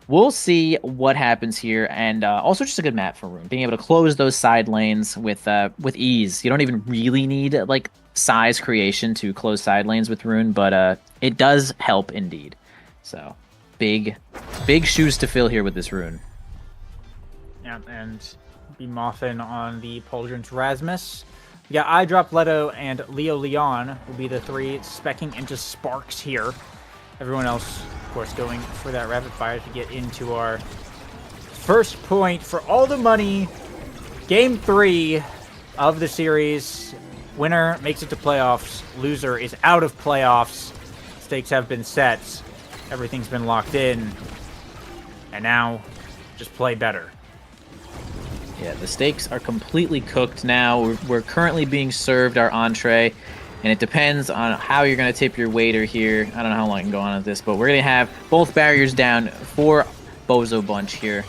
we'll see what happens here, and also just a good map for Rune, being able to close those side lanes with ease. You don't even really need like size creation to close side lanes with Rune, but it does help indeed. So big shoes to fill here with this Rune. Yeah, and be Moffin on the Pauldron's Rasmus. We got iDrop, Leto, and Leo Leon will be the three specking into Sparks here. Everyone else, of course, going for that rapid fire to get into our first point for all the money. Game 3 of the series. Winner makes it to playoffs. Loser is out of playoffs. Stakes have been set. Everything's been locked in. And now, just play better. Yeah, the steaks are completely cooked now. We're currently being served our entree, and it depends on how you're going to tip your waiter here. I don't know how long I can go on with this, but we're going to have both barriers down for Bozo Bunch here.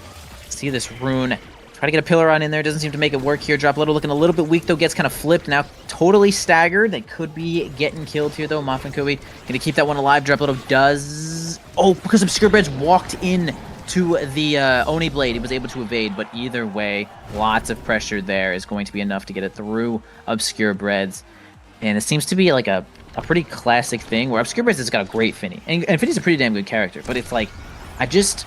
See this Rune. Try to get a pillar on in there. Doesn't seem to make it work here. Drop Little looking a little bit weak, though. Gets kind of flipped. Now totally staggered. They could be getting killed here, though. Moffin Kobe going to keep that one alive. Drop Little does... Oh, because Obscure Breads walked in to the Oni Blade. He was able to evade, but either way, lots of pressure there is going to be enough to get it through Obscure Breads. And it seems to be like a pretty classic thing where Obscure Breads has got a great Finny. And Finny's a pretty damn good character, but it's like, I guess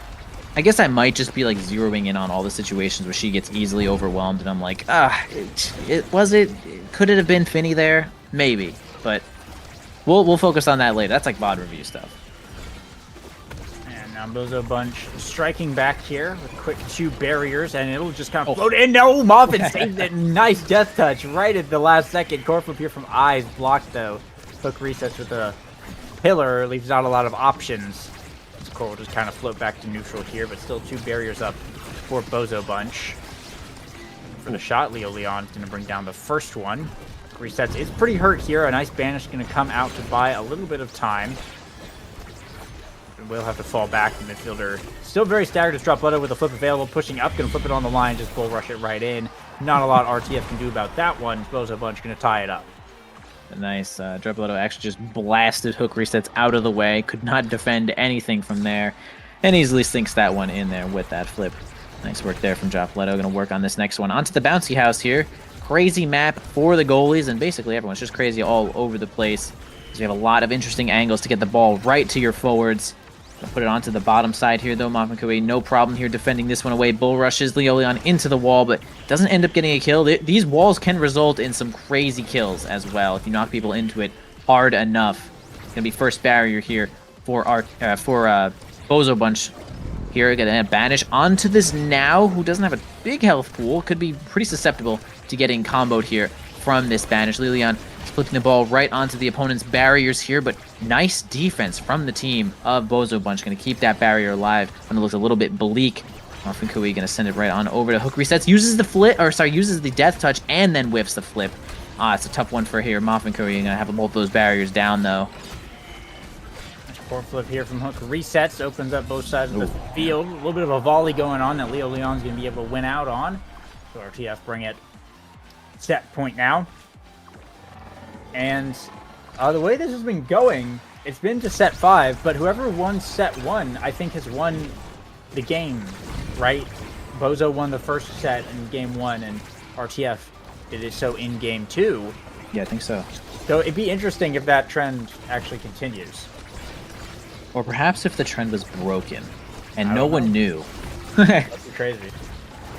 I might just be like zeroing in on all the situations where she gets easily overwhelmed, and I'm like, could it have been Finny there? Maybe, but we'll focus on that later. That's like VOD review stuff. And now Bozo Bunch striking back here with quick 2 barriers, and it'll just kind of float in. No, Moffin saves it. Nice death touch right at the last second. Core flip here from Eyes blocked though. Hook resets with a pillar, leaves out a lot of options. This core will just kind of float back to neutral here, but still 2 barriers up for Bozo Bunch. For the shot, Leo Leon's going to bring down the first one. Resets is pretty hurt here. A nice banish going to come out to buy a little bit of time. Will have to fall back. The midfielder still very staggered. Just drop Leto with a flip available, pushing up, gonna flip it on the line, just bull rush it right in. Not a lot RTF can do about that one. Bozo Bunch gonna tie it up. A nice drop Leto actually just blasted hook resets out of the way. Could not defend anything from there, and easily sinks that one in there with that flip. Nice work there from Drop Leto. Gonna work on this next one. Onto the bouncy house here. Crazy map for the goalies, and basically everyone's just crazy all over the place. So you have a lot of interesting angles to get the ball right to your forwards. Put it onto the bottom side here, though. Moffin Kobe, no problem here defending this one away. Bull rushes Leo Leon into the wall, but doesn't end up getting a kill. These walls can result in some crazy kills as well if you knock people into it hard enough. It's gonna be first barrier here for Bozo Bunch. Here, gonna banish onto this Now, who doesn't have a big health pool. Could be pretty susceptible to getting comboed here from this banish. Leo Leon flipping the ball right onto the opponent's barriers here, but nice defense from the team of Bozo Bunch. Going to keep that barrier alive when it looks a little bit bleak. Moffin Kobe going to send it right on over to Hook Resets. Uses the death touch and then whiffs the flip. It's a tough one for here. Moffin Kobe going to have both those barriers down though. Core flip here from Hook Resets opens up both sides of the field. A little bit of a volley going on that Leo Leon's going to be able to win out on. So RTF bring it set point now. And the way this has been going, it's been to set 5, but whoever won set 1, I think, has won the game, right? Bozo won the first set in game 1, and RTF did it so in game 2. Yeah, I think so. So it'd be interesting if that trend actually continues. Or perhaps if the trend was broken, and no one knew. That'd be crazy.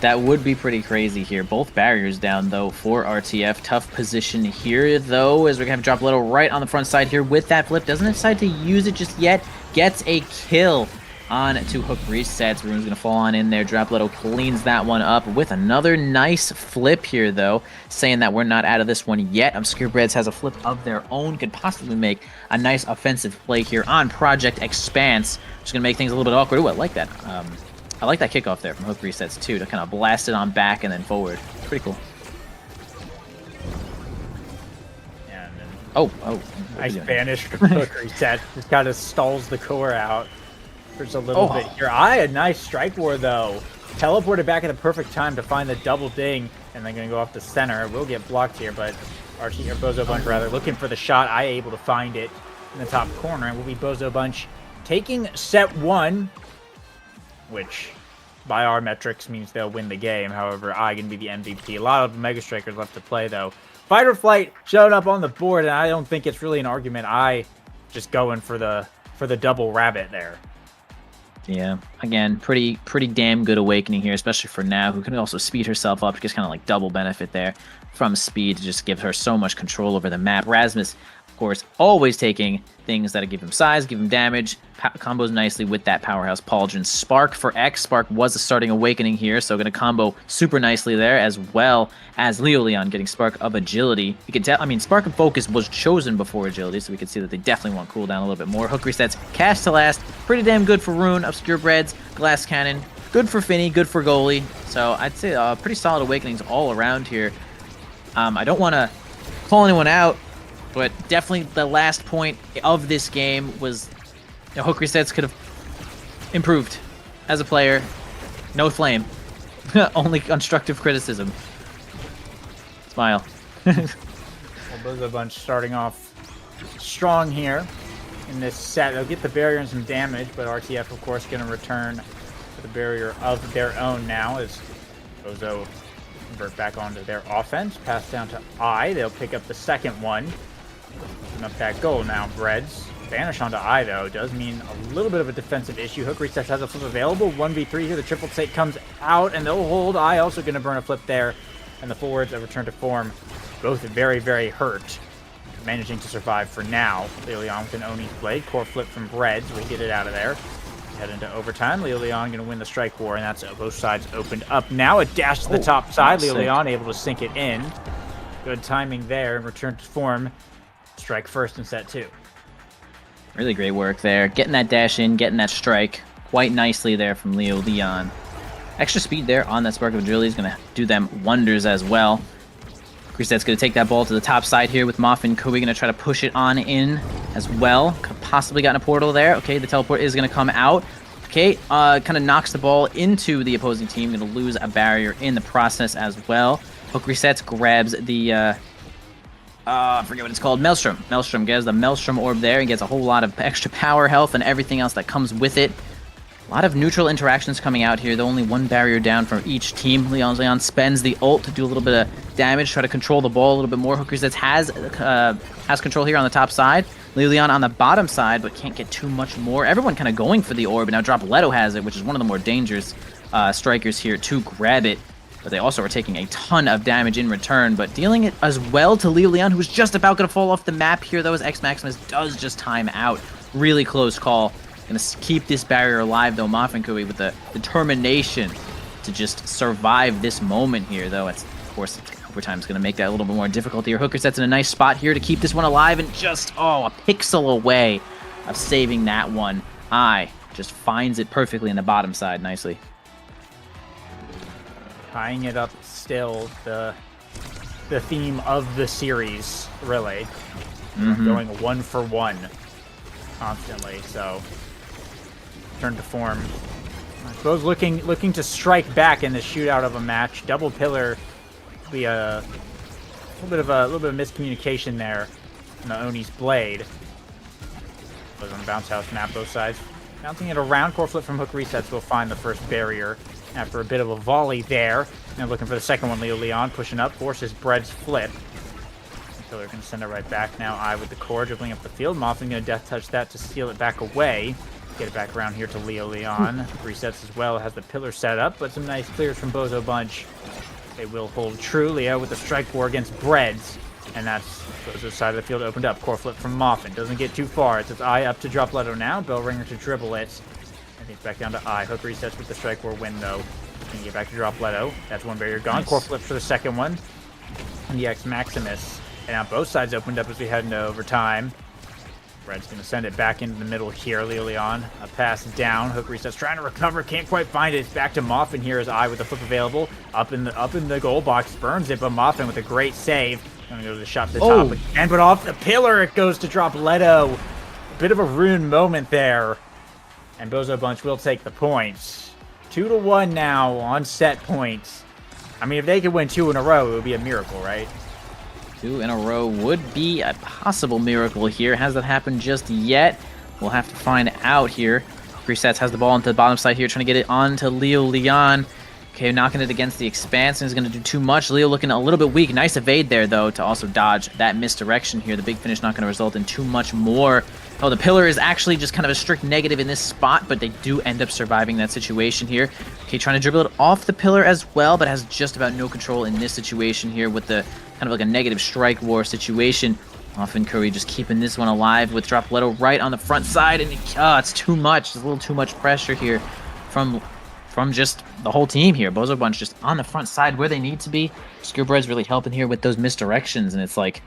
That would be pretty crazy here. Both barriers down, though, for RTF. Tough position here, though, as we're going to drop Little right on the front side here with that flip. Doesn't decide to use it just yet. Gets a kill on to Hook Resets. Rune's going to fall on in there. Drop Little cleans that one up with another nice flip here, though, saying that we're not out of this one yet. Obscure Breads has a flip of their own. Could possibly make a nice offensive play here on Project Expanse. Just going to make things a little bit awkward. Ooh, I like that. I like that kickoff there from Hook Resets, too, to kind of blast it on back and then forward. Pretty cool. And then Nice banish from Hook Reset. Just kind of stalls the core out for just a little bit here. A nice strike war, though. Teleported back at the perfect time to find the double ding, and then going to go off the center. It will get blocked here, but Bozo Bunch, rather, looking for the shot. able to find it. in the top corner, and will be Bozo Bunch taking set 1, which by our metrics means they'll win the game. However, I can be the MVP. A lot of Mega Strikers left to play, though. Fight or Flight showed up on the board, and I don't think it's really an argument. I just going for the double rabbit there. Yeah, again, pretty damn good awakening here, especially for Now, who can also speed herself up, just kind of like double benefit there from speed to just give her so much control over the map. Rasmus, of course, always taking things that give him size, give him damage, combos nicely with that powerhouse Pauldron. Spark for X. Spark was a starting awakening here, so going to combo super nicely there, as well as Leo Leon getting Spark of Agility. You can tell, I mean, Spark of Focus was chosen before Agility, so we can see that they definitely want cooldown a little bit more. Hook resets, Cash to last, pretty damn good for Rune, Obscure Breads, Glass Cannon, good for Finny, good for Goalie. So I'd say pretty solid awakenings all around here. I don't want to call anyone out, but definitely the last point of this game was, you know, Hook resets could have improved as a player. No flame. Only constructive criticism. Smile. Well, Bozo Bunch starting off strong here in this set. They'll get the barrier and some damage, but RTF, of course, going to return to the barrier of their own now as Bozo convert back onto their offense. Pass down to I. They'll pick up the second one. Open up that goal now. Breads vanish onto I, though. Does mean a little bit of a defensive issue. Hook resets has a flip available. 1v3 here. The triple take comes out, and they'll hold. I also going to burn a flip there. And the forwards that return to form, both very, very hurt. Managing to survive for now. Leon with an Oni's Blade. Core flip from Breads. We'll get it out of there. Head into overtime. Leo Leon going to win the strike war, and that's both sides opened up now. A dash to the top side. Leo Leon able to sink it in. Good timing there and return to form. Strike first in set 2. Really great work there. Getting that dash in, getting that strike quite nicely there from Leo Leon. Extra speed there on that Spark of Agility is going to do them wonders as well. Reset's going to take that ball to the top side here with Moff and Kobe going to try to push it on in as well. Could have possibly gotten a portal there. Okay, the teleport is going to come out. Okay, kind of knocks the ball into the opposing team. Going to lose a barrier in the process as well. Hook resets, grabs the... I forget what it's called. Maelstrom. Maelstrom gets the Maelstrom orb there and gets a whole lot of extra power, health, and everything else that comes with it. A lot of neutral interactions coming out here. Though only one barrier down from each team. Leon spends the ult to do a little bit of damage, try to control the ball a little bit more. Hook resets has control here on the top side. Leon on the bottom side, but can't get too much more. Everyone kind of going for the orb. Now Dropletto has it, which is one of the more dangerous strikers here to grab it. But they also are taking a ton of damage in return, but dealing it as well to Leo Leon, who's just about going to fall off the map here, though, as X Maximus does just time out. Really close call. Going to keep this barrier alive, though, Mafenkui with the determination to just survive this moment here, though. It's, of course, overtime is going to make that a little bit more difficult here. Hooker sets in a nice spot here to keep this one alive, and just, a pixel away of saving that one. I just finds it perfectly in the bottom side nicely. Tying it up still, the theme of the series, really. Going 1 for 1 constantly, so turn to form. I suppose looking to strike back in the shootout of a match. Double pillar be a little bit of miscommunication there on the Oni's Blade. Goes on the bounce house map, both sides. Bouncing it around, core flip from Hook resets will find the first barrier. After a bit of a volley there. Now looking for the second one, Leo Leon pushing up, forces Bread's flip. Killer can send it right back now. I with the core, dribbling up the field. Moffin going to death touch that to steal it back away. Get it back around here to Leo Leon. Resets as well, has the pillar set up, but some nice clears from Bozo Bunch. They will hold true. Leo with the strike war against Breads. And that's Bozo's side of the field opened up. Core flip from Moffin. Doesn't get too far. It's I up to Dropletto now. Bellringer to dribble it. I think it's back down to I. Hook resets with the strike war win, though. Can get back to Dropletto. That's one barrier gone. Nice. Core flip for the second one. And the X Maximus. And now both sides opened up as we head into overtime. Red's going to send it back into the middle here. Leo Leon, a pass down. Hook resets, trying to recover, can't quite find it. It's back to Moffin here as I with the flip available. Up in the goal box, burns it, but Moffin with a great save. Going to go to the shot to the top again, but off the pillar it goes to Dropletto. Bit of a ruined moment there. And Bozo Bunch will take the points. 2-1 now on set points. I mean, if they could win 2 in a row, it would be a miracle, right? 2 in a row would be a possible miracle here. Has that happened just yet? We'll have to find out here. Resets has the ball into the bottom side here, trying to get it onto Leo Leon. Okay, knocking it against the Expanse, and is going to do too much. Leo looking a little bit weak. Nice evade there, though, to also dodge that misdirection here. The big finish not going to result in too much more. Oh, the pillar is actually just kind of a strict negative in this spot, but they do end up surviving that situation here. Okay, trying to dribble it off the pillar as well, but has just about no control in this situation here with the kind of like a negative strike war situation. Often Curry just keeping this one alive with Dropletto right on the front side, and it's too much. There's a little too much pressure here from just the whole team here. Bozo Bunch just on the front side where they need to be. Skewbread's really helping here with those misdirections, and it's like,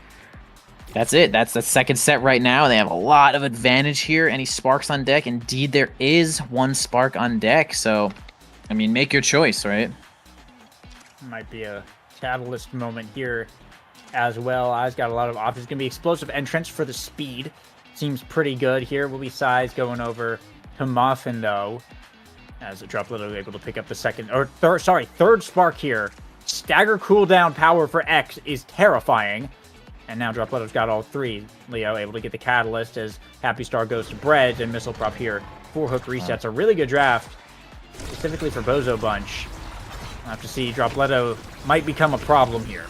that's it. That's the second set right now. They have a lot of advantage here. Any sparks on deck? Indeed, there is one spark on deck. So, I mean, make your choice, right? Might be a catalyst moment here as well. I've got a lot of options. Going to be explosive entrance for the speed. Seems pretty good here. Will be Size going over to Muffin, though, as Dropletto able to pick up the third spark here. Stagger cooldown power for X is terrifying. And now Dropletto's got all three. Leo able to get the catalyst as Happy Star goes to Breads, and Missile Prop here. 4 hook resets. A really good draft, specifically for Bozo Bunch. I'll have to see. Dropletto might become a problem here.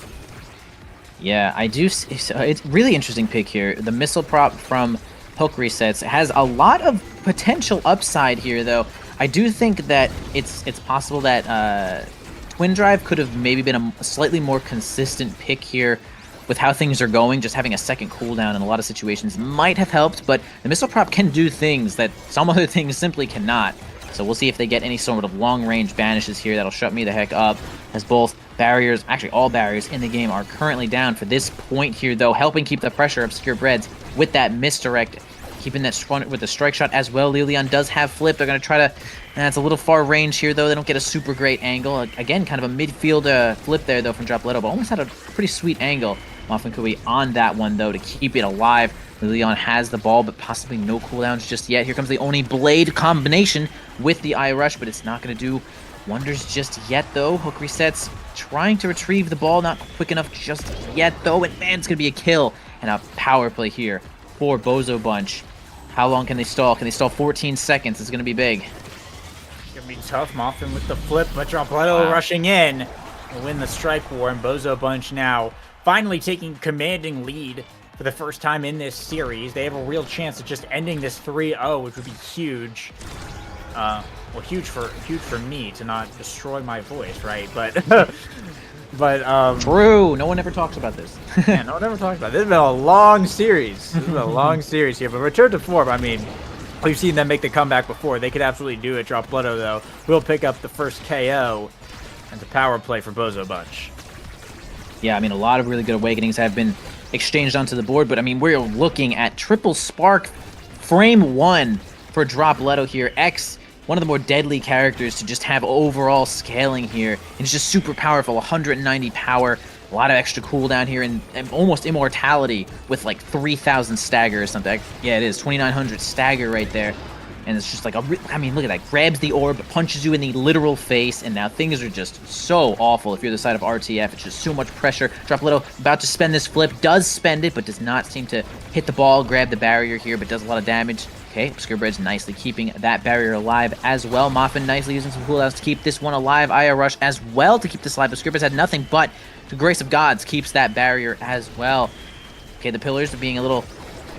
Yeah, I do. It's really interesting pick here. The Missile Prop from hook resets has a lot of potential upside here, though. I do think that it's possible that Twin Drive could have maybe been a slightly more consistent pick here with how things are going. Just having a second cooldown in a lot of situations might have helped, but the Missile Prop can do things that some other things simply cannot. So we'll see if they get any sort of long-range banishes here that'll shut me the heck up, as both barriers, actually all barriers in the game, are currently down for this point here, though, helping keep the pressure Obscure Breads with that misdirect, keeping that front with the strike shot as well. Leon does have flip. They're going to try to... That's a little far range here, though. They don't get a super great angle. Again, kind of a midfield flip there, though, from Dropletto, but almost had a pretty sweet angle. Muffin Kui on that one, though, to keep it alive. Leon has the ball, but possibly no cooldowns just yet. Here comes the Oni Blade combination with the Eye Rush, but it's not going to do wonders just yet, though. Hook resets, trying to retrieve the ball, not quick enough just yet, though. And man, it's going to be a kill and a power play here for Bozo Bunch. How long can they stall? Can they stall 14 seconds? It's going to be big. It's going to be tough. Muffin with the flip, but Dropletto rushing in to win the strike war, and Bozo Bunch now finally taking commanding lead for the first time in this series. They have a real chance of just ending this 3-0, which would be huge. Well, huge for me to not destroy my voice, right? But True. No one ever talks about this. yeah, no one ever talks about it. This has been a long series. This has been a long series here. But return to form, I mean, we've seen them make the comeback before. They could absolutely do it. Dropletto, though, will pick up the first KO. And the power play for Bozo Bunch. Yeah, I mean, a lot of really good awakenings have been exchanged onto the board, but I mean, we're looking at triple spark frame 1 for Dropletto here. X, one of the more deadly characters to just have overall scaling here. And it's just super powerful, 190 power, a lot of extra cooldown here, and almost immortality with like 3,000 stagger or something. Yeah, it is, 2,900 stagger right there. And it's just like, I mean, look at that. Grabs the orb, punches you in the literal face, and now things are just so awful if you're the side of RTF. It's just so much pressure. Dropletto about to spend this flip, does spend it, but does not seem to hit the ball, grab the barrier here, but does a lot of damage. Okay, Obscure Breads nicely keeping that barrier alive as well. Muffin nicely using some cooldowns to keep this one alive. Aya Rush as well to keep this alive. Obscure Breads had nothing, but the Grace of Gods keeps that barrier as well. Okay, the pillars are being a little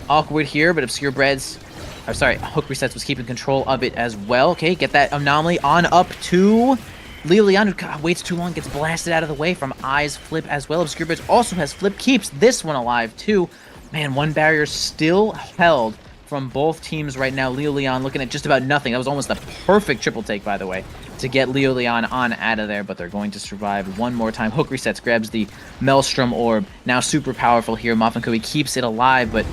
awkward here, but Obscure Breads... I'm sorry, Hook Resets was keeping control of it as well. Okay, get that anomaly on up to Lilian, who waits too long, gets blasted out of the way from Eyes Flip as well. Obscure Breads also has Flip, keeps this one alive too. Man, one barrier still held from both teams right now. Lilian looking at just about nothing. That was almost a perfect triple take, by the way, to get Lilian on out of there, but they're going to survive one more time. Hook Resets, grabs the Maelstrom Orb. Now super powerful here. Muffin Kui keeps it alive, but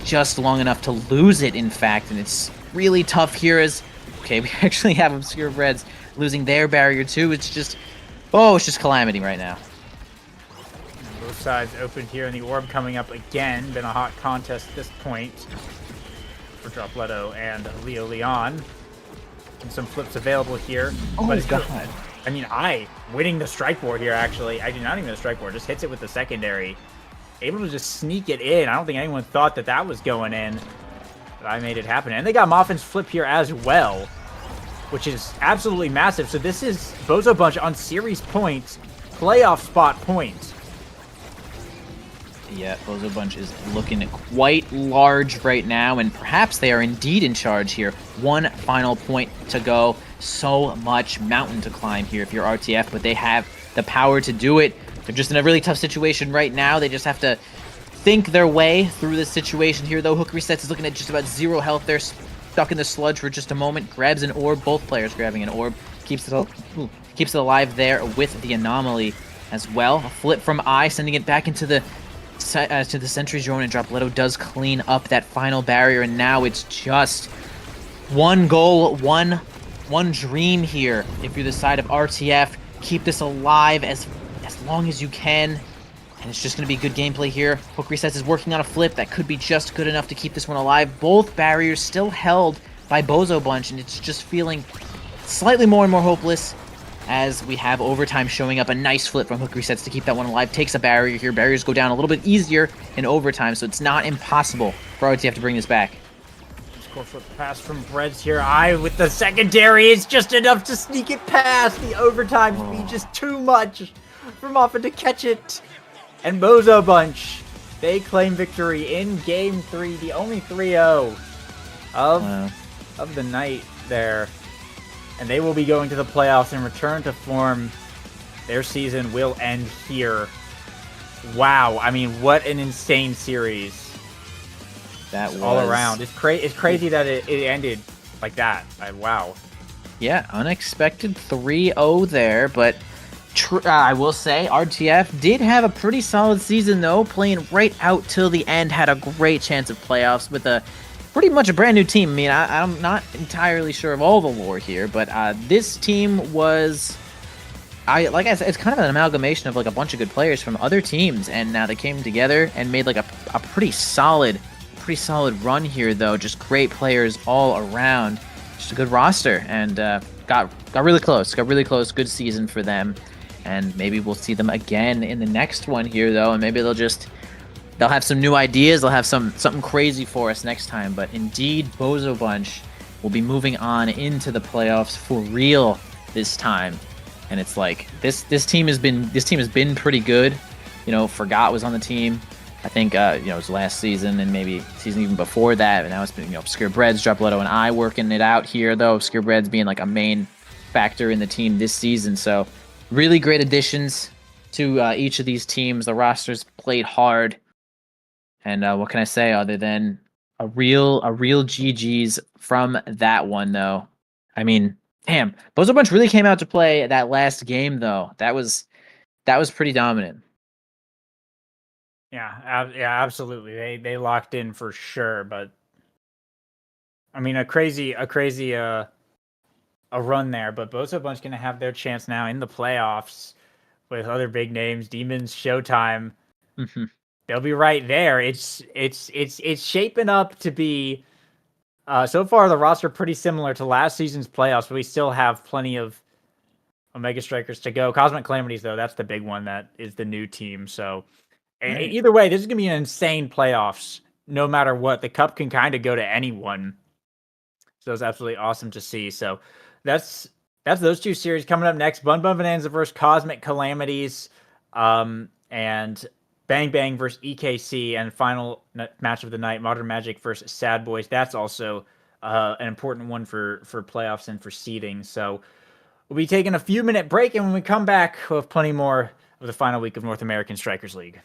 just long enough to lose it, in fact, and it's really tough here as... Okay, we actually have Obscure Breads losing their barrier too. It's just... Oh, it's just calamity right now. Both sides open here, and the orb coming up again. Been a hot contest at this point for Dropletto and Leo Leon. And some flips available here. Oh my god. I mean, winning the strike board here, actually. I do not even the strike board, just hits it with the secondary. able to just sneak it in. I don't think anyone thought that that was going in, but I made it happen. And they got Moffin's flip here as well, which is absolutely massive. So this is Bozo Bunch on series points, playoff spot points. Yeah, Bozo Bunch is looking quite large right now, and perhaps they are indeed in charge here. One final point to go. So much mountain to climb here if you're RTF, but they have the power to do it. They're just in a really tough situation right now. They just have to think their way through this situation here, though. Hook Resets is looking at just about 0 health there, stuck in the sludge for just a moment. Grabs an orb, both players grabbing an orb. Keeps it alive there with the anomaly as well. A flip from I, sending it back into the Sentry Drone, and Dropletto does clean up that final barrier, and now it's just one goal, one dream here. If you're the side of RTF, keep this alive as long as you can, and it's just going to be good gameplay here. Hook Resets is working on a flip that could be just good enough to keep this one alive. Both barriers still held by Bozo Bunch, and it's just feeling slightly more and more hopeless as we have overtime showing up. A nice flip from Hook Resets to keep that one alive. Takes a barrier here. Barriers go down a little bit easier in overtime, so it's not impossible for RTF to bring this back. Score flip pass from Breads here. I with the secondary. It's just enough to sneak it past. The overtime to be just too much for Moffin to catch it. And Bozo Bunch, they claim victory in Game 3. The only 3-0 of the night there. And they will be going to the playoffs and return to form. Their season will end here. Wow. I mean, what an insane series. That was all around. It's crazy that it ended like that. Wow. Yeah, unexpected 3-0 there, but I will say RTF did have a pretty solid season, though, playing right out till the end, had a great chance of playoffs with pretty much a brand new team. I mean, I'm not entirely sure of all the lore here, but this team was, like I said, it's kind of an amalgamation of like a bunch of good players from other teams, and now they came together and made like a pretty solid run here, though. Just great players all around, just a good roster, and got really close. Good season for them, and maybe we'll see them again in the next one here, though, and maybe they'll have some new ideas. They'll have something crazy for us next time. But indeed, Bozo Bunch will be moving on into the playoffs for real this time. And it's like this team has been pretty good. You know, Forgot was on the team. I think it was last season and maybe season even before that. And now it's been Obscure Breads, Dropletto, and I working it out here, though. Obscure Breads being like a main factor in the team this season. So really great additions to each of these teams. The rosters played hard. And what can I say other than a real GG's from that one, though? I mean, damn, Bozo Bunch really came out to play that last game, though. That was pretty dominant. Yeah, absolutely. They locked in for sure. But I mean, a crazy a run there. But Bozo Bunch gonna have their chance now in the playoffs with other big names, Demons, Showtime. Mm-hmm. They'll be right there. It's shaping up to be so far the roster pretty similar to last season's playoffs, but we still have plenty of Omega Strikers to go. Cosmic Calamities, though, that's the big one that is the new team. So either way, this is gonna be an insane playoffs. No matter what, the cup can kind of go to anyone. So it's absolutely awesome to see. So that's those two series coming up next. Bun Bun Bonanza versus Cosmic Calamities, and Bang Bang versus EKC, and final match of the night, Modern Magic versus Sad Boys. That's also an important one for playoffs and for seeding. So we'll be taking a few minute break, and when we come back, we'll have plenty more of the final week of North American Strikers League.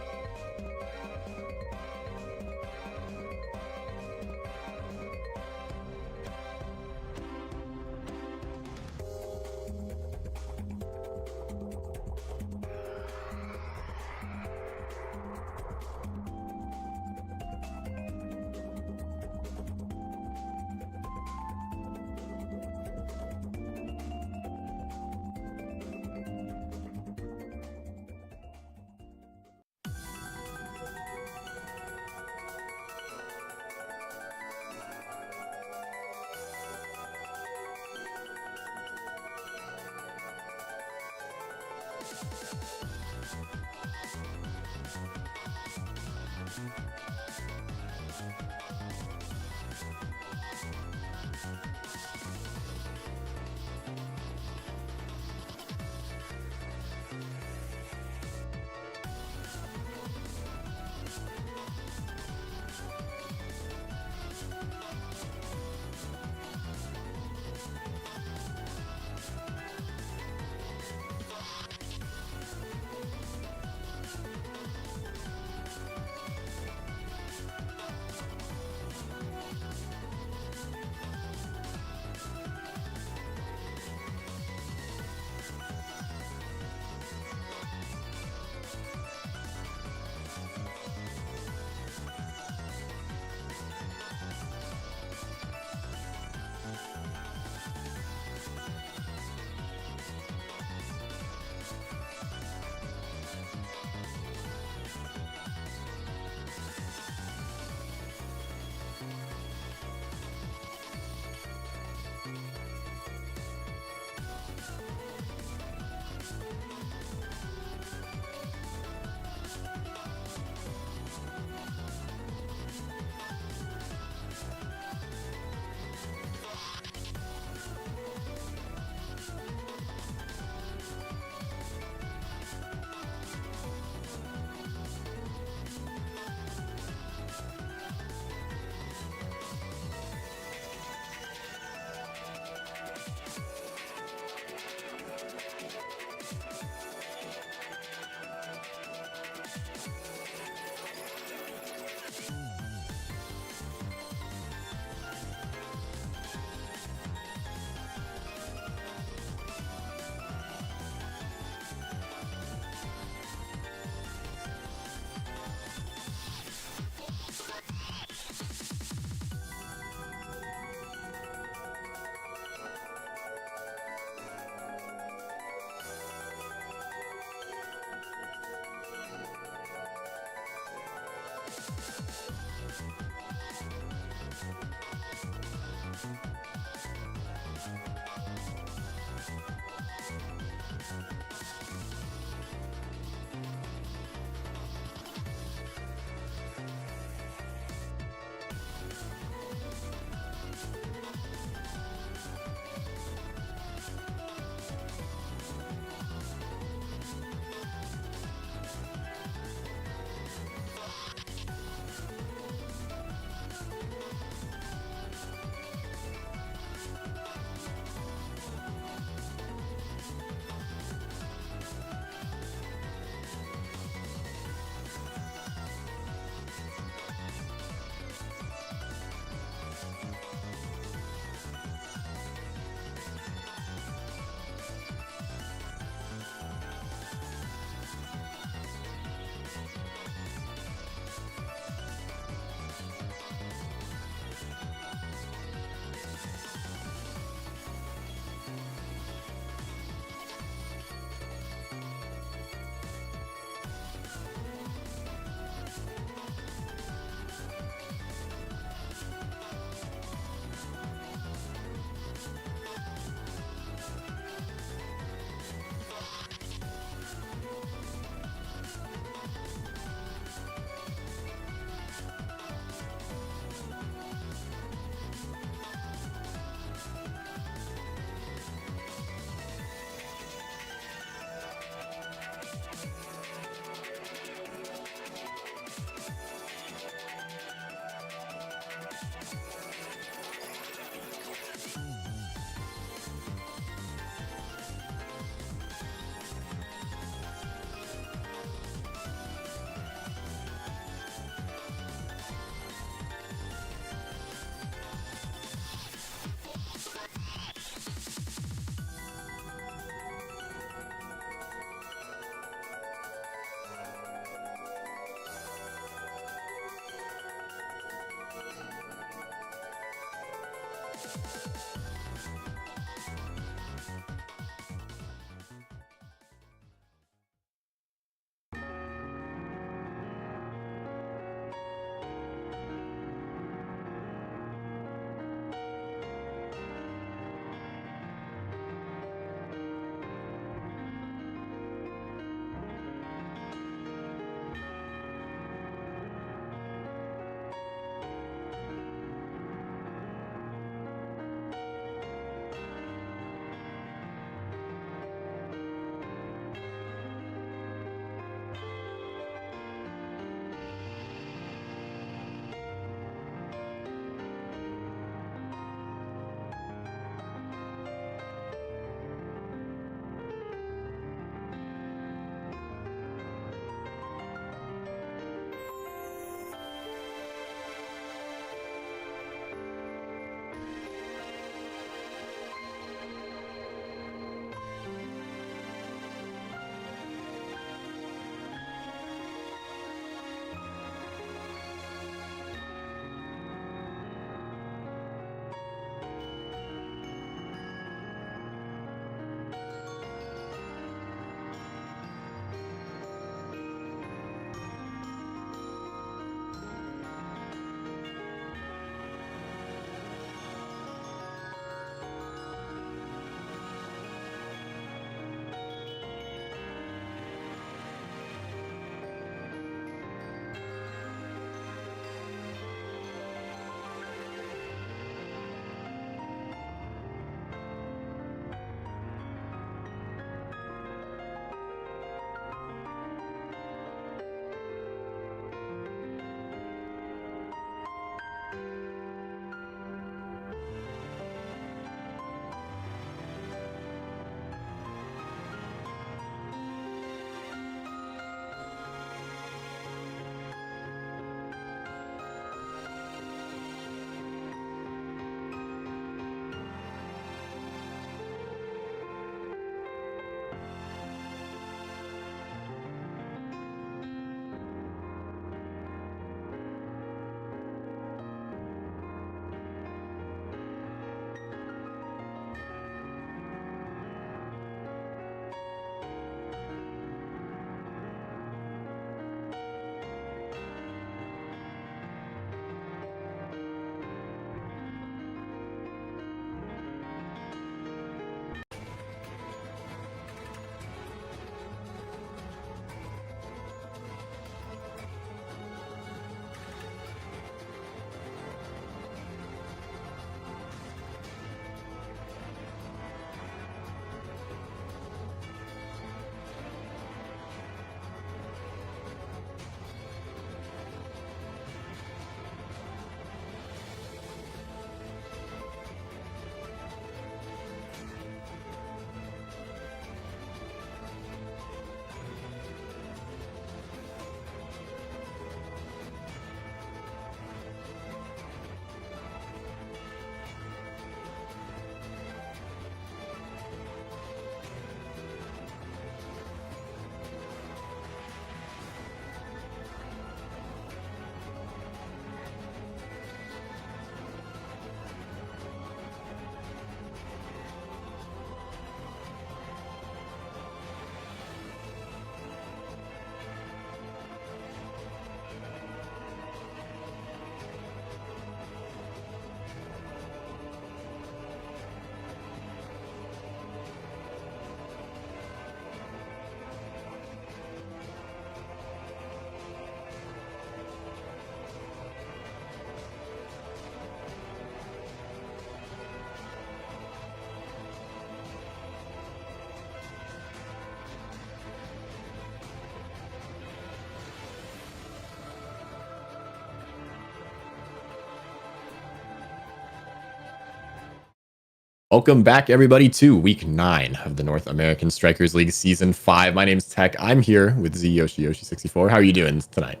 Welcome back, everybody, to week 9 of the North American Strikers League Season 5. My name's Tech. I'm here with Z Yoshi64. How are you doing tonight?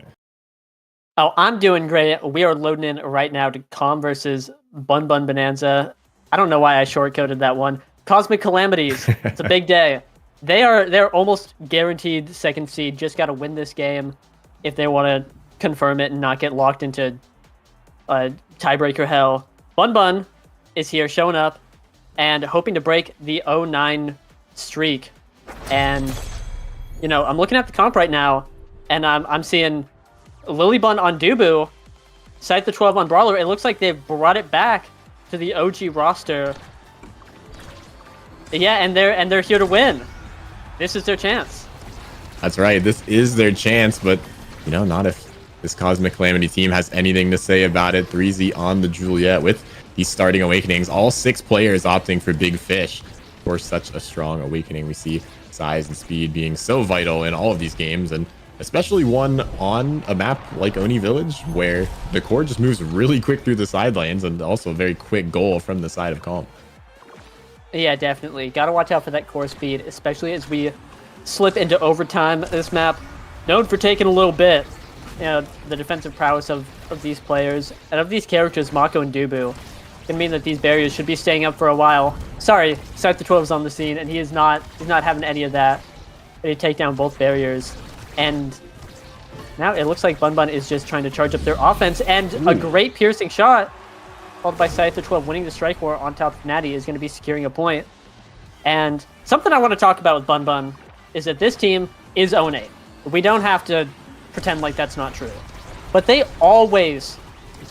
Oh, I'm doing great. We are loading in right now to Com versus Bun Bun Bonanza. I don't know why I short-coded that one. Cosmic Calamities. It's a big day. They're almost guaranteed second seed. Just got to win this game if they want to confirm it and not get locked into tiebreaker hell. Bun Bun is here showing up and hoping to break the 0-9 streak. And, you know, I'm looking at the comp right now, and I'm seeing Lilybun on Dubu, Scythe the 12 on Brawler. It looks like they've brought it back to the OG roster. Yeah, and they're here to win. This is their chance. That's right. This is their chance, but, you know, not if this Cosmic Calamity team has anything to say about it. 3Z on the Juliet with these starting awakenings. All 6 players opting for Big Fish for such a strong awakening. We see size and speed being so vital in all of these games, and especially one on a map like Oni Village, where the core just moves really quick through the side lanes, and also a very quick goal from the side of Calm. Yeah, definitely. Gotta watch out for that core speed, especially as we slip into overtime. This map, known for taking a little bit. You know, the defensive prowess of these players, and of these characters, Mako and Dubu, can mean that these barriers should be staying up for a while. Sorry, Scythe the 12 is on the scene, and he's not having any of that. They take down both barriers. And now it looks like Bun Bun is just trying to charge up their offense, and a great piercing shot followed by Scythe the 12 winning the strike war on top of Natty is going to be securing a point. And something I want to talk about with Bun Bun is that this team is 0-8. We don't have to pretend like that's not true. But they always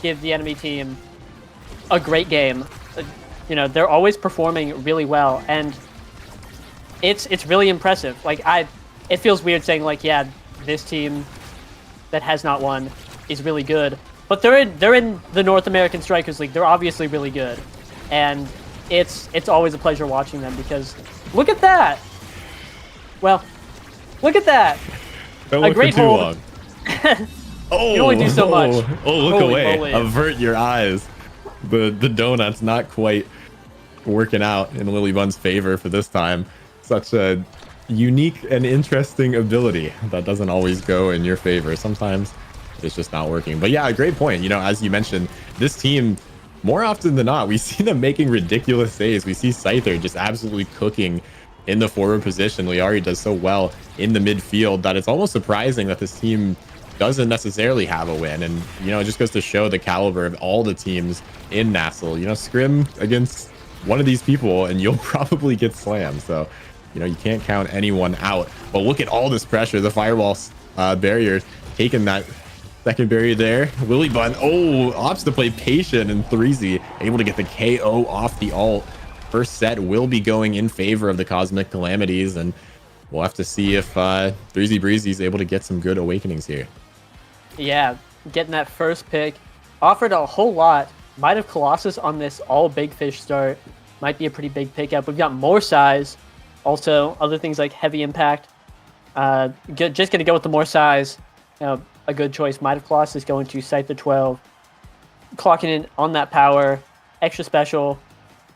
give the enemy team a great game. You know, they're always performing really well, and it's really impressive. Like, it feels weird saying, like, yeah, this team that has not won is really good, but they're in the North American Strikers League. They're obviously really good, and it's always a pleasure watching them, because look at that. Well, look at that. Don't look great for too hold. long. Oh, You can only do so much. Oh, look Holy away. moly. Avert your eyes. The donut's not quite working out in Lilybun's favor for this time. Such a unique and interesting ability that doesn't always go in your favor. Sometimes it's just not working. But yeah, great point. You know, as you mentioned, this team, more often than not, we see them making ridiculous saves. We see Scyther just absolutely cooking in the forward position. Liari does so well in the midfield that it's almost surprising that this team doesn't necessarily have a win. And, you know, it just goes to show the caliber of all the teams in Nassel. You know, scrim against one of these people and you'll probably get slammed. So, you know, you can't count anyone out. But look at all this pressure. The firewall barrier taking that second barrier there. Lilybun, opts to play patient, and 3Z able to get the KO off the ult. First set will be going in favor of the Cosmic Calamities, and we'll have to see if 3Z Breezy is able to get some good awakenings here. Yeah, getting that first pick. Offered a whole lot. Might have Colossus on this all Big Fish start. Might be a pretty big pickup. We've got more size. Also, other things like heavy impact. Just going to go with the more size. You know, a good choice. Might have Colossus going to Scythe the 12. Clocking in on that power. Extra special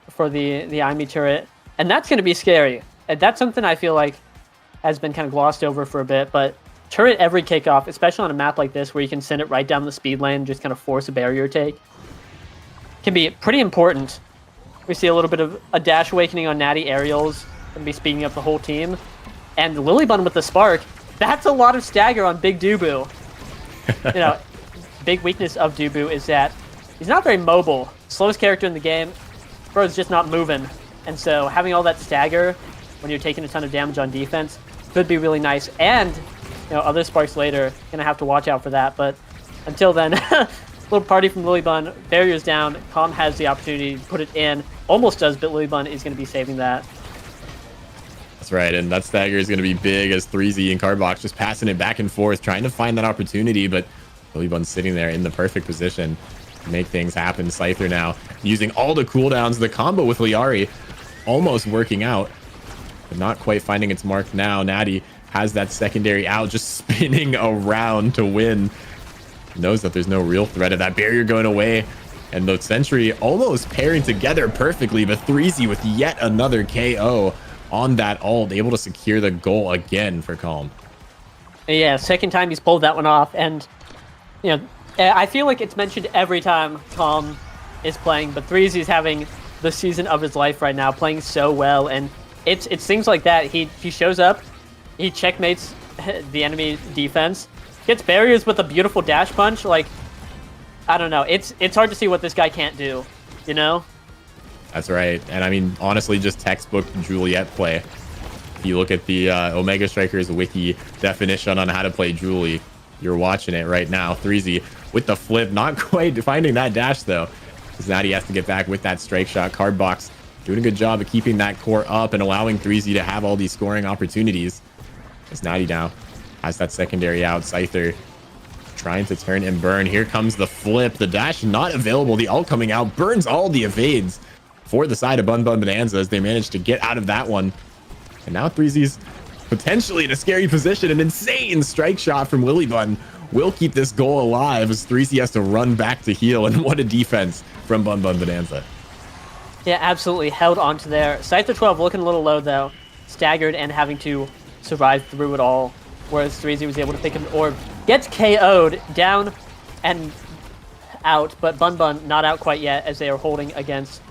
for the IME turret. And that's going to be scary. And that's something I feel like has been kind of glossed over for a bit. But turret every kickoff, especially on a map like this where you can send it right down the speed lane, just kind of force a barrier take, can be pretty important. We see a little bit of a dash awakening on Natty aerials and be speeding up the whole team. And Lilybun with the spark, that's a lot of stagger on Big Dubu. You know, big weakness of Dubu is that he's not very mobile. Slowest character in the game, bro's just not moving. And so having all that stagger when you're taking a ton of damage on defense could be really nice. And, you know, other sparks later, gonna have to watch out for that. But until then, little party from Lilybun, barriers down. Calm has the opportunity to put it in. Almost does, but Lilybun is going to be saving that. That's right, and that stagger is going to be big as 3Z and Cardbox just passing it back and forth, trying to find that opportunity, but Lilybun's sitting there in the perfect position to make things happen. Scyther now using all the cooldowns. The combo with Liari almost working out, but not quite finding its mark now. Natty has that secondary out, just spinning around to win. Knows that there's no real threat of that barrier going away. And the Sentry almost pairing together perfectly, but 3Z with yet another KO on that ult, able to secure the goal again for Calm. Yeah, second time he's pulled that one off, and you know, I feel like it's mentioned every time Calm is playing, but 3Z is having the season of his life right now, playing so well, and it's things like that. He shows up, he checkmates the enemy defense, gets barriers with a beautiful dash punch. Like, I don't know, it's hard to see what this guy can't do, you know? That's right. And I mean, honestly, just textbook Juliet play. If you look at the Omega Strikers wiki definition on how to play Julie, you're watching it right now. 3Z with the flip, not quite finding that dash though, because now he has to get back with that strike shot. Cardbox doing a good job of keeping that core up and allowing 3Z to have all these scoring opportunities. As Natty now has that secondary out. Scyther trying to turn and burn. Here comes the flip. The dash not available. The ult coming out. Burns all the evades for the side of Bun Bun Bonanza as they managed to get out of that one. And now 3Z's potentially in a scary position. An insane strike shot from Lilybun will keep this goal alive as 3Z has to run back to heal. And what a defense from Bun Bun Bonanza. Yeah, absolutely held onto there. Scyther 12 looking a little low though, staggered and having to survive through it all. Whereas 3Z was able to pick him orb, gets KO'd down and out, but Bun Bun not out quite yet as they are holding against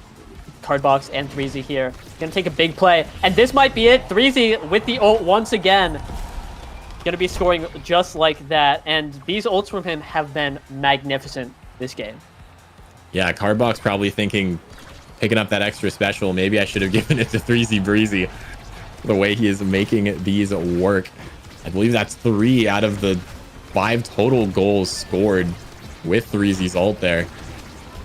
Cardbox and 3Z here. Gonna take a big play, and this might be it. 3Z with the ult once again. Gonna be scoring just like that, and these ults from him have been magnificent this game. Yeah, Cardbox probably thinking, picking up that extra special, maybe I should have given it to 3Z Breezy. The way he is making these work. I believe that's 3 out of the 5 total goals scored with 3Z's ult there.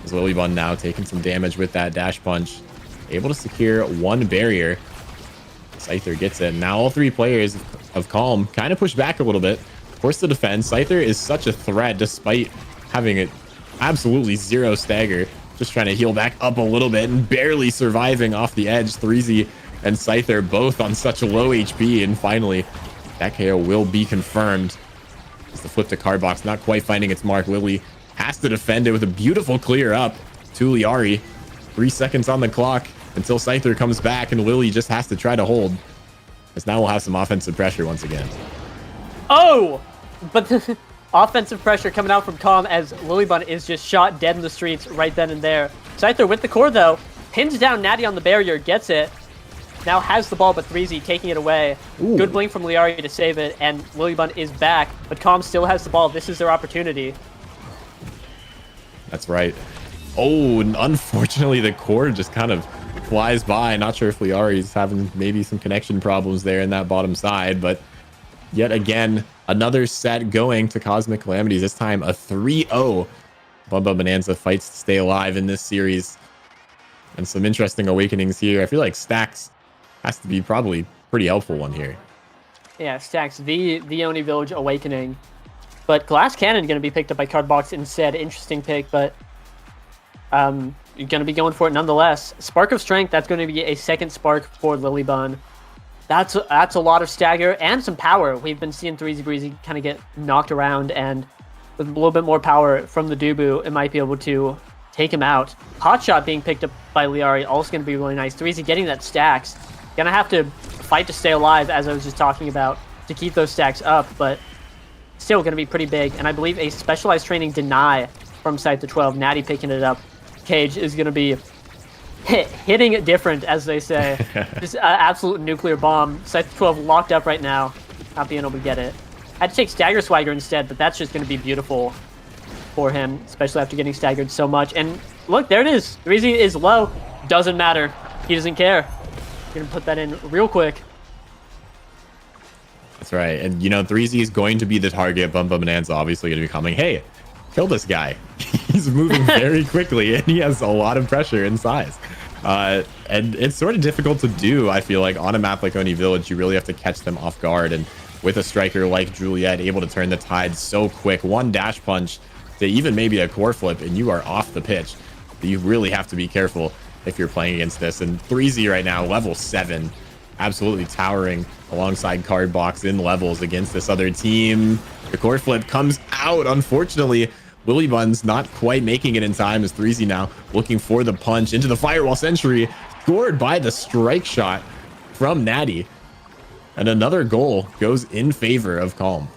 As Lilybun now taking some damage with that dash punch. Able to secure one barrier. Scyther gets it. Now all 3 players of Calm kind of push back a little bit. Force the defense. Scyther is such a threat despite having it absolutely 0 stagger. Just trying to heal back up a little bit and barely surviving off the edge. 3Z and Scyther both on such low HP, and finally that KO will be confirmed. As the flip to Cardbox not quite finding its mark. Lily has to defend it with a beautiful clear up to Liari. 3 seconds on the clock until Scyther comes back, and Lily just has to try to hold. As now we'll have some offensive pressure once again. Oh! But the offensive pressure coming out from Calm as Lilybun is just shot dead in the streets right then and there. Scyther with the core though, pins down Natty on the barrier, gets it. Now has the ball, but 3Z taking it away. Ooh. Good blink from Liari to save it, and Lilybun is back, but Calm still has the ball. This is their opportunity. That's right. Oh, and unfortunately the core just kind of flies by. Not sure if Liari's having maybe some connection problems there in that bottom side, but yet again, another set going to Cosmic Calamities. This time a 3-0. Bun Bun Bonanza fights to stay alive in this series. And some interesting awakenings here. I feel like Stacks has to be probably pretty helpful one here. Yeah, Stacks, the Oni Village Awakening. But Glass Cannon going to be picked up by Cardbox instead. Interesting pick, but you're going to be going for it nonetheless. Spark of Strength, that's going to be a second spark for Lilybun. That's a lot of stagger and some power. We've been seeing 3Z Breezy kind of get knocked around, and with a little bit more power from the Dubu, it might be able to take him out. Hotshot being picked up by Liari, also going to be really nice. 3Z getting that stacks. Gonna have to fight to stay alive, as I was just talking about, to keep those stacks up, but still going to be pretty big. And I believe a specialized training deny from Scyther 12. Natty picking it up. Cage is going to be hitting it different, as they say. Just absolute nuclear bomb. Scyther 12 locked up right now, not being able to get it. I had to take Stagger Swagger instead, but that's just going to be beautiful for him, especially after getting staggered so much. And look, there it is. 3Z is low. Doesn't matter. He doesn't care. Gonna put that in real quick. That's right. And, you know, 3Z is going to be the target. Bun Bun Bonanza obviously going to be coming, hey, kill this guy. He's moving very quickly, and he has a lot of pressure in size. And it's sort of difficult to do, I feel like, on a map like Oni Village. You really have to catch them off guard. And with a striker like Juliet able to turn the tide so quick, one dash punch to even maybe a core flip, and you are off the pitch. You really have to be careful if you're playing against this. And 3Z right now, level 7, absolutely towering alongside Cardbox in levels against this other team. The core flip comes out, unfortunately. Lily Buns not quite making it in time as 3Z now looking for the punch into the Firewall Sentry, scored by the strike shot from Natty. And another goal goes in favor of Calm.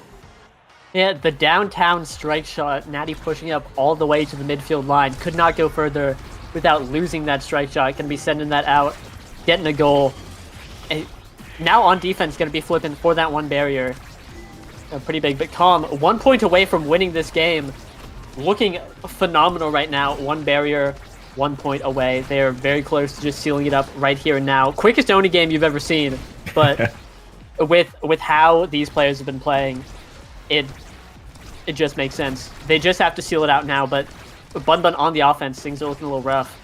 Yeah, the downtown strike shot, Natty pushing up all the way to the midfield line. Could not go further without losing that strike shot. Going to be sending that out, getting a goal. And now on defense, going to be flipping for that one barrier. Pretty big, but Calm 1 point away from winning this game. Looking phenomenal right now. One barrier, 1 point away. They are very close to just sealing it up right here and now. Quickest Oni game you've ever seen, but with how these players have been playing, it just makes sense. They just have to seal it out now, but Bun Bun on the offense, things are looking a little rough.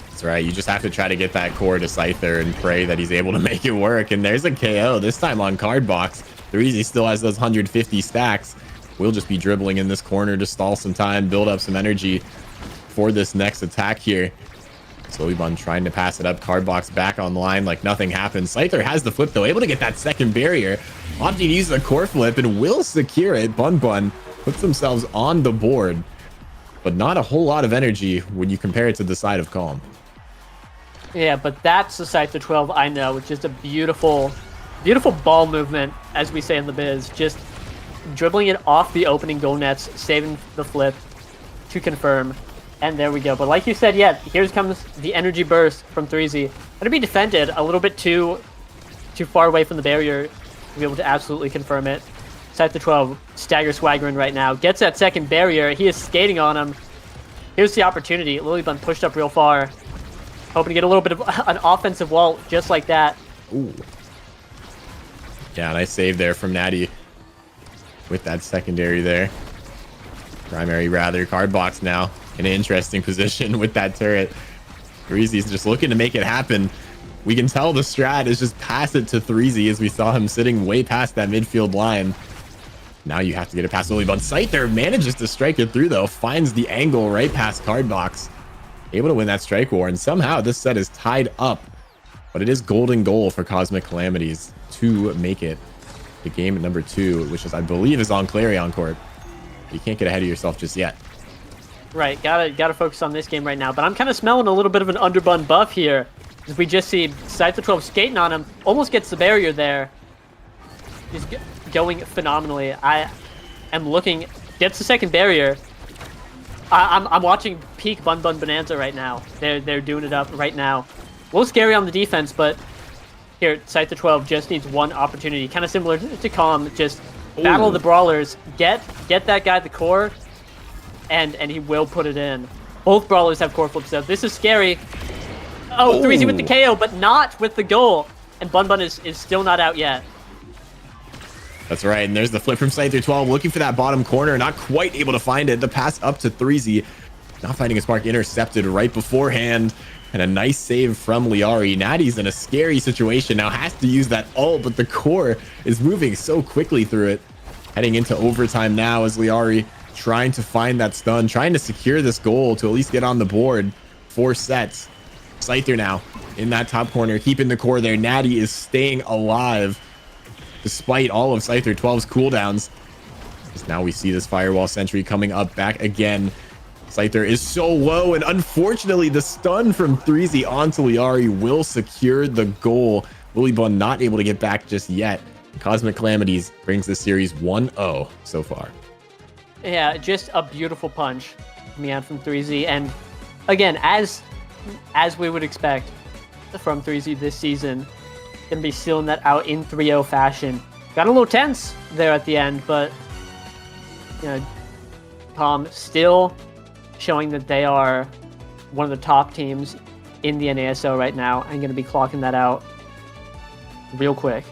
That's right. You just have to try to get that core to Scyther and pray that he's able to make it work. And there's a KO, this time on Cardbox. 3Z still has those 150 stacks. We'll just be dribbling in this corner to stall some time, build up some energy for this next attack here. Lilybun trying to pass it up. Cardbox back online like nothing happened. Scyther has the flip though, able to get that second barrier. Opting to use the core flip and will secure it. Bun Bun puts themselves on the board, but not a whole lot of energy when you compare it to the side of Calm. Yeah, but that's the Scyther 12 I know. It's just a beautiful, beautiful ball movement, as we say in the biz. Just dribbling it off the opening goal nets, saving the flip to confirm. And there we go. But like you said, yeah, here comes the energy burst from 3Z. Gonna be defended a little bit too far away from the barrier to be able to absolutely confirm it. Scyther 12, stagger swaggering right now. Gets that second barrier. He is skating on him. Here's the opportunity. Lilybun pushed up real far. Hoping to get a little bit of an offensive wall just like that. Ooh. Yeah, nice save there from Natty with that secondary there. Primary rather. Cardbox now in an interesting position with that turret. 3Z's just looking to make it happen. We can tell the strat is just pass it to 3Z as we saw him sitting way past that midfield line. Now you have to get it past Lilybun. Scyther manages to strike it through though. Finds the angle right past Cardbox. Able to win that strike war, and somehow this set is tied up. But it is golden goal for Cosmic Calamities to make it to game number 2, which is, I believe, is on Clarion Corp. You can't get ahead of yourself just yet. Right, gotta focus on this game right now. But I'm kind of smelling a little bit of an underbun buff here. As we just see Scyther 12 skating on him, almost gets the barrier there. He's going phenomenally. I am looking, gets the second barrier. I'm watching peak Bun Bun Bonanza right now. They're doing it up right now. A little scary on the defense, but here, Scyther 12 just needs one opportunity. Kind of similar to Calm, just battle the brawlers, get that guy the core, and he will put it in. Both brawlers have core flips up. This is scary. Oh, 3Z with the KO, but not with the goal. And Bun Bun is still not out yet. That's right, and there's the flip from Scyther 12, looking for that bottom corner, not quite able to find it. The pass up to 3Z, not finding his mark, intercepted right beforehand, and a nice save from Liari. Natty's in a scary situation now, has to use that ult, but the core is moving so quickly through it. Heading into overtime now as Liari trying to find that stun, trying to secure this goal to at least get on the board. 4 sets. Scyther now in that top corner, keeping the core there. Natty is staying alive despite all of Scyther 12's cooldowns. Because now we see this Firewall Sentry coming up back again. Scyther is so low, and unfortunately the stun from 3Z onto Liari will secure the goal. Lilybun not able to get back just yet. Cosmic Calamities brings the series 1-0 so far. Yeah, just a beautiful punch from 3Z. And again, as we would expect from 3Z this season, gonna be sealing that out in 3-0 fashion. Got a little tense there at the end, but you know, Calm still showing that they are one of the top teams in the NASO right now. I'm gonna be clocking that out real quick.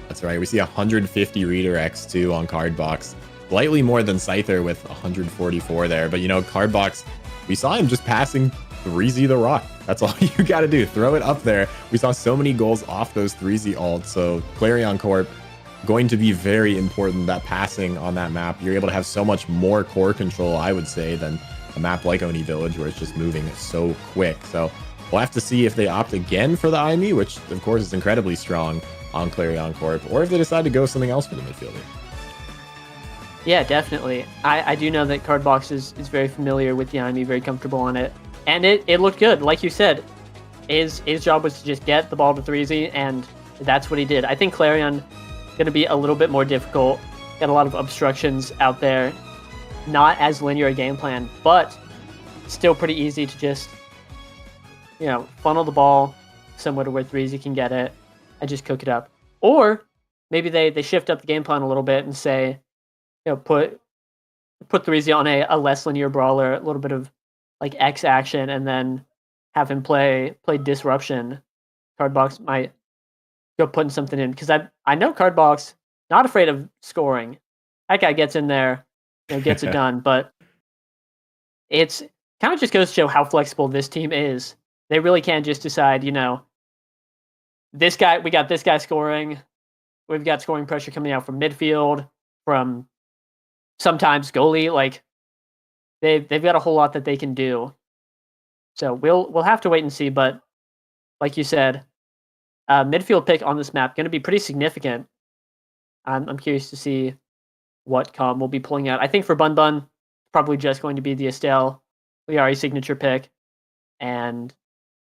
That's right. We see 150 redirects too on Cardbox. Slightly more than Scyther with 144 there. But you know, Cardbox, we saw him just passing 3Z the rock. That's all you got to do. Throw it up there. We saw so many goals off those 3Z ults. So Clarion Corp going to be very important, that passing on that map. You're able to have so much more core control, I would say, than a map like Oni Village where it's just moving so quick. So we'll have to see if they opt again for the IME, which of course is incredibly strong on Clarion Corp, or if they decide to go something else for the midfielder. Yeah, definitely. I do know that Cardbox is very familiar with Yami, very comfortable on it. And it looked good. Like you said, his job was to just get the ball to 3Z, and that's what he did. I think Clarion going to be a little bit more difficult. Got a lot of obstructions out there. Not as linear a game plan, but still pretty easy to just, funnel the ball somewhere to where 3Z can get it and just cook it up. Or maybe they shift up the game plan a little bit and say, put 3Z on a less linear brawler, a little bit of like X action, and then have him play disruption. Cardbox might go putting something in, because I know Cardbox not afraid of scoring. That guy gets in there, gets it done. But it's kind of just goes to show how flexible this team is. They really can just decide, this guy, we got this guy scoring. We've got scoring pressure coming out from midfield, from sometimes goalie. Like they've got a whole lot that they can do. So we'll have to wait and see. But like you said, midfield pick on this map going to be pretty significant. I'm curious to see what Com will be pulling out. I think for Bun Bun, probably just going to be the Estelle Liari signature pick, and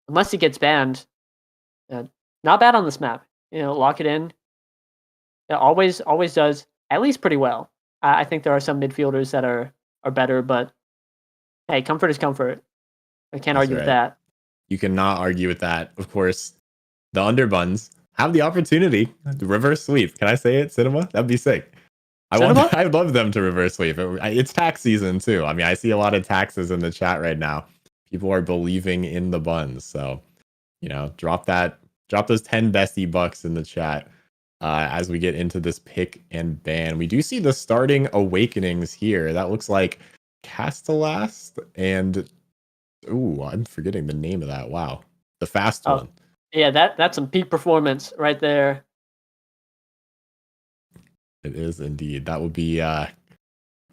unless he gets banned, not bad on this map. Lock it in. It always does at least pretty well. I think there are some midfielders that are better, but hey, comfort is comfort. I can't argue with that. You cannot argue with that. Of course, the Underbuns have the opportunity to reverse sweep. Can I say it, Cinema? That'd be sick. I'd love them to reverse sweep. It's tax season too. I mean, I see a lot of taxes in the chat right now. People are believing in the buns. So, drop those 10 bestie bucks in the chat as we get into this pick and ban. We do see the starting awakenings here. That looks like Castelast and I'm forgetting the name of that. Wow. The fast one. Yeah, that's some peak performance right there. It is indeed. That would be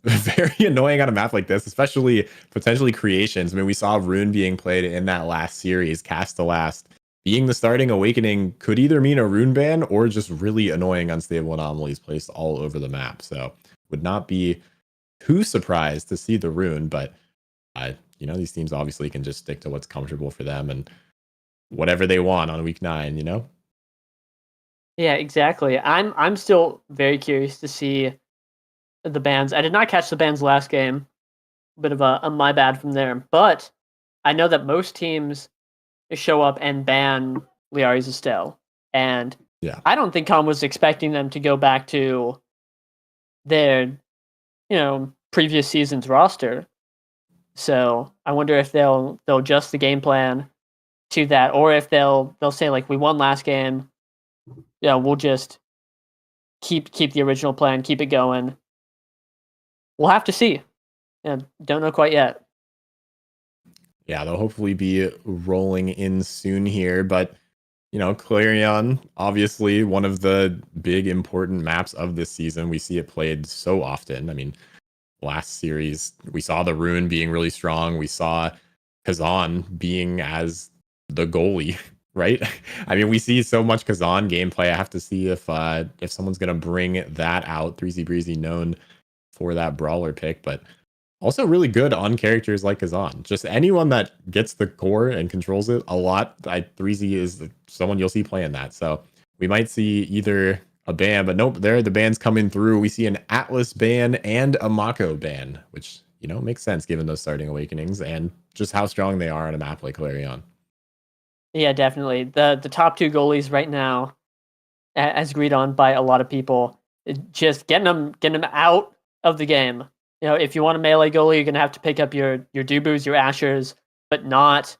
very annoying on a map like this, especially potentially creations. I mean, we saw Rune being played in that last series. Castelast being the starting awakening could either mean a Rune ban or just really annoying unstable anomalies placed all over the map. So would not be too surprised to see the Rune, but these teams obviously can just stick to what's comfortable for them and whatever they want on week 9, Yeah, exactly. I'm still very curious to see the bans. I did not catch the bans last game. Bit of a my bad from there. But I know that most teams show up and ban Liari's Estelle. And yeah, I don't think Com was expecting them to go back to their, previous season's roster. So I wonder if they'll adjust the game plan to that, or if they'll say, like, we won last game. We'll just keep the original plan, keep it going. We'll have to see. Don't know quite yet. Yeah, they'll hopefully be rolling in soon here, but Clarion, obviously one of the big important maps of this season. We see it played so often. I mean, last series we saw the Rune being really strong. We saw Kazan being as the goalie. Right? I mean, we see so much Kazan gameplay. I have to see if someone's gonna bring that out. 3Z Breezy known for that brawler pick, but also really good on characters like Kazan. Just anyone that gets the core and controls it a lot. 3Z is someone you'll see playing that. So we might see either a ban, but nope, there the bans coming through. We see an Atlas ban and a Mako ban, which makes sense given those starting awakenings and just how strong they are on a map like Clarion. Yeah, definitely. The top 2 goalies right now, as agreed on by a lot of people, just getting them out of the game. If you want a melee goalie, you're gonna have to pick up your Dubus, your Ashers, but not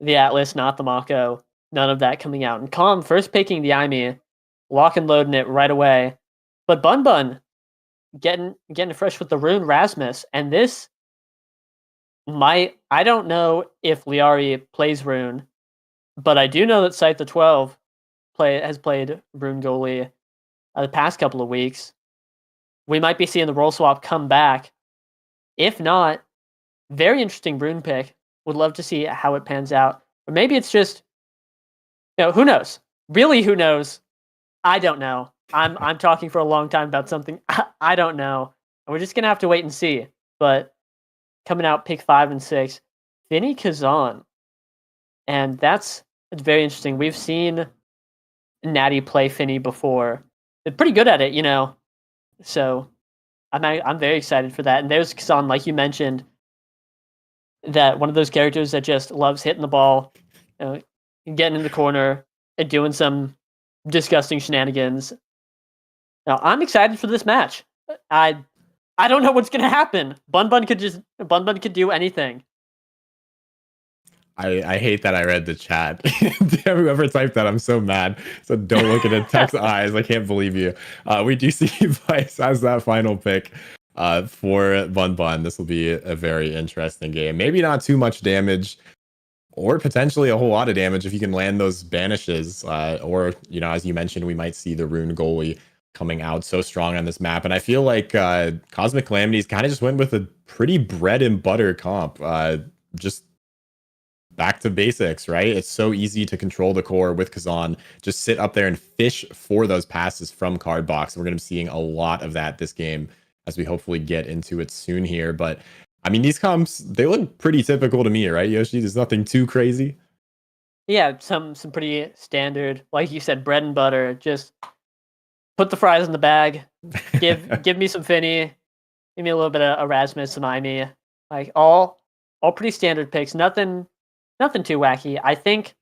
the Atlas, not the Mako. None of that coming out. And Com first picking the Imi, lock and loading it right away. But Bun Bun getting fresh with the Rune Rasmus, and this I don't know if Liari plays Rune, but I do know that Scythe the 12 has played Rune goalie the past couple of weeks. We might be seeing the role swap come back. If not, very interesting Rune pick. Would love to see how it pans out. Or maybe it's just, who knows? Really, who knows? I don't know. I'm talking for a long time about something I don't know. we're just gonna have to wait and see. But coming out pick 5 and 6, Vinny Kazan, and that's very interesting. We've seen Natty play Finny before. They're pretty good at it, you know. So I'm very excited for that. And there's Kazan, like you mentioned, that one of those characters that just loves hitting the ball, you know, getting in the corner and doing some disgusting shenanigans. Now I'm excited for this match. I don't know what's gonna happen. Bun Bun could do anything. I hate that I read the chat. Whoever typed that, I'm so mad. So don't look at the text eyes. I can't believe you. We do see Vice as that final pick for Bun Bun. This will be a very interesting game. Maybe not too much damage, or potentially a whole lot of damage if you can land those banishes. Or, you know, as you mentioned, we might see the Rune goalie coming out so strong on this map. And I feel like Cosmic Calamities kind of just went with a pretty bread and butter comp. Just back to basics, right? It's so easy to control the core with Kazan. Just sit up there and fish for those passes from card box. We're going to be seeing a lot of that this game as we hopefully get into it soon here. But I mean, these comps, they look pretty typical to me, right, Yoshi? There's nothing too crazy. Yeah, some pretty standard, like you said, bread and butter. Just put the fries in the bag. Give me some Finny. Give me a little bit of Erasmus, some Imi. Like all pretty standard picks. Nothing too wacky. I think,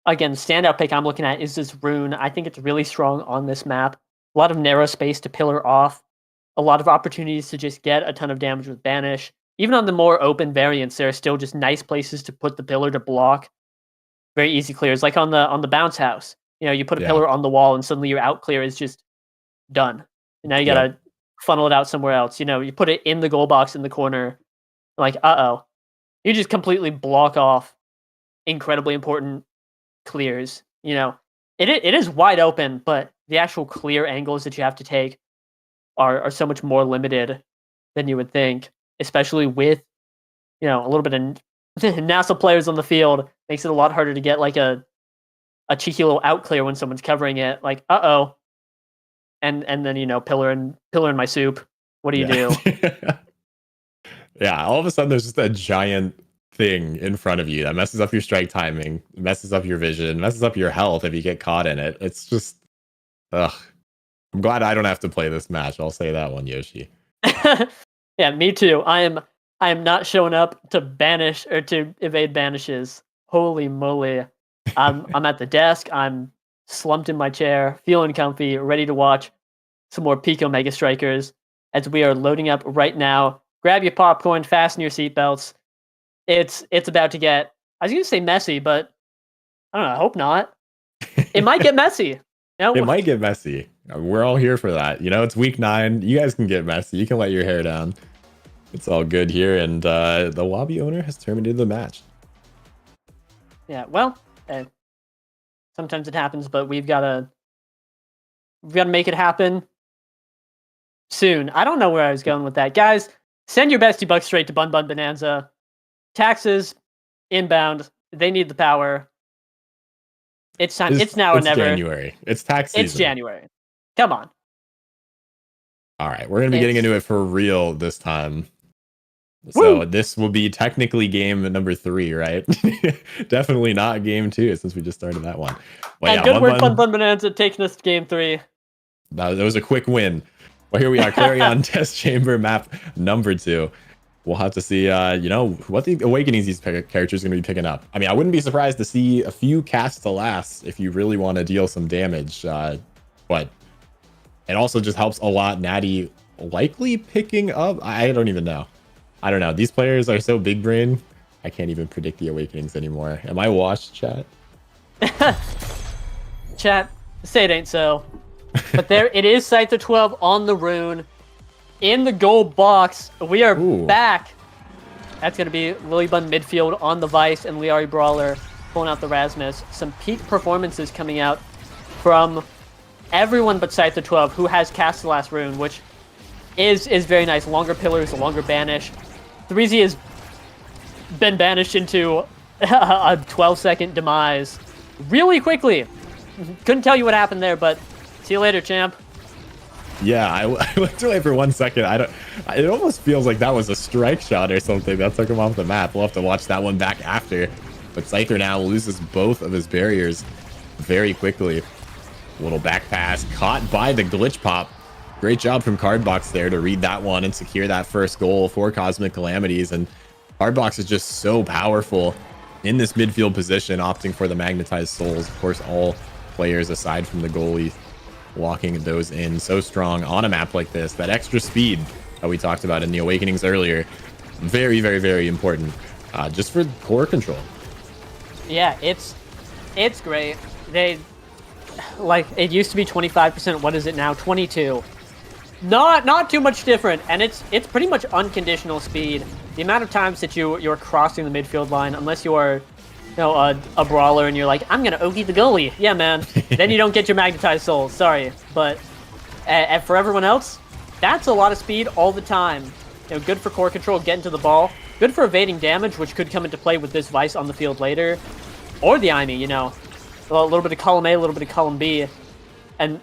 again, the standout pick I'm looking at is this Rune. I think it's really strong on this map. A lot of narrow space to pillar off. A lot of opportunities to just get a ton of damage with Banish. Even on the more open variants, there are still just nice places to put the pillar to block. Very easy clears, like on the bounce house. You know, you put a pillar on the wall and suddenly your out clear is just done. And now you gotta funnel it out somewhere else. You know, you put it in the goal box in the corner. Like, you just completely block off incredibly important clears. You know, it is wide open, but the actual clear angles that you have to take are so much more limited than you would think, especially with, you know, a little bit of NASA players on the field. Makes it a lot harder to get like a cheeky little out clear when someone's covering it. Like, and then, you know, pillar in my soup. What do you do? Yeah, all of a sudden there's just a giant thing in front of you that messes up your strike timing, messes up your vision, messes up your health if you get caught in it. It's just, ugh. I'm glad I don't have to play this match. I'll say that one, Yoshi. Yeah, me too. I am not showing up to banish or to evade banishes. Holy moly. I'm at the desk. I'm slumped in my chair, feeling comfy, ready to watch some more Pico Mega Strikers as we are loading up right now. Grab your popcorn, fasten your seatbelts. It's about to get, I was going to say messy, but I don't know, I hope not. It might get messy. You know? It might get messy. We're all here for that. You know, it's week 9. You guys can get messy. You can let your hair down. It's all good here. And the lobby owner has terminated the match. Yeah, well, sometimes it happens, but we've got to make it happen soon. I don't know where I was going with that. Guys, send your bestie bucks straight to Bun Bun Bonanza. Taxes inbound. They need the power. It's time. It's now or never. January. It's tax season. It's January. Come on. All right, we're going to be getting into it for real this time. So Woo! This will be technically game number 3, right? Definitely not game 2 since we just started that one. But and yeah, good work, Bun Bun Bonanza, taking us to game 3. That was a quick win. Well, here we are, Clarion Test Chamber map number 2. We'll have to see, you know, what the awakenings these characters are going to be picking up. I mean, I wouldn't be surprised to see a few casts to last if you really want to deal some damage. But it also just helps a lot. Natty likely picking up. I don't even know. I don't know. These players are so big brain. I can't even predict the awakenings anymore. Am I washed, chat? Chat, say it ain't so. But there it is, Scyther 12 on the Rune. In the gold box, we are back. That's going to be Lilybun midfield on the Vice and Liari Brawler pulling out the Rasmus. Some peak performances coming out from everyone but Scyther 12, who has cast the last Rune, which is very nice. Longer pillars, a longer banish. 3Z has been banished into a 12-second demise really quickly. Couldn't tell you what happened there, but see you later, champ. Yeah, I looked away for 1 second. It almost feels like that was a strike shot or something that took him off the map. We'll have to watch that one back after. But Scyther now loses both of his barriers very quickly. Little back pass caught by the glitch pop. Great job from Cardbox there to read that one and secure that first goal for Cosmic Calamities. And Cardbox is just so powerful in this midfield position, opting for the Magnetized Souls. Of course, all players aside from the goalie locking those in so strong on a map like this. That extra speed that we talked about in the Awakenings earlier, very, very, very important just for core control. Yeah, it's great. They, like, it used to be 25%. What is it now? 22. Not too much different, and it's pretty much unconditional speed. The amount of times that you're crossing the midfield line, unless you are, you know, a brawler and you're like, I'm gonna Ogie the goalie. Yeah, man. Then you don't get your Magnetized Souls. Sorry, but for everyone else, that's a lot of speed all the time. You know, good for core control, getting to the ball. Good for evading damage, which could come into play with this Vice on the field later, or the IME. You know, a little bit of column A, a little bit of column B, and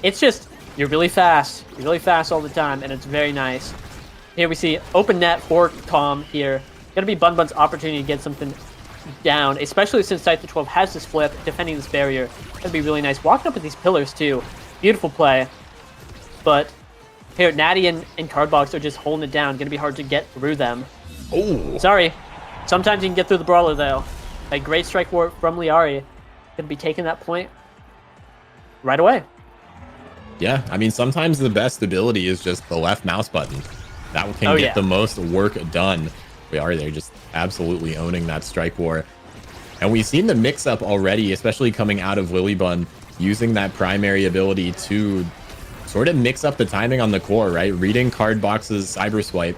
it's just you're really fast. You're really fast all the time, and it's very nice. Here we see open net for Calm here. Gonna be Bun Bun's opportunity to get something down, especially since Scyther 12 has this flip, defending this barrier. Gonna be really nice. Walking up with these pillars too. Beautiful play. But here, Natty and Cardbox are just holding it down. Gonna be hard to get through them. Oh, Sorry. Sometimes you can get through the brawler though. A great strike war from Liari. Gonna be taking that point right away. yeah. I mean, sometimes the best ability is just the left mouse button. That can get the most work done. We are there just absolutely owning that strike war. And we've seen the mix up already, especially coming out of Lilybun, using that primary ability to sort of mix up the timing on the core, right? Reading Cardbox's cyber swipe,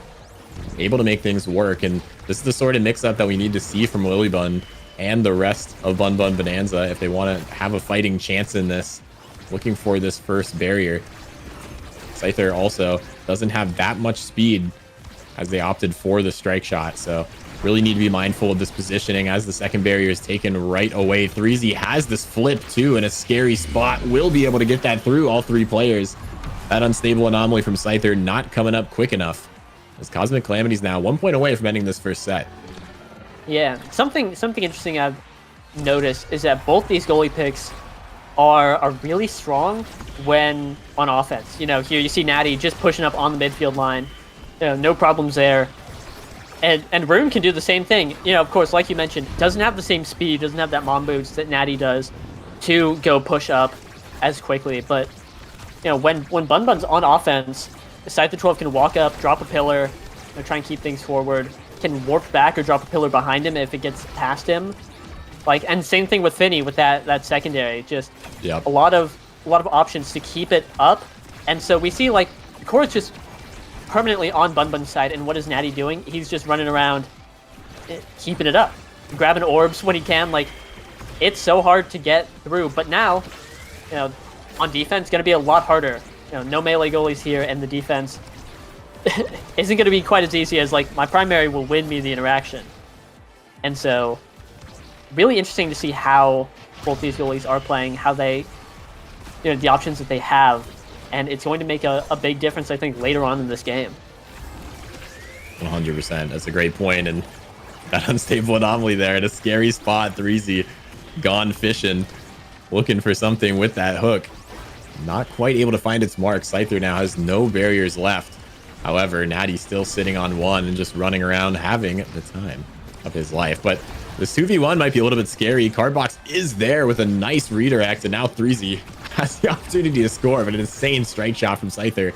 able to make things work. And this is the sort of mix up that we need to see from Lilybun and the rest of Bun Bun Bonanza if they want to have a fighting chance in this, looking for this first barrier. Scyther also doesn't have that much speed as they opted for the strike shot, so really need to be mindful of this positioning as the second barrier is taken right away. 3Z has this flip too in a scary spot, will be able to get that through all three players. That unstable anomaly from Scyther not coming up quick enough, as Cosmic Calamity's now 1 point away from ending this first set. Yeah, something interesting I've noticed is that both these goalie picks are really strong when on offense. You know, here you see Natty just pushing up on the midfield line. You know, no problems there. And Rune can do the same thing. You know, of course, like you mentioned, doesn't have the same speed, doesn't have that mom boots that Natty does to go push up as quickly. But, you know, when Bun Bun's on offense, Scyther 12 can walk up, drop a pillar, you know, try and keep things forward, can warp back or drop a pillar behind him if it gets past him. Like, and same thing with Finny with that secondary. Just a lot of options to keep it up. And so we see, like, the core is just permanently on Bun Bun's side, and what is Natty doing? He's just running around, keeping it up, grabbing orbs when he can. Like, it's so hard to get through. But now, you know, on defense, going to be a lot harder. You know, no melee goalies here, and the defense isn't going to be quite as easy as, like, my primary will win me the interaction. And so, really interesting to see how both these goalies are playing, how they, you know, the options that they have. And it's going to make a big difference, I think, later on in this game. 100%. That's a great point. And that unstable anomaly there at a scary spot. 3Z gone fishing, looking for something with that hook. Not quite able to find its mark. Scyther now has no barriers left. However, Natty's still sitting on one and just running around, having the time of his life. But this 2v1 might be a little bit scary. Cardbox is there with a nice redirect, and now 3Z has the opportunity to score, but an insane strike shot from Scyther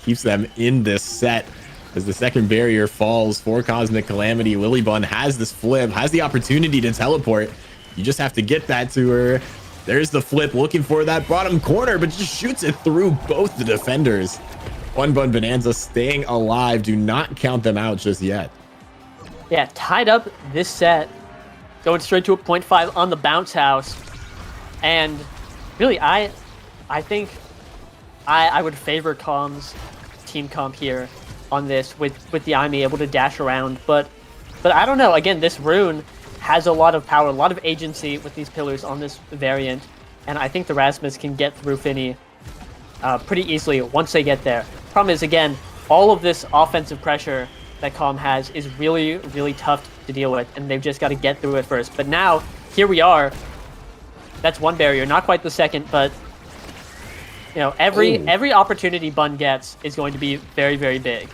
keeps them in this set as the second barrier falls for Cosmic Calamity. Lilybun has this flip, has the opportunity to teleport. You just have to get that to her. There's the flip, looking for that bottom corner, but just shoots it through both the defenders. Bun Bun Bonanza staying alive. Do not count them out just yet. Yeah, tied up this set, going straight to a 0.5 on the bounce house. And really, I think I would favor Calm's team comp here on this with the IME able to dash around. But I don't know. Again, this rune has a lot of power, a lot of agency with these pillars on this variant. And I think the Rasmus can get through Finny pretty easily once they get there. Problem is, again, all of this offensive pressure that Calm has is really, really tough to deal with, and they've just got to get through it first. But now, here we are. That's one barrier, not quite the second, but every opportunity Bun gets is going to be very, very big.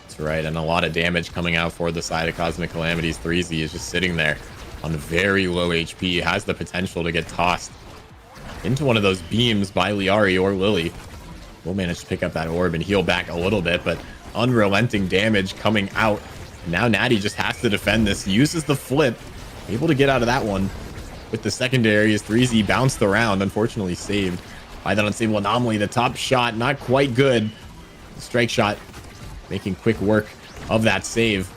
That's right, and a lot of damage coming out for the side of Cosmic Calamities. 3Z is just sitting there on very low HP, has the potential to get tossed into one of those beams by Liari or Lily. Will manage to pick up that orb and heal back a little bit, but unrelenting damage coming out. Now Natty just has to defend this, uses the flip, able to get out of that one with the secondary as 3Z bounced around, unfortunately saved by that unstable anomaly. The top shot, not quite good. The strike shot making quick work of that save.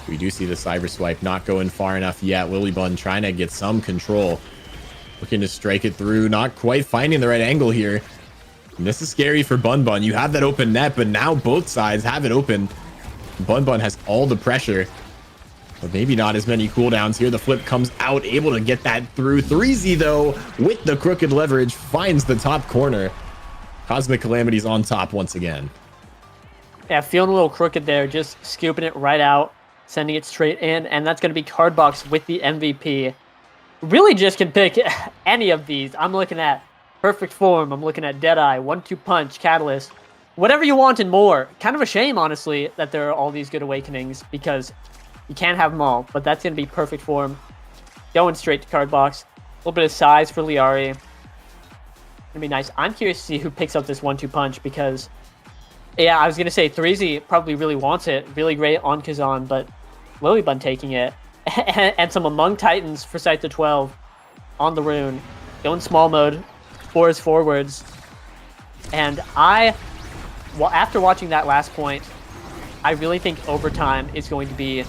We do see the cyber swipe not going far enough yet. Lilybun trying to get some control, looking to strike it through, not quite finding the right angle here. And this is scary for Bun Bun. You have that open net, but now both sides have it open. Bun Bun has all the pressure, but maybe not as many cooldowns here. The flip comes out, able to get that through. 3Z, though, with the crooked leverage, finds the top corner. Cosmic Calamities on top once again. Yeah, feeling a little crooked there, just scooping it right out, sending it straight in, and that's going to be Cardbox with the MVP. Really just can pick any of these. I'm looking at Perfect Form, I'm looking at Deadeye, 1-2 Punch, Catalyst, whatever you want and more. Kind of a shame, honestly, that there are all these good awakenings, because you can't have them all, but that's going to be Perfect Form. Going straight to Cardbox. A little bit of size for Liari. Going to be nice. I'm curious to see who picks up this 1-2 Punch, because, yeah, I was going to say 3Z probably really wants it. Really great on Kazan, but Lilybun taking it. And some Among Titans for Scyther 12 on the rune. Going small mode for his forwards. And after watching that last point, I really think overtime is going to be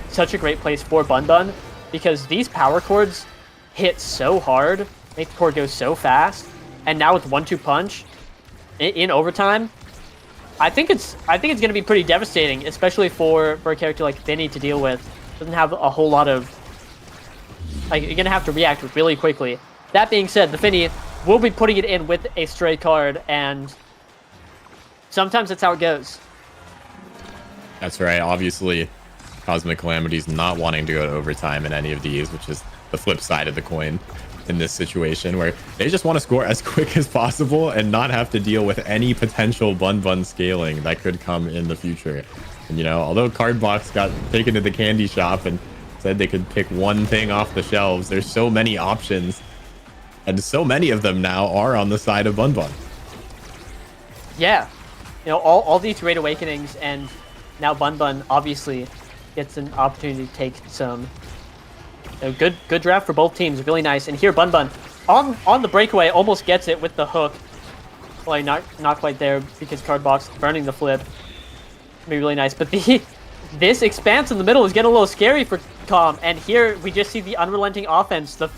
such a great place for Bun Bun, because these power chords hit so hard, make the chord go so fast, and now with 1-2 Punch in overtime, I think it's going to be pretty devastating, especially for a character like Finny to deal with. Doesn't have a whole lot of, like, you're going to have to react really quickly. That being said, the Finny will be putting it in with a stray card, and sometimes that's how it goes. That's right. Obviously, Cosmic Calamities not wanting to go to overtime in any of these, which is the flip side of the coin in this situation, where they just want to score as quick as possible and not have to deal with any potential Bun scaling that could come in the future. And, although Cardbox got taken to the candy shop and said they could pick one thing off the shelves, there's so many options, and so many of them now are on the side of Bun. Yeah. All these Great Awakenings, and now Bun obviously gets an opportunity to take some good draft for both teams. Really nice. And here Bun on the breakaway almost gets it with the hook. Well, not quite there, because Cardbox burning the flip. Be really nice. But this expanse in the middle is getting a little scary for Calm. And here we just see the unrelenting offense, the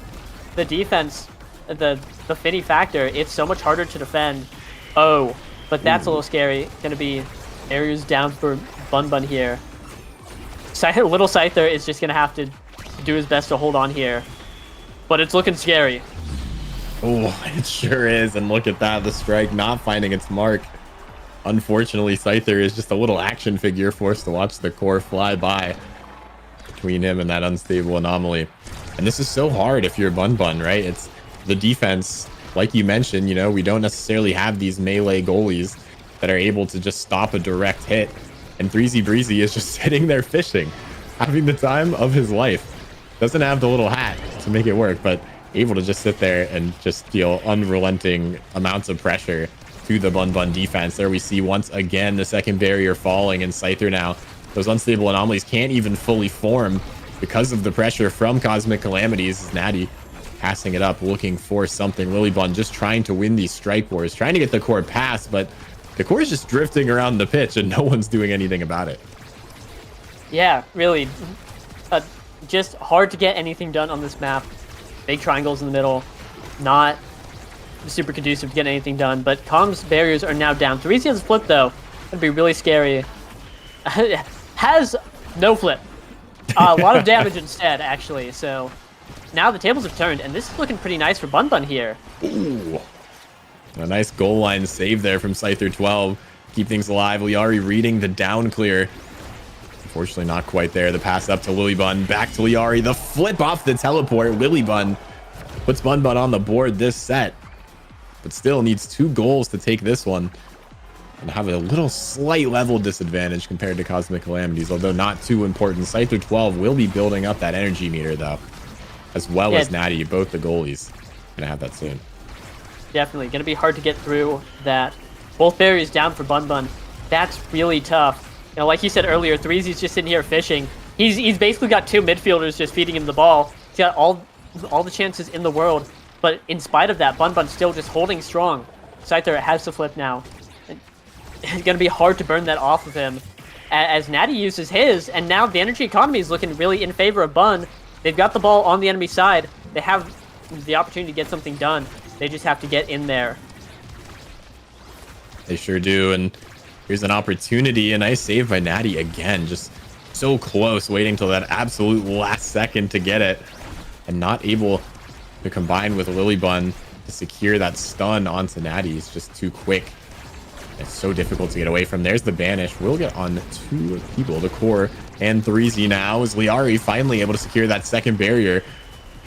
defense, the Finny factor. It's so much harder to defend. Oh, but that's a little scary. Gonna be areas down for Bun here. Little Scyther is just gonna have to do his best to hold on here, but it's looking scary. Oh, it sure is. And look at that, the strike not finding its mark. Unfortunately, Scyther is just a little action figure forced to watch the core fly by between him and that unstable anomaly. And this is so hard if you're Bun, right? It's the defense, like you mentioned, we don't necessarily have these melee goalies that are able to just stop a direct hit. And 3Z Breezy is just sitting there fishing, having the time of his life. Doesn't have the little hat to make it work, but able to just sit there and just deal unrelenting amounts of pressure to the Bun defense. There we see once again the second barrier falling, and Scyther now, those unstable anomalies can't even fully form because of the pressure from Cosmic Calamities. Natty passing it up, looking for something. Lilybun just trying to win these strike wars, trying to get the core pass, but the core is just drifting around the pitch and no one's doing anything about it. Yeah, really. Just hard to get anything done on this map. Big triangles in the middle. Not super conducive to get anything done, but Calm's barriers are now down. 3Z has a flip, though. That'd be really scary. Has no flip. A lot of damage instead, actually, so now the tables have turned, and this is looking pretty nice for Bun here. Ooh. A nice goal line save there from Scyther 12. Keep things alive. Liari reading the down clear. Unfortunately, not quite there. The pass up to Lilybun. Back to Liari. The flip off the teleport. Lilybun puts Bun Bun on the board this set. But still needs 2 goals to take this one. And have a little slight level disadvantage compared to Cosmic Calamities, although not too important. Scyther 12 will be building up that energy meter, though. As well as Natty, both the goalies. Gonna have that soon. Definitely. Going to be hard to get through that. Both barriers down for Bun Bun. That's really tough. You know, like you said earlier, Threezy's just sitting here fishing. He's basically got 2 midfielders just feeding him the ball. He's got all the chances in the world. But in spite of that, Bun Bun's still just holding strong. Scyther has to flip now. It's going to be hard to burn that off of him as Natty uses his. And now the energy economy is looking really in favor of Bun. They've got the ball on the enemy side. They have the opportunity to get something done. They just have to get in there. They sure do. And here's an opportunity. A nice save by Natty again. Just so close, waiting till that absolute last second to get it. And not able to combine with Lilybun to secure that stun onto Natty. It's just too quick. It's so difficult to get away from. There's the banish. We'll get on 2 people, the core and Threezy now, as Liari finally able to secure that second barrier.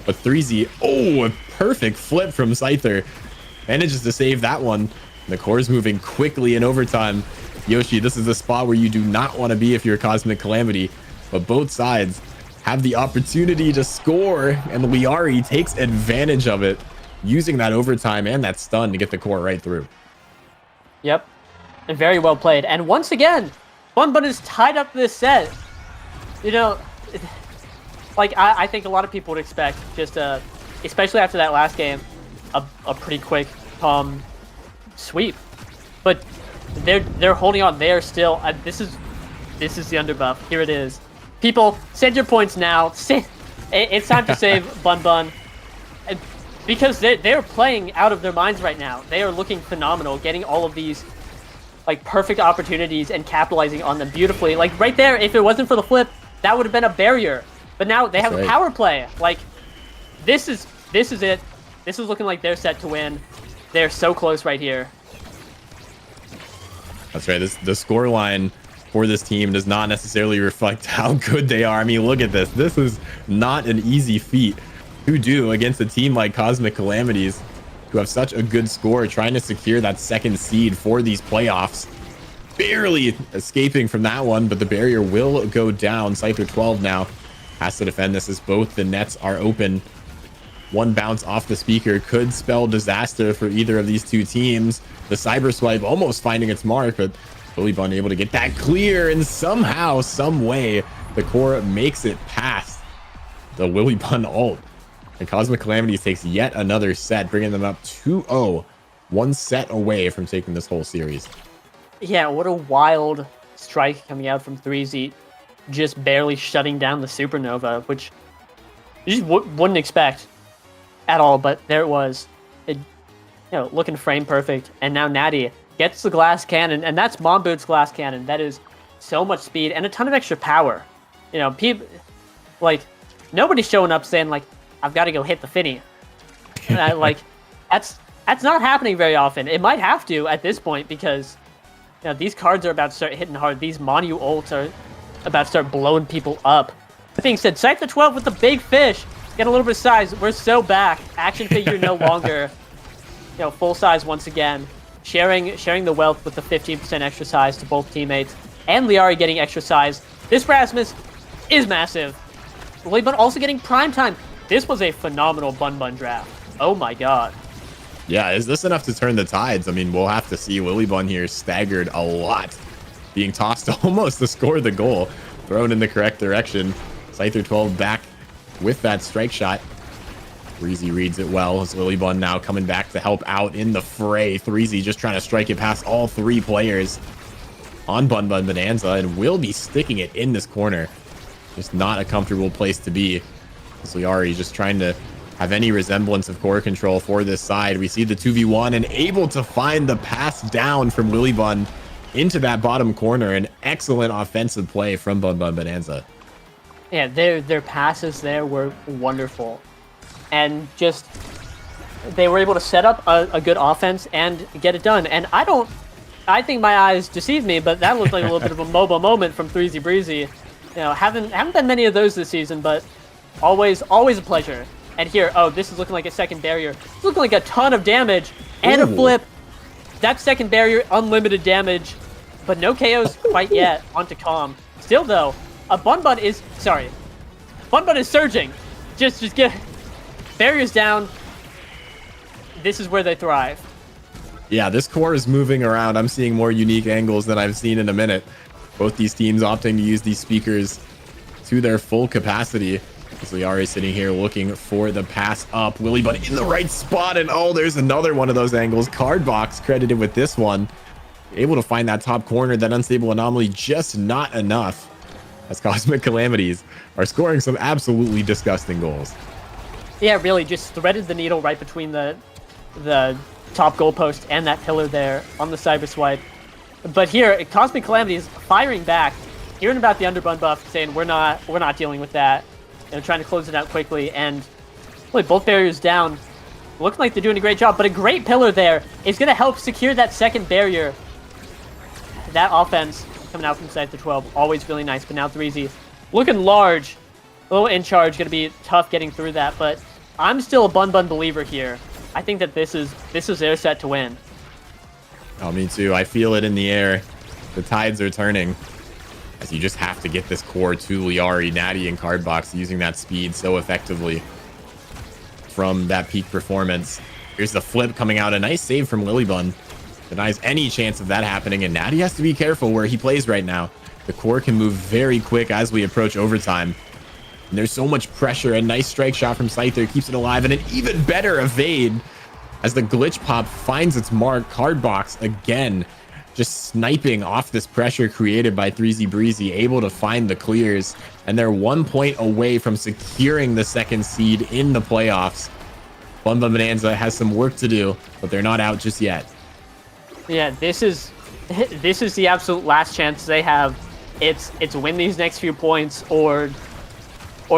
But Threezy, oh, a perfect flip from Scyther. Manages to save that one. The core is moving quickly in overtime. Yoshi, this is the spot where you do not want to be if you're a Cosmic Calamity. But both sides have the opportunity to score, and Liari takes advantage of it, using that overtime and that stun to get the core right through. Yep. And very well played. And once again, Bun Bun is tied up this set. You know, like I think a lot of people would expect just especially after that last game, a pretty quick sweep. But they're holding on. They are still. This is the underbuff. Here it is. People, send your points now. It's time to save Bun Bun. Because they're playing out of their minds right now. They are looking phenomenal, getting all of these like perfect opportunities and capitalizing on them beautifully. Like right there, if it wasn't for the flip, that would have been a barrier. But now they have a power play. Like this is it. This is looking like they're set to win. They're so close right here. That's right. The score line for this team does not necessarily reflect how good they are. I mean, look at this. This is not an easy feat to do against a team like Cosmic Calamities, who have such a good score, trying to secure that second seed for these playoffs. Barely escaping from that one, but the barrier will go down. Scyther 12 now has to defend this as both the nets are open. One bounce off the speaker could spell disaster for either of these 2 teams. The cyber swipe almost finding its mark, but Lilybun able to get that clear, and somehow, some way, the core makes it past the Lilybun ult. And Cosmic Calamities takes yet another set, bringing them up 2-0, 1 set away from taking this whole series. Yeah, what a wild strike coming out from Threezy, just barely shutting down the Supernova, which you just wouldn't expect at all, but there it was. It, looking frame perfect, and now Natty gets the glass cannon, and that's Mom Boot's glass cannon. That is so much speed and a ton of extra power. You know, people like nobody's showing up saying like, I've got to go hit the Finny. And that's not happening very often. It might have to at this point because these cards are about to start hitting hard. These Monu ults are about to start blowing people up. That being said, Scyther 12 with the big fish. Get a little bit of size. We're so back. Action figure no longer. Full size once again. Sharing the wealth with the 15% extra size to both teammates. And Liari getting extra size. This Rasmus is massive. Lilybun also getting prime time. This was a phenomenal Bun Bun draft. Oh my god. Yeah, is this enough to turn the tides? I mean, we'll have to see. Lilybun here staggered a lot, being tossed almost to score the goal, thrown in the correct direction. Scyther 12 back with that strike shot. Threezy reads it well as Lilybun now coming back to help out in the fray. Threezy just trying to strike it past all 3 players on Bun Bun Bonanza, and will be sticking it in this corner. Just not a comfortable place to be. Liari just trying to have any resemblance of core control for this side. We see the 2v1 and able to find the pass down from Lilybun into that bottom corner. An excellent offensive play from Bun Bun Bonanza. Yeah, their passes there were wonderful. And just they were able to set up a good offense and get it done. And I think my eyes deceived me, but that looked like a little bit of a MOBA moment from 3Z Breezy. You know, haven't been many of those this season, but always a pleasure. And here, oh, this is looking like a second barrier. It's looking like a ton of damage and a flip. That second barrier, unlimited damage, but no KOs quite yet onto Calm. Still though, Bun Bun is surging. Just get barriers down. This is where they thrive. Yeah, this core is moving around. I'm seeing more unique angles than I've seen in a minute. Both these teams opting to use these speakers to their full capacity. As Liari sitting here looking for the pass up. Willybun in the right spot, and oh, there's another one of those angles. Cardbox credited with this one. Able to find that top corner, that unstable anomaly, just not enough. As Cosmic Calamities are scoring some absolutely disgusting goals. Yeah, really, just threaded the needle right between the top goalpost and that pillar there on the cyber swipe. But here, Cosmic Calamities firing back, hearing about the underbun buff, saying we're not dealing with that. You know, trying to close it out quickly, and really both barriers down. Looking like they're doing a great job, but a great pillar there is going to help secure that second barrier. That offense coming out from Scyther 12, always really nice, but now 3Z looking large, a little in charge, going to be tough getting through that, but I'm still a Bun Bun believer here. I think that this is their set to win. Oh, me too. I feel it in the air. The tides are turning. As you just have to get this core to Liari, Natty, and Cardbox using that speed so effectively from that peak performance. Here's the flip coming out. A nice save from Lilybun. Denies any chance of that happening, and Natty has to be careful where he plays right now. The core can move very quick as we approach overtime. And there's so much pressure. A nice strike shot from Scyther keeps it alive, and an even better evade as the glitch pop finds its mark. Cardbox again just sniping off this pressure created by 3Z Breezy, able to find the clears, and they're 1 point away from securing the second seed in the playoffs. Bun Bun Bonanza has some work to do, but they're not out just yet. Yeah, this is the absolute last chance they have. It's win these next few points or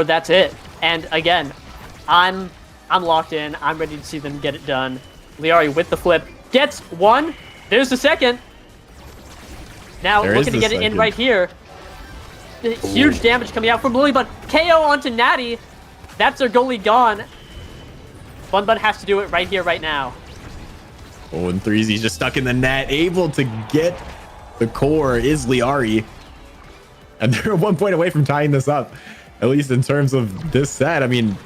that's it. And again, I'm locked in. I'm ready to see them get it done. Liari with the flip gets one. There's the second. Now looking to get it in right here. Huge damage coming out from Lilybun. KO onto Natty. That's their goalie gone. Bun Bun has to do it right here, right now. Oh, and 3Z's just stuck in the net. Able to get the core is Liari. And they're 1 point away from tying this up. At least in terms of this set. I mean,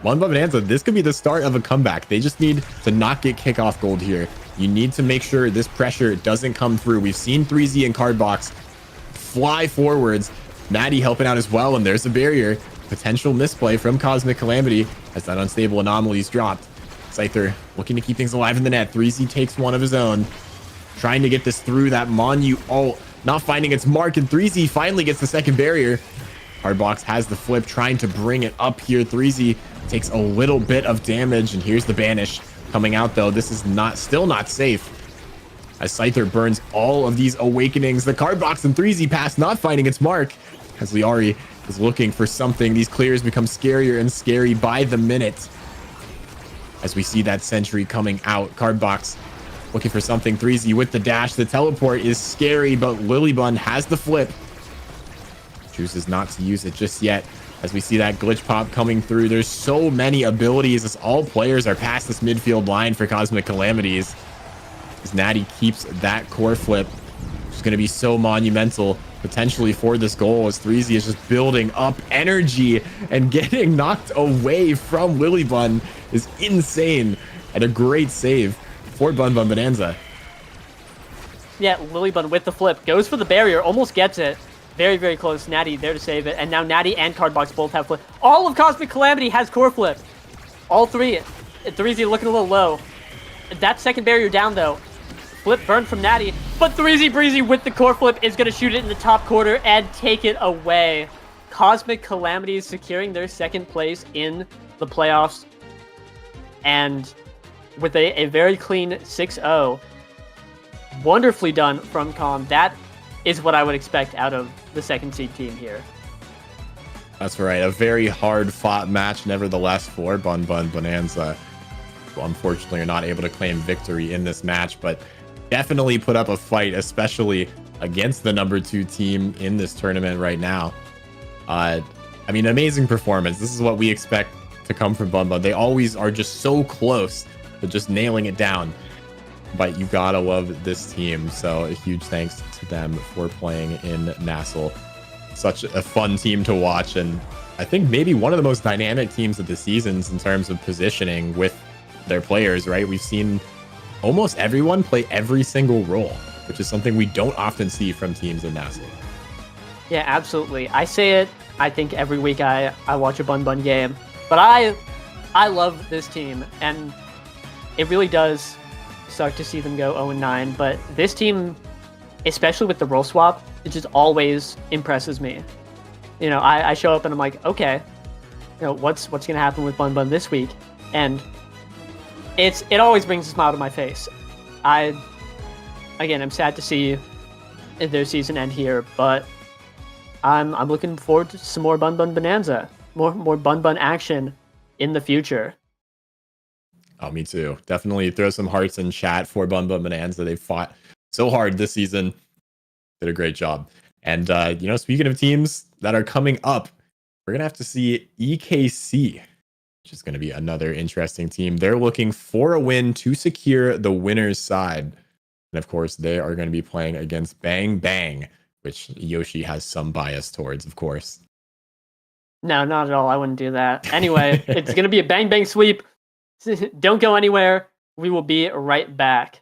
Bun Bun Bonanza, this could be the start of a comeback. They just need to not get kickoff gold here. You need to make sure this pressure doesn't come through. We've seen 3Z and Cardbox fly forwards. Natty helping out as well, and there's a barrier. Potential misplay from Cosmic Calamity as that unstable anomaly's dropped. Scyther looking to keep things alive in the net. 3Z takes one of his own. Trying to get this through that Monu ult. Not finding its mark, and 3Z finally gets the second barrier. Cardbox has the flip, trying to bring it up here. 3Z takes a little bit of damage, and here's the banish coming out, though. This is still not safe. As Scyther burns all of these awakenings. The Cardbox and 3Z pass not finding its mark. As Liari is looking for something. These clears become scarier and scary by the minute. As we see that sentry coming out. Cardbox looking for something. 3Z with the dash. The teleport is scary, but Lilybun has the flip. Chooses not to use it just yet. As we see that glitch pop coming through. There's so many abilities as all players are past this midfield line for Cosmic Calamities. As Natty keeps that core flip, which is going to be so monumental potentially for this goal, as 3Z is just building up energy, and getting knocked away from Lilybun is insane, and a great save for Bun Bun Bonanza. Yeah, Lilybun with the flip goes for the barrier, almost gets it. Very, very close. Natty there to save it. And now Natty and Cardbox both have flip. All of Cosmic Calamity has core flip. All three. 3Z looking a little low. That second barrier down, though. Flip burned from Natty. But 3Z Breezy with the core flip is going to shoot it in the top quarter and take it away. Cosmic Calamity is securing their second place in the playoffs. And with a very clean 6-0. Wonderfully done from Calm. That is what I would expect out of the second seed team here. That's right. A very hard fought match, nevertheless, for Bun Bun Bonanza. who unfortunately are not able to claim victory in this match, but definitely put up a fight, especially against the number 2 team in this tournament right now. I mean, amazing performance. This is what we expect to come from Bun Bun. They always are just so close to just nailing it down. But you gotta love this team. So a huge thanks to them for playing in Nassel. Such a fun team to watch. And I think maybe one of the most dynamic teams of the seasons in terms of positioning with their players, right? We've seen almost everyone play every single role, which is something we don't often see from teams in Nassel. Yeah, absolutely. I say it, I think every week I watch a Bun Bun game. But I love this team, and it really does suck to see them go 0-9. But this team, especially with the role swap, it just always impresses me. You know, I show up and I'm like, okay, you know, what's gonna happen with Bun Bun this week? And it always brings a smile to my face. I'm sad to see their season end here, but I'm looking forward to some more Bun Bun Bonanza, more Bun Bun action in the future. Oh, me too. Definitely throw some hearts in chat for Bun Bun Bonanza. They fought so hard this season. Did a great job. And, you know, speaking of teams that are coming up, we're going to have to see EKC, which is going to be another interesting team. They're looking for a win to secure the winner's side. And, of course, they are going to be playing against Bang Bang, which Yoshi has some bias towards, of course. No, not at all. I wouldn't do that. Anyway, it's going to be a Bang Bang sweep. Don't go anywhere. We will be right back.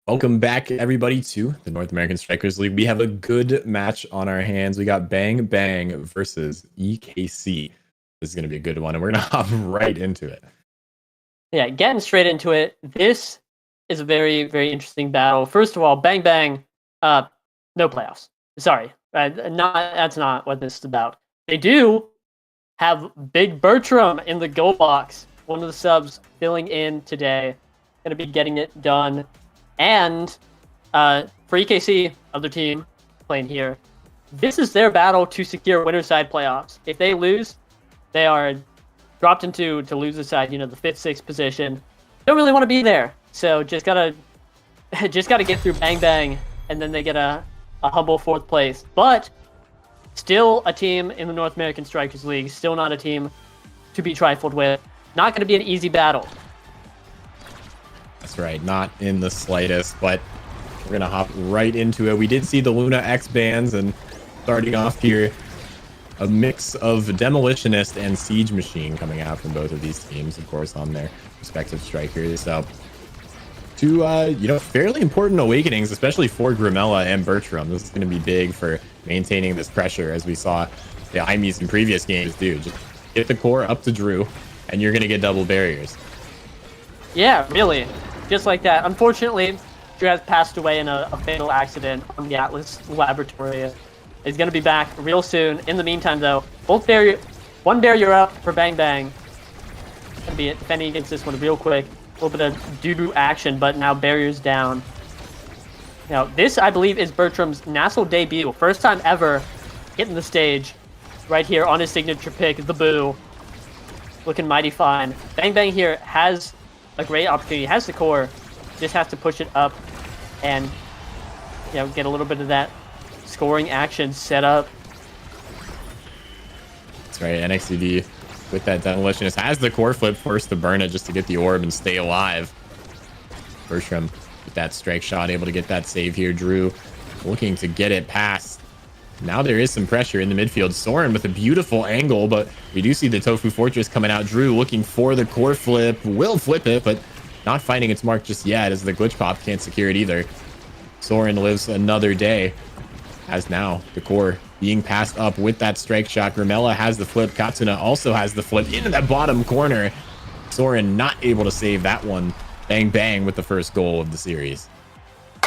Welcome back, everybody, to the North American Strikers League. We have a good match on our hands. We got Bang Bang versus EKC. This is going to be a good one, and we're going to hop right into it. Yeah, getting straight into it. This is a very, very interesting battle. First of all, Bang Bang, no playoffs. Sorry, that's not what this is about. They do have Big Bertram in the goal box. One of the subs filling in today. Going to be getting it done. And for EKC, other team playing here, this is their battle to secure winner side playoffs. If they lose, they are dropped into loser side, the 5th, 6th position. Don't really want to be there. So just gotta get through Bang Bang, and then they get a humble 4th place. But still a team in the North American Strikers League, still not a team to be trifled with. Not going to be an easy battle. That's right, not in the slightest, but we're going to hop right into it. We did see the Luna X bands, and starting off here, a mix of Demolitionist and Siege Machine coming out from both of these teams, of course, on their respective strikers. So, two, fairly important awakenings, especially for Grimella and Bertram. This is going to be big for maintaining this pressure, as we saw the IMEs in previous games do. Just get the core up to Drew, and you're going to get double barriers. Yeah, really. Just like that. Unfortunately, Drew has passed away in a fatal accident on the Atlas laboratory. He's going to be back real soon. In the meantime, though, one barrier up for Bang Bang. Going to be defending against this one real quick. A little bit of doo-doo action, but now barriers down. Now, this, I believe, is Bertram's Nassau debut. First time ever hitting the stage right here on his signature pick, the Boo. Looking mighty fine. Bang Bang here has a great opportunity. Has the core. Just has to push it up and get a little bit of that scoring action set up. That's right. NXCD with that Demolitionist has the core flip first to burn it just to get the orb and stay alive. Bertram with that strike shot able to get that save here. Drew looking to get it past. Now there is some pressure in the midfield. Soren with a beautiful angle, but we do see the Tofu Fortress coming out. Drew looking for the core flip. Will flip it, but not finding its mark just yet, as the glitch pop can't secure it either. Soren lives another day, as now the core being passed up with that strike shot. Grimella has the flip. Katsuna also has the flip into that bottom corner. Soren not able to save that one. Bang Bang with the first goal of the series.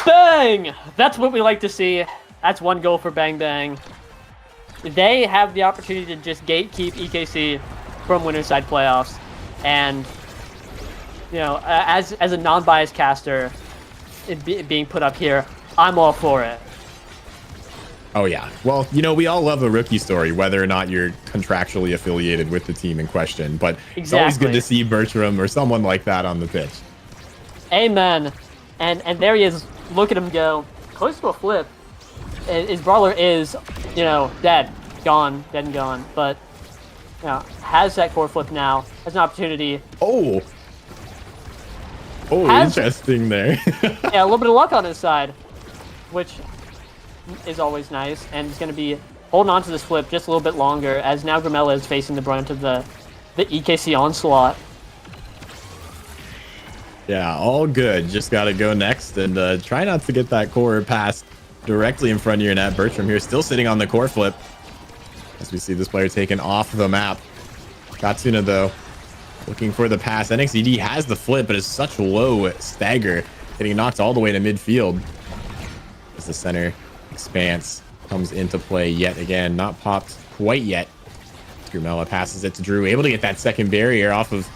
Bang! That's what we like to see. That's one goal for Bang Bang. They have the opportunity to just gatekeep EKC from winner side playoffs. And, as a non-biased caster, being put up here, I'm all for it. Oh, yeah. Well, we all love a rookie story, whether or not you're contractually affiliated with the team in question. But It's always good to see Bertram or someone like that on the pitch. Amen. And there he is. Look at him go. Close to a flip. His brawler is, dead and gone. But, has that core flip now. Has an opportunity. Oh, interesting there. Yeah, a little bit of luck on his side, which is always nice. And he's going to be holding on to this flip just a little bit longer, as now Grimella is facing the brunt of the EKC onslaught. Yeah, all good. Just got to go next and try not to get that core pass directly in front of your net. Bertram here still sitting on the core flip, as we see this player taken off the map. Katsuna, though, looking for the pass. NXCD has the flip, but it's such a low stagger, getting knocked all the way to midfield as the center expanse comes into play yet again. Not popped quite yet. Grimella passes it to Drew, able to get that second barrier off of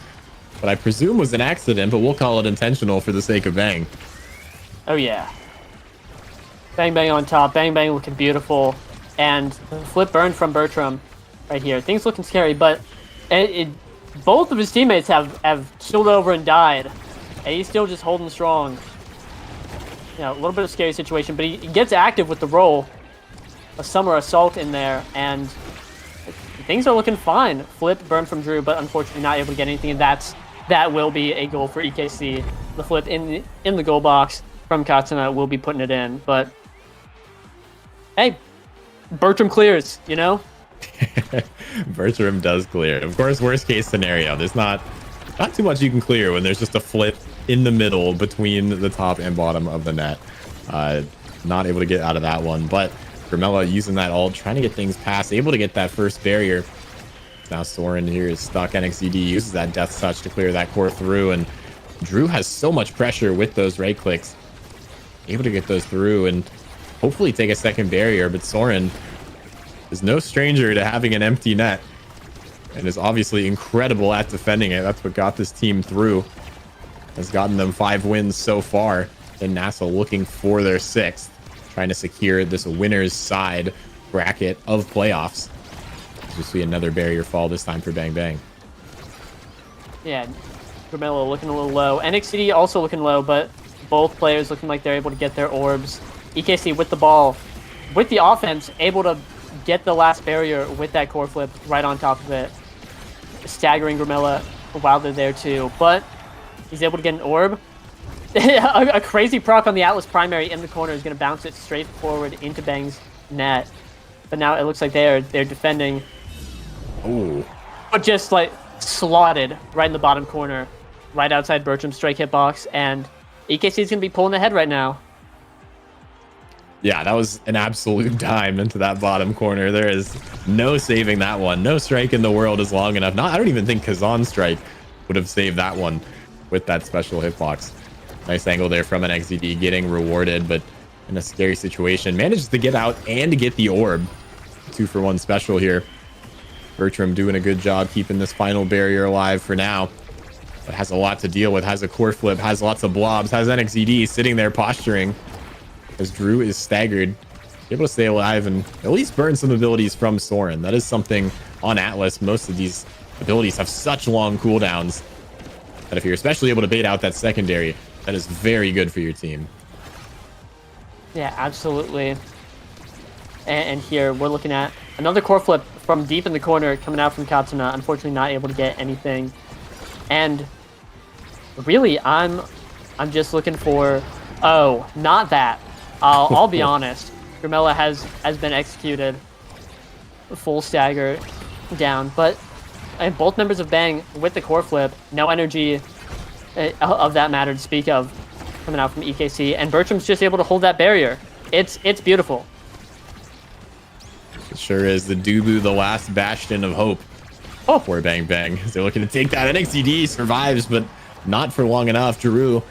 what I presume was an accident, but we'll call it intentional for the sake of Bang. Oh, yeah. Bang Bang on top. Bang Bang looking beautiful. And flip burn from Bertram right here. Things looking scary, but both of his teammates have killed over and died. And he's still just holding strong. A little bit of a scary situation, but he gets active with the roll. A Summer Assault in there, and things are looking fine. Flip burn from Drew, but unfortunately not able to get anything, and that will be a goal for EKC. The flip in the goal box from Katsuna will be putting it in, but hey, Bertram clears, Bertram does clear. Of course, worst case scenario. There's not not too much you can clear when there's just a flip in the middle between the top and bottom of the net. Not able to get out of that one, but Grimella using that ult, trying to get things past, able to get that first barrier. Now Soren here is stuck. NXED uses that death touch to clear that core through, and Drew has so much pressure with those right clicks. Able to get those through and hopefully take a second barrier, but Soren is no stranger to having an empty net and is obviously incredible at defending it. That's what got this team through. Has gotten them 5 wins so far. And NASA looking for their 6th, trying to secure this winner's side bracket of playoffs. We'll see another barrier fall this time for Bang Bang. Yeah, Grimella looking a little low. NXT also looking low, but both players looking like they're able to get their orbs. EKC with the ball, with the offense, able to get the last barrier with that core flip right on top of it. Staggering Grimella while they're there too, but he's able to get an orb. a crazy proc on the Atlas primary in the corner is going to bounce it straight forward into Bang's net. But now it looks like they're defending. Oh. But just like slotted right in the bottom corner, right outside Bertram's strike hitbox, and EKC is going to be pulling ahead right now. Yeah, that was an absolute dime into that bottom corner. There is no saving that one. No strike in the world is long enough. I don't even think Kazan strike would have saved that one with that special hitbox. Nice angle there from an XZD, getting rewarded, but in a scary situation. Manages to get out and get the orb. 2-for-1 special here. Bertram doing a good job keeping this final barrier alive for now. But has a lot to deal with. Has a core flip, has lots of blobs, has NXZD sitting there posturing as Drew is staggered. Able to stay alive and at least burn some abilities from Soren. That is something on Atlas. Most of these abilities have such long cooldowns that if you're especially able to bait out that secondary, that is very good for your team. Yeah, absolutely. And here we're looking at another core flip from deep in the corner coming out from Katsuna. Unfortunately, not able to get anything. And really, I'm just looking for. Oh, not that. I'll be honest. Grimella has been executed. Full stagger down, but and both members of Bang with the core flip, no energy of that matter to speak of coming out from EKC, and Bertram's just able to hold that barrier. It's beautiful. It sure is. The Dubu, the last bastion of hope for Bang Bang. They're looking to take that. NXED survives, but not for long enough. Drew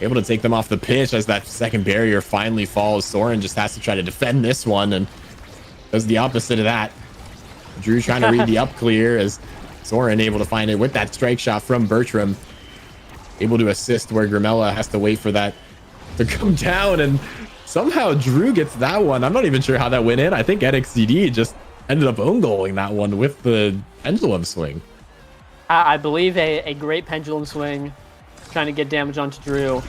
able to take them off the pitch as that second barrier finally falls. Soren just has to try to defend this one and does the opposite of that. Drew trying to read the up clear as Soren able to find it with that strike shot from Bertram. Able to assist where Grimella has to wait for that to come down, and somehow Drew gets that one. I'm not even sure how that went in. I think NXCD just ended up own goaling that one with the pendulum swing. I believe a great pendulum swing, trying to get damage onto Drew.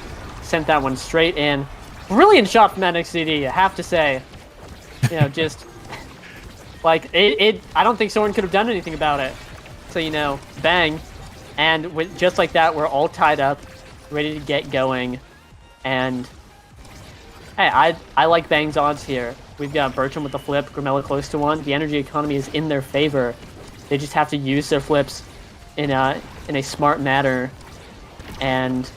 Sent that one straight in. Brilliant shot from NXCD, I have to say. You know, just like it I don't think Soren could have done anything about it. So, you know, Bang. And with just like that, we're all tied up, ready to get going. And hey, I like Bang's odds here. We've got Bertram with the flip, Grimella close to one. The energy economy is in their favor. They just have to use their flips in a smart manner, and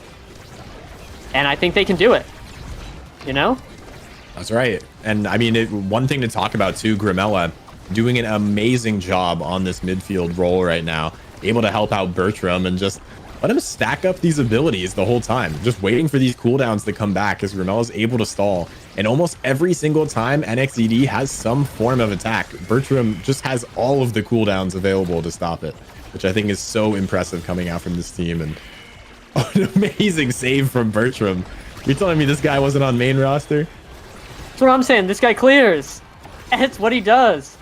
I think they can do it. You know? That's right. And I mean, one thing to talk about too, Grimella doing an amazing job on this midfield role right now. Able to help out Bertram and just let him stack up these abilities the whole time. Just waiting for these cooldowns to come back as Grimella's able to stall. And almost every single time NXED has some form of attack, Bertram just has all of the cooldowns available to stop it, which I think is so impressive coming out from this team. And oh, an amazing save from Bertram. You're telling me this guy wasn't on main roster? That's what I'm saying. This guy clears. And it's what he does.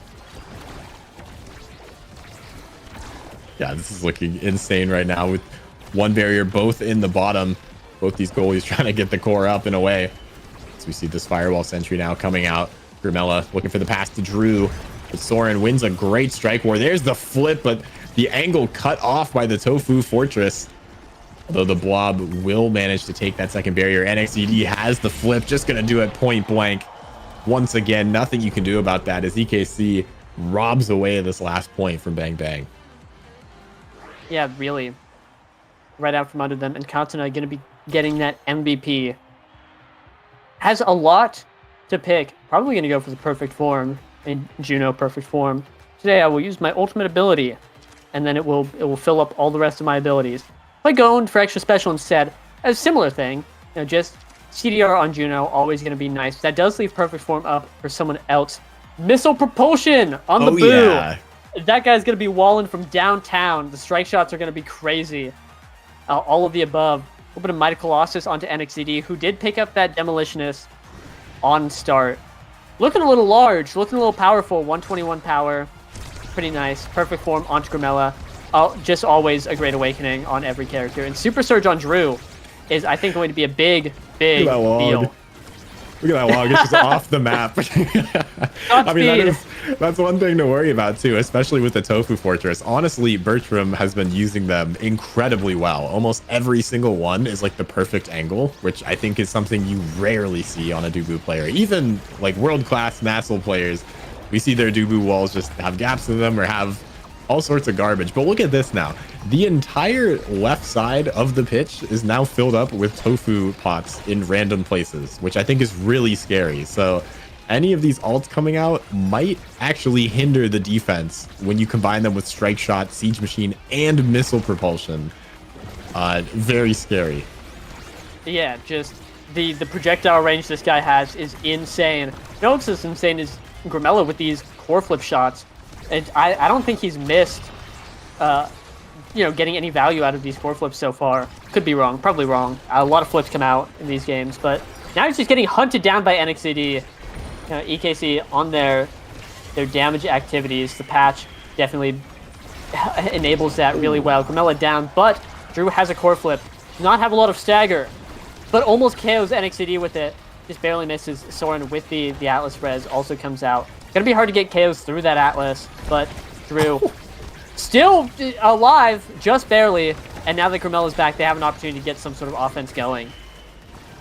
Yeah, this is looking insane right now with one barrier both in the bottom. Both these goalies trying to get the core up and away. So we see this firewall sentry now coming out. Grimella looking for the pass to Drew. But Soren wins a great strike war. There's the flip, but the angle cut off by the Tofu Fortress. Although the blob will manage to take that second barrier. NXED has the flip, just going to do it point blank. Once again, nothing you can do about that as EKC robs away this last point from Bang Bang. Yeah, really. right out from under them, and Katsuna going to be getting that MVP. Has a lot to pick. Probably going to go for the perfect form in Juno perfect form. Today I will use my ultimate ability, and then it will fill up all the rest of my abilities. If I go for extra special instead, a similar thing, just CDR on Juno, always going to be nice. That does leave perfect form up for someone else. Missile propulsion on the Boo. Yeah. That guy's going to be walling from downtown. The strike shots are going to be crazy. All of the above. A little bit of Mighty Colossus onto NXDD, who did pick up that Demolitionist on start. Looking a little large, looking a little powerful. 121 power. Pretty nice. Perfect form onto Grimella. Just always a great awakening on every character. And Super Surge on Drew is, I think, going to be a big deal. Look at that log. It's just off the map. I mean, that's one thing to worry about, too, especially with the Tofu Fortress. Honestly, Bertram has been using them incredibly well. Almost every single one is like the perfect angle, which I think is something you rarely see on a Dubu player. Even like world-class Nassel players, we see their Dubu walls just have gaps in them or have all sorts of garbage. But look at this now. The entire left side of the pitch is now filled up with tofu pots in random places, which I think is really scary. So any of these ults coming out might actually hinder the defense when you combine them with strike shot, siege machine, and missile propulsion. Very scary. Yeah, just the projectile range this guy has is insane. No, what's as insane is Grimella with these core flip shots. And I don't think he's missed, getting any value out of these core flips so far. Could be wrong, probably wrong. A lot of flips come out in these games, but now he's just getting hunted down by NXCD. EKC on their damage activities. The patch definitely enables that really well. Grimella down, but Drew has a core flip. Does not have a lot of stagger, but almost KOs NXCD with it. Just barely misses. Soren with the Atlas res also comes out. Gonna be hard to get KOs through that Atlas, but Drew still alive, just barely. And now that Grimella's back, they have an opportunity to get some sort of offense going.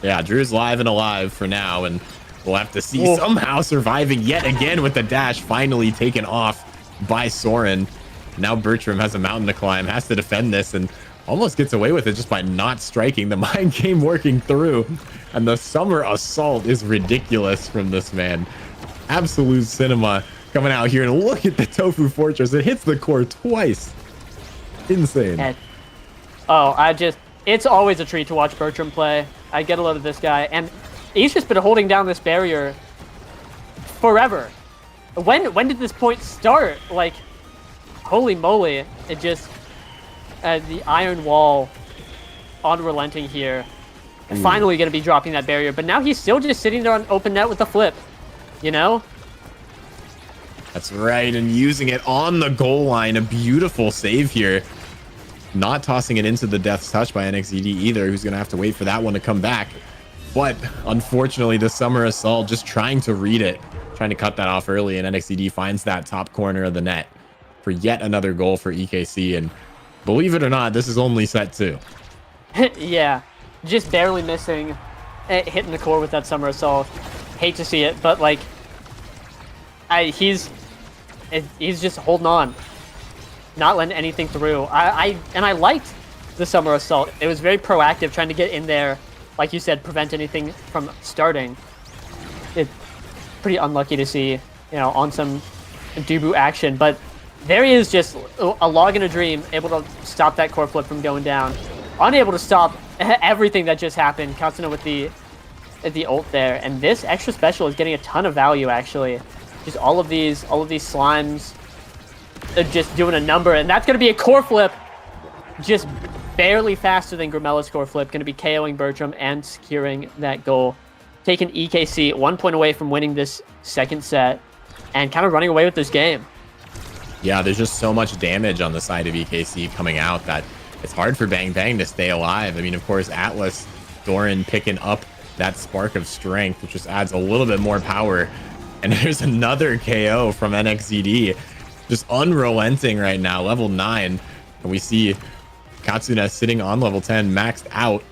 Yeah, Drew's live and alive for now, and we'll have to see somehow surviving yet again with the dash finally taken off by Soren. Now Bertram has a mountain to climb, has to defend this, and almost gets away with it just by not striking. The mind game working through, and the summer assault is ridiculous from this man. Absolute cinema coming out here, and look at the Tofu Fortress. It hits the core twice. Insane. And, it's always a treat to watch Bertram play. I get a lot of this guy, and he's just been holding down this barrier forever. When did this point start? Like, holy moly. It just, the iron wall unrelenting here. Finally going to be dropping that barrier, but now he's still just sitting there on open net with the flip. That's right, and using it on the goal line. A beautiful save here. Not tossing it into the Death's Touch by NXED either, who's going to have to wait for that one to come back. But unfortunately, the Summer Assault just trying to read it, trying to cut that off early, and NXED finds that top corner of the net for yet another goal for EKC. And believe it or not, this is only set 2. Yeah, just barely missing, hitting the core with that Summer Assault. Hate to see it, but like, he's just holding on, not letting anything through. I liked the Summer Assault. It was very proactive, trying to get in there, like you said, prevent anything from starting. It's pretty unlucky to see, on some Dubu action, but there he is, just a log in a dream, able to stop that core flip from going down, unable to stop everything that just happened. Katsuna with the ult there, and this extra special is getting a ton of value actually. Just all of these slimes are just doing a number, and that's going to be a core flip, just barely faster than Grimella's core flip. Going to be KOing Bertram and securing that goal, taking EKC 1 point away from winning this second set, and kind of running away with this game. Yeah, there's just so much damage on the side of EKC coming out that it's hard for Bang Bang to stay alive. I mean, of course, Atlas, Doran picking up that spark of strength, which just adds a little bit more power. And there's another KO from NXZD, just unrelenting right now, level 9. And we see Katsuna sitting on level 10, maxed out,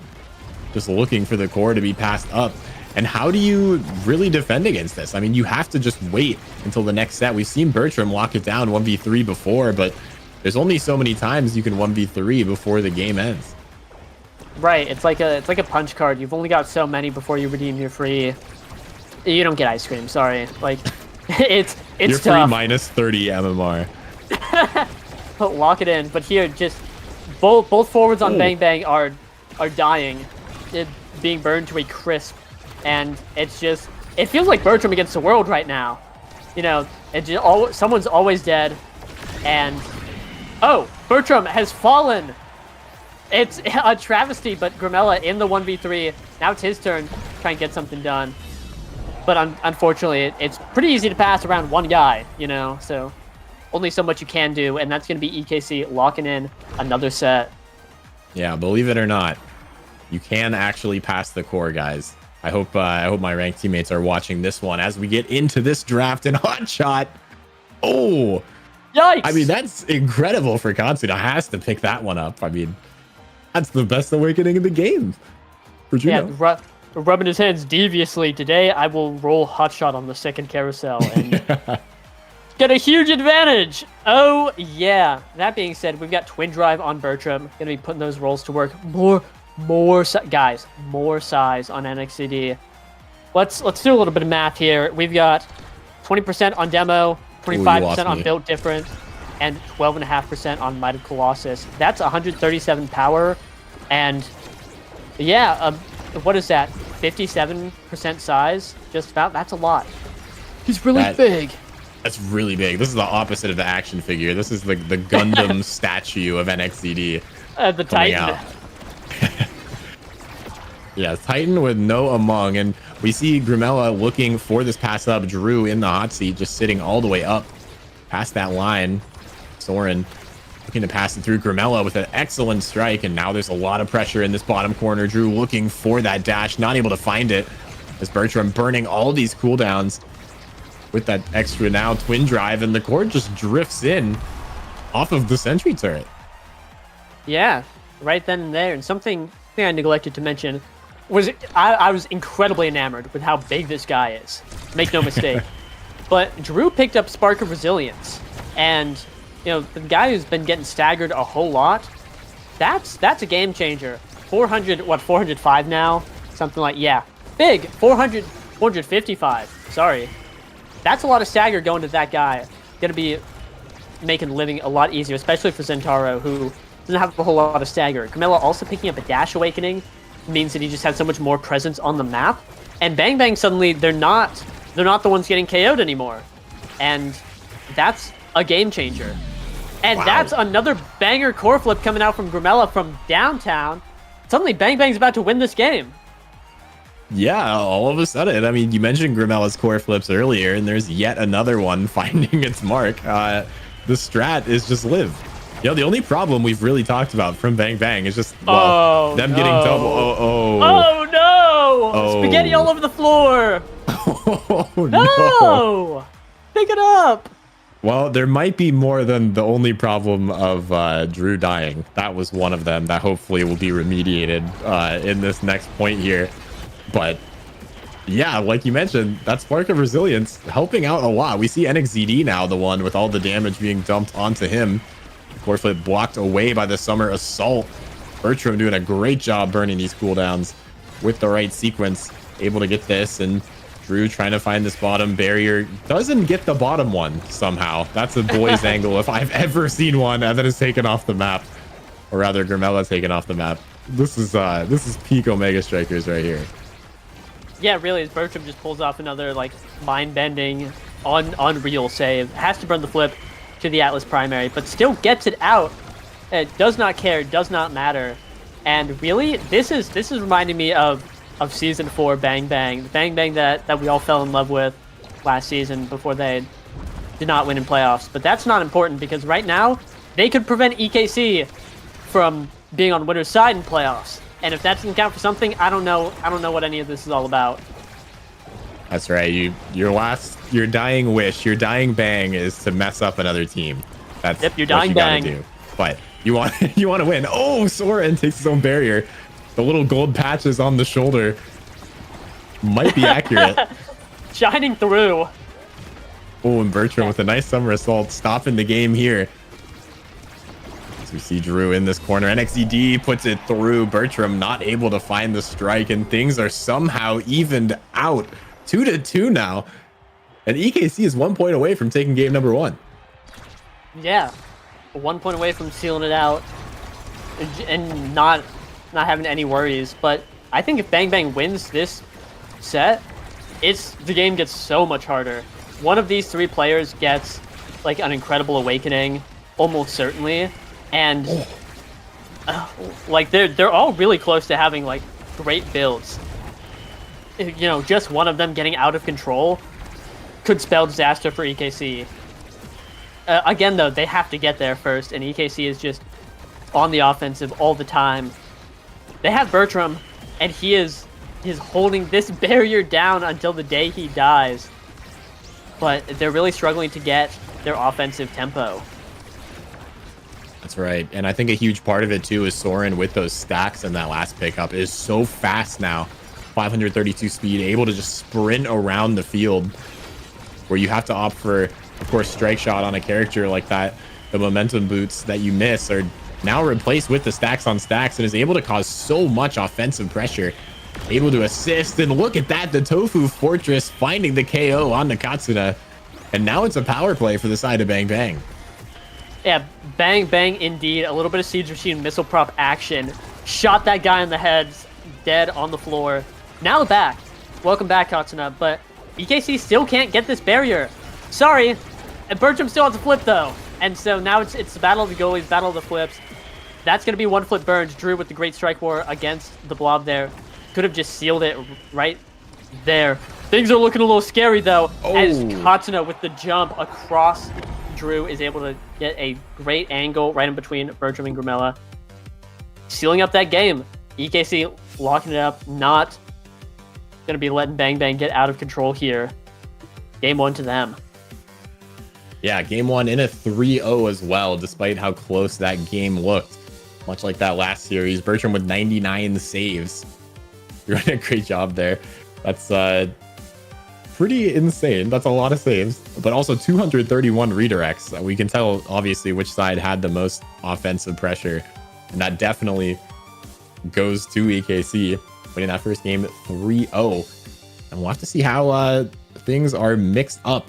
just looking for the core to be passed up. And how do you really defend against this? I mean, you have to just wait until the next set. We've seen Bertram lock it down 1v3 before, but there's only so many times you can 1v3 before the game ends. Right, it's like a punch card. You've only got so many before you redeem your free. You don't get ice cream. Sorry, like it's You're free tough. minus 30 MMR. But lock it in. But here, just both forwards on Ooh. Bang Bang are dying, being burned to a crisp, and it feels like Bertram against the world right now. You know, someone's always dead, and oh, Bertram has fallen. It's a travesty, but Grimella in the 1v3. Now it's his turn to try and get something done. But unfortunately, it's pretty easy to pass around one guy, you know, so only so much you can do, and that's going to be EKC locking in another set. Yeah, believe it or not, you can actually pass the core, guys. I hope my ranked teammates are watching this one as we get into this draft in Hot Shot. Oh, Yikes! I mean, that's incredible for Katsuna. Has to pick that one up. I mean, that's the best awakening in the game for Juno. Yeah, rubbing his hands deviously. Today, I will roll Hotshot on the second carousel and get a huge advantage. Oh, yeah. That being said, we've got Twin Drive on Bertram. Going to be putting those rolls to work. More size on NXCD. Let's do a little bit of math here. We've got 20% on demo, 25% on built different, and 12.5% on Might of Colossus. That's 137 power, and yeah, what is that? 57% size? Just about. That's a lot. He's really big. That's really big. This is the opposite of the action figure. This is the Gundam statue of NXCD. The Titan. Out. Yeah, Titan with no Among, and we see Grimella looking for this pass up. Drew in the hot seat, just sitting all the way up past that line. Soren looking to pass it through. Grimella with an excellent strike, and now there's a lot of pressure in this bottom corner. Drew looking for that dash, not able to find it, as Bertram burning all these cooldowns with that extra now twin drive, and the core just drifts in off of the sentry turret. Yeah, right then and there. And something I neglected to mention was I was incredibly enamored with how big this guy is. Make no mistake. But Drew picked up Spark of Resilience, and you know, the guy who's been getting staggered a whole lot, that's a game changer. 405 now? Something like, yeah. Big, 455. Sorry. That's a lot of stagger going to that guy. Gonna be making living a lot easier, especially for Zentaro, who doesn't have a whole lot of stagger. Grimella also picking up a Dash Awakening means that he just has so much more presence on the map. And Bang Bang suddenly, they're not the ones getting KO'd anymore. And that's a game changer. And that's another banger core flip coming out from Grimella from downtown. Suddenly Bang Bang's about to win this game. Yeah, all of a sudden. I mean, you mentioned Grimella's core flips earlier, and there's yet another one finding its mark. The strat is just live. You know, the only problem we've really talked about from Bang Bang is just them getting double. Oh no! Oh. Spaghetti all over the floor. Oh No! Pick it up. Well, there might be more than the only problem of Drew dying. That was one of them that hopefully will be remediated in this next point here. But yeah, like you mentioned, that Spark of Resilience helping out a lot. We see NXZD now, the one with all the damage being dumped onto him. Core flip blocked away by the Summer Assault. Bertram doing a great job burning these cooldowns with the right sequence. Able to get this, and Drew trying to find this bottom barrier. Doesn't get the bottom one somehow. That's a boys angle if I've ever seen one that is taken off the map. Or rather, Grimella taken off the map. This is peak Omega Strikers right here. Yeah, really, as Bertram just pulls off another like mind-bending, unreal save. Has to burn the flip to the Atlas primary, but still gets it out. It does not care, does not matter. And really, this is reminding me of season 4 Bang Bang. The Bang Bang that we all fell in love with last season before they did not win in playoffs. But that's not important because right now, they could prevent EKC from being on winner's side in playoffs. And if that doesn't count for something, I don't know what any of this is all about. That's right. Your dying wish, your dying bang is to mess up another team. That's Yep, your what dying you gotta bang. do. But you want to win. Oh, Soren takes his own barrier. The little gold patches on the shoulder might be accurate. Shining through. Oh, and Bertram with a nice Summer Assault stopping the game here. As we see Drew in this corner, NXDD puts it through. Bertram not able to find the strike, and things are somehow evened out. 2-2 now. And EKC is 1 point away from taking game number 1. Yeah, 1 point away from sealing it out and not having any worries. But I think if Bang Bang wins this set, the game gets so much harder. One of these 3 players gets like an incredible awakening, almost certainly, and like they're all really close to having like great builds. You know, just one of them getting out of control could spell disaster for EKC. Again, though, they have to get there first, and EKC is just on the offensive all the time. They have Bertram, and he is holding this barrier down until the day he dies. But they're really struggling to get their offensive tempo. That's right. And I think a huge part of it, too, is Soren with those stacks in that last pickup is so fast now. 532 speed, able to just sprint around the field, where you have to opt for, of course, strike shot on a character like that. The momentum boots that you miss are now replaced with the stacks on stacks, and is able to cause so much offensive pressure. Able to assist, and look at that, the Tofu Fortress finding the KO on Nakatsuna. And now it's a power play for the side of Bang Bang. Yeah, Bang Bang indeed. A little bit of Siege Machine missile prop action. Shot that guy in the head, dead on the floor. Now back. Welcome back, Katsuna. But EKC still can't get this barrier. Sorry. And Bertram still has a flip, though. And so now it's the battle of the goalies, battle of the flips. That's going to be one flip burns. Drew with the great strike war against the blob there. Could have just sealed it right there. Things are looking a little scary, though, as Katsuna with the jump across Drew is able to get a great angle right in between Bertram and Grimella. Sealing up that game. EKC locking it up, not going to be letting Bang Bang get out of control here. Game 1 to them. Yeah, game 1 in a 3-0 as well, despite how close that game looked. Much like that last series, Bertram with 99 saves. You're doing a great job there. That's pretty insane. That's a lot of saves, but also 231 redirects. We can tell, obviously, which side had the most offensive pressure, and that definitely goes to EKC, winning that first game 3-0. And we'll have to see how things are mixed up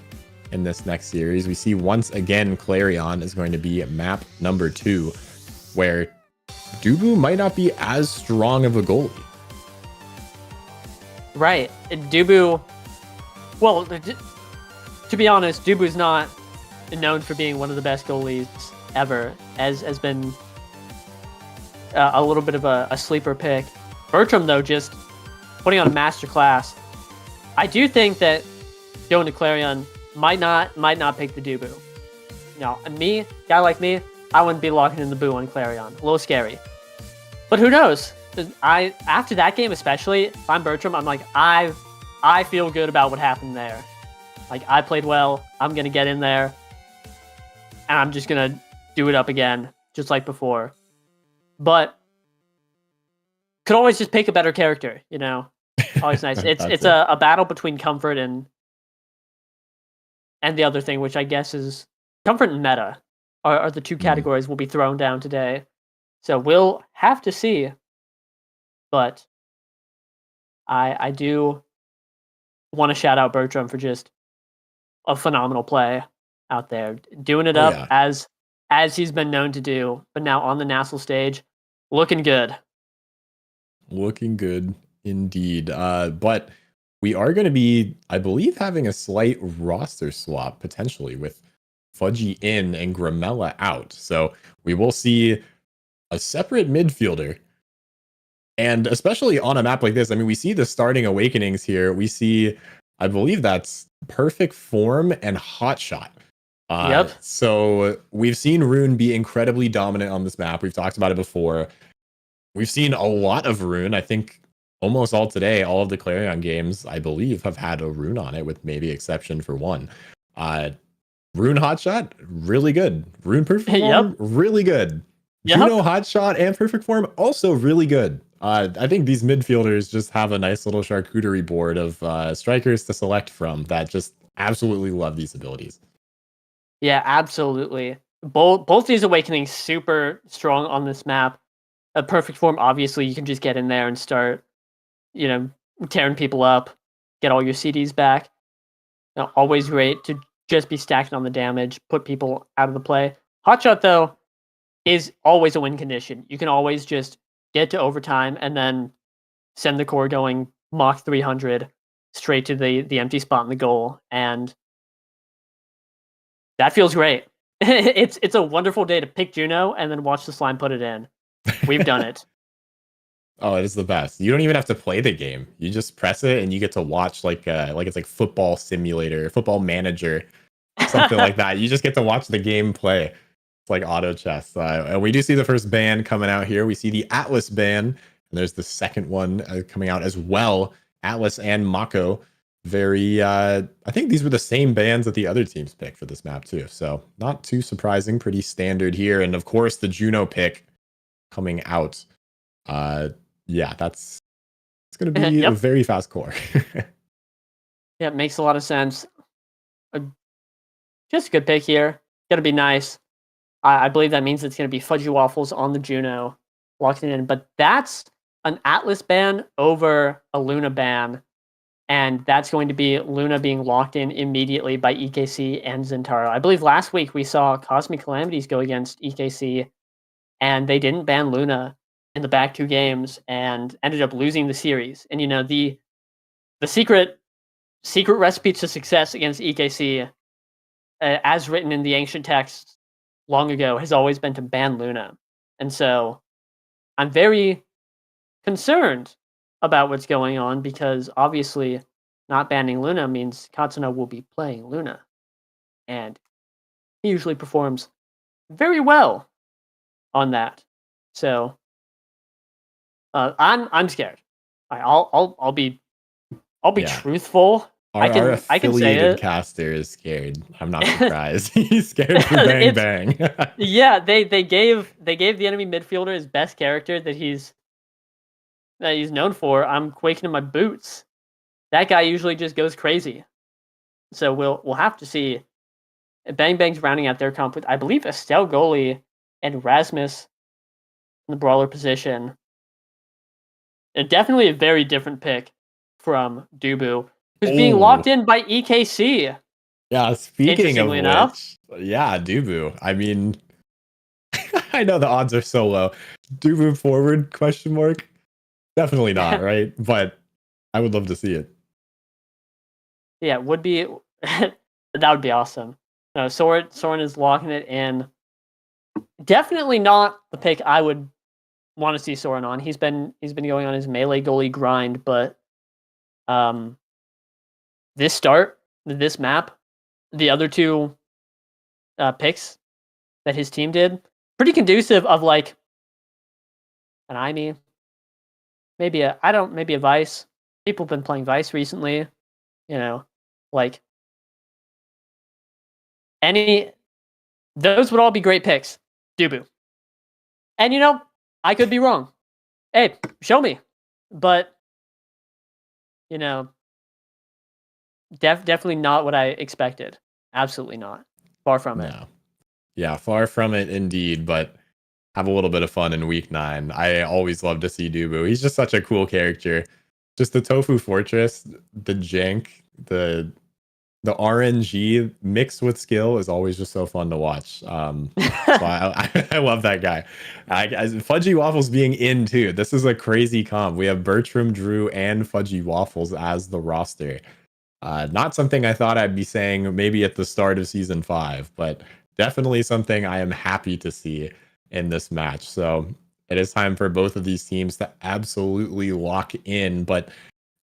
in this next series. We see once again Clarion is going to be map number 2, where Dubu might not be as strong of a goalie. Right. Dubu, well, to be honest, Dubu's not known for being one of the best goalies ever, as has been a little bit of a sleeper pick. Bertram, though, just putting on a masterclass. I do think that going to Clarion might not pick the Dubu. No, me, guy like me, I wouldn't be locking in the Boo on Clarion. A little scary. But who knows? After that game especially, if I'm Bertram, I'm like, I feel good about what happened there. Like, I played well, I'm going to get in there, and I'm just going to do it up again, just like before. But could always just pick a better character, you know? Always nice. It's a battle between Comfort and the other thing, which I guess is Comfort and Meta are the two categories will be thrown down today. So we'll have to see. But I do want to shout out Bertram for just a phenomenal play out there, doing it up as he's been known to do, but now on the national stage, looking good. Looking good indeed. But we are going to be, I believe, having a slight roster swap potentially with Fudgy in and Grimella out. So we will see a separate midfielder. And especially on a map like this, I mean, we see the starting awakenings here. We see, I believe that's Perfect Form and Hotshot. Yep. So we've seen Rune be incredibly dominant on this map. We've talked about it before. We've seen a lot of Rune. I think almost all today, all of the Clarion games, I believe, have had a Rune on it, with maybe exception for one. Rune Hotshot, really good. Rune Perfect Form, really good. Juno Hotshot and Perfect Form, also really good. I think these midfielders just have a nice little charcuterie board of strikers to select from that just absolutely love these abilities. Yeah, absolutely. both these awakenings super strong on this map. A perfect form, obviously, you can just get in there and start, tearing people up, get all your CDs back. Always great to just be stacking on the damage, put people out of the play. Hotshot, though, is always a win condition. You can always just get to overtime and then send the core going Mach 300 straight to the empty spot in the goal, and that feels great. It's a wonderful day to pick Juno and then watch the slime put it in. We've done it. Oh, it is the best. You don't even have to play the game. You just press it and you get to watch like it's like football simulator, football manager, something like that. You just get to watch the game play. It's like auto chess. And we do see the first ban coming out here. We see the Atlas ban, and there's the second one coming out as well. Atlas and Mako. Very, I think these were the same bans that the other teams picked for this map too. So not too surprising, pretty standard here. And of course, the Juno pick coming out. Yeah, it's going to be Yep. a very fast core. Yeah, it makes a lot of sense. Just a good pick here. Going to be nice. I believe that means it's going to be Fudgy Waffles on the Juno, locking it in. But that's an Atlas ban over a Luna ban. And that's going to be Luna being locked in immediately by EKC and Zentaro. I believe last week we saw Cosmic Calamities go against EKC, and they didn't ban Luna in the back 2 games and ended up losing the series. And the secret recipe to success against EKC, as written in the ancient texts long ago, has always been to ban Luna. And so I'm very concerned about what's going on, because obviously not banning Luna means Katsuno will be playing Luna, and he usually performs very well on that. So I'm scared. I'll be Yeah. truthful. Our I can say affiliated it. caster is scared. I'm not surprised. He's scared for Bang Bang. Yeah, they gave the enemy midfielder his best character that he's known for. I'm quaking in my boots. That guy usually just goes crazy. So we'll have to see. Bang Bang's rounding out their comp with, I believe, Estelle Goalie and Rasmus in the brawler position. Definitely a very different pick from Dubu, who's being locked in by EKC. Yeah, speaking of Interestingly enough. which, yeah, Dubu. I mean, I know the odds are so low. Dubu forward, question mark? Definitely not, right? But I would love to see it. Yeah, it would be that would be awesome. No, Soren is locking it in. Definitely not the pick I would want to see Soren on. He's been going on his melee goalie grind, but this map, the other 2 picks that his team did, pretty conducive of like an IME, maybe a Vice. People have been playing Vice recently, like those would all be great picks. Dubu. And I could be wrong. Hey, show me. But definitely not what I expected. Absolutely not. Far from it. No. Yeah, far from it indeed, but have a little bit of fun in week 9. I always love to see Dubu. He's just such a cool character. Just the Tofu Fortress, the jank, the RNG mixed with skill is always just so fun to watch. So I love that guy. Fudgy Waffles being in too. This is a crazy comp. We have Bertram, Drew, and Fudgy Waffles as the roster. Not something I thought I'd be saying maybe at the start of season 5, but definitely something I am happy to see in this match. So it is time for both of these teams to absolutely lock in. But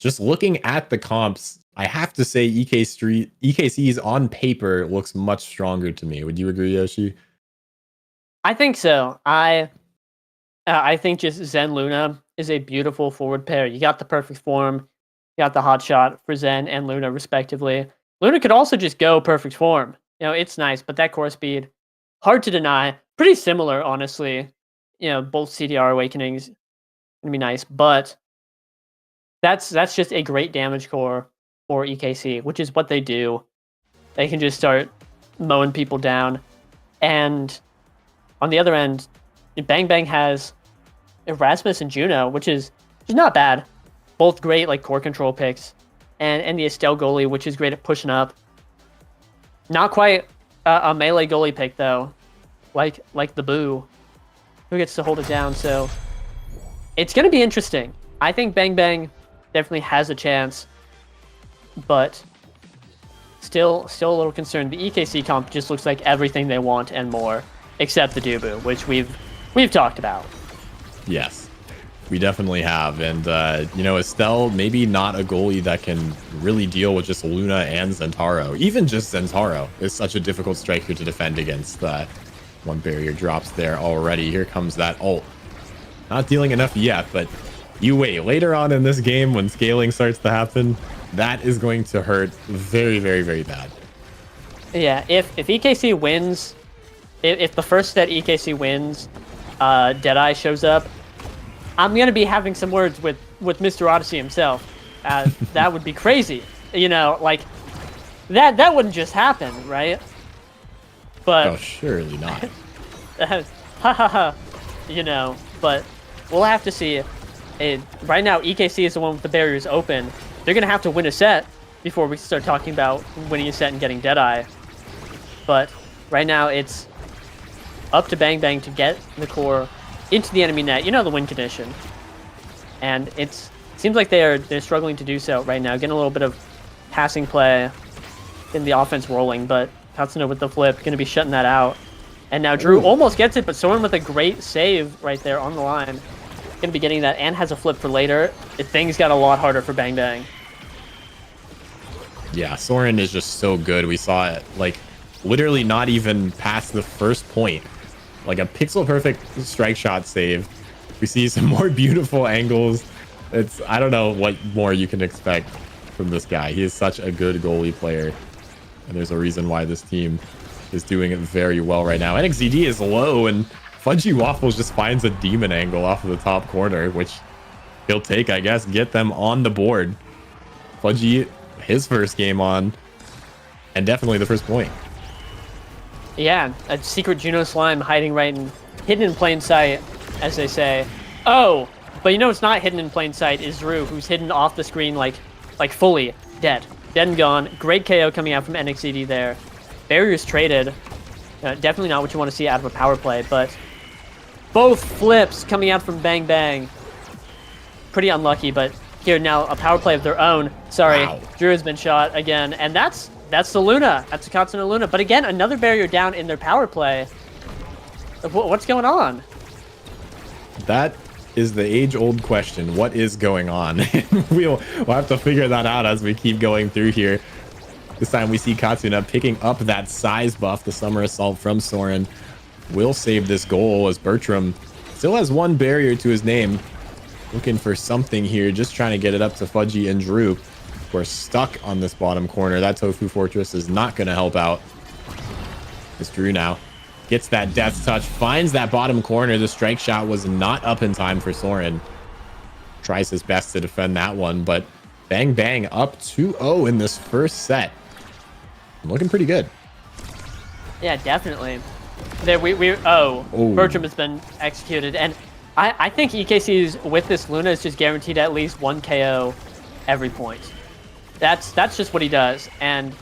just looking at the comps, I have to say EKC's on paper looks much stronger to me. Would you agree, Yoshi? I think so. I think just Zen Luna is a beautiful forward pair. You got the perfect form. You got the hot shot for Zen and Luna, respectively. Luna could also just go perfect form. It's nice, but that core speed, hard to deny. Pretty similar, honestly. Both CDR Awakenings gonna be nice, but that's just a great damage core for EKC, which is what they do. They can just start mowing people down. And on the other end, Bang Bang has Erasmus and Juno, which is not bad. Both great like core control picks. And the Estelle goalie, which is great at pushing up. Not quite a melee goalie pick though, like the Boo, who gets to hold it down. So it's going to be interesting. I think Bang Bang definitely has a chance, but still a little concerned. The EKC comp just looks like everything they want and more, except the Dubu, which we've talked about. Yes, we definitely have. And, you know, Estelle, maybe not a goalie that can really deal with just Luna and Zentaro. Even just Zentaro is such a difficult striker to defend against. One barrier drops there already. Here comes that ult. Not dealing enough yet, but you wait. Later on in this game, when scaling starts to happen, that is going to hurt very, very, very bad. Yeah, if EKC wins, if the first set EKC wins, Deadeye shows up, I'm gonna be having some words with Mr. Odyssey himself. That would be crazy, you know, like that wouldn't just happen, right? But Oh, surely not. ha ha ha, you know. But we'll have to see. Right now, EKC is the one with the barriers open. They're gonna have to win a set before we start talking about winning a set and getting Deadeye. But right now, it's up to Bang Bang to get the core into the enemy net. You know the win condition, and it seems like they're struggling to do so right now. Getting a little bit of passing play, getting the offense rolling, but Katsuna with the flip going to be shutting that out. And now Drew almost gets it, but Soren with a great save right there on the line. Going to be getting that and has a flip for later. Things got a lot harder for Bang Bang. Yeah, Soren is just so good. We saw it, like, literally not even past the first point. Like a pixel perfect strike shot save. We see some more beautiful angles. I don't know what more you can expect from this guy. He is such a good goalie player. And there's a reason why this team is doing it very well right now. NXZD is low, and Fudgy Waffles just finds a demon angle off of the top corner, which he'll take, I guess, get them on the board. Fudgy, his first game on, and definitely the first point. Yeah, a secret Juno slime hiding hidden in plain sight, as they say. Oh, but you know what's not hidden in plain sight is Drew, who's hidden off the screen like fully dead and gone. Great KO coming out from NXCD there. Barriers traded. Definitely not what you want to see out of a power play, but both flips coming out from Bang Bang. Pretty unlucky, but here now a power play of their own. Sorry, Wow. Drew has been shot again, and that's the Luna. That's the Katsuna Luna. But again, another barrier down in their power play. What's going on? That is the age-old question. What is going on? we'll have to figure that out as we keep going through here. This time we see Katsuna picking up that size buff, the Summer Assault from Soren. Will save this goal as Bertram still has one barrier to his name. Looking for something here, just trying to get it up to Fudgy and Drew. We're stuck on this bottom corner. That Tofu Fortress is not going to help out. It's Drew now. Gets that death touch, finds that bottom corner. The strike shot was not up in time for Soren. Tries his best to defend that one, but Bang Bang up 2-0 in this first set. Looking pretty good. Yeah, definitely. There Oh. Bertram has been executed, and I think EKC's with this Luna is just guaranteed at least one KO every point. That's just what he does, and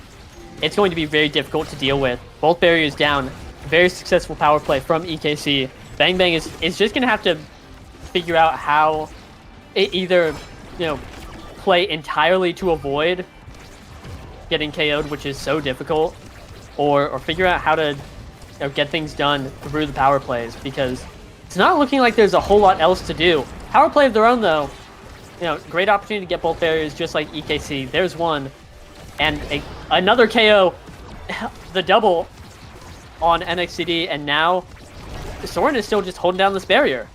it's going to be very difficult to deal with. Both barriers down. Very successful power play from EKC. Bang Bang is just going to have to figure out how it either, play entirely to avoid getting KO'd, which is so difficult, or figure out how to get things done through the power plays, because it's not looking like there's a whole lot else to do. Power play of their own, though, great opportunity to get both barriers just like EKC. There's one, and another KO, the double on NXCD, and now Soren is still just holding down this barrier.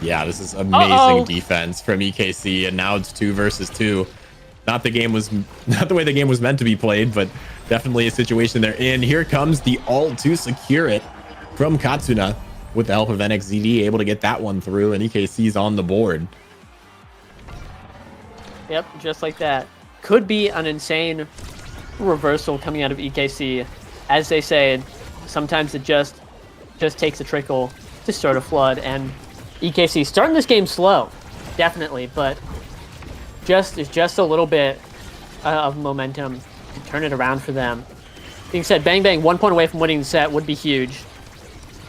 Yeah, this is amazing defense from EKC, and now it's 2 versus 2. Not the way the game was meant to be played, but definitely a situation they're in. Here comes the ult to secure it from Katsuna with the help of NXZD, able to get that one through, and EKC's on the board. Yep, just like that. Could be an insane reversal coming out of EKC. As they say, sometimes it just takes a trickle to start a flood, and EKC starting this game slow, definitely, but just a little bit of momentum to turn it around for them. Being said, Bang Bang 1 point away from winning the set would be huge.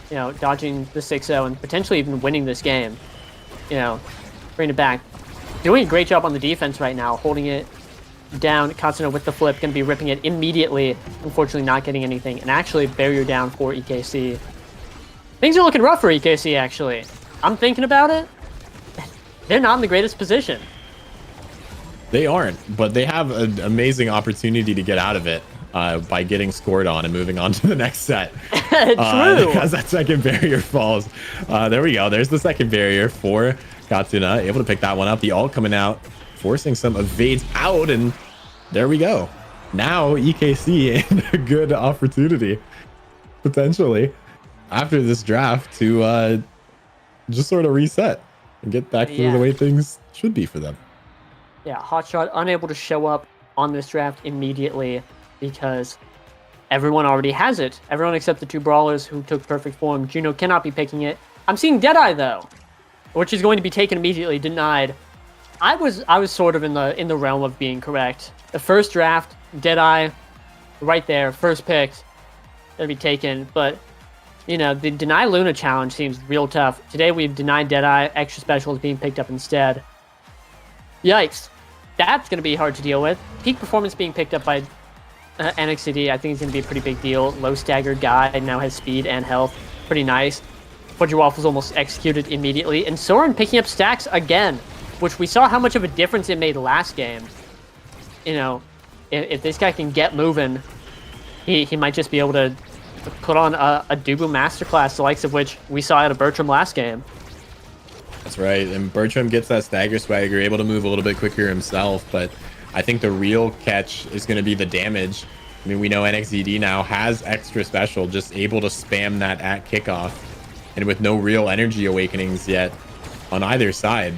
You know, dodging the 6-0 and potentially even winning this game. You know, bring it back. Doing a great job on the defense right now, holding it down. Katsuna with the flip, going to be ripping it immediately. Unfortunately, not getting anything. And actually, barrier down for EKC. Things are looking rough for EKC, actually. I'm thinking about it. They're not in the greatest position. They aren't, but they have an amazing opportunity to get out of it by getting scored on and moving on to the next set. True. As that second barrier falls. There we go. There's the second barrier for Katsuna. Able to pick that one up. The ult coming out, forcing some evades out, and there we go. Now EKC in a good opportunity, potentially, after this draft to just sort of reset and get back to the way things should be for them. Yeah, Hotshot unable to show up on this draft immediately because everyone already has it. Everyone except the 2 brawlers who took perfect form. Juno cannot be picking it. I'm seeing Deadeye though, which is going to be taken immediately, denied. I was sort of in the realm of being correct. The first draft, Deadeye, right there, first picked, gonna be taken. But you know, the deny Luna challenge seems real tough. Today we've denied Deadeye. Extra special is being picked up instead. Yikes. That's going to be hard to deal with. Peak performance being picked up by NXCD, I think is going to be a pretty big deal. Low staggered guy, now has speed and health. Pretty nice. Fudgy Waffles almost executed immediately. And Soren picking up stacks again, which we saw how much of a difference it made last game. You know, if this guy can get moving, he might just be able to put on a Dubu masterclass, the likes of which we saw out of Bertram last game. That's right, and Bertram gets that stagger swagger, able to move a little bit quicker himself, but I think the real catch is going to be the damage. I mean, we know NXZD now has extra special, just able to spam that at kickoff, and with no real energy awakenings yet on either side,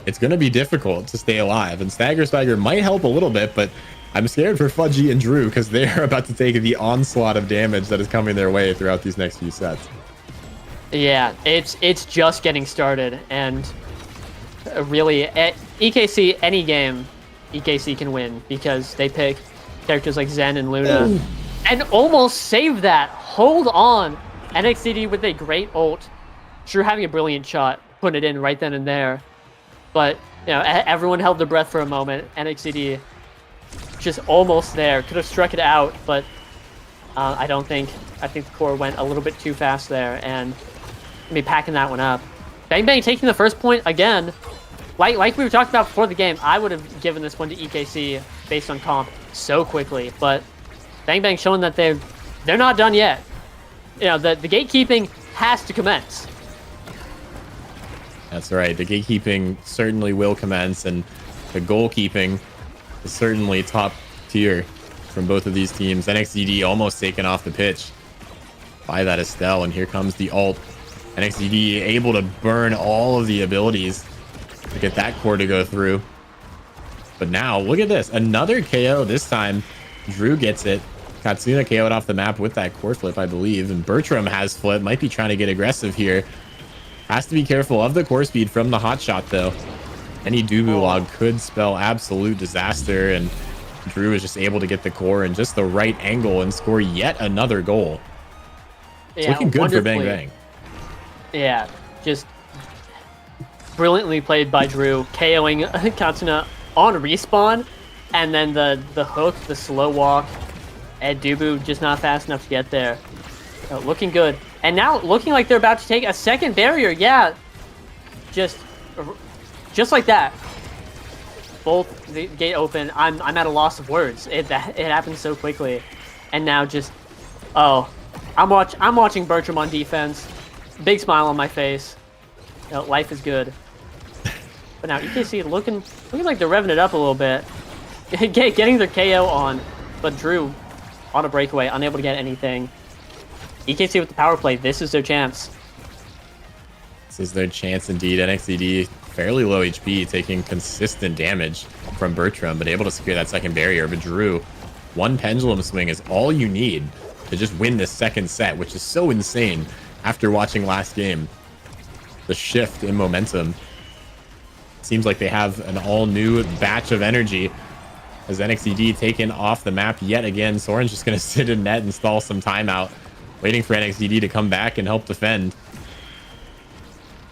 it's going to be difficult to stay alive, and stagger swagger might help a little bit, but I'm scared for Fudgy and Drew because they're about to take the onslaught of damage that is coming their way throughout these next few sets. Yeah, it's just getting started, and really, at EKC, any game, EKC can win because they pick characters like Zen and Luna, and almost save that. Hold on, NXCD with a great ult. Drew having a brilliant shot, putting it in right then and there, but you know, everyone held their breath for a moment. NXCD just almost there, could have struck it out, but I think the core went a little bit too fast there, and be packing that one up. Bang Bang taking the first point again. Like we were talking about before the game, I would have given this one to EKC based on comp so quickly, but Bang Bang showing that they're not done yet. You know, the gatekeeping has to commence. That's right. The gatekeeping certainly will commence, and the goalkeeping is certainly top tier from both of these teams. NXDD almost taken off the pitch by that Estelle, and here comes the ult. NXDD able to burn all of the abilities to get that core to go through. But now, look at this. Another KO. This time, Drew gets it. Katsuna KO'd off the map with that core flip, I believe. And Bertram has flip. Might be trying to get aggressive here. Has to be careful of the core speed from the hot shot, though. Any Dubu log could spell absolute disaster. And Drew is just able to get the core in just the right angle and score yet another goal. It's looking good for Bang Bang. Yeah, just brilliantly played by Drew, KOing Katsuna on respawn, and then the hook, the slow walk, and Dubu just not fast enough to get there. So looking good. And now looking like they're about to take a second barrier. Yeah, just like that. Both the gate open. I'm at a loss of words. It happened so quickly. And now just, oh, I'm watching Bertram on defense. Big smile on my face. You know, life is good. But now EKC looking like they're revving it up a little bit. Getting their KO on, but Drew on a breakaway, unable to get anything. EKC with the power play. This is their chance. This is their chance indeed. NXDD fairly low HP, taking consistent damage from Bertram, but able to secure that second barrier. But Drew, one pendulum swing is all you need to just win this second set, which is so insane after watching last game. The shift in momentum. Seems like they have an all-new batch of energy as NXED taken off the map yet again. Soren's just going to sit in net and stall some timeout, waiting for NXED to come back and help defend.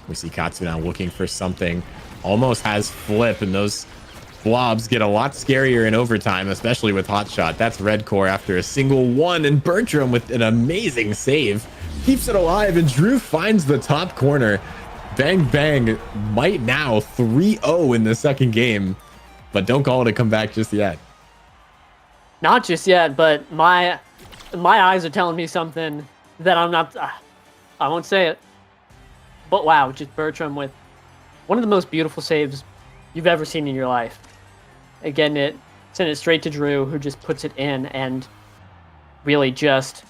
We see Katsuna looking for something. Almost has flip, and those blobs get a lot scarier in overtime, especially with Hotshot. That's Red Core after a single one, and Bertram with an amazing save keeps it alive, and Drew finds the top corner. Bang Bang might now 3-0 in the second game, but don't call it a comeback just yet. Not just yet, but my eyes are telling me something that I'm not. I won't say it. But wow, just Bertram with one of the most beautiful saves you've ever seen in your life. Again, sent it straight to Drew, who just puts it in, and really just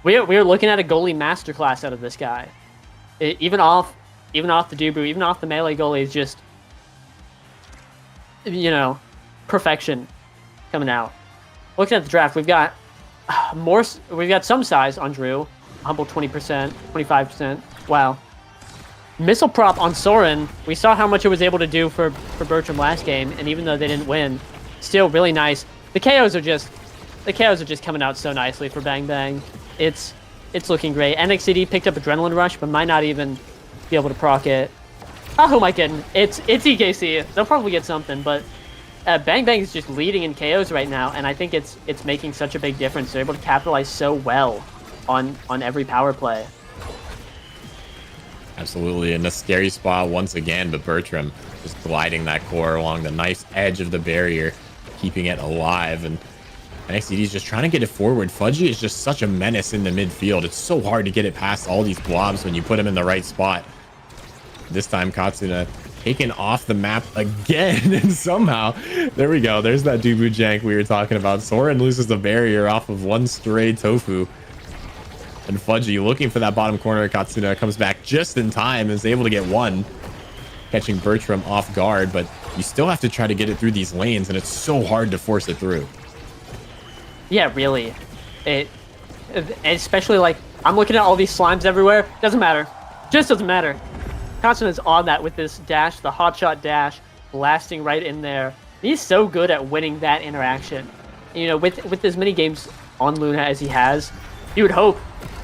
we're looking at a goalie masterclass out of this guy. Even off the Dubu, even off the melee goalie is just, perfection coming out. Looking at the draft, we've got some size on Drew, humble 20%, 25%. Wow. Missile prop on Soren. We saw how much it was able to do for Bertram last game, and even though they didn't win, still really nice. The KOs are just coming out so nicely for Bang Bang. It's looking great. NXCD picked up Adrenaline Rush, but might not even be able to proc it. Oh, who am I kidding? It's EKC. They'll probably get something, but Bang Bang is just leading in KOs right now, and I think it's making such a big difference. They're able to capitalize so well on every power play. Absolutely, in a scary spot once again, but Bertram just gliding that core along the nice edge of the barrier, keeping it alive, and NXT is just trying to get it forward. Fudgy is just such a menace in the midfield. It's so hard to get it past all these blobs when you put him in the right spot. This time, Katsuna taken off the map again, and somehow, there we go. There's that Dubu jank we were talking about. Soren loses the barrier off of one stray Tofu. And Fudgy looking for that bottom corner. Katsuna comes back just in time and is able to get one, catching Bertram off guard, but you still have to try to get it through these lanes, and it's so hard to force it through. Yeah, really. Especially, like, I'm looking at all these slimes everywhere. Doesn't matter. Just doesn't matter. Katsuna's on that with this dash, the hotshot dash, blasting right in there. He's so good at winning that interaction. With as many games on Luna as he has, you would hope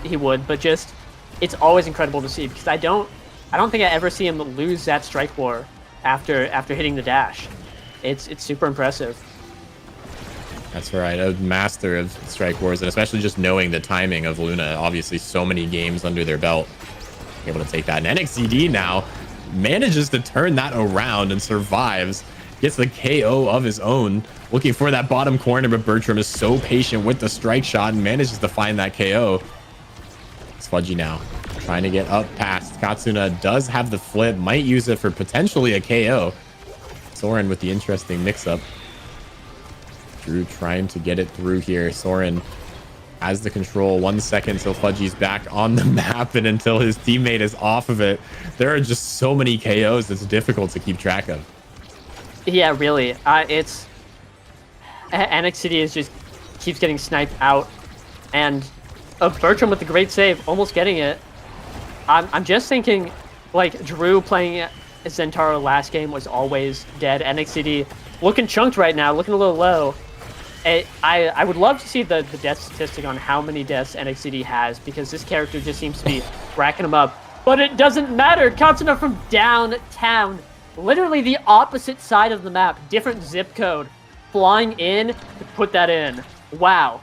he would, but just it's always incredible to see, because I don't think I ever see him lose that strike war after hitting the dash. It's super impressive. That's right, a master of strike wars, and especially just knowing the timing of Luna. Obviously, so many games under their belt, able to take that. And NXCD now manages to turn that around and survives. Gets the KO of his own, looking for that bottom corner, but Bertram is so patient with the strike shot and manages to find that KO. It's Fudgy now, trying to get up past. Katsuna does have the flip, might use it for potentially a KO. Soren with the interesting mix-up. Drew trying to get it through here. Soren has the control. 1 second till Fudgy's back on the map, and until his teammate is off of it, there are just so many KOs it's difficult to keep track of. Yeah, really. It's NXT just keeps getting sniped out, and Bertram with the great save, almost getting it. I'm just thinking, like, Drew playing Zentaro last game was always dead. NXT looking chunked right now, looking a little low. I would love to see the death statistic on how many deaths NXT has, because this character just seems to be racking them up. But it doesn't matter. Katsuna from downtown, literally the opposite side of the map, different zip code, flying in to put that in. Wow.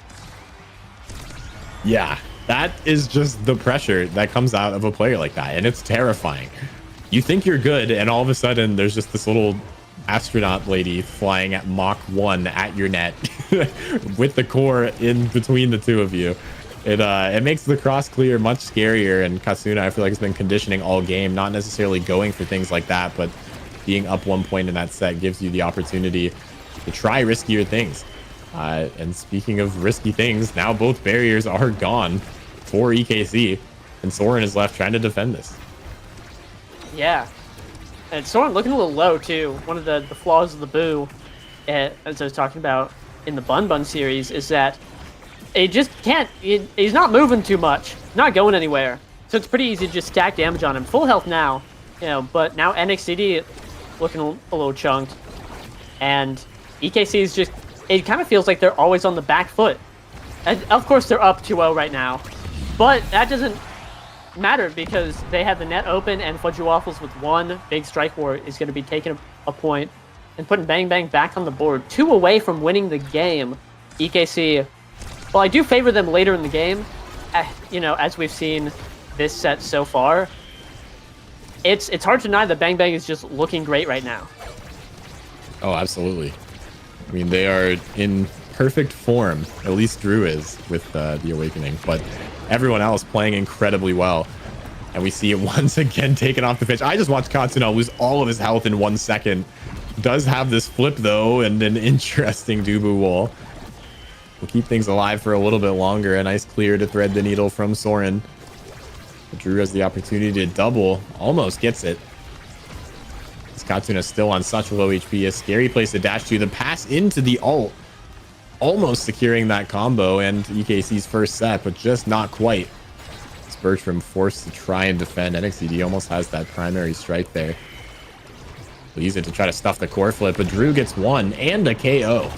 Yeah, that is just the pressure that comes out of a player like that, and it's terrifying. You think you're good, and all of a sudden there's just this little astronaut lady flying at Mach 1 at your net with the core in between the two of you. It makes the cross clear much scarier, and Katsuna, I feel like, has been conditioning all game, not necessarily going for things like that, but being up 1 point in that set gives you the opportunity to try riskier things. And speaking of risky things, now both barriers are gone for EKC, and Soren is left trying to defend this. Yeah. And Soren looking a little low, too. One of the flaws of the Boo, as I was talking about in the Bun Bun series, is that he just can't. He's not moving too much, not going anywhere. So it's pretty easy to just stack damage on him. Full health now, but now NXCD looking a little chunked, and EKC is just. It kind of feels like they're always on the back foot. And of course, they're up 2-0 right now, but that doesn't matter because they have the net open, and Fudgy Waffles with one big strike war is going to be taking a point and putting Bang Bang back on the board. 2 away from winning the game. EKC, well, I do favor them later in the game, as we've seen this set so far. It's hard to deny that Bang Bang is just looking great right now. Oh, absolutely. I mean, they are in perfect form. At least Drew is with the Awakening, but everyone else playing incredibly well. And we see it once again taken off the pitch. I just watched Katsuno lose all of his health in 1 second. Does have this flip, though, and an interesting Dubu wall. We'll keep things alive for a little bit longer. A nice clear to thread the needle from Soren. But Drew has the opportunity to double. Almost gets it. Katsuna still on such low HP. A scary place to dash to. The pass into the ult. Almost securing that combo and EKC's first set, but just not quite. It's Bertram forced to try and defend. NXCD almost has that primary strike there. He'll use it to try to stuff the core flip, but Drew gets one and a KO.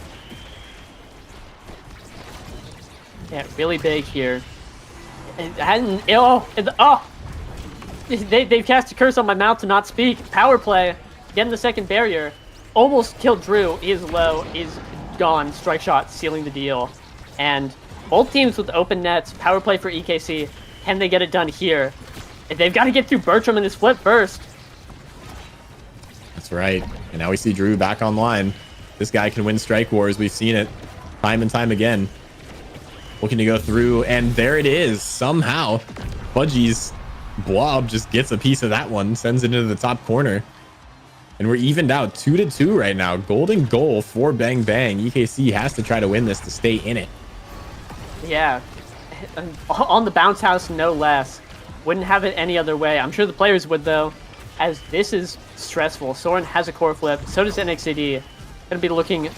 Yeah, really big here. It hadn't. They've cast a curse on my mouth to not speak. Power play. Getting the second barrier. Almost killed Drew. He is low. He's gone. Strike shot sealing the deal. And both teams with open nets. Power play for EKC. Can they get it done here? They've got to get through Bertram in this flip first. That's right. And now we see Drew back online. This guy can win strike wars. We've seen it time and time again. Looking to go through, and there it is. Somehow, Fudgy's blob just gets a piece of that one, sends it into the top corner. And we're evened out 2-2 right now. Golden goal for Bang Bang. EKC has to try to win this to stay in it. Yeah. On the bounce house, no less. Wouldn't have it any other way. I'm sure the players would, though, as this is stressful. Soren has a core flip. So does NXCD. Gonna be looking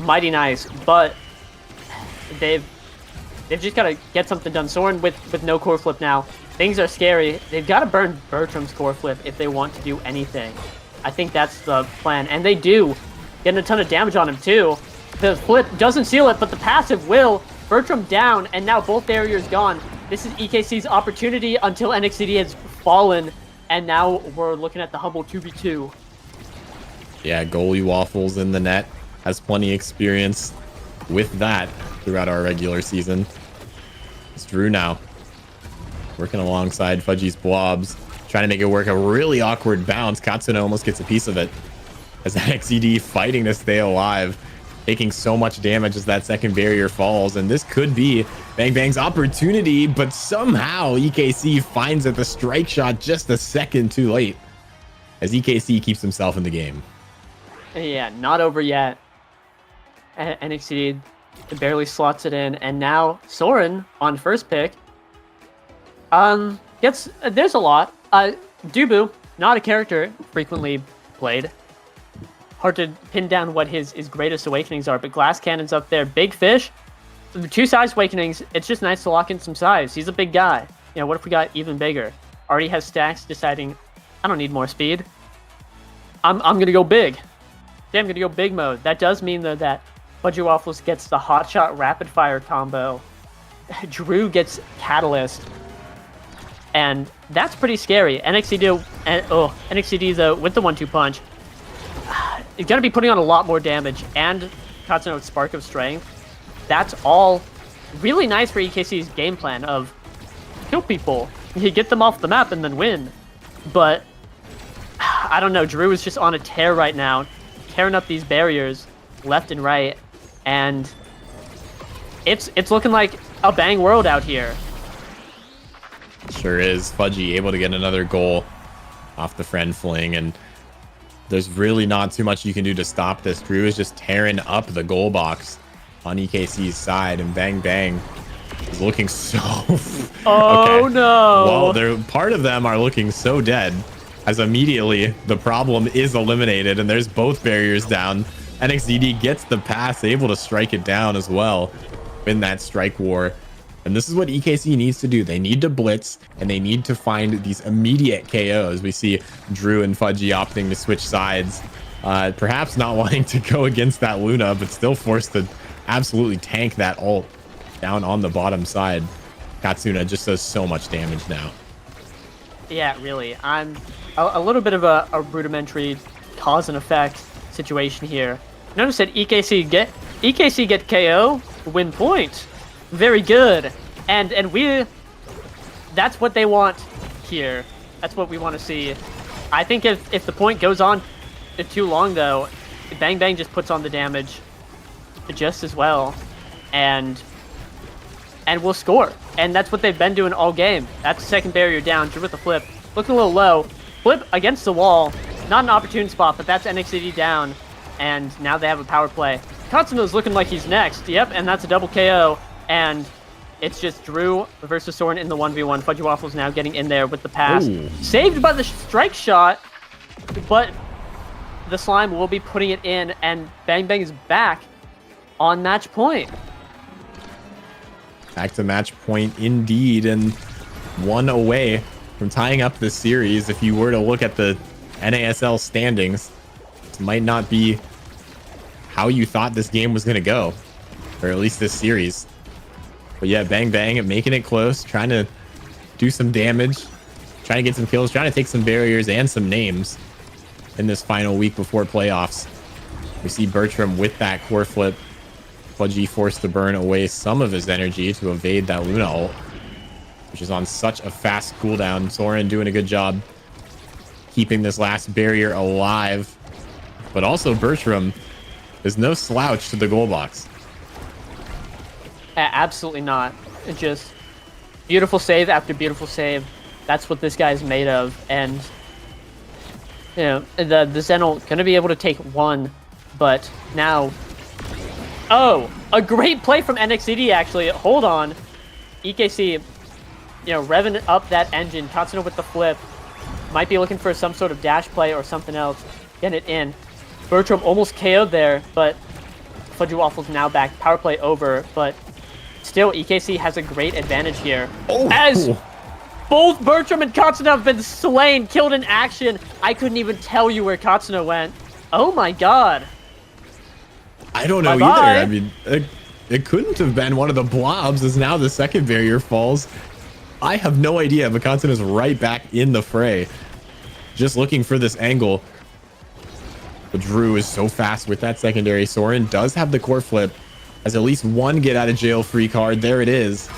mighty nice, but they've just got to get something done. Soren with no core flip now. Things are scary. They've got to burn Bertram's core flip if they want to do anything. I think that's the plan, and they do. Getting a ton of damage on him, too. The flip doesn't seal it, but the passive will. Bertram down, and now both barriers gone. This is EKC's opportunity until NXCD has fallen, and now we're looking at the humble 2v2. Yeah, goalie Waffles in the net. Has plenty experience with that throughout our regular season. It's Drew now. Working alongside Fudgy's blobs. Trying to make it work. A really awkward bounce. Katsuno almost gets a piece of it. As NXCD fighting to stay alive. Taking so much damage as that second barrier falls. And this could be Bang Bang's opportunity. But somehow EKC finds it. The strike shot just a second too late. As EKC keeps himself in the game. Yeah, not over yet. NXCD barely slots it in. And now Soren on first pick. There's a lot. Dubu, not a character frequently played. Hard to pin down what his greatest awakenings are, but Glass Cannon's up there. Big Fish, the 2 size awakenings, it's just nice to lock in some size. He's a big guy. What if we got even bigger? Already has stacks deciding, I don't need more speed. I'm going to go big. Yeah, I'm going to go big mode. That does mean, though, that Fudgy Waffles gets the Hotshot Rapid Fire combo. Drew gets Catalyst. And that's pretty scary. NXCD, though, with the 1-2 punch, is going to be putting on a lot more damage. And Katsuno's Spark of Strength. That's all really nice for EKC's game plan of kill people. You get them off the map and then win. But, I don't know. Drew is just on a tear right now. Tearing up these barriers left and right. And it's looking like a Bang world out here. Sure is. Fudgy able to get another goal off the friend fling, and there's really not too much you can do to stop this. Drew is just tearing up the goal box on EKC's side, and Bang Bang is looking so... Oh, okay. no. Well, part of them are looking so dead, as immediately the problem is eliminated, and there's both barriers down. NXCD gets the pass, able to strike it down as well. win that strike war. And this is what EKC needs to do. They need to blitz, and they need to find these immediate KOs. We see Drew and Fudgy opting to switch sides, perhaps not wanting to go against that Luna, but still forced to absolutely tank that ult down on the bottom side. Katsuna just does so much damage now. Yeah, really. I'm a little bit of a rudimentary cause and effect situation here. Notice that EKC get KO, win point. Very good. And that's what they want here. That's what we want to see. I think if the point goes on too long though, Bang Bang just puts on the damage just as well. And we'll score. And that's what they've been doing all game. That's the second barrier down. Drew with the flip. Looking a little low. Flip against the wall. Not an opportune spot, but that's NXCD down. And now they have a power play. Katsuno's looking like he's next. Yep, and that's a double KO. And it's just Drew versus Soren in the 1v1. Fudgy Waffles now getting in there with the pass. Ooh. Saved by the strike shot, but the Slime will be putting it in, and Bang Bang is back on match point. Back to match point indeed, and one away from tying up this series. If you were to look at the NASL standings, it might not be how you thought this game was going to go, or at least this series. But yeah, Bang Bang making it close, trying to do some damage, trying to get some kills, trying to take some barriers and some names in this final week before playoffs. We see Bertram with that core flip. Fudgy forced to burn away some of his energy to evade that Luna ult, which is on such a fast cooldown. Soren doing a good job keeping this last barrier alive. But also Bertram is no slouch to the goal box. Absolutely not. It just beautiful save after beautiful save. That's what this guy's made of. And you know, the Zen'll gonna be able to take one, but now, oh, a great play from NXCD actually. Hold on, EKC, you know, revving up that engine. Katsuno with the flip, might be looking for some sort of dash play or something else. Get it in. Bertram almost KO'd there, but Fudgy Waffles now back. Power play over, but still EKC has a great advantage here. Oh. As both Bertram and Katsuno have been slain, killed in action. I couldn't even tell you where Katsuno went. Oh my god. I don't know Bye-bye. either. I mean, it couldn't have been one of the blobs, as now the second barrier falls. I have no idea, but Katsuno's right back in the fray, just looking for this angle. But Drew is so fast with that secondary. Soren does have the core flip, has at least one get out of jail free card. There it is.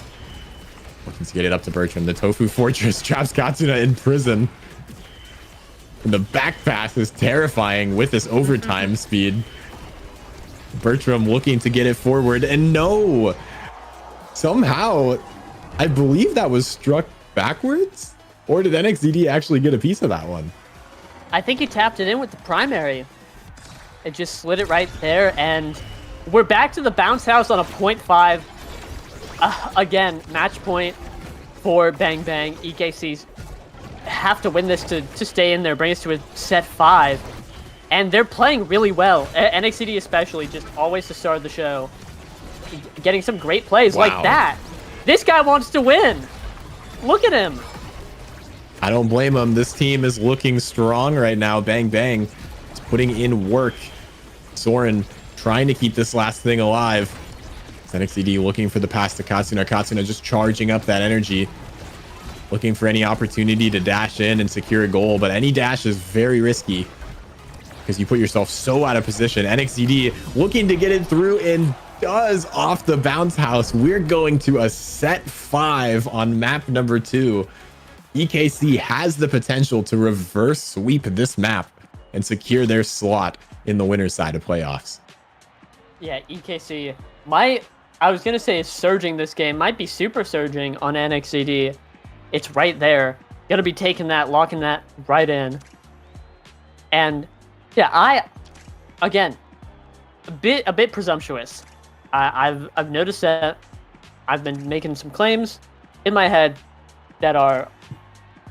Looking to get it up to Bertram. The Tofu Fortress traps Katsuna in prison. And the back pass is terrifying with this overtime speed. Bertram looking to get it forward, and no! Somehow, I believe that was struck backwards? Or did NXDD actually get a piece of that one? I think he tapped it in with the primary. It just slid it right there, and we're back to the bounce house on a 0.5. Again, match point for Bang Bang. EKC's have to win this to stay in there, bring us to a set 5. And they're playing really well. NXCD especially, just always the star of the show. Getting some great plays like that. This guy wants to win. Look at him. I don't blame him. This team is looking strong right now. Bang Bang is putting in work. Soren trying to keep this last thing alive. NXCD looking for the pass to Katsuna. Katsuna just charging up that energy. Looking for any opportunity to dash in and secure a goal. But any dash is very risky, because you put yourself so out of position. NXCD looking to get it through, and does off the bounce house. We're going to a set 5 on map number 2. EKC has the potential to reverse sweep this map and secure their slot in the winner's side of playoffs. Yeah, EKC, I was going to say surging this game, might be super surging on NXCD. It's right there. Going to be taking that, locking that right in. And yeah, again, a bit presumptuous. I've noticed that I've been making some claims in my head that are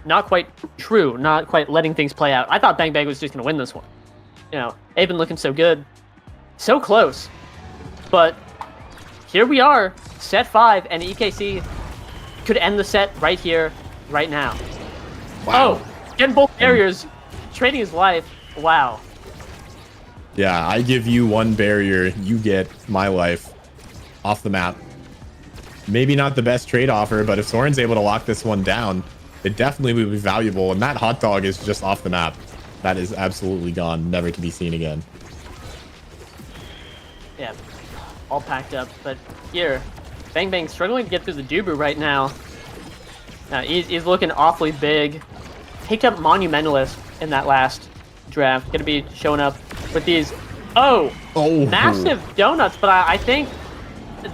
not quite true, not quite letting things play out. I thought Bang Bang was just going to win this one. You know, they've been looking so good, so close, but here we are, set 5, and EKC could end the set right here, right now. Wow. Oh, getting both barriers, trading his life. Wow. Yeah, I give you one barrier, you get my life off the map. Maybe not the best trade offer, but if Soren's able to lock this one down, it definitely would be valuable. And that hot dog is just off the map. That is absolutely gone, never to be seen again. Yeah, all packed up. But here, Bang Bang struggling to get through the Dubu right now. He's looking awfully big. Picked up Monumentalist in that last draft. Gonna be showing up with these, massive donuts. But I think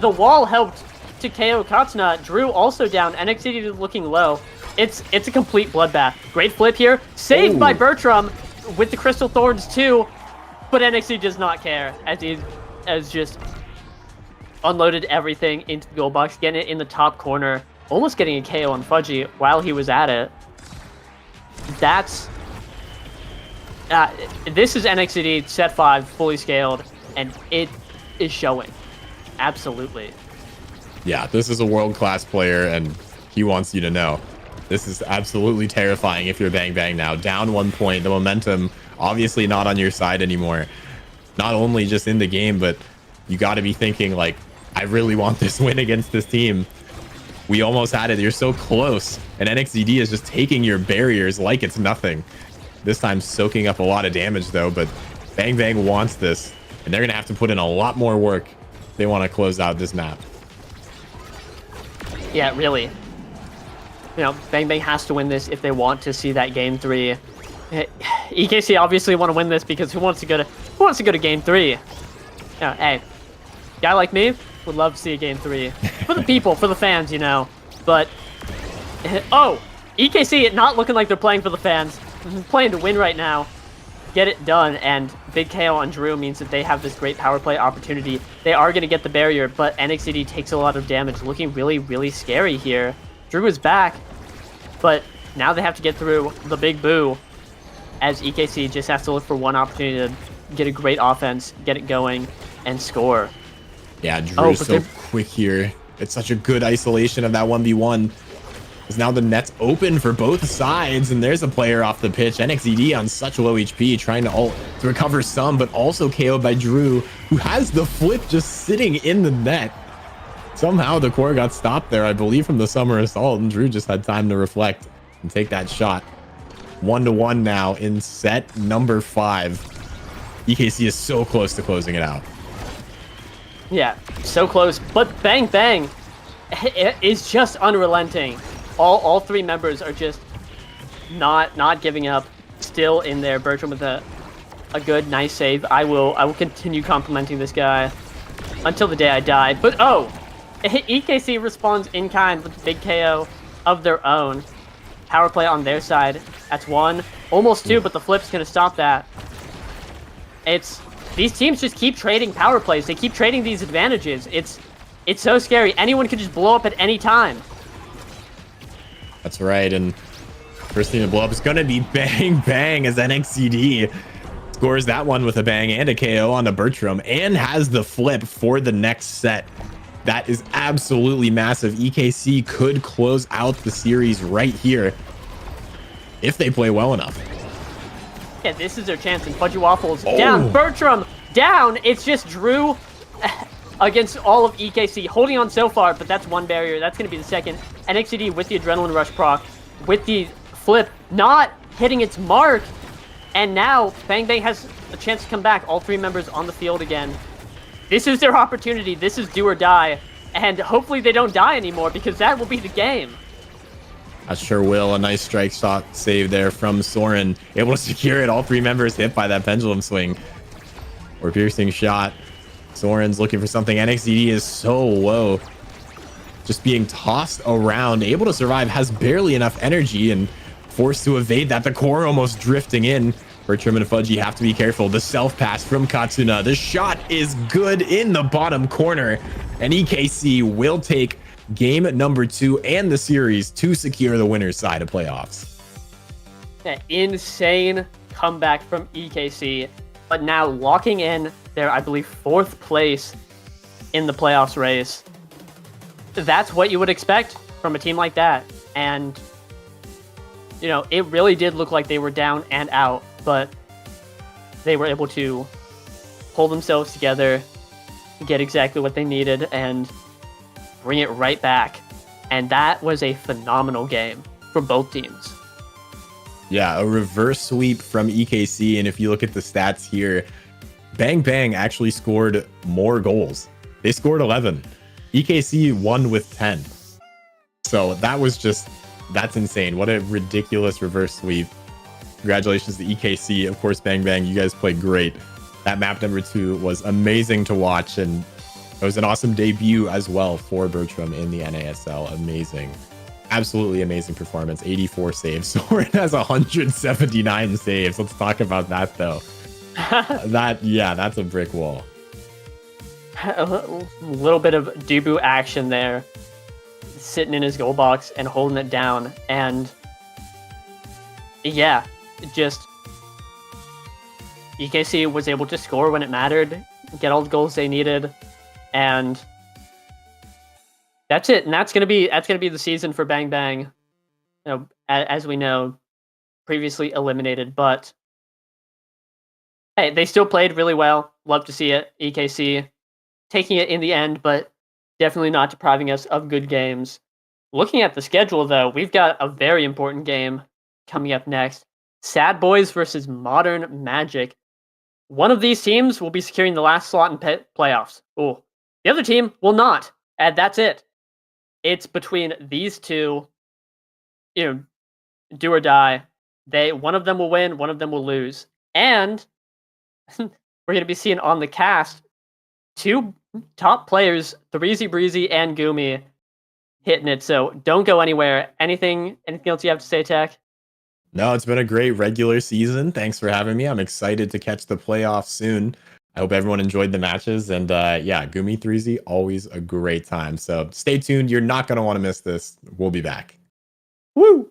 the wall helped to KO Katsuna. Drew also down. NXT is looking low. It's a complete bloodbath. Great flip here. Saved by Bertram with the Crystal Thorns too. But NXT does not care as he has just unloaded everything into the gold box, getting it in the top corner, almost getting a KO on Fudgy while he was at it. That's this is NXT set 5 fully scaled, and it is showing. Absolutely. Yeah, this is a world-class player, and he wants you to know. This is absolutely terrifying if you're Bang Bang now. Down 1 point, the momentum obviously not on your side anymore. Not only just in the game, but you got to be thinking, like, I really want this win against this team. We almost had it. You're so close. And NXTD is just taking your barriers like it's nothing. This time soaking up a lot of damage, though, but Bang Bang wants this. And they're going to have to put in a lot more work if they want to close out this map. Yeah, really. You know, Bang Bang has to win this if they want to see that game 3. EKC obviously want to win this because who wants to go to game 3? Hey, guy like me would love to see a game 3 for the people, for the fans, you know. But EKC not looking like they're playing for the fans, playing to win right now. Get it done, and big KO on Drew means that they have this great power play opportunity. They are going to get the barrier, but NXT takes a lot of damage, looking really, really scary here. Drew is back, but now they have to get through the big boo, as EKC just has to look for one opportunity to get a great offense, get it going, and score. Yeah, Drew's so quick here. It's such a good isolation of that 1v1. Because now the net's open for both sides, and there's a player off the pitch. NXED on such low HP, trying to recover some, but also KO'd by Drew, who has the flip just sitting in the net. Somehow the core got stopped there, I believe, from the Summer Assault, and Drew just had time to reflect and take that shot. 1-1 now in set number 5. EKC is so close to closing it out. Yeah, so close, but Bang Bang is just unrelenting. All 3 members are just not giving up. Still in there. Bertram with a good, nice save. I will continue complimenting this guy until the day I die. But EKC responds in kind with a big KO of their own. Power play on their side. That's 1, almost 2, but the flip's gonna stop that. These teams just keep trading power plays. They keep trading these advantages. It's so scary. Anyone could just blow up at any time. That's right, and first thing to blow up is going to be Bang Bang as NXCD scores that one with a bang and a KO on the Bertram and has the flip for the next set. That is absolutely massive. EKC could close out the series right here if they play well enough. Yeah, this is their chance, and Fudgy Waffles down. Bertram down. It's just Drew against all of EKC, holding on so far, but that's 1 barrier. That's going to be the second. NXT with the Adrenaline Rush proc, with the flip not hitting its mark, and now Bang Bang has a chance to come back. All 3 members on the field again. This is their opportunity. This is do or die, and hopefully they don't die anymore, because that will be the game. I sure will. A nice strike shot save there from Soren. Able to secure it. All 3 members hit by that pendulum swing or piercing shot. Soren's looking for something. NXTD is so low. Just being tossed around. Able to survive. Has barely enough energy and forced to evade that. The core almost drifting in. Bertram and Fudgy have to be careful. The self pass from Katsuna. The shot is good in the bottom corner. And EKC will take game number 2 and the series to secure the winner's side of playoffs. Yeah, insane comeback from EKC, but now locking in their, I believe, 4th place in the playoffs race. That's what you would expect from a team like that. And, you know, it really did look like they were down and out, but they were able to pull themselves together, get exactly what they needed, and bring it right back. And that was a phenomenal game for both teams. Yeah, a reverse sweep from EKC. And if you look at the stats here, Bang Bang actually scored more goals. They scored 11. EKC won with 10. So that's insane. What a ridiculous reverse sweep. Congratulations to EKC. Of course, Bang Bang, you guys played great. That map number 2 was amazing to watch, and it was an awesome debut as well for Bertram in the NASL. Amazing. Absolutely amazing performance. 84 saves. Soren has 179 saves. Let's talk about that, though. That's a brick wall. A little bit of Dubu action there, sitting in his goal box and holding it down. And yeah, just EKC was able to score when it mattered, get all the goals they needed, and that's it. And that's gonna be the season for Bang Bang. You know, as we know, previously eliminated, but hey, they still played really well. Love to see it. EKC taking it in the end, but definitely not depriving us of good games. Looking at the schedule, though, we've got a very important game coming up next. Sad Boys versus Modern Magic. One of these teams will be securing the last slot in playoffs. Oh, the other team will not. And that's it. It's between these two, you know, do or die. One of them will win, one of them will lose. And we're going to be seeing on the cast 2 top players, Threezy Breezy and Gumi, hitting it. So don't go anywhere. Anything else you have to say, Tech? No, it's been a great regular season. Thanks for having me. I'm excited to catch the playoffs soon. I hope everyone enjoyed the matches. And yeah, Gumi 3Z, always a great time. So stay tuned. You're not going to want to miss this. We'll be back. Woo!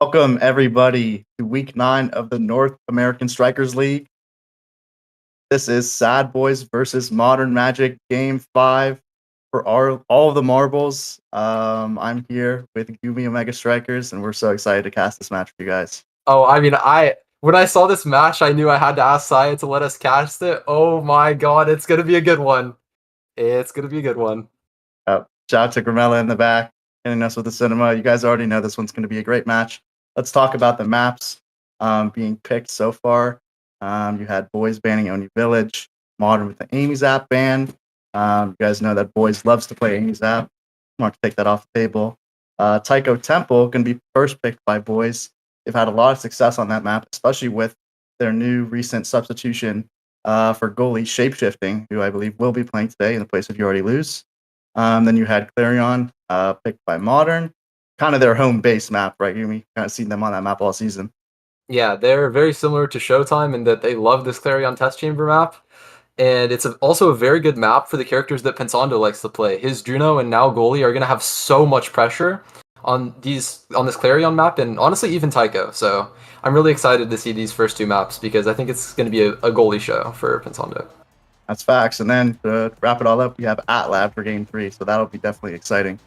Welcome, everybody, to Week 9 of the North American Strikers League. This is Sad Boys versus Modern Magic Game 5 for all of the marbles. I'm here with Gumi Omega Strikers, and we're so excited to cast this match for you guys. Oh, I mean, when I saw this match, I knew I had to ask Saya to let us cast it. Oh my god, it's gonna be a good one. It's gonna be a good one. Shout out to Gramella in the back, hitting us with the cinema. You guys already know this one's going to be a great match. Let's talk about the maps being picked so far. You had Boys banning Oni Village, Modern with the Amy Zap ban. You guys know that Boys loves to play Amy Zap. Mark to take that off the table. Taiko Temple going to be first picked by Boys. They've had a lot of success on that map, especially with their new recent substitution for goalie Shapeshifting, who I believe will be playing today in the place of You Already Lose. Then you had Clarion picked by Modern, kind of their home base map, right? You kind of seen them on that map all season. Yeah, they're very similar to Showtime in that they love this Clarion Test Chamber map. And it's also a very good map for the characters that Pensando likes to play. His Juno and now goalie are going to have so much pressure on this Clarion map, and honestly, even Taiko. So I'm really excited to see these first two maps because I think it's going to be a goalie show for Pensando. That's facts. And then to wrap it all up, we have Atlab for Game 3, so that'll be definitely exciting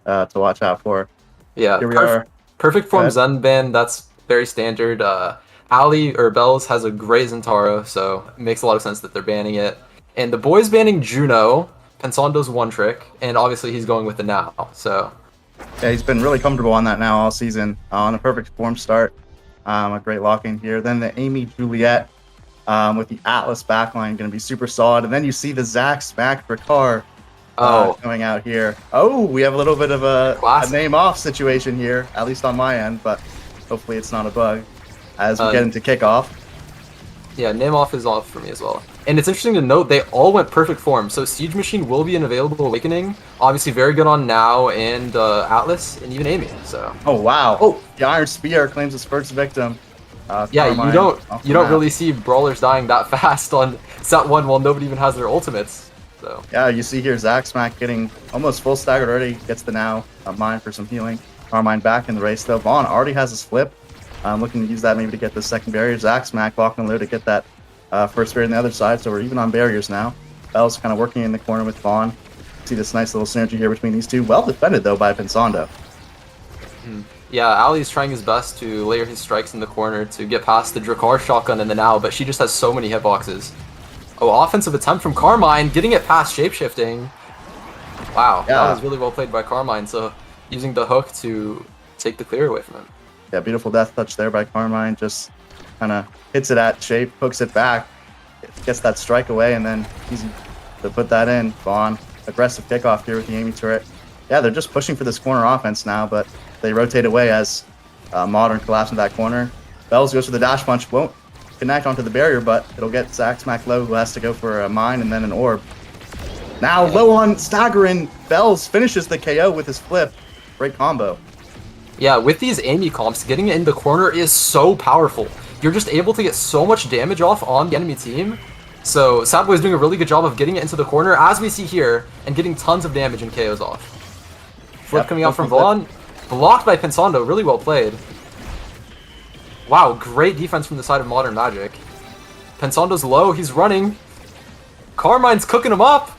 to watch out for. Yeah, Here we are. Perfect form Zen ban, that's very standard. Ali or Bells has a great Zentaro, so it makes a lot of sense that they're banning it. And the Boys banning Juno, Pensando's one trick, and obviously he's going with the now. So yeah, he's been really comfortable on that now all season. On a perfect form start, a great lock-in here. Then the Amy Juliet with the Atlas backline going to be super solid. And then you see the Zach Smack Ricard coming out here. Oh, we have a little bit of a name off situation here, at least on my end, but hopefully it's not a bug as we get into kickoff. Yeah, name off is off for me as well. And it's interesting to note they all went perfect form. So Siege Machine will be an available Awakening. Obviously very good on Now and Atlas and even Amy. So. Oh wow. Oh, the Iron Spear claims its first victim. Yeah, you don't really see brawlers dying that fast on set 1 while nobody even has their ultimates. So yeah, you see here Zach Smack getting almost full staggered already. Gets the Now Mine for some healing. Carmine back in the race though. Vaughn already has his flip. Looking to use that maybe to get the second barrier. Zach Smack locking low to get that first barrier on the other side. So we're even on barriers now. Bell's kind of working in the corner with Vaughn. See this nice little synergy here between these two. Well defended though by Pensando. Yeah, Ali's trying his best to layer his strikes in the corner to get past the Drakkar shotgun and the Now, but she just has so many hitboxes. Oh, offensive attempt from Carmine, getting it past Shapeshifting. Wow, yeah. That was really well played by Carmine, so using the hook to take the clear away from him. Yeah, beautiful death touch there by Carmine. Just kind of hits it at Shape, hooks it back, gets that strike away, and then easy to put that in. Vaughn, aggressive kickoff here with the Amy turret. Yeah, they're just pushing for this corner offense now, but they rotate away as Modern collapses in that corner. Bells goes for the dash punch, won't connect onto the barrier, but it'll get Zach Smack low, who has to go for a mine and then an orb. Now low on staggering, Bells finishes the KO with his flip. Great combo. Yeah, with these Amy comps, getting it in the corner is so powerful. You're just able to get so much damage off on the enemy team. So Sad Boy is doing a really good job of getting it into the corner, as we see here, and getting tons of damage and KOs off. Flip coming out from Vaughn. Blocked by Pensando, really well played. Wow, great defense from the side of Modern Magic. Pensando's low, he's running. Carmine's cooking him up.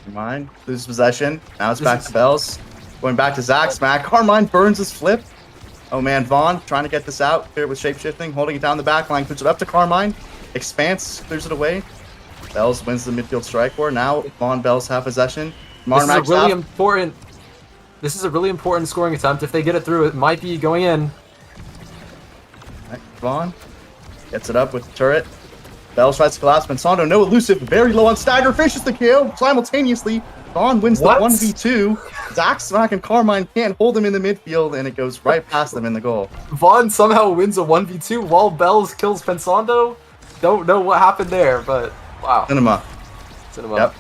Carmine loses possession. Now it's back to Bells. Going back to Zach Smack. Carmine burns his flip. Oh man, Vaughn trying to get this out. Clear it with Shapeshifting, holding it down the back line. Puts it up to Carmine. Expanse, clears it away. Bells wins the midfield strike war. Now Vaughn, Bells have possession. This is a really important scoring attempt. If they get it through, it might be going in. Right, Vaughn gets it up with the turret. Bells tries to collapse. Pensando, no elusive, very low on stagger, finishes the KO simultaneously. Vaughn wins the 1v2. Zach Smack and Carmine can't hold him in the midfield, and it goes right past them in the goal. Vaughn somehow wins a 1v2 while Bells kills Pensando. Don't know what happened there, but wow. Cinema. Yep.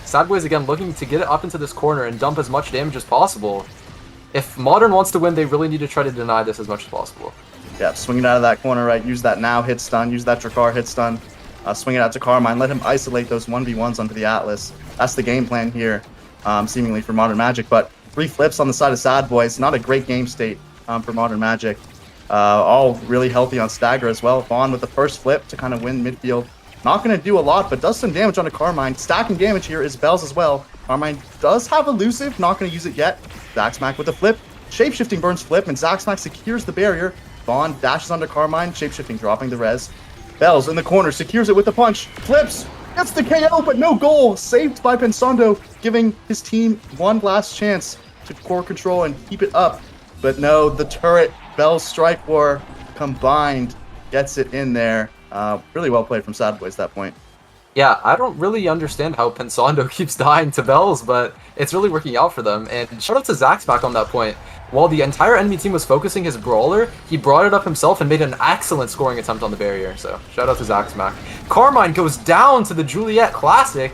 Sad Boys again looking to get it up into this corner and dump as much damage as possible. If Modern wants to win, they really need to try to deny this as much as possible. Yeah, swing it out of that corner, right? Use that Now hit stun, use that Drakkar hit stun. Swing it out to Carmine, let him isolate those 1v1s onto the Atlas. That's the game plan here, seemingly for Modern Magic. But 3 flips on the side of Sad Boys, not a great game state for Modern Magic. All really healthy on Stagger as well. Vaughn with the first flip to kind of win midfield. Not going to do a lot, but does some damage onto Carmine. Stacking damage here is Bells as well. Carmine does have Elusive, not going to use it yet. Zaxmac with the flip. Shapeshifting burns flip, and Zaxmac secures the barrier. Vaughn dashes onto Carmine, Shapeshifting dropping the res. Bells in the corner, secures it with the punch. Flips, gets the KO, but no goal. Saved by Pensando, giving his team one last chance to core control and keep it up. But no, the turret, Bells Strike War combined gets it in there. Really well played from Sad Boys at that point. Yeah, I don't really understand how Pensando keeps dying to Bells, but it's really working out for them. And shout out to Zaxback on that point. While the entire enemy team was focusing his brawler, he brought it up himself and made an excellent scoring attempt on the barrier. So shout out to Zaxback. Carmine goes down to the Juliet Classic.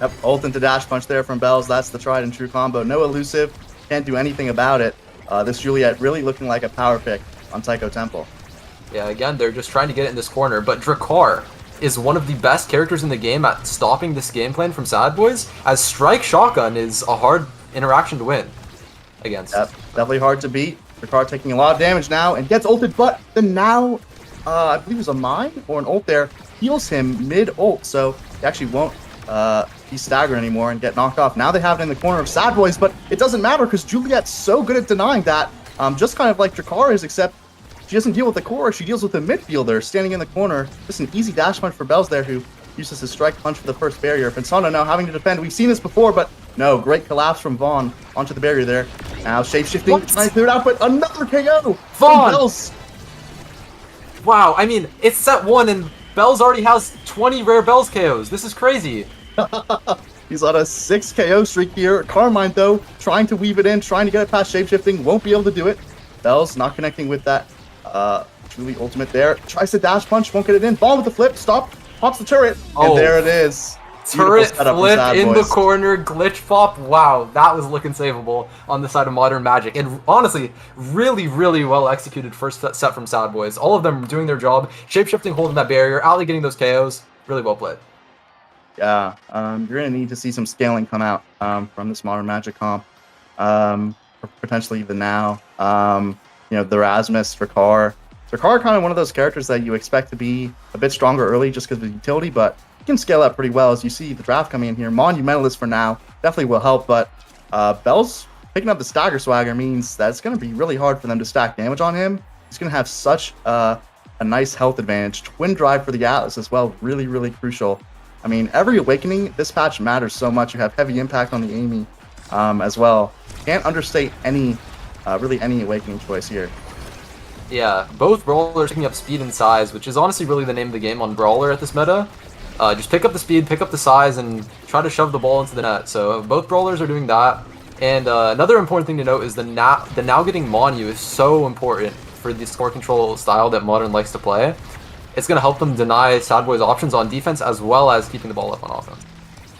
Yep, ult into dash punch there from Bells. That's the tried and true combo. No elusive, can't do anything about it. This Juliet really looking like a power pick on Psycho Temple. Yeah, again, they're just trying to get it in this corner, but Drakkar is one of the best characters in the game at stopping this game plan from Sad Boys, as Strike Shotgun is a hard interaction to win against. Yep, definitely hard to beat. Drakkar taking a lot of damage now and gets ulted, but then now, I believe it was a mine or an ult there, heals him mid-ult, so he actually won't be staggered anymore and get knocked off. Now they have it in the corner of Sad Boys, but it doesn't matter because Juliet's so good at denying that, just kind of like Drakkar is, except she doesn't deal with the core, she deals with the midfielder standing in the corner. Just an easy dash punch for Bells there, who uses his strike punch for the first barrier. Pensando now having to defend. We've seen this before, but no, great collapse from Vaughn onto the barrier there. Now shape-shifting, trying to clear it out, but another KO! Vaughn! Bells! Wow, I mean, it's set 1 and Bells already has 20 rare Bells KOs. This is crazy. He's on a 6 KO streak here. Carmine, though, trying to weave it in, trying to get it past shape-shifting, won't be able to do it. Bells not connecting with that truly ultimate there. Tries to dash punch, won't get it in. Ball with the flip, stop, pops the turret, and there it is. Turret Beautiful setup from flip Sad in Boys. the corner, glitch pop. Wow, that was looking savable on the side of Modern Magic. And honestly, really, really well executed first set from Sad Boys. All of them doing their job. Shapeshifting, holding that barrier. Ali getting those KOs. Really well played. Yeah, you're going to need to see some scaling come out from this Modern Magic comp. Potentially even now. You know, the Rasmus, Drakkar. Drakkar kind of one of those characters that you expect to be a bit stronger early just because of the utility, but he can scale up pretty well as you see the draft coming in here. Monumentalist for now definitely will help, but Bells picking up the stagger swagger means that it's going to be really hard for them to stack damage on him. He's going to have such a nice health advantage. Twin drive for the Atlas as well, really, really crucial. I mean, every awakening, this patch matters so much. You have heavy impact on the Amy as well. Can't understate any really any awakening choice here. Yeah, both brawlers picking up speed and size, which is honestly really the name of the game on Brawler at this meta. Just pick up the speed, pick up the size, and try to shove the ball into the net. So both brawlers are doing that. And another important thing to note is the now getting Monu is so important for the score control style that Modern likes to play. It's going to help them deny Sad Boys options on defense as well as keeping the ball up on offense.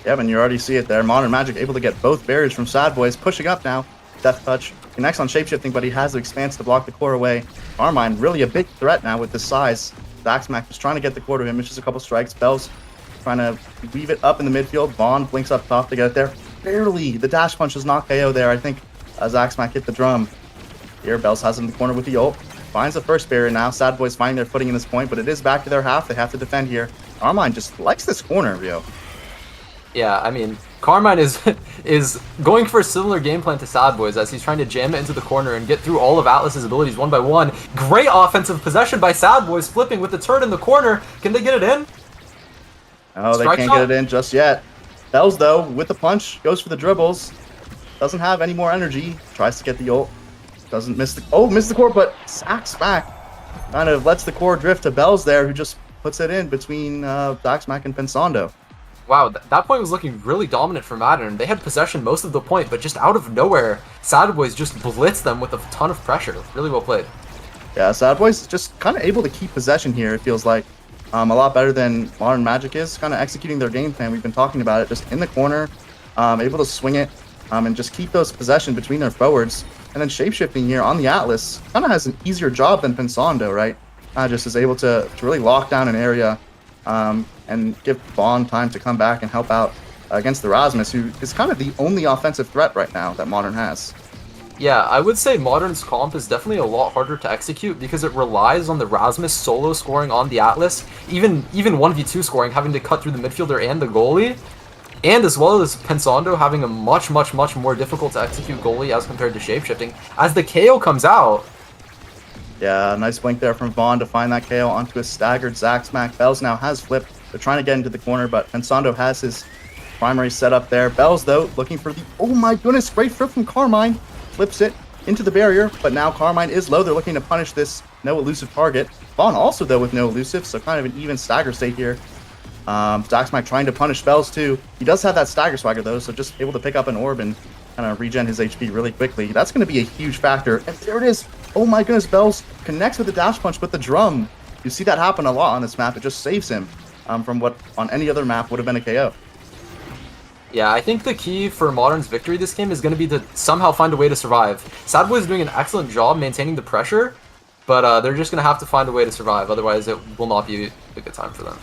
Yeah, and you already see it there. Modern Magic able to get both barriers from Sad Boys, pushing up now. Death Touch connects on shapeshifting, but he has the expanse to block the core away. Carmine, really a big threat now with this size. Zaxmac is trying to get the core to him, misses a couple strikes. Bells trying to weave it up in the midfield. Vaughn blinks up top to get it there. Barely. The dash punch is not KO there. I think Zaxmac hit the drum. Here, Bells has him in the corner with the ult. Finds the first barrier now. Sad Boys finding their footing in this point, but it is back to their half. They have to defend here. Carmine just likes this corner, Rio. Yeah, I mean, Carmine is going for a similar game plan to Sad Boys as he's trying to jam it into the corner and get through all of Atlas's abilities one by one. Great offensive possession by Sad Boys, flipping with the turn in the corner. Can they get it in? Oh, they Strike can't shot? get it in just yet. Bells, though, with the punch, goes for the dribbles. Doesn't have any more energy. Tries to get the ult. Doesn't miss the... Oh, missed the core, but sacks back. Kind of lets the core drift to Bells there, who just puts it in between Zaxmac and Pensando. Wow, that point was looking really dominant for Modern. They had possession most of the point, but just out of nowhere, Sad Boys just blitzed them with a ton of pressure. Really well played. Yeah, Sad Boys just kind of able to keep possession here, it feels like. A lot better than Modern Magic is, kind of executing their game plan. We've been talking about it, just in the corner, able to swing it, and just keep those possession between their forwards. And then shapeshifting here on the Atlas kind of has an easier job than Pensando, right? Just is able to really lock down an area and give Vaughn time to come back and help out against the Rasmus, who is kind of the only offensive threat right now that Modern has. Yeah, I would say Modern's comp is definitely a lot harder to execute because it relies on the Rasmus solo scoring on the Atlas, even 1v2 scoring, having to cut through the midfielder and the goalie, and as well as Pensando having a much more difficult to execute goalie as compared to Shapeshifting. As the KO comes out, Yeah, nice blink there from Vaughn to find that KO onto a staggered Zaxmac. Bells now has flipped. They're trying to get into the corner, but Pensando has his primary setup there. Bells, though, looking for the... Oh my goodness, great flip from Carmine. Flips it into the barrier, but now Carmine is low. They're looking to punish this no elusive target. Vaughn also, though, with no elusive, so kind of an even stagger state here. Zaxmac trying to punish Bells, too. He does have that stagger swagger, though, so just able to pick up an orb and kind of regen his HP really quickly. That's going to be a huge factor. And there it is. Oh my goodness, Bells connects with the dash punch, but the drum. You see that happen a lot on this map. It just saves him from what on any other map would have been a KO. yeah, I think the key for Modern's victory this game is going to be to somehow find a way to survive. Sad Boy is doing an excellent job maintaining the pressure, but they're just going to have to find a way to survive. Otherwise, it will not be a good time for them.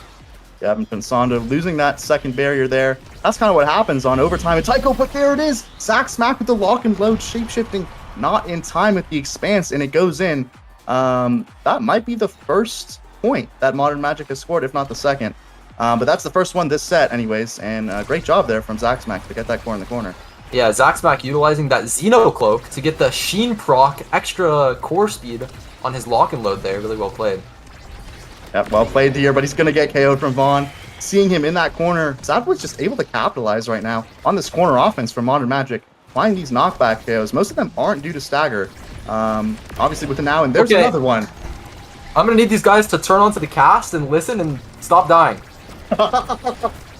Yeah, and Pensando losing that second barrier there. That's kind of what happens on overtime. And Tycho, but there it is. Zaxmac with the lock and load, shape-shifting, not in time with the expanse, and it goes in. That might be the first point that Modern Magic has scored, if not the second. But that's the first one this set anyways, and great job there from Zaxmac to get that core in the corner. Yeah, Zaxmac utilizing that Xeno Cloak to get the Sheen proc extra core speed on his lock and load there. Really well played. Yep, well played here, but he's going to get KO'd from Vaughn. Seeing him in that corner, Zadwood's just able to capitalize right now on this corner offense from Modern Magic. Finding these knockback KOs. Most of them aren't due to stagger. Obviously with the now, and there's another one. I'm going to need these guys to turn onto the cast and listen and stop dying.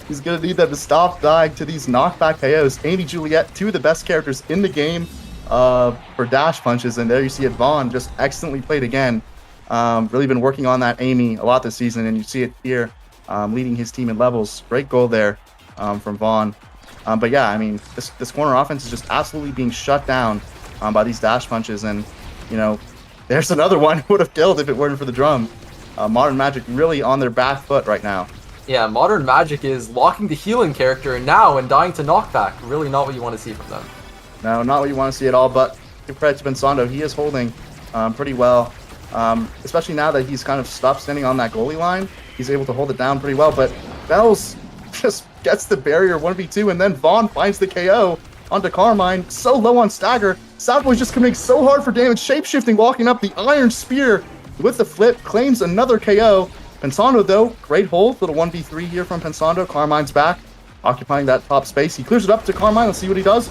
He's going to need them to stop dying to these knockback KOs. Amy Juliet, two of the best characters in the game for dash punches, and there you see it. Vaughn just excellently played again. Really been working on that Amy a lot this season, and you see it here, leading his team in levels. Great goal there from Vaughn. But yeah, I mean, this corner offense is just absolutely being shut down by these dash punches, and you know, there's another one who would have killed if it weren't for the drum. Modern Magic really on their back foot right now. Yeah, Modern Magic is locking the healing character now and dying to knockback. Really not what you want to see from them. No, not what you want to see at all, but give credit to Pensando. He is holding pretty well. Especially now that he's kind of stopped standing on that goalie line. He's able to hold it down pretty well, but Bells just gets the barrier 1v2, and then Vaughn finds the KO onto Carmine. So low on stagger. Sadboy's just committing so hard for damage. Shapeshifting, walking up the Iron Spear with the flip, claims another KO. Pensando, though, great hold. Little 1v3 here from Pensando. Carmine's back, occupying that top space. He clears it up to Carmine. Let's see what he does.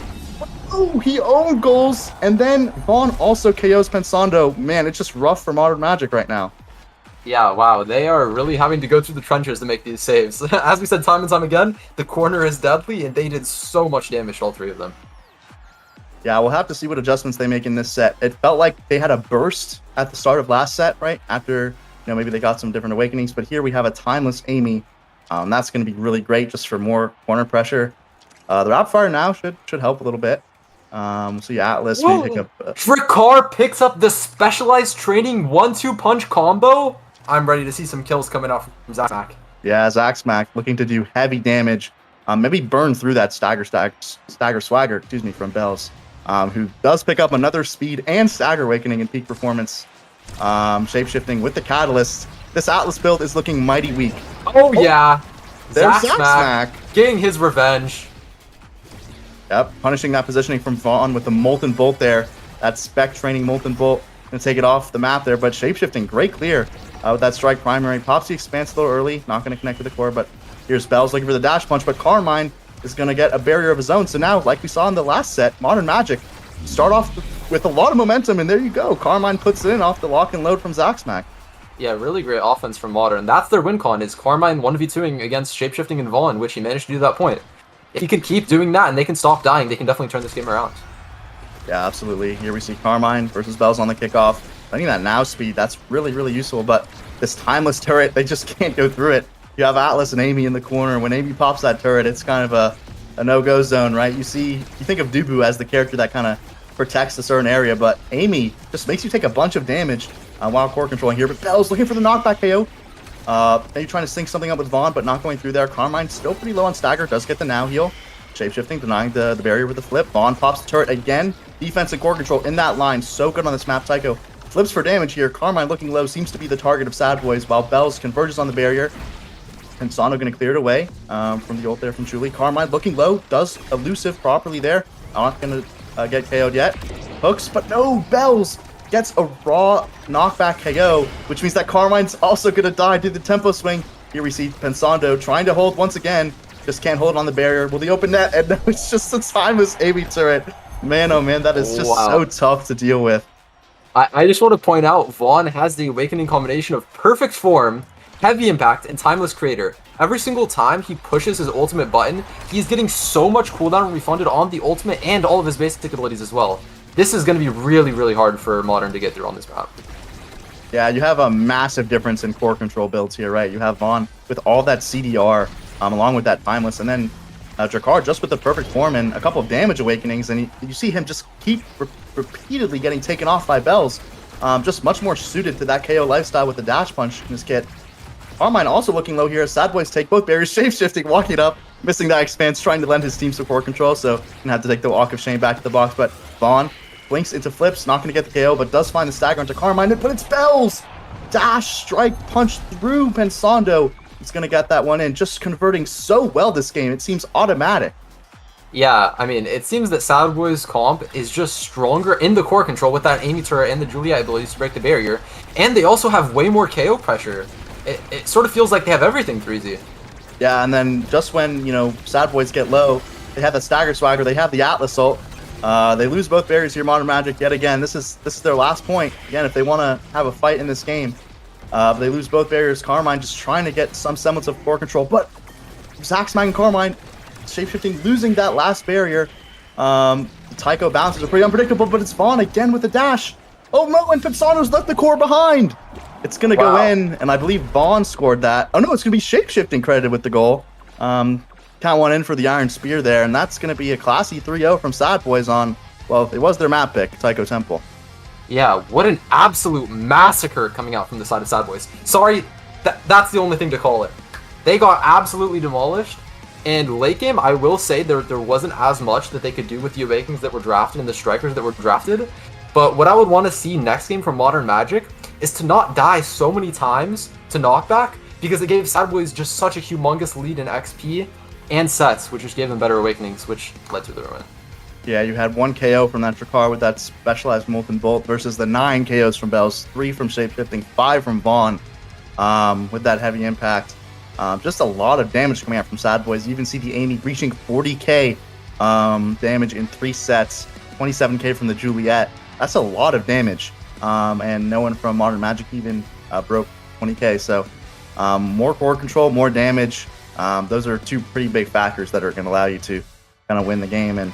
Oh, he owned goals, and then Vaughn also KOs Pensando. Man, it's just rough for Modern Magic right now. Yeah, wow, they are really having to go through the trenches to make these saves. As we said time and time again, the corner is deadly, and they did so much damage to all three of them. Yeah, we'll have to see what adjustments they make in this set. It felt like they had a burst at the start of last set, right? After, you know, maybe they got some different awakenings, but here we have a timeless Amy. That's going to be really great just for more corner pressure. The Rapid Fire now should help a little bit. So yeah, Atlas may pick up. Trickar picks up the specialized training 1-2 punch combo. I'm ready to see some kills coming out from Zaxmac. Yeah, Zaxmac looking to do heavy damage. Maybe burn through that stagger swagger, from Bells, who does pick up another speed and stagger awakening in peak performance. Shapeshifting with the catalyst. This Atlas build is looking mighty weak. Oh yeah, There's Zaxmac getting his revenge. Yep, punishing that positioning from Vaughn with the Molten Bolt there. That spec training Molten Bolt. Gonna take it off the map there, but Shapeshifting, great clear with that strike primary. Pops the expanse a little early, not gonna connect with the core, but here's Bells looking for the dash punch, but Carmine is gonna get a barrier of his own. So now, like we saw in the last set, Modern Magic start off with a lot of momentum, and there you go. Carmine puts it in off the lock and load from Zaxmac. Yeah, really great offense from Modern. That's their win con, is Carmine 1v2ing against Shapeshifting and Vaughn, which he managed to do that point. If he can keep doing that and they can stop dying, they can definitely turn this game around. Yeah, absolutely. Here we see Carmine versus Bells on the kickoff. I think that now speed, that's really, really useful, but this timeless turret, they just can't go through it. You have Atlas and Amy in the corner. When Amy pops that turret, it's kind of a no-go zone, right? You think of Dubu as the character that kind of protects a certain area, but Amy just makes you take a bunch of damage while core controlling here. But Bells looking for the knockback KO. Maybe trying to sync something up with Vaughn, but not going through there. Carmine still pretty low on stagger, does get the now heal. Shapeshifting, denying the barrier with the flip. Vaughn pops the turret again. defense and core control in that line. So good on this map. Tycho flips for damage here. Carmine looking low, seems to be the target of Sad Boys, while Bells converges on the barrier. Pensando going to clear it away from the ult there from Julie. Carmine looking low, does elusive properly there. Not going to get KO'd yet. Hooks, but no, Bells gets a raw knockback KO, which means that Carmine's also going to die due to the tempo swing. Here we see Pensando trying to hold once again. Just can't hold on the barrier. Will the open net? And no, it's just the timeless AB turret. Man, oh man, that is just so tough to deal with. I just want to point out, Vaughn has the Awakening combination of Perfect Form, Heavy Impact, and Timeless Creator. Every single time he pushes his ultimate button, he's getting so much cooldown refunded on the ultimate and all of his basic abilities as well. This is going to be really, really hard for Modern to get through on this map. Yeah, you have a massive difference in core control builds here, right? You have Vaughn with all that CDR, along with that Timeless, and then Drakkar just with the Perfect Form and a couple of damage awakenings, and you see him just keep repeatedly getting taken off by Bells. Just much more suited to that KO lifestyle with the dash punch in his kit. Carmine also looking low here as Sad Boys take both barriers, shape-shifting, walking up, missing that expanse, trying to lend his team support control, so gonna have to take the Walk of Shame back to the box, but Vaughn blinks into flips, not gonna get the KO, but does find the stagger onto Carmine, but it's Bells! Dash, strike, punch through Pensando. He's gonna get that one in, just converting so well this game, it seems automatic. Yeah, I mean, it seems that Sad Boys comp is just stronger in the core control with that Amy turret and the Juliet abilities to break the barrier, and they also have way more KO pressure. It sort of feels like they have everything 3Z. Yeah, and then just when, you know, Sad Boys get low, they have the Stagger Swagger, they have the Atlas ult. They lose both barriers here, Modern Magic, yet again. This is their last point. Again, if they want to have a fight in this game. They lose both barriers. Carmine just trying to get some semblance of core control, but Zaxmag and Carmine shapeshifting, losing that last barrier. Tycho bounces are pretty unpredictable, but it's Vaughn again with the dash. Oh no, and Pensando's left the core behind. It's going to go in, and I believe Vaughn scored that. Oh no, it's going to be shapeshifting credited with the goal. Count one in for the Iron Spear there, and that's going to be a classy 3-0 from Sad Boys on, well, it was their map pick, Tycho Temple. Yeah, what an absolute massacre coming out from the side of Sad Boys. Sorry, that's the only thing to call it. They got absolutely demolished, and late game, I will say there wasn't as much that they could do with the Awakens that were drafted and the Strikers that were drafted, but what I would want to see next game from Modern Magic is to not die so many times to knockback, because it gave Sad Boys just such a humongous lead in XP and sets, which just gave them better Awakenings, which led to their win. Yeah, you had 1 KO from that Drakkar with that specialized Molten Bolt versus the 9 KOs from Bells, 3 from Shapeshifting, 5 from Vaughn with that heavy impact. Just a lot of damage coming out from Sad Boys. You even see the Amy reaching 40k damage in 3 sets, 27k from the Juliet. That's a lot of damage. And no one from Modern Magic even broke 20k. So more core control, more damage. Those are 2 pretty big factors that are going to allow you to kind of win the game. And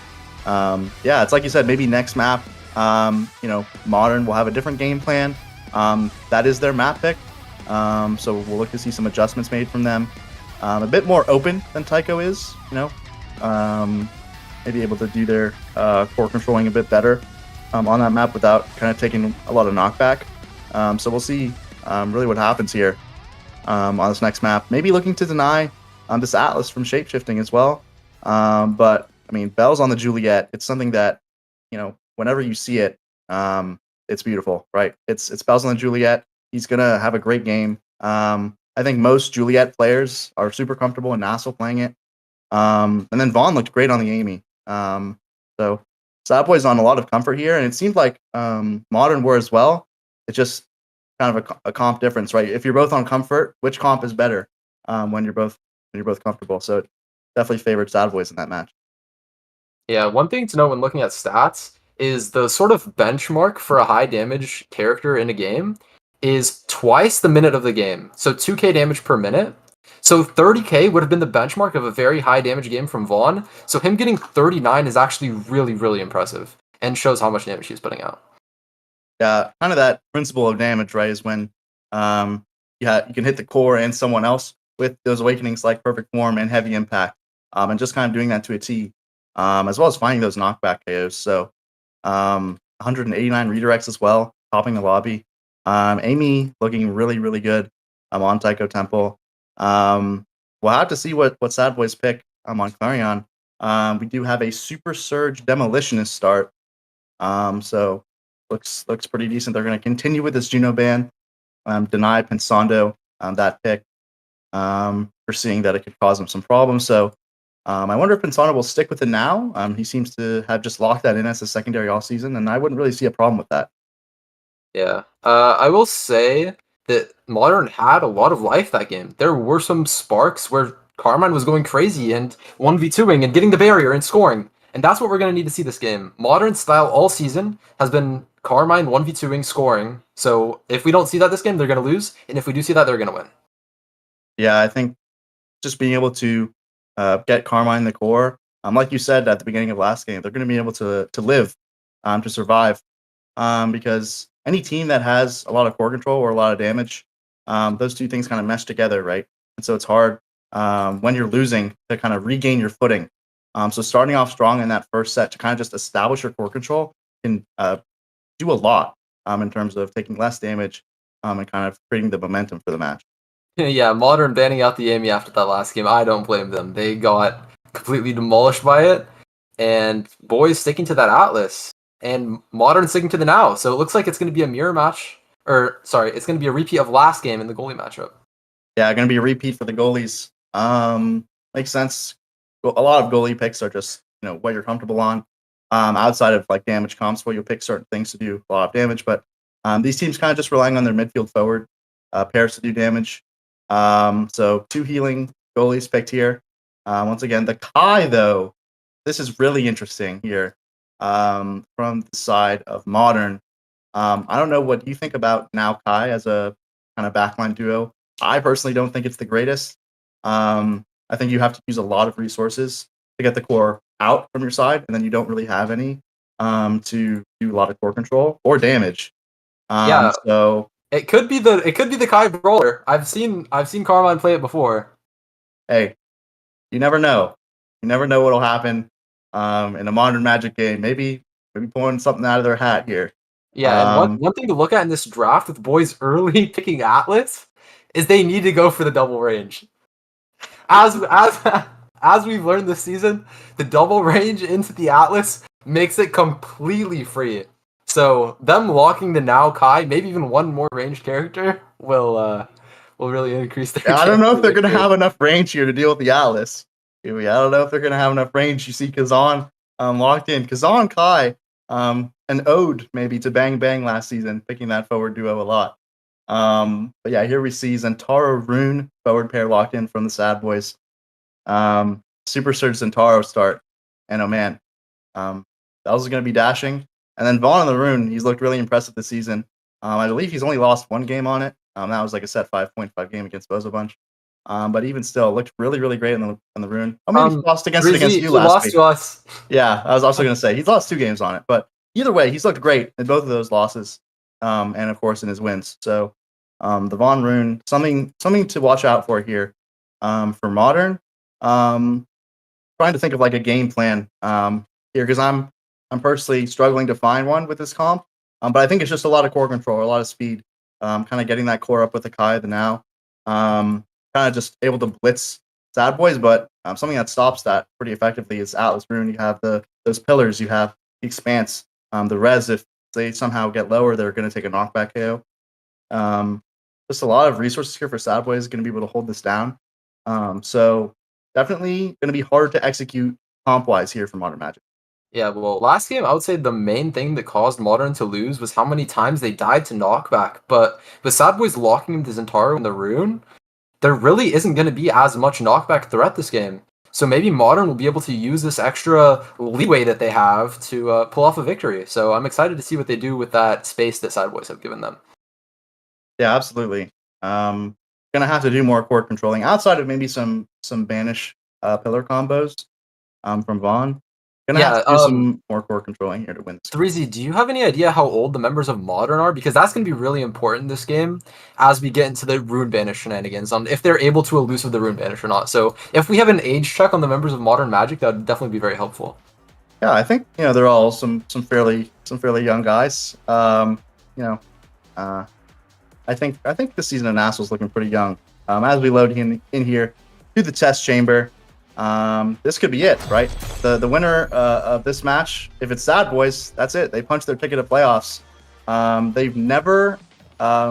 yeah, it's like you said, maybe next map, you know, Modern will have a different game plan. That is their map pick. So we'll look to see some adjustments made from them. A bit more open than Tycho is, you know, maybe able to do their core controlling a bit better on that map without kind of taking a lot of knockback. So we'll see really what happens here on this next map. Maybe looking to deny this Atlas from shapeshifting as well. But I mean, Bells on the Juliet, it's something that, you know, whenever you see it, it's beautiful, right? It's Bells on the Juliet. He's going to have a great game. I think most Juliet players are super comfortable in Nassau playing it. And then Vaughn looked great on the Amy. So Sad Boys on a lot of comfort here, and it seemed like Modern were as well. It's just kind of a comp difference, right? If you're both on comfort, which comp is better when you're both comfortable? So it definitely favored Sad Boys in that match. Yeah, one thing to know when looking at stats is the sort of benchmark for a high damage character in a game is twice the minute of the game. So 2k damage per minute. So 30k would have been the benchmark of a very high damage game from Vaughn. So him getting 39 is actually really, really impressive and shows how much damage he's putting out. Yeah, kind of that principle of damage, right, is when you can hit the core and someone else with those awakenings like Perfect Form and Heavy Impact, and just kind of doing that to a T, as well as finding those knockback KOs. So 189 redirects as well, topping the lobby. Amy looking really, really good on Tycho Temple. We'll have to see what Sad Boys pick on Clarion. We do have a Super Surge Demolitionist start. So looks pretty decent. They're going to continue with this Juno ban, deny Pensando that pick, foreseeing that it could cause him some problems. So I wonder if Pensando will stick with it now. He seems to have just locked that in as a secondary all season, and I wouldn't really see a problem with that. Yeah. I will say that Modern had a lot of life that game. There were some sparks where Carmine was going crazy and 1v2ing and getting the barrier and scoring. And that's what we're going to need to see this game. Modern style all season has been Carmine 1v2ing scoring. So if we don't see that this game, they're going to lose. And if we do see that, they're going to win. Yeah, I think just being able to get Carmine in the core, like you said at the beginning of last game, they're going to be able to live, to survive, because any team that has a lot of core control or a lot of damage, those two things kind of mesh together, right? And so it's hard when you're losing to kind of regain your footing. So starting off strong in that first set to kind of just establish your core control can do a lot in terms of taking less damage and kind of creating the momentum for the match. Yeah, Modern banning out the Amy after that last game, I don't blame them. They got completely demolished by it. And boys sticking to that Atlas. And Modern sticking to the Now. So it looks like it's going to be a mirror match. It's going to be a repeat of last game in the goalie matchup. Yeah, going to be a repeat for the goalies. Makes sense. A lot of goalie picks are just, what you're comfortable on. Outside of like damage comps, where you'll pick certain things to do a lot of damage. But these teams kind of just relying on their midfield forward pairs to do damage. So 2 healing goalies picked here. Once again, the Kai, though, this is really interesting here from the side of Modern. I don't know what you think about now Kai as a kind of backline duo. I personally don't think it's the greatest. I think you have to use a lot of resources to get the core out from your side, and then you don't really have any to do a lot of core control or damage. So it could be the Kai brawler. I've seen Carmine play it before. Hey, you never know. You never know what'll happen in a Modern Magic game. Maybe pulling something out of their hat here. Yeah, and one thing to look at in this draft with boys early picking Atlas is they need to go for the double range. As we've learned this season, the double range into the Atlas makes it completely free. So them locking the Now Kai, maybe even one more ranged character, will really increase their. I don't know if they're going to have enough range here to deal with the Atlas. I don't know if they're going to have enough range. You see Kazan locked in. Kazan Kai, an ode maybe to Bang Bang last season, picking that forward duo a lot. But yeah, here we see Zentaro Rune forward pair locked in from the Sad Boys. Super Surge Zentaro start, and oh man, that was going to be dashing. And then Vaughn on the Rune, he's looked really impressive this season. I believe he's only lost 1 game on it. That was like a set 5.5 game against Bozo Bunch. But even still, looked really, really great on the Rune. Oh, maybe he lost against you last week. To us. Yeah, I was also going to say he's lost 2 games on it, but either way, he's looked great in both of those losses, and of course in his wins. So the Vaughn Rune, something to watch out for here for Modern. Trying to think of like a game plan here because I'm personally struggling to find one with this comp. But I think it's just a lot of core control, a lot of speed, kind of getting that core up with the Kai, the Now, kind of just able to blitz Sad Boys. But something that stops that pretty effectively is Atlas Rune. You have those pillars, you have the Expanse, the res. If they somehow get lower, they're going to take a knockback KO. Just a lot of resources here for Sad Boys going to be able to hold this down. So definitely going to be hard to execute comp-wise here for Modern Magic. Yeah, well, last game, I would say the main thing that caused Modern to lose was how many times they died to knockback. But with Sad Boys locking into Zentaro and the Rune, there really isn't going to be as much knockback threat this game. So maybe Modern will be able to use this extra leeway that they have to pull off a victory. So I'm excited to see what they do with that space that Sad Boys have given them. Yeah, absolutely. Gonna have to do more core controlling outside of maybe some banish pillar combos from Vaughn. Gonna have to do some more core controlling here to win. 3Z, do you have any idea how old the members of Modern are? Because that's going to be really important this game as we get into the Rune Banish shenanigans on if they're able to elusive the Rune Banish or not. So if we have an age check on the members of Modern Magic, that would definitely be very helpful. Yeah, I think they're all some fairly young guys. I think the season of Nassau's looking pretty young. As we load in here to the test chamber, this could be it, right? The winner of this match, if it's Sad Boys, that's it. They punch their ticket to playoffs. They've never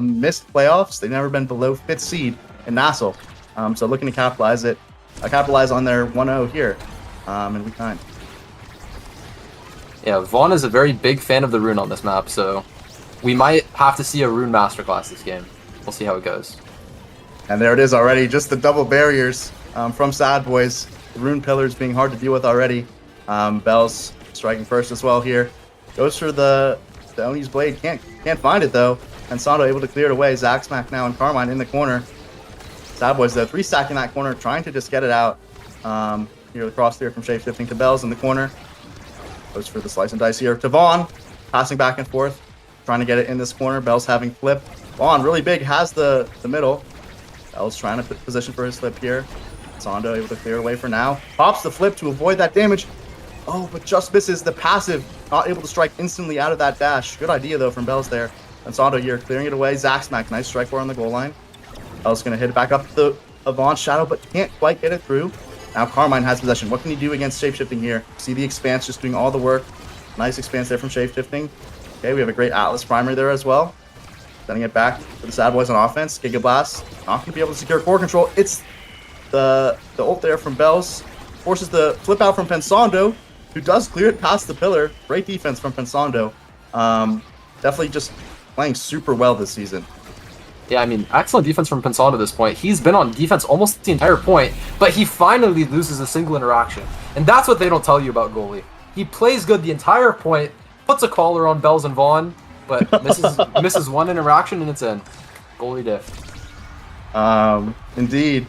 missed playoffs. They've never been below 5th seed in Nassau. So looking to capitalize on their 1-0 here in week 9. Yeah, Vaughn is a very big fan of the rune on this map, so we might have to see a rune masterclass this game. We'll see how it goes. And there it is already, just the double barriers from Sad Boys. The rune pillars being hard to deal with already. Bells striking first as well here. Goes for the Oni's blade, can't find it though. And Sando able to clear it away. Zaxmac now and Carmine in the corner. Sad Boys though, 3 stacking that corner, trying to just get it out. Here the cross clear from Shapeshifting to Bells in the corner. Goes for the slice and dice here to Vaughn, passing back and forth, trying to get it in this corner. Bells having flip. Vaughn really big, has the middle. Bells trying to put position for his flip here. Sando able to clear away for now. Pops the flip to avoid that damage. Oh, but just misses the passive. Not able to strike instantly out of that dash. Good idea though from Bells there. And Sando here clearing it away. Zaxmac, nice strike for on the goal line. Bells gonna hit it back up the Vaughn shadow, but can't quite get it through. Now Carmine has possession. What can he do against Shapeshifting here? See the Expanse just doing all the work. Nice Expanse there from Shapeshifting. Okay, we have a great Atlas primary there as well. Sending it back to the Sad Boys on offense. Giga Blast. Not going to be able to secure core control. It's the ult there from Bells. Forces the flip out from Pensando, who does clear it past the pillar. Great defense from Pensando. Definitely just playing super well this season. Yeah, I mean, excellent defense from Pensando at this point. He's been on defense almost the entire point, but he finally loses a single interaction. And that's what they don't tell you about goalie. He plays good the entire point, puts a collar on Bells and Vaughn, but misses one interaction and it's in. Goalie diff. Indeed.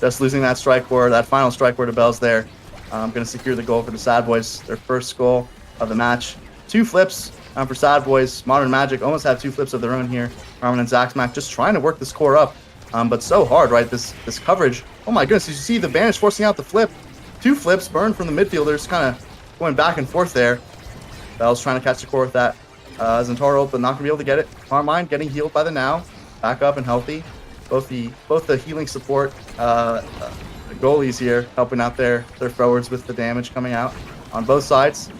Just losing that strike ward, that final strike ward to Bells there. Going to secure the goal for the Sad Boys, their first goal of the match. 2 flips for Sad Boys. Modern Magic almost have 2 flips of their own here. Carmine and Zaxmac just trying to work this core up, but so hard, right? This coverage. Oh my goodness! You see the Banish forcing out the flip. 2 flips burned from the midfielders, kind of going back and forth there. Bell's trying to catch the core with that Zentaro, but not gonna be able to get it. Carmine getting healed by the now, back up and healthy. Both the healing support goalies here helping out their forwards with the damage coming out on both sides.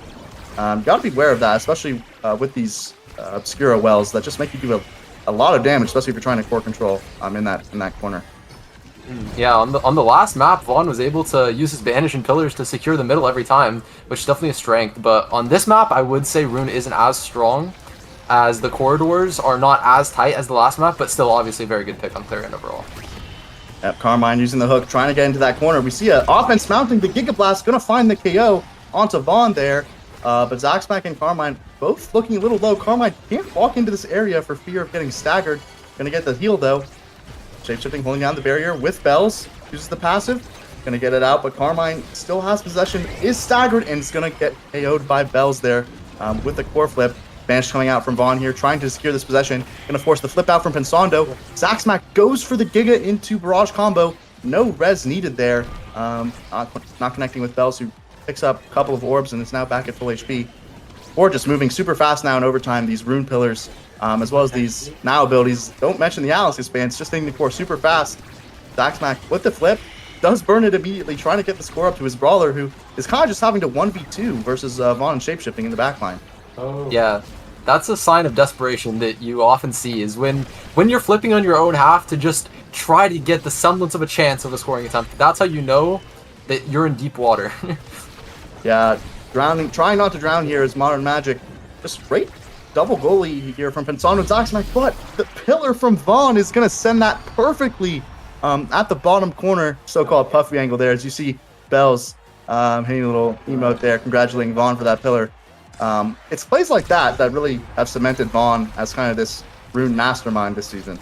Gotta be aware of that, especially with these Obscura wells that just make you do a lot of damage, especially if you're trying to core control in that corner. Yeah, on the last map, Vaughn was able to use his Banish and Pillars to secure the middle every time, which is definitely a strength. But on this map, I would say Rune isn't as strong, as the corridors are not as tight as the last map, but still obviously a very good pick on Clarion overall. Yep, Carmine using the hook, trying to get into that corner. We see an offense mounting. The Giga Blast going to find the KO onto Vaughn there. But Zaxmac and Carmine both looking a little low. Carmine can't walk into this area for fear of getting staggered. Going to get the heal though. Shapeshifting holding down the barrier with Bells. Uses the passive. Going to get it out, but Carmine still has possession. Is staggered and is going to get KO'd by Bells there with the core flip. Banish coming out from Vaughn here, trying to secure this possession. Going to force the flip out from Pensando. Zaxmac goes for the Giga into Barrage combo. No res needed there. Not connecting with Bells, who picks up a couple of orbs and is now back at full HP. Or just moving super fast now in overtime. These rune pillars, as well as these now abilities. Don't mention the Alice expanse, just hitting the core super fast. Zaxmac with the flip, does burn it immediately, trying to get the score up to his brawler, who is kind of just having to 1v2 versus Vaughn and Shapeshifting in the backline. Oh. Yeah, that's a sign of desperation that you often see, is when you're flipping on your own half to just try to get the semblance of a chance of a scoring attempt. That's how you know that you're in deep water. Yeah, trying not to drown here is Modern Magic. Just great double goalie here from Pensando and Zaxmac, but the pillar from Vaughn is going to send that perfectly at the bottom corner, so-called puffy angle there, as you see Bells hitting a little emote there, congratulating Vaughn for that pillar. It's plays like that really have cemented Vaughn as kind of this rune mastermind this season.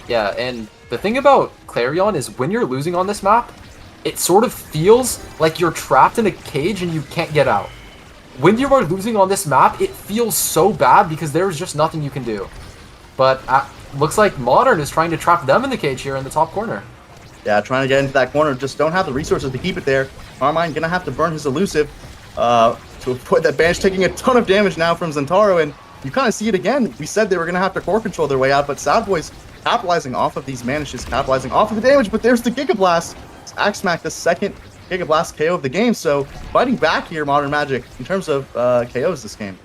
Yeah, and the thing about Clarion is when you're losing on this map, it sort of feels like you're trapped in a cage and you can't get out. When you are losing on this map, it feels so bad because there's just nothing you can do. But looks like Modern is trying to trap them in the cage here in the top corner. Yeah, trying to get into that corner, just don't have the resources to keep it there. Carmine gonna have to burn his elusive to avoid that Banish, taking a ton of damage now from Zentaro, and you kind of see it again. We said they were gonna have to core control their way out, but Sad Boys capitalizing off of these Banishes, capitalizing off of the damage, but there's the Giga Blast. Zaxmac, the second Giga Blast KO of the game. So fighting back here, Modern Magic, in terms of KOs this game.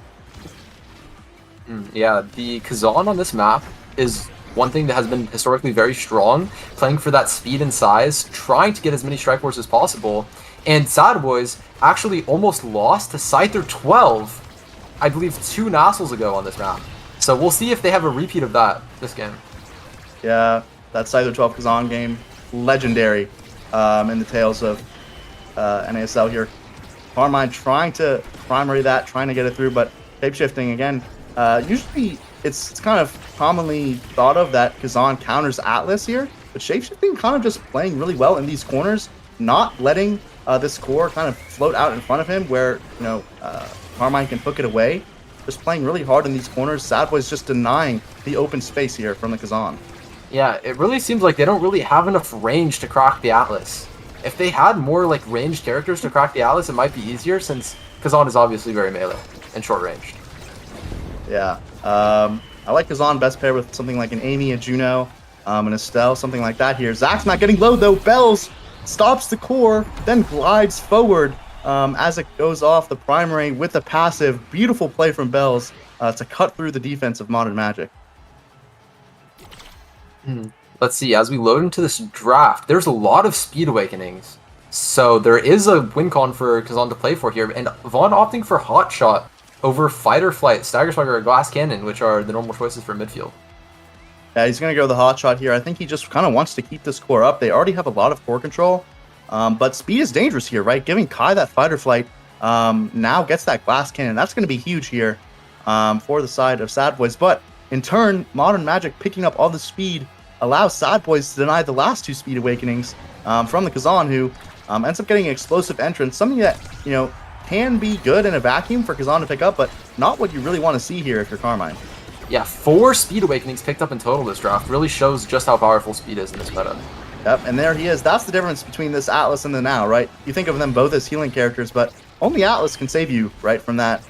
Yeah, the Kazan on this map is one thing that has been historically very strong, playing for that speed and size, trying to get as many strike force as possible. And Sad Boys actually almost lost to Scyther 12, I believe 2 Nassals ago on this map. So we'll see if they have a repeat of that this game. Yeah, that Scyther 12 Kazan game, legendary in the tales of NASL here. Carmine trying to primary that, trying to get it through, but shapeshifting again. Usually it's kind of commonly thought of that Kazan counters Atlas here, but shapeshifting kind of just playing really well in these corners, not letting this core kind of float out in front of him where, Carmine can hook it away. Just playing really hard in these corners. Sad Boy's just denying the open space here from the Kazan. Yeah, it really seems like they don't really have enough range to crack the Atlas. If they had more like ranged characters to crack the Atlas, it might be easier since Kazan is obviously very melee and short ranged. Yeah, I like Kazan best paired with something like an Amy, a Juno, an Estelle, something like that here. Zach's not getting low though. Bells stops the core, then glides forward as it goes off the primary with the passive. Beautiful play from Bells to cut through the defense of Modern Magic. Let's see, as we load into this draft, there's a lot of speed awakenings. So there is a win con for Kazan to play for here, and Vaughn opting for Hot Shot over Fight or Flight, Stagger Swagger, or Glass Cannon, which are the normal choices for midfield. Yeah, he's going to go the Hot Shot here. I think he just kind of wants to keep this core up. They already have a lot of core control, but speed is dangerous here, right? Giving Kai that Fight or Flight now gets that Glass Cannon. That's going to be huge here for the side of Sad Boys. But in turn, Modern Magic picking up all the speed allows Sad Boys to deny the last 2 speed awakenings from the Kazan, who ends up getting an explosive entrance, something that, can be good in a vacuum for Kazan to pick up, but not what you really want to see here if you're Carmine. Yeah, 4 speed awakenings picked up in total this draft. Really shows just how powerful speed is in this meta. Yep, and there he is. That's the difference between this Atlas and the Now, right? You think of them both as healing characters, but only Atlas can save you, right, from that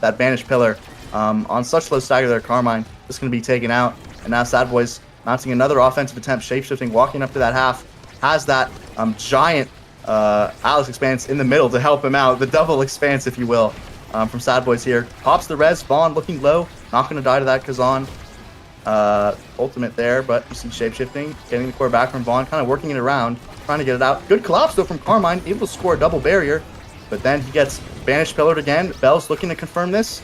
that Banished Pillar. On such low stagger there, Carmine just going to be taken out, and now Sad Boys mounting another offensive attempt, shapeshifting, walking up to that half, has that giant Atlas Expanse in the middle to help him out, the double expanse, if you will, from Sad Boys here. Pops the res, Vaughn looking low, not going to die to that Kazan ultimate there, but you see shapeshifting, getting the core back from Vaughn, kind of working it around, trying to get it out. Good collapse though from Carmine, able to score a double barrier, but then he gets Banished Pillared again. Bell's looking to confirm this.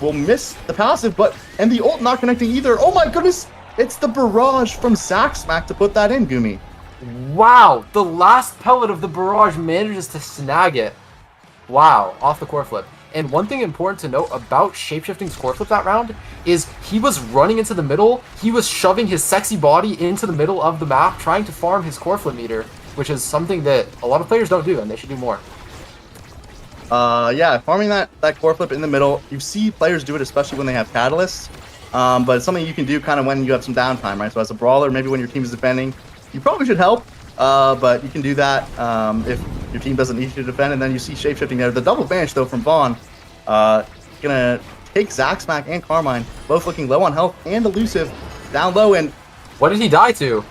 Will miss the passive, and the ult not connecting either. Oh my goodness, it's the barrage from Zack Smack to put that in, Gumi. Wow, the last pellet of the barrage manages to snag it. Wow, off the core flip. And one thing important to note about Shapeshifting's core flip that round is he was running into the middle, he was shoving his sexy body into the middle of the map, trying to farm his core flip meter, which is something that a lot of players don't do, and they should do more. Yeah, farming that core flip in the middle, you see players do it, especially when they have catalysts, but it's something you can do kind of when you have some downtime, right? So as a brawler, maybe when your team is defending, you probably should help, but you can do that if your team doesn't need you to defend. And then you see shapeshifting there. The double banish though from Vaughn, gonna take Zack Smack and Carmine, both looking low on health and elusive, down low, and What did he die to?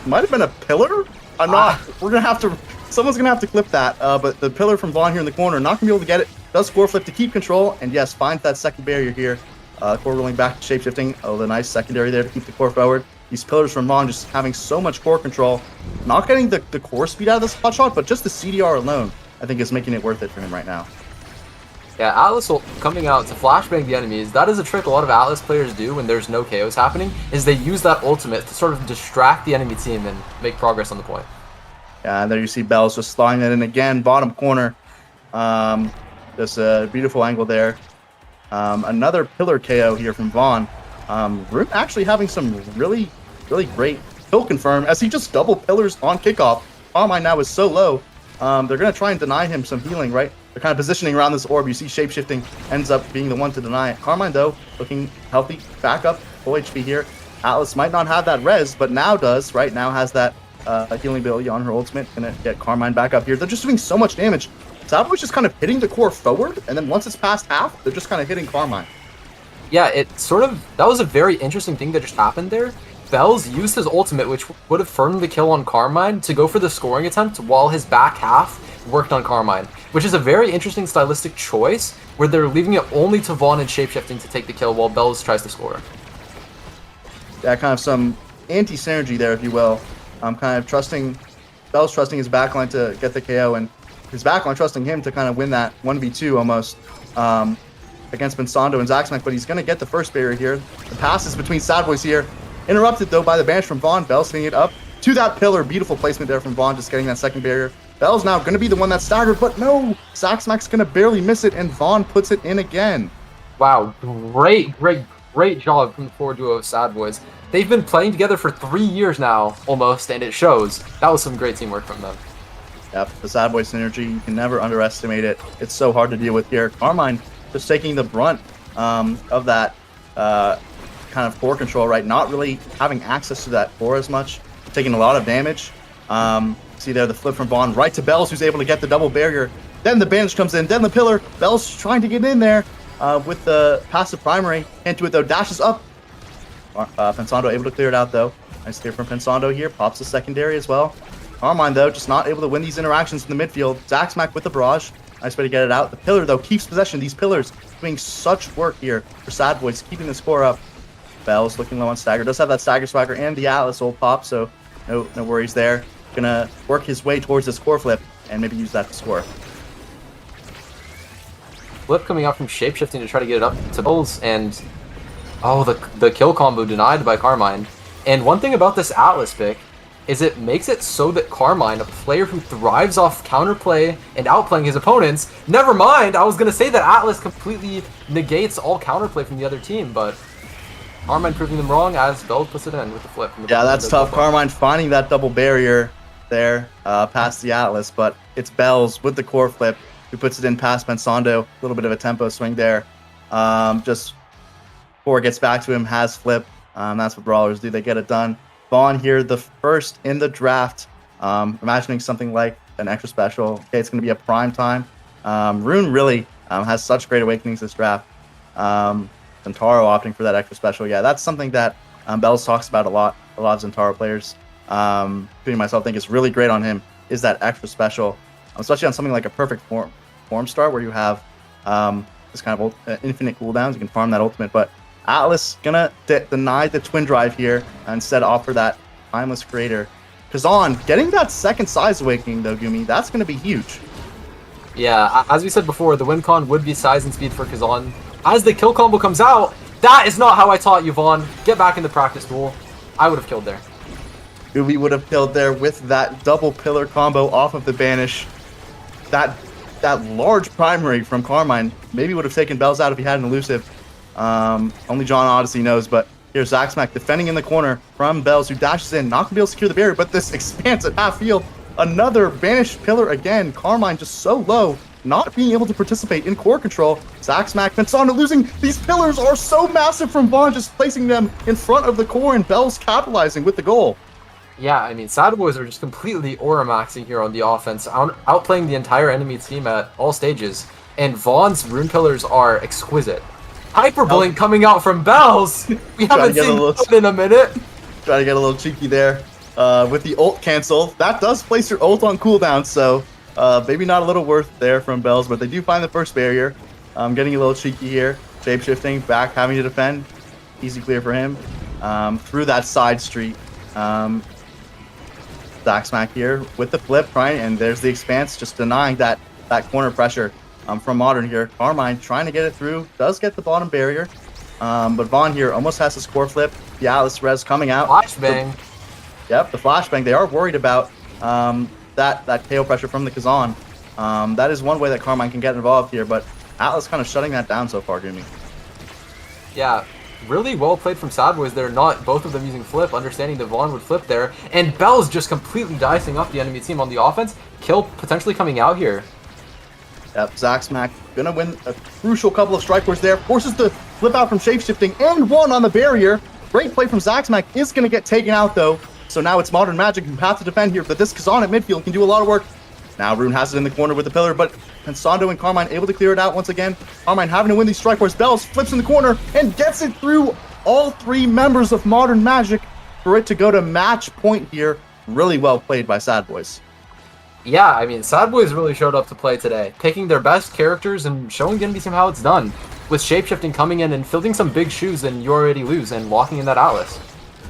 might have been a pillar. I'm not. We're gonna have to. Someone's gonna have to clip that. But the pillar from Vaughn here in the corner, not gonna be able to get it. Does core flip to keep control, and yes, finds that second barrier here. Core rolling back to shapeshifting. Oh, the nice secondary there to keep the core forward. These pillars from Vaughn just having so much core control. Not getting the core speed out of this hot shot, but just the CDR alone, I think, is making it worth it for him right now. Yeah, Atlas coming out to flashbang the enemies. That is a trick a lot of Atlas players do when there's no KOs happening, is they use that ultimate to sort of distract the enemy team and make progress on the point. Yeah, and there you see Bells just sliding that in again, bottom corner. Just a beautiful angle there. Another pillar KO here from Vaughn. Root actually having some really great kill confirm as he just double pillars on kickoff. Carmine now is so low. They're going to try and deny him some healing, right? They're kind of positioning around this orb. You see shapeshifting ends up being the one to deny it. Carmine, though, looking healthy, back up, full HP here. Atlas might not have that res, but now does, right? Now has that healing ability on her ultimate. Gonna get Carmine back up here. They're just doing so much damage. Sad Boy's just kind of hitting the core forward, and then once it's past half, they're just kind of hitting Carmine. Yeah, it sort of, that was a very interesting thing that just happened there, Bells used his ultimate, which would have firmed the kill on Carmine, to go for the scoring attempt while his back half worked on Carmine, which is a very interesting stylistic choice, where they're leaving it only to Vaughn and Shapeshifting to take the kill while Bells tries to score. Yeah, kind of some anti-synergy there, if you will. Kind of Bells trusting his backline to get the KO, and his backline trusting him to kind of win that 1v2 almost against Pensando and Zaxmac, but he's going to get the first barrier here. The passes between Sad Boys here. Interrupted, though, by the banish from Vaughn. Bells hitting it up to that pillar. Beautiful placement there from Vaughn, just getting that second barrier. Bell's now going to be the one that's staggered, but no! Zaxmac's going to barely miss it, and Vaughn puts it in again. Wow, great job from the forward duo of Sad Boys. They've been playing together for 3 years now, almost, and it shows. That was some great teamwork from them. Yep, the Sad Boy synergy, you can never underestimate it. It's so hard to deal with here. Carmine just taking the brunt of that kind of core control, right? Not really having access to that core as much, taking a lot of damage. See there the flip from Vaughn right to Bells, who's able to get the double barrier. Then the bandage comes in, then the pillar. Bells trying to get in there with the passive primary. Can't do it though, dashes up. Pensando able to clear it out though. Nice clear from Pensando here, pops the secondary as well. Carmine though, just not able to win these interactions in the midfield. Zaxmac with the barrage. Nice way to get it out. The pillar though keeps possession. These pillars doing such work here for Sad Boys, keeping the score up. Bells looking low on stagger. Does have that stagger swagger and the Atlas ult pop, so no worries there. Gonna work his way towards this core flip and maybe use that to score. Flip coming out from Shapeshifting to try to get it up to Bells, and oh, the kill combo denied by Carmine. And one thing about this Atlas pick is it makes it so that Carmine, a player who thrives off counterplay and outplaying his opponents, never mind, I was going to say that Atlas completely negates all counterplay from the other team, but Carmine proving them wrong as Bells puts it in with the flip. Yeah, that's tough. Carmine finding that double barrier there past the Atlas, but it's Bells with the core flip who puts it in past Pensando. A little bit of a tempo swing there. Just before it gets back to him, has flip. That's what Brawlers do. They get it done. Vaughn here, the first in the draft. Imagining something like an extra special. Okay, it's going to be a prime time. Rune really has such great awakenings this draft. Zentaro opting for that extra special. Yeah, that's something that Bells talks about a lot. A lot of Zentaro players, including myself, think is really great on him, is that extra special. Especially on something like a perfect form start where you have this kind of infinite cooldowns. You can farm that ultimate, but Atlas gonna deny the twin drive here and instead offer that timeless creator. Kazan getting that second size awakening though, Gumi, that's gonna be huge. Yeah, as we said before, the win con would be size and speed for Kazan. As the kill combo comes out, that is not how I taught you, Vaughn. Get back in the practice duel. I would have killed there. Gumi would have killed there with that double pillar combo off of the banish. That large primary from Carmine maybe would have taken Bells out if he had an elusive. Only John Odyssey knows, but here's Zaxmac defending in the corner from Bells, who dashes in, not gonna be able to secure the barrier, but this expanse at half field, another banished pillar again. Carmine just so low, not being able to participate in core control. Zaxmac, Pensando losing. These pillars are so massive from Vaughn, just placing them in front of the core, and Bells capitalizing with the goal. Yeah, I mean, Sad Boys are just completely aura maxing here on the offense, outplaying the entire enemy team at all stages. And Vaughn's rune pillars are exquisite. Hyperblink coming out from Bells. We haven't seen that in a minute. Try to get a little cheeky there with the ult cancel. That does place your ult on cooldown, so maybe not a little worth there from Bells, but they do find the first barrier. Getting a little cheeky here. Shapeshifting, back, having to defend. Easy clear for him. Through that side street. Zaxmac here with the flip, right? And there's the expanse, just denying that corner pressure from Modern here. Carmine trying to get it through, does get the bottom barrier. But Vaughn here almost has his core flip. The Atlas res coming out. Flashbang. Yep, the flashbang. They are worried about that KO pressure from the Kazan. That is one way that Carmine can get involved here, but Atlas kind of shutting that down so far, Gumi. Yeah, really well played from Sad Boys there, not both of them using flip, understanding that Vaughn would flip there, and Bells just completely dicing up the enemy team on the offense. Kill potentially coming out here. Yep, Zaxmac gonna win a crucial couple of strike wars there, forces the flip out from Shapeshifting, and one on the barrier. Great play from Zaxmac, is gonna get taken out though, so now it's Modern Magic who have to defend here, but this Kazan at midfield can do a lot of work. Now Rune has it in the corner with the pillar, but Pensando and Carmine able to clear it out once again. Carmine having to win these strike wars. Bells flips in the corner and gets it through all three members of Modern Magic. for it to go to match point here. Really well played by Sad Boys. Yeah, I mean, Sad Boys really showed up to play today, picking their best characters and showing Enemy Team how it's done. With Shapeshifting coming in and filling some big shoes, and you already lose, and locking in that Atlas.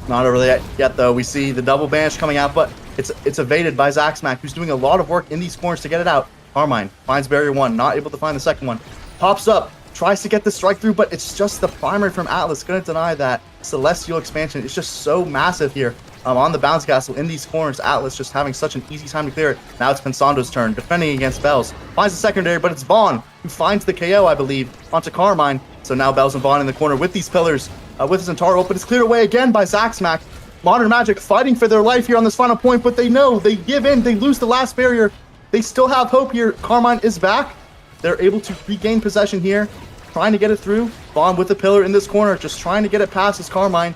Not over yet though. We see the double banish coming out, but it's evaded by Zaxmac, who's doing a lot of work in these corners to get it out. Carmine finds barrier 1, not able to find the second one. Pops up, tries to get the strike through, but it's just the primary from Atlas. Gonna deny that. Celestial expansion is just so massive here. On the bounce castle in these corners, Atlas just having such an easy time to clear it. Now it's Pensando's turn, defending against Bells. Finds the secondary, but it's Vaughn who finds the KO, I believe, onto Carmine. So now Bells and Vaughn in the corner with these pillars, with Zentaro, but it's cleared away again by Zaxmac. Modern Magic fighting for their life here on this final point, but they know they give in, they lose the last barrier. They still have hope here. Carmine is back. They're able to regain possession here, trying to get it through. Vaughn with the pillar in this corner, just trying to get it past his Carmine.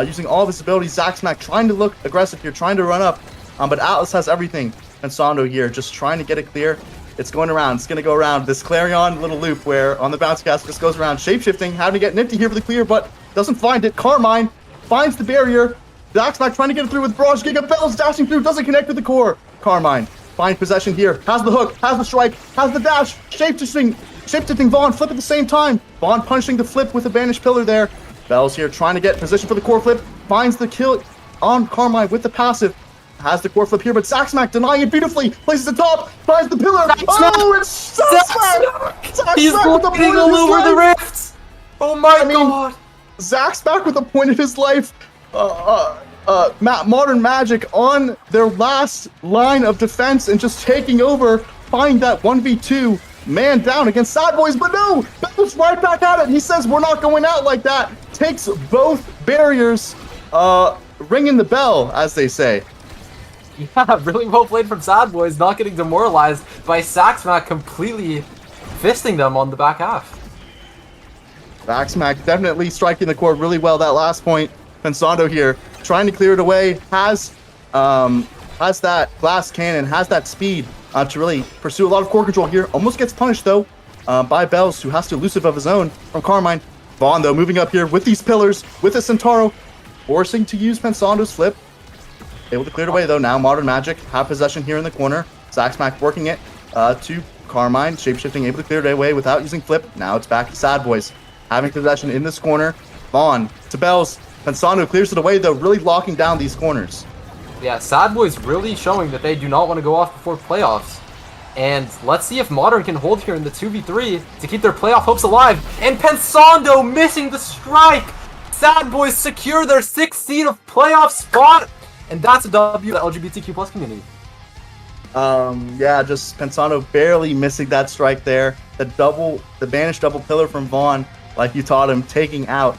Using all of his abilities, Zaxmac trying to look aggressive here, trying to run up, but Atlas has everything. Pensando here, just trying to get it clear. It's going around, it's going to go around this Clarion little loop where on the bounce cast just goes around. Shapeshifting, having to get Nifty here for the clear, but doesn't find it. Carmine finds the barrier. Zaxmac trying to get it through with Barrage. Giga Bells dashing through, doesn't connect with the core. Carmine finds possession here, has the hook, has the strike, has the dash. Shapeshifting Vaughn, flip at the same time. Vaughn punishing the flip with a banished pillar there. Bells here trying to get position for the core flip, finds the kill on Carmine with the passive, has the core flip here, but Zaxmac denying it beautifully, places the top, finds the pillar. Oh, it's Zaxmac! He's bleeding all over the rifts! Oh my god! Zaxmac with the point of his life. Modern Magic on their last line of defense and just taking over, find that 1v2 man down against Sad Boys, but no, Bells right back at it. He says we're not going out like that. Takes both barriers, ringing the bell, as they say. Yeah, really well played from Sad Boys, not getting demoralized by Zaxmac completely fisting them on the back half. Zaxmac definitely striking the core really well that last point. Pensando here trying to clear it away, has that glass cannon, has that speed to really pursue a lot of core control here. Almost gets punished though by Bells, who has to elusive of his own from Carmine. Vaughn though moving up here with these pillars, with a Centauro, forcing to use Pensando's flip. Able to clear it away though. Now Modern Magic have possession here in the corner. Zaxmac working it to Carmine, shapeshifting, able to clear it away without using flip. Now it's back to Sad Boys, having possession in this corner. Vaughn to Bells. Pensando clears it away though, really locking down these corners. Yeah, Sad Boys really showing that they do not want to go off before playoffs. And let's see if Modern can hold here in the 2v3 to keep their playoff hopes alive. And Pensando missing the strike! Sad Boys secure their 6th seed of playoff spot! And that's a W for the LGBTQ plus community. Yeah, just Pensando barely missing that strike there. The banished double pillar from Vaughn, like you taught him, taking out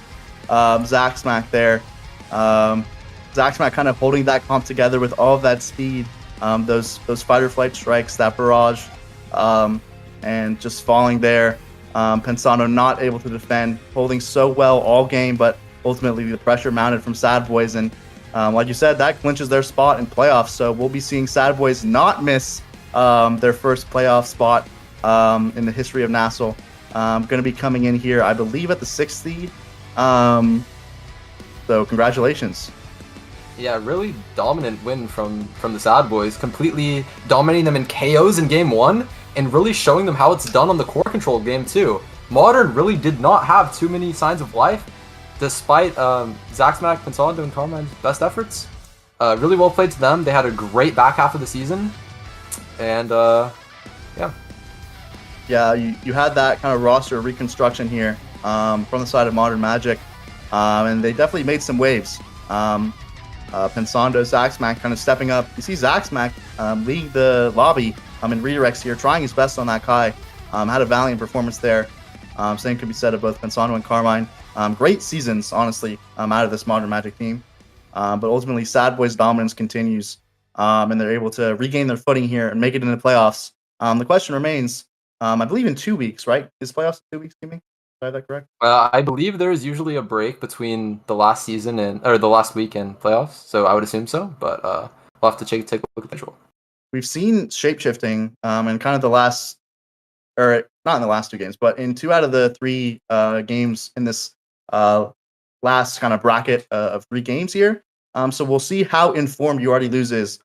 Zaxmac there. Zaxmac kind of holding that comp together with all of that speed, those fight or flight strikes, that barrage, and just falling there. Pensando not able to defend, holding so well all game, but ultimately the pressure mounted from Sad Boys, and like you said, that clinches their spot in playoffs. So we'll be seeing Sad Boys not miss their first playoff spot in the history of Nassau. Going to be coming in here, I believe, at the 6th seed. So congratulations. Yeah, really dominant win from the Sad Boys, completely dominating them in KOs in game 1, and really showing them how it's done on the core control game 2. Modern really did not have too many signs of life, despite Zaxmac, Pensando, and Carmine's best efforts. Really well played to them. They had a great back half of the season, and yeah. Yeah, you had that kind of roster reconstruction here from the side of Modern Magic, and they definitely made some waves. Pensando, Zaxmac kind of stepping up. You see Zaxmac leading the lobby in redirects here, trying his best on that Kai. Had a valiant performance there. Same could be said of both Pensando and Carmine. Great seasons, honestly, out of this Modern Magic team. But ultimately, Sad Boys' dominance continues, and they're able to regain their footing here and make it into the playoffs. The question remains, I believe in 2 weeks, right? Is playoffs 2 weeks, Kimmy? Did I have that correct? I believe there is usually a break between the last season or the last week and playoffs, so I would assume so. But we'll have to take a look at the schedule. We've seen shapeshifting in kind of the last, or not in the last 2 games, but in 2 out of the 3 games in this last kind of bracket of 3 games here. So we'll see how informed You Already Lose is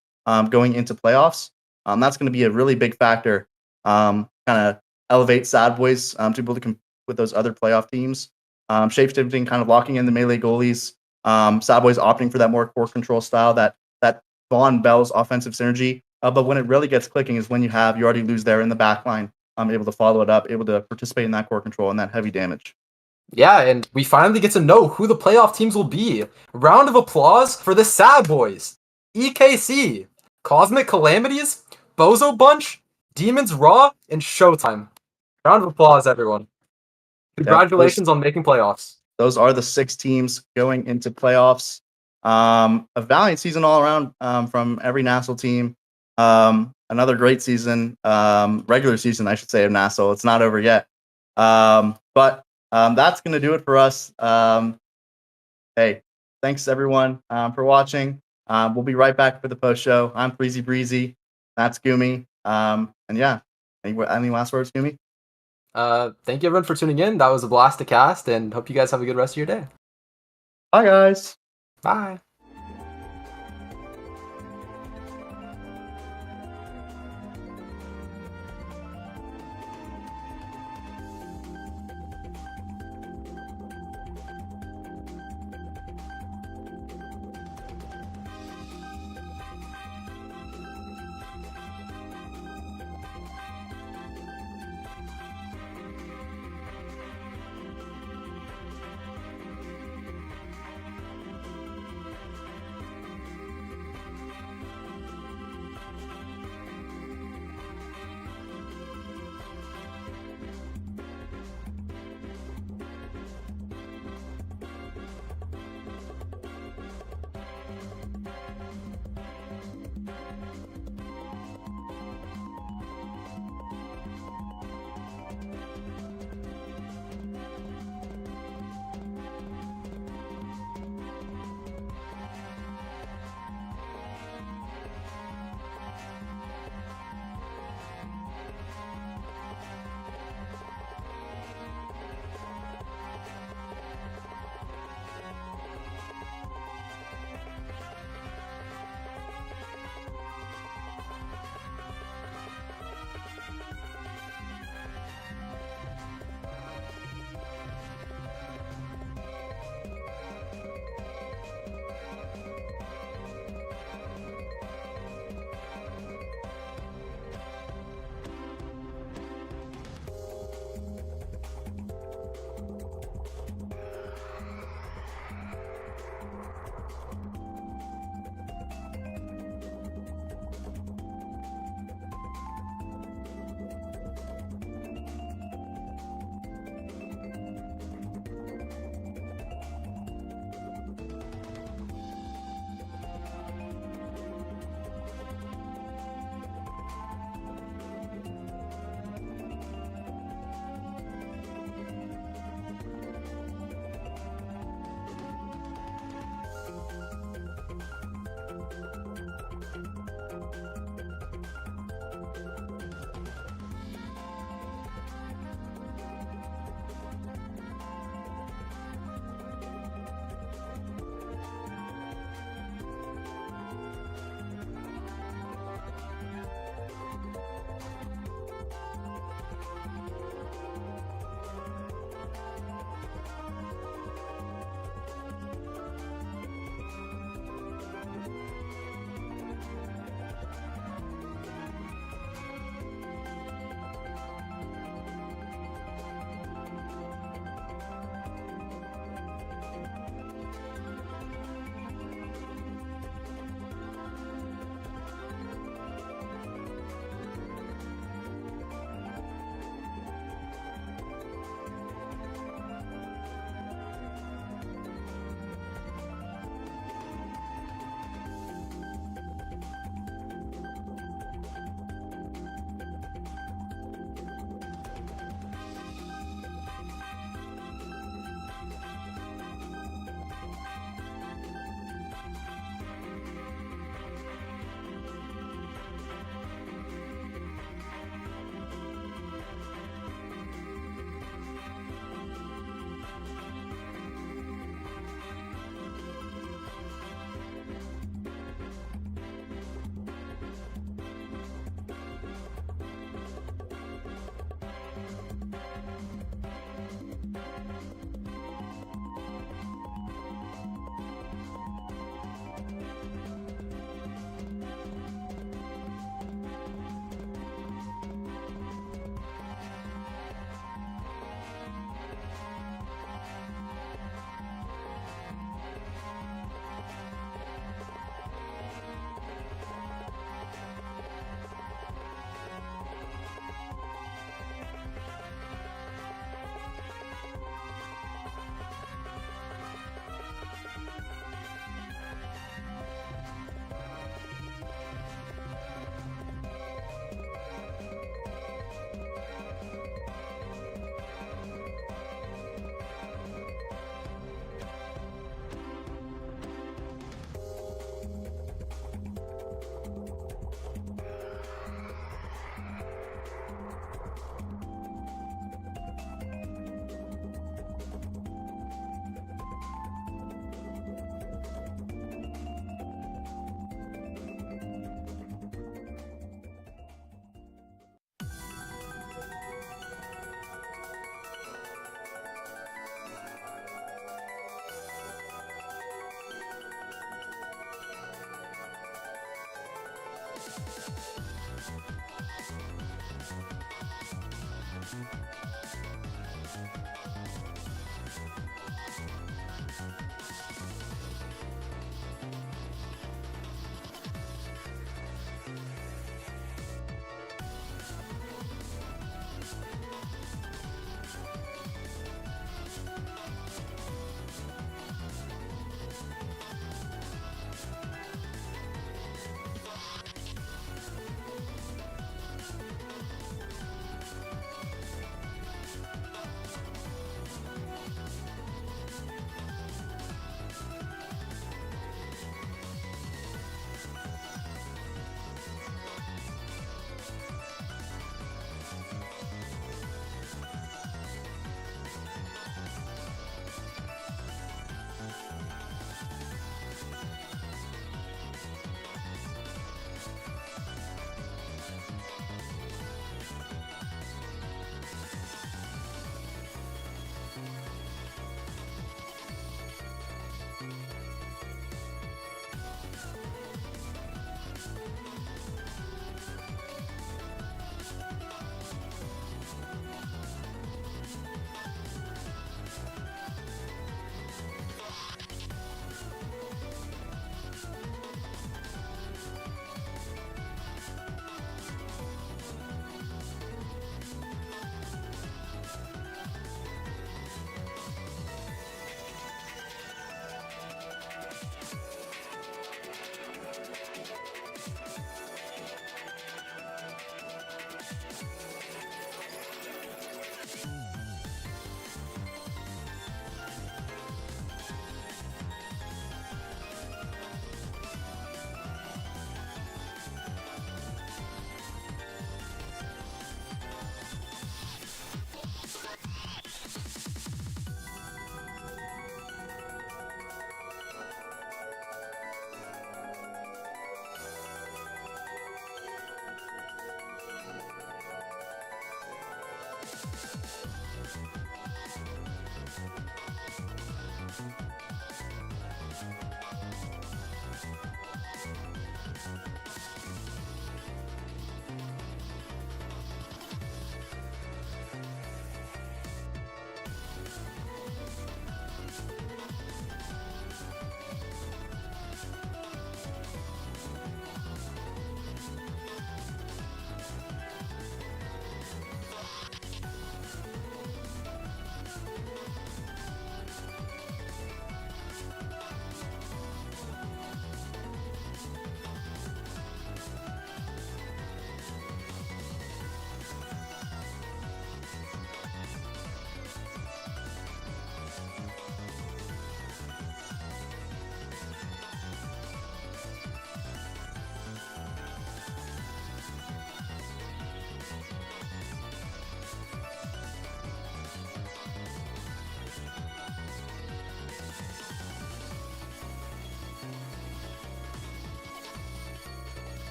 going into playoffs. That's going to be a really big factor. Kind of elevate Sad Boys to be able to compete with those other playoff teams. Shapeshifting, kind of locking in the melee goalies. Sad Boys opting for that more core control style, that Vaughn Bell's offensive synergy. But when it really gets clicking is when You Already Lose there in the back line, able to follow it up, able to participate in that core control and that heavy damage. Yeah, and we finally get to know who the playoff teams will be. Round of applause for the Sad Boys, EKC, Cosmic Calamities, Bozo Bunch, Demons Raw, and Showtime. Round of applause, everyone. Congratulations on making playoffs. Those are the 6 teams going into playoffs. A valiant season all around from every Nassau team. Another great season, regular season, I should say, of Nassau. It's not over yet. But that's going to do it for us. Hey, thanks everyone for watching. We'll be right back for the post show. I'm Freezy Breezy. That's Gumi. And yeah, any last words, Gumi? Thank you everyone for tuning in. That was a blast to cast, and hope you guys have a good rest of your day. Bye, guys. Bye.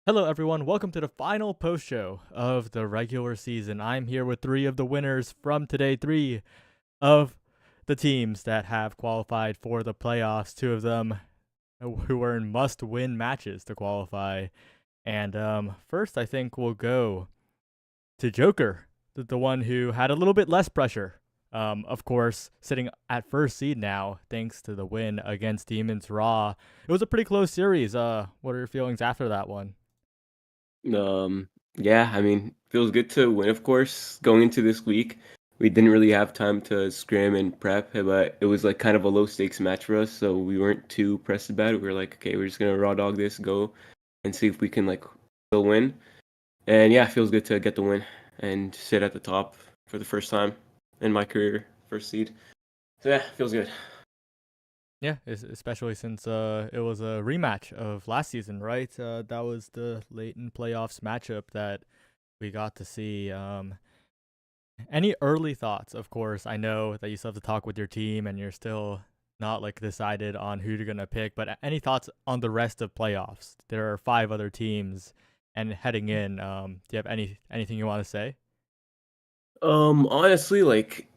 Hello, everyone. Welcome to the final post show of the regular season. I'm here with 3 of the winners from today, 3 of the teams that have qualified for the playoffs, 2 of them who were in must-win matches to qualify. And first, I think we'll go to Joker, the one who had a little bit less pressure. Of course, sitting at first seed now, thanks to the win against Demons Raw. It was a pretty close series. What are your feelings after that one? Yeah, I mean, feels good to win, of course. Going into this week, we didn't really have time to scrim and prep, but it was like kind of a low stakes match for us, so we weren't too pressed about it. We were like, okay, we're just gonna raw dog this, go and see if we can like still win. And yeah, it feels good to get the win and sit at the top for the first time in my career, first seed. So yeah, feels good. Yeah, especially since it was a rematch of last season, right? That was the late in playoffs matchup that we got to see. Any early thoughts? Of course, I know that you still have to talk with your team and you're still not like decided on who you're gonna pick, but any thoughts on the rest of playoffs? There are 5 other teams, and heading in, do you have anything you want to say? Honestly, like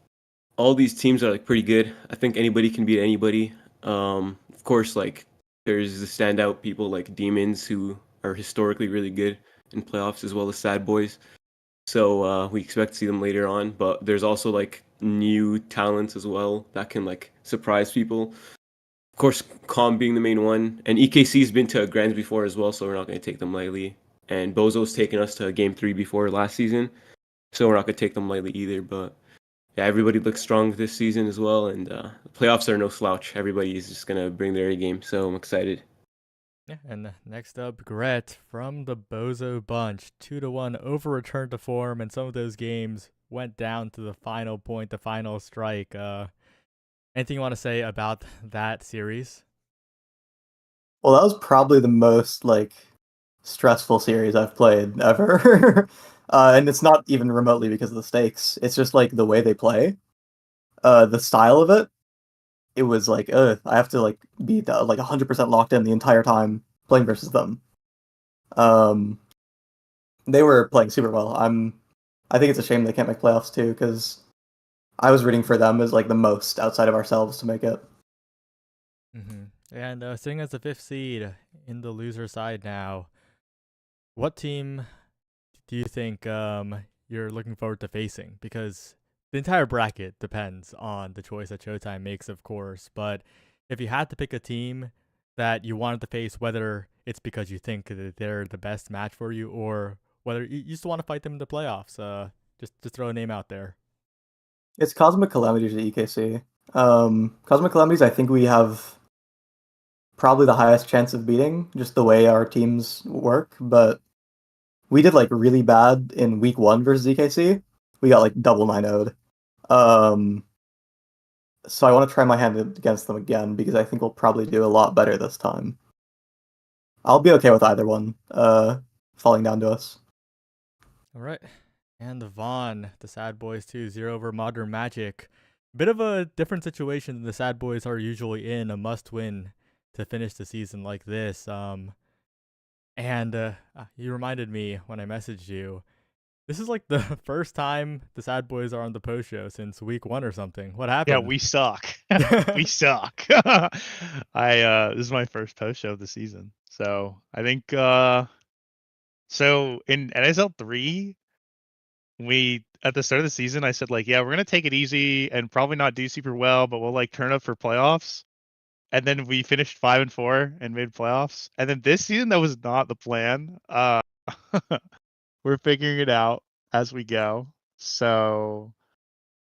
all these teams are like pretty good. I think anybody can beat anybody. Of course, like there's the standout people like Demons who are historically really good in playoffs, as well as Sad Boys. So we expect to see them later on. But there's also like new talents as well that can like surprise people. Of course, Calm being the main one, and EKC's been to Grands before as well, so we're not going to take them lightly. And Bozo's taken us to Game 3 before last season, so we're not going to take them lightly either. But yeah, everybody looks strong this season as well, and the playoffs are no slouch. Everybody is just going to bring their A game, so I'm excited. Yeah, and next up, Gret from the Bozo Bunch. 2-1 over return to form, and some of those games went down to the final point, the final strike. Anything you want to say about that series? Well, that was probably the most like stressful series I've played ever. And it's not even remotely because of the stakes. It's just like the way they play. The style of it. It was like, I have to like be like 100% locked in the entire time playing versus them. They were playing super well. I think it's a shame they can't make playoffs too, because I was rooting for them as like the most outside of ourselves to make it. Mm-hmm. And sitting as the 5th seed in the loser side now, what team do you think you're looking forward to facing? Because the entire bracket depends on the choice that Showtime makes, of course. But if you had to pick a team that you wanted to face, whether it's because you think that they're the best match for you, or whether you just want to fight them in the playoffs, just to throw a name out there. It's Cosmic Calamities at EKC. Cosmic Calamities, I think we have probably the highest chance of beating, just the way our teams work. But we did like really bad in week 1 versus EKC. We got like double 9-0'd. So I want to try my hand against them again, because I think we'll probably do a lot better this time. I'll be okay with either one falling down to us. All right. And Vaughn, the Sad Boys 2-0 over Modern Magic. Bit of a different situation than the Sad Boys are usually in, a must-win to finish the season like this. And you reminded me when I messaged you, this is like the first time the Sad Boys are on the post show since week 1 or something. What happened? Yeah, we suck. We suck. This is my first post show of the season. So I think so in NSL 3, we at the start of the season I said like, yeah, we're gonna take it easy and probably not do super well, but we'll like turn up for playoffs. And then we finished 5-4 and made playoffs. And then this season that was not the plan. We're figuring it out as we go. So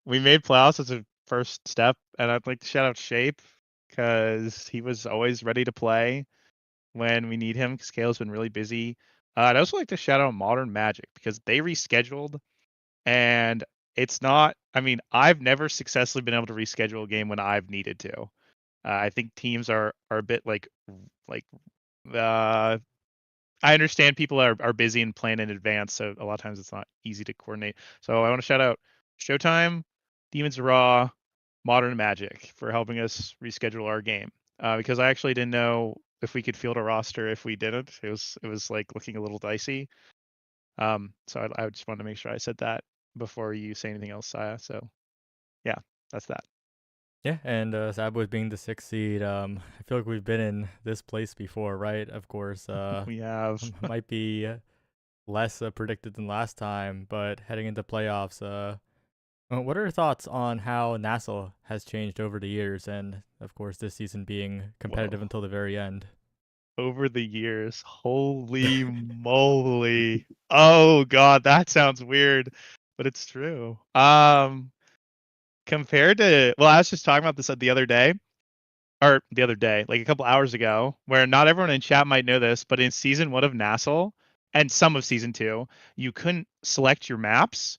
we made playoffs as a first step, and I'd like to shout out Shape because he was always ready to play when we need him, because Kale's been really busy. I'd also like to shout out Modern Magic because they rescheduled, and it's not, I mean, I've never successfully been able to reschedule a game when I've needed to. I think teams are a bit like I understand people are busy and plan in advance, so a lot of times it's not easy to coordinate. So I want to shout out Showtime, Demons Raw, Modern Magic for helping us reschedule our game. Because I actually didn't know if we could field a roster if we didn't. It was like looking a little dicey. So I just wanted to make sure I said that before you say anything else, Saya. So yeah, that's that. Yeah, and Sad Boys being the 6th seed, I feel like we've been in this place before, right? Of course, We have. might be less predicted than last time, but heading into playoffs, what are your thoughts on how Nassau has changed over the years, and of course this season being competitive until the very end? Over the years, holy moly! Oh god, that sounds weird, but it's true. Compared to, well, I was just talking about this the other day, like a couple hours ago, where not everyone in chat might know this, but in season 1 of Nassau and some of season 2, you couldn't select your maps.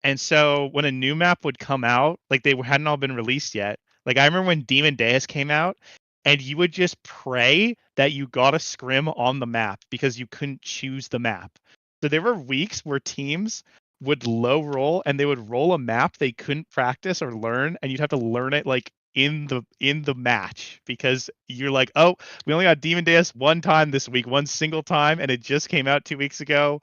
And so when a new map would come out, like they hadn't all been released yet. Like I remember when Demon Deus came out, and you would just pray that you got a scrim on the map because you couldn't choose the map. So there were weeks where teams would low roll and they would roll a map they couldn't practice or learn, and you'd have to learn it like in the match, because you're like, oh, we only got Demon Deus one time this week, one single time, and it just came out 2 weeks ago.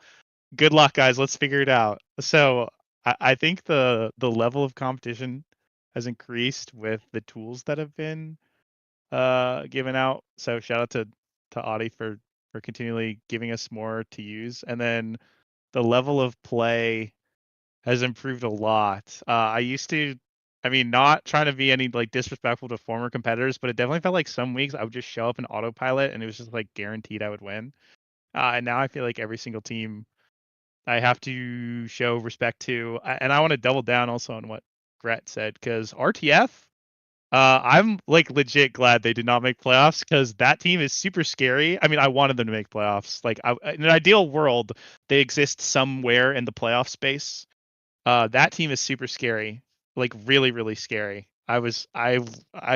Good luck, guys. Let's figure it out. So I think the level of competition has increased with the tools that have been given out. So shout out to Audi for continually giving us more to use. And then the level of play has improved a lot. I used to, I mean, not trying to be any like disrespectful to former competitors, but it definitely felt like some weeks I would just show up in autopilot and it was just like guaranteed I would win. And now I feel like every single team I have to show respect to. And I want to double down also on what Gret said, because RTF, I'm like legit glad they did not make playoffs, because that team is super scary. I mean, I wanted them to make playoffs. Like in an ideal world, they exist somewhere in the playoff space. That team is super scary, like really, really scary. I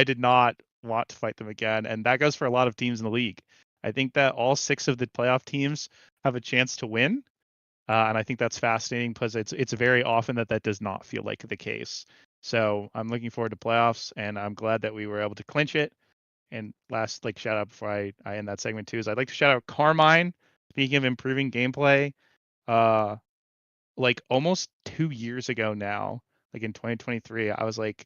did not want to fight them again, and that goes for a lot of teams in the league. I think that all 6 of the playoff teams have a chance to win, and I think that's fascinating because it's very often that does not feel like the case. So I'm looking forward to playoffs, and I'm glad that we were able to clinch it. And last, like, shout out before I end that segment too, is I'd like to shout out Carmine. Speaking of improving gameplay, like almost 2 years ago now, like in 2023, I was like,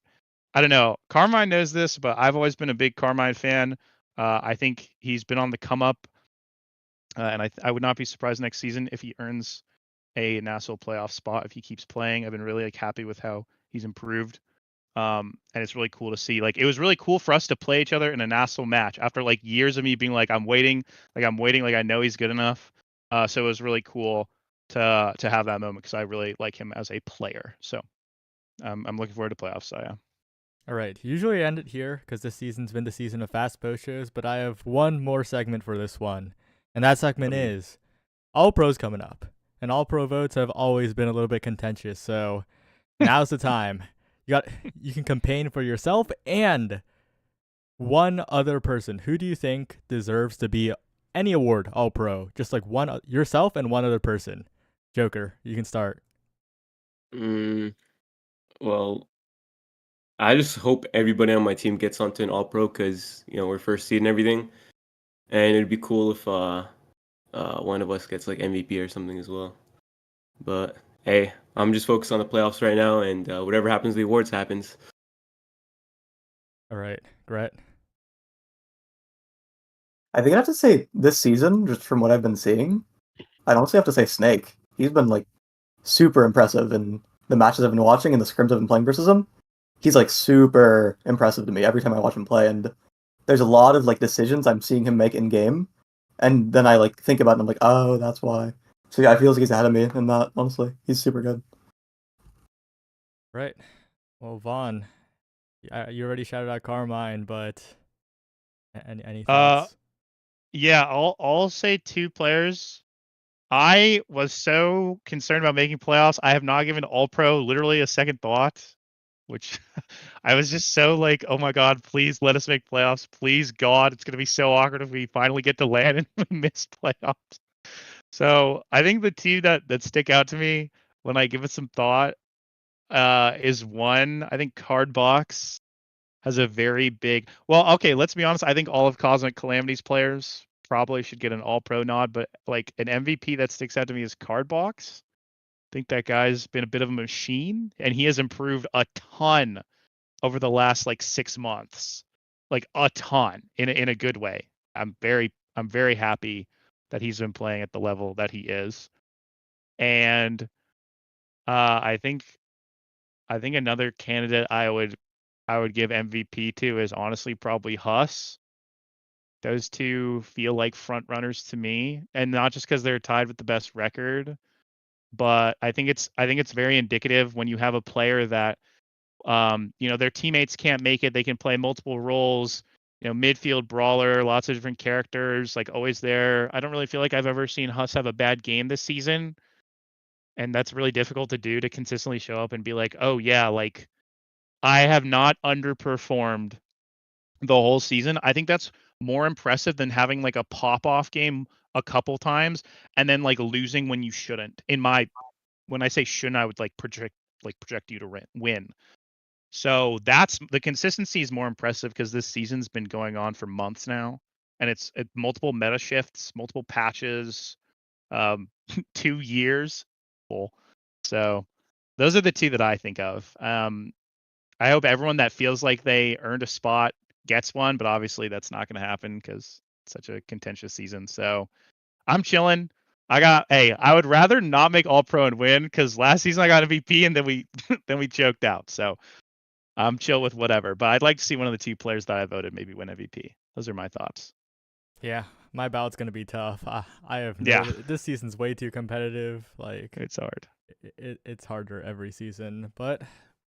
I don't know, Carmine knows this, but I've always been a big Carmine fan. I think he's been on the come up, and I would not be surprised next season if he earns a national playoff spot if he keeps playing. I've been really like happy with how he's improved. And it's really cool to see. Like, it was really cool for us to play each other in a national match after like years of me being like, I'm waiting, like I know he's good enough. So it was really cool to have that moment because I really like him as a player. So I'm looking forward to playoffs. So yeah. All right. Usually I end it here because this season's been the season of fast post shows, but I have one more segment for this one. And that segment is All Pros coming up. And All Pro votes have always been a little bit contentious, so now's the time. You can campaign for yourself and one other person. Who do you think deserves to be any award All Pro? Just like one yourself and one other person. Joker, you can start. Well, I just hope everybody on my team gets onto an All Pro because we're first seed and everything, and it'd be cool if one of us gets like MVP or something as well. But hey, I'm just focused on the playoffs right now, and whatever happens, the awards happens. All right, Gret. I think I have to say this season, just from what I've been seeing, I'd honestly have to say Snake. He's been like super impressive in the matches I've been watching and the scrims I've been playing versus him. He's like super impressive to me every time I watch him play, and there's a lot of like decisions I'm seeing him make in game, and then I like think about it and I'm like, oh, that's why. So yeah, I feel like he's ahead of me in that, honestly. He's super good. Right. Well, Vaughn, you already shouted out Carmine, but any thoughts? Yeah, I'll say 2 players. I was so concerned about making playoffs. I have not given All Pro literally a second thought, which I was just so like, oh my God, please let us make playoffs. Please, God, it's going to be so awkward if we finally get to land and we miss playoffs. So I think the 2 that stick out to me when I give it some thought is one, I think Cardbox has a very big, well, okay, let's be honest. I think all of Cosmic Calamity's players probably should get an All Pro nod, but like an MVP that sticks out to me is Cardbox. I think that guy's been a bit of a machine, and he has improved a ton over the last like 6 months, like a ton in a good way. I'm very happy that he's been playing at the level that he is, and I think another candidate I would give MVP to is honestly probably Huss. Those 2 feel like front runners to me, and not just because they're tied with the best record, but I think it's very indicative when you have a player that their teammates can't make it. They can play multiple roles, midfield brawler, lots of different characters, like always there. I don't really feel like I've ever seen Huss have a bad game this season, and that's really difficult to do, to consistently show up and be like, oh yeah, like I have not underperformed the whole season. I think that's more impressive than having like a pop off game a couple times and then like losing when you shouldn't. When I say shouldn't, I would like project you to win. So that's the consistency is more impressive because this season's been going on for months now, and it's multiple meta shifts, multiple patches, 2 years. So those are the 2 that I think of. I hope everyone that feels like they earned a spot gets one, but obviously that's not going to happen because it's such a contentious season. So I'm chilling. I would rather not make All Pro and win because last season I got MVP and then we then we choked out. So I'm chill with whatever. But I'd like to see one of the 2 players that I voted maybe win MVP. Those are my thoughts. Yeah, my bout's gonna be tough. I have Yeah. this season's way too competitive. Like It's hard. it's harder every season, but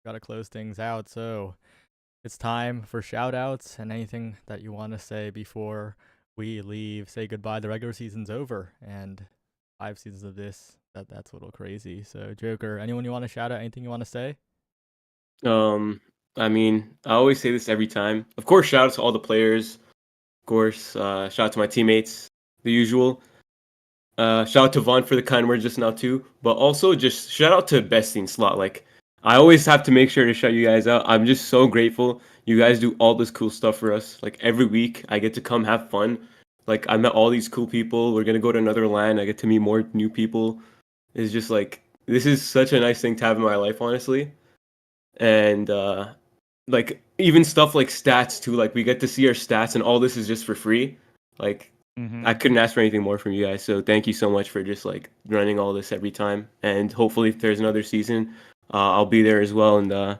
gotta close things out. So it's time for shout outs and anything that you want to say before we leave. Say goodbye. The regular season's over, and 5 seasons of this. That's a little crazy. So Joker, anyone you want to shout out? Anything you want to say? I mean, I always say this every time. Of course, shout out to all the players. Of course, shout out to my teammates, the usual. Shout out to Vaughn for the kind words just now too. But also just shout out to Bestie and Slot. Like, I always have to make sure to shout you guys out. I'm just so grateful. You guys do all this cool stuff for us. Like, every week I get to come have fun. Like, I met all these cool people. We're gonna go to another land. I get to meet more new people. It's just like, this is such a nice thing to have in my life, honestly. And like, even stuff like stats too. Like, we get to see our stats, and all this is just for free. Like, I couldn't ask for anything more from you guys. So thank you so much for just like running all this every time. And hopefully, if there's another season, I'll be there as well and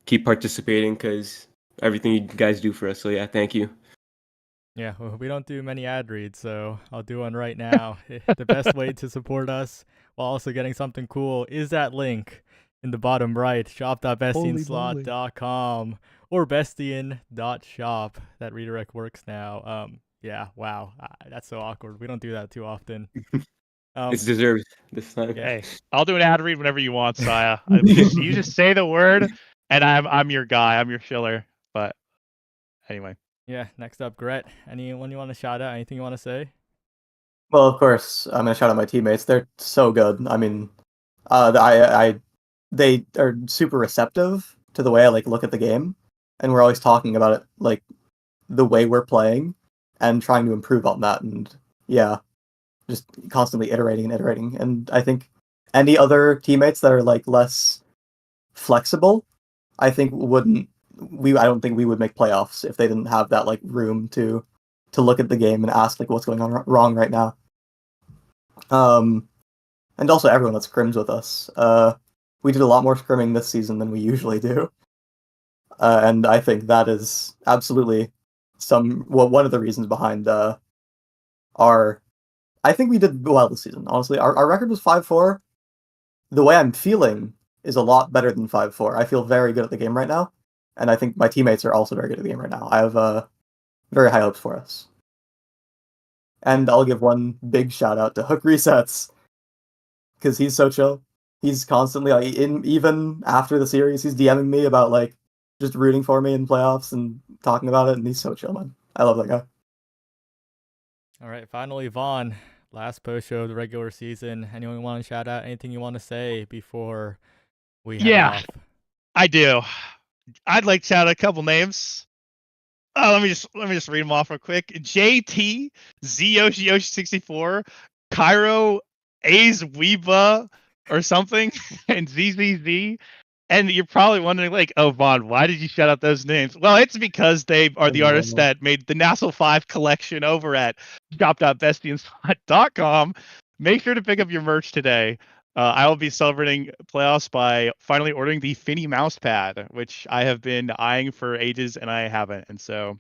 keep participating because everything you guys do for us. So yeah, thank you. Yeah, well, we don't do many ad reads, so I'll do one right now. The best way to support us while also getting something cool is that link in the bottom right, shop.bestianslot.com or bestian.shop. That redirect works now. Yeah, wow, that's so awkward. We don't do that too often. It's deserved this time. Hey, I'll do an ad read whenever you want, Saya. You just say the word, and I'm your guy. I'm your shiller. But anyway. Yeah, next up, Gret. Anyone you want to shout out? Anything you want to say? Well, of course, I'm gonna shout out my teammates. They're so good. I mean, they are super receptive to the way I like look at the game, and we're always talking about it, like the way we're playing, and trying to improve on that. And yeah, just constantly iterating and iterating. And I think any other teammates that are like less flexible, I think I don't think we would make playoffs if they didn't have that like room to look at the game and ask like what's going on wrong right now. And also everyone that scrims with us. We did a lot more scrimming this season than we usually do. And I think that is absolutely one of the reasons behind I think we did well this season, honestly. Our record was 5-4. The way I'm feeling is a lot better than 5-4. I feel very good at the game right now. And I think my teammates are also very good at the game right now. I have very high hopes for us. And I'll give one big shout out to Hook Resets, because he's so chill. He's constantly like, even after the series, he's DMing me about like just rooting for me in playoffs and talking about it, and he's so chill, man. I love that guy. All right, finally, Vaughn. Last post show of the regular season. Anyone want to shout out? Anything you want to say before we head off? I do. I'd like to shout out a couple names. Let me just read them off real quick. JT, Yoshi64, Cairo, A's Weeba or something, and ZZZ. And you're probably wondering, like, oh, Vaughn, why did you shout out those names? Well, it's because they are the artists that made the Nassel 5 collection over at shop.bestianslot.com. Make sure to pick up your merch today. I will be celebrating playoffs by finally ordering the Finny mouse pad, which I have been eyeing for ages and I haven't. And so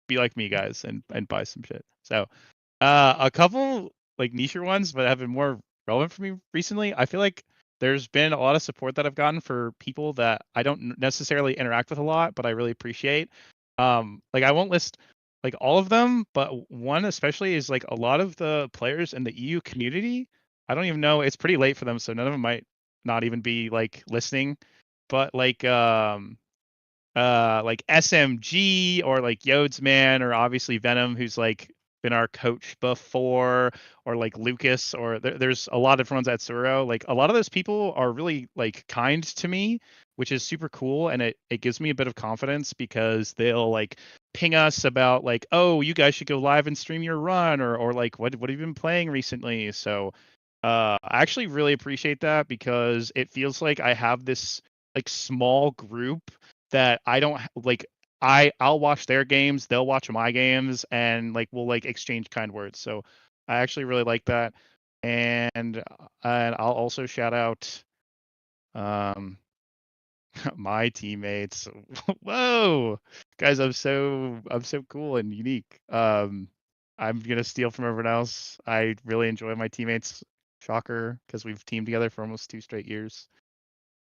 be like me, guys, and buy some shit. So a couple like nicher ones, but have been more relevant for me recently. I feel like there's been a lot of support that I've gotten for people that I don't necessarily interact with a lot, but I really appreciate. Like I won't list like all of them, but one especially is like a lot of the players in the EU community. I don't even know. It's pretty late for them, so none of them might not even be like listening. But like SMG or like Yodsman or obviously Venom, who's like been our coach before, or like Lucas, or there's a lot of different ones at Suro. Like a lot of those people are really like kind to me, which is super cool, and it gives me a bit of confidence because they'll like ping us about like, oh, you guys should go live and stream your run, or like what have you been playing recently. So I actually really appreciate that because it feels like I have this like small group that I don't like. I'll watch their games, they'll watch my games, and like we'll like exchange kind words. So I actually really like that, and I'll also shout out my teammates. Whoa, guys, I'm so cool and unique. I'm gonna steal from everyone else. I really enjoy my teammates. Shocker, because we've teamed together for almost 2 straight years.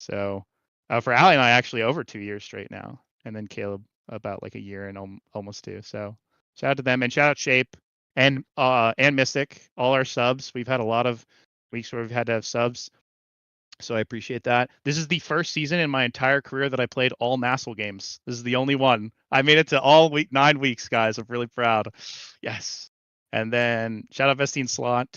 So for Ali and I, actually over 2 years straight now, and then Caleb about like a year and almost 2. So shout out to them, and shout out Shape and Mystic, all our subs. We've had a lot of weeks where we've had to have subs, so I appreciate that. This is the first season in my entire career that I played all Nassel games. This is the only one. I made it to all 9 weeks, guys. I'm really proud. Yes. And then shout out Vestine Slot,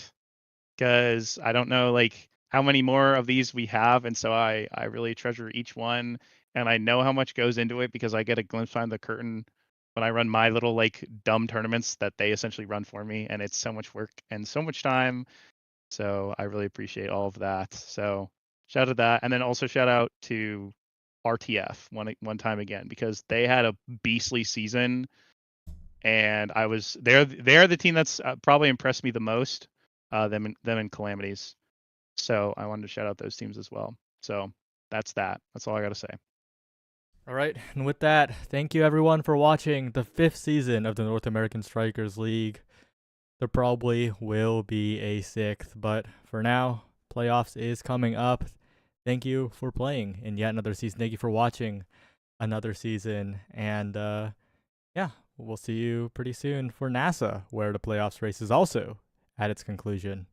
because I don't know like how many more of these we have, and so I really treasure each one, and I know how much goes into it because I get a glimpse behind the curtain when I run my little like dumb tournaments that they essentially run for me, and it's so much work and so much time. So I really appreciate all of that. So shout out to that, and then also shout out to RTF one time again, because they had a beastly season, and they're the team that's probably impressed me the most. Them in Calamities. So I wanted to shout out those teams as well. So that's that. That's all I got to say. All right, and with that, thank you everyone for watching the 5th season of the North American Strikers League. There probably will be a 6th, but for now, playoffs is coming up. Thank you for playing in yet another season. Thank you for watching another season. And yeah, we'll see you pretty soon for NASA, where the playoffs race is also at its conclusion.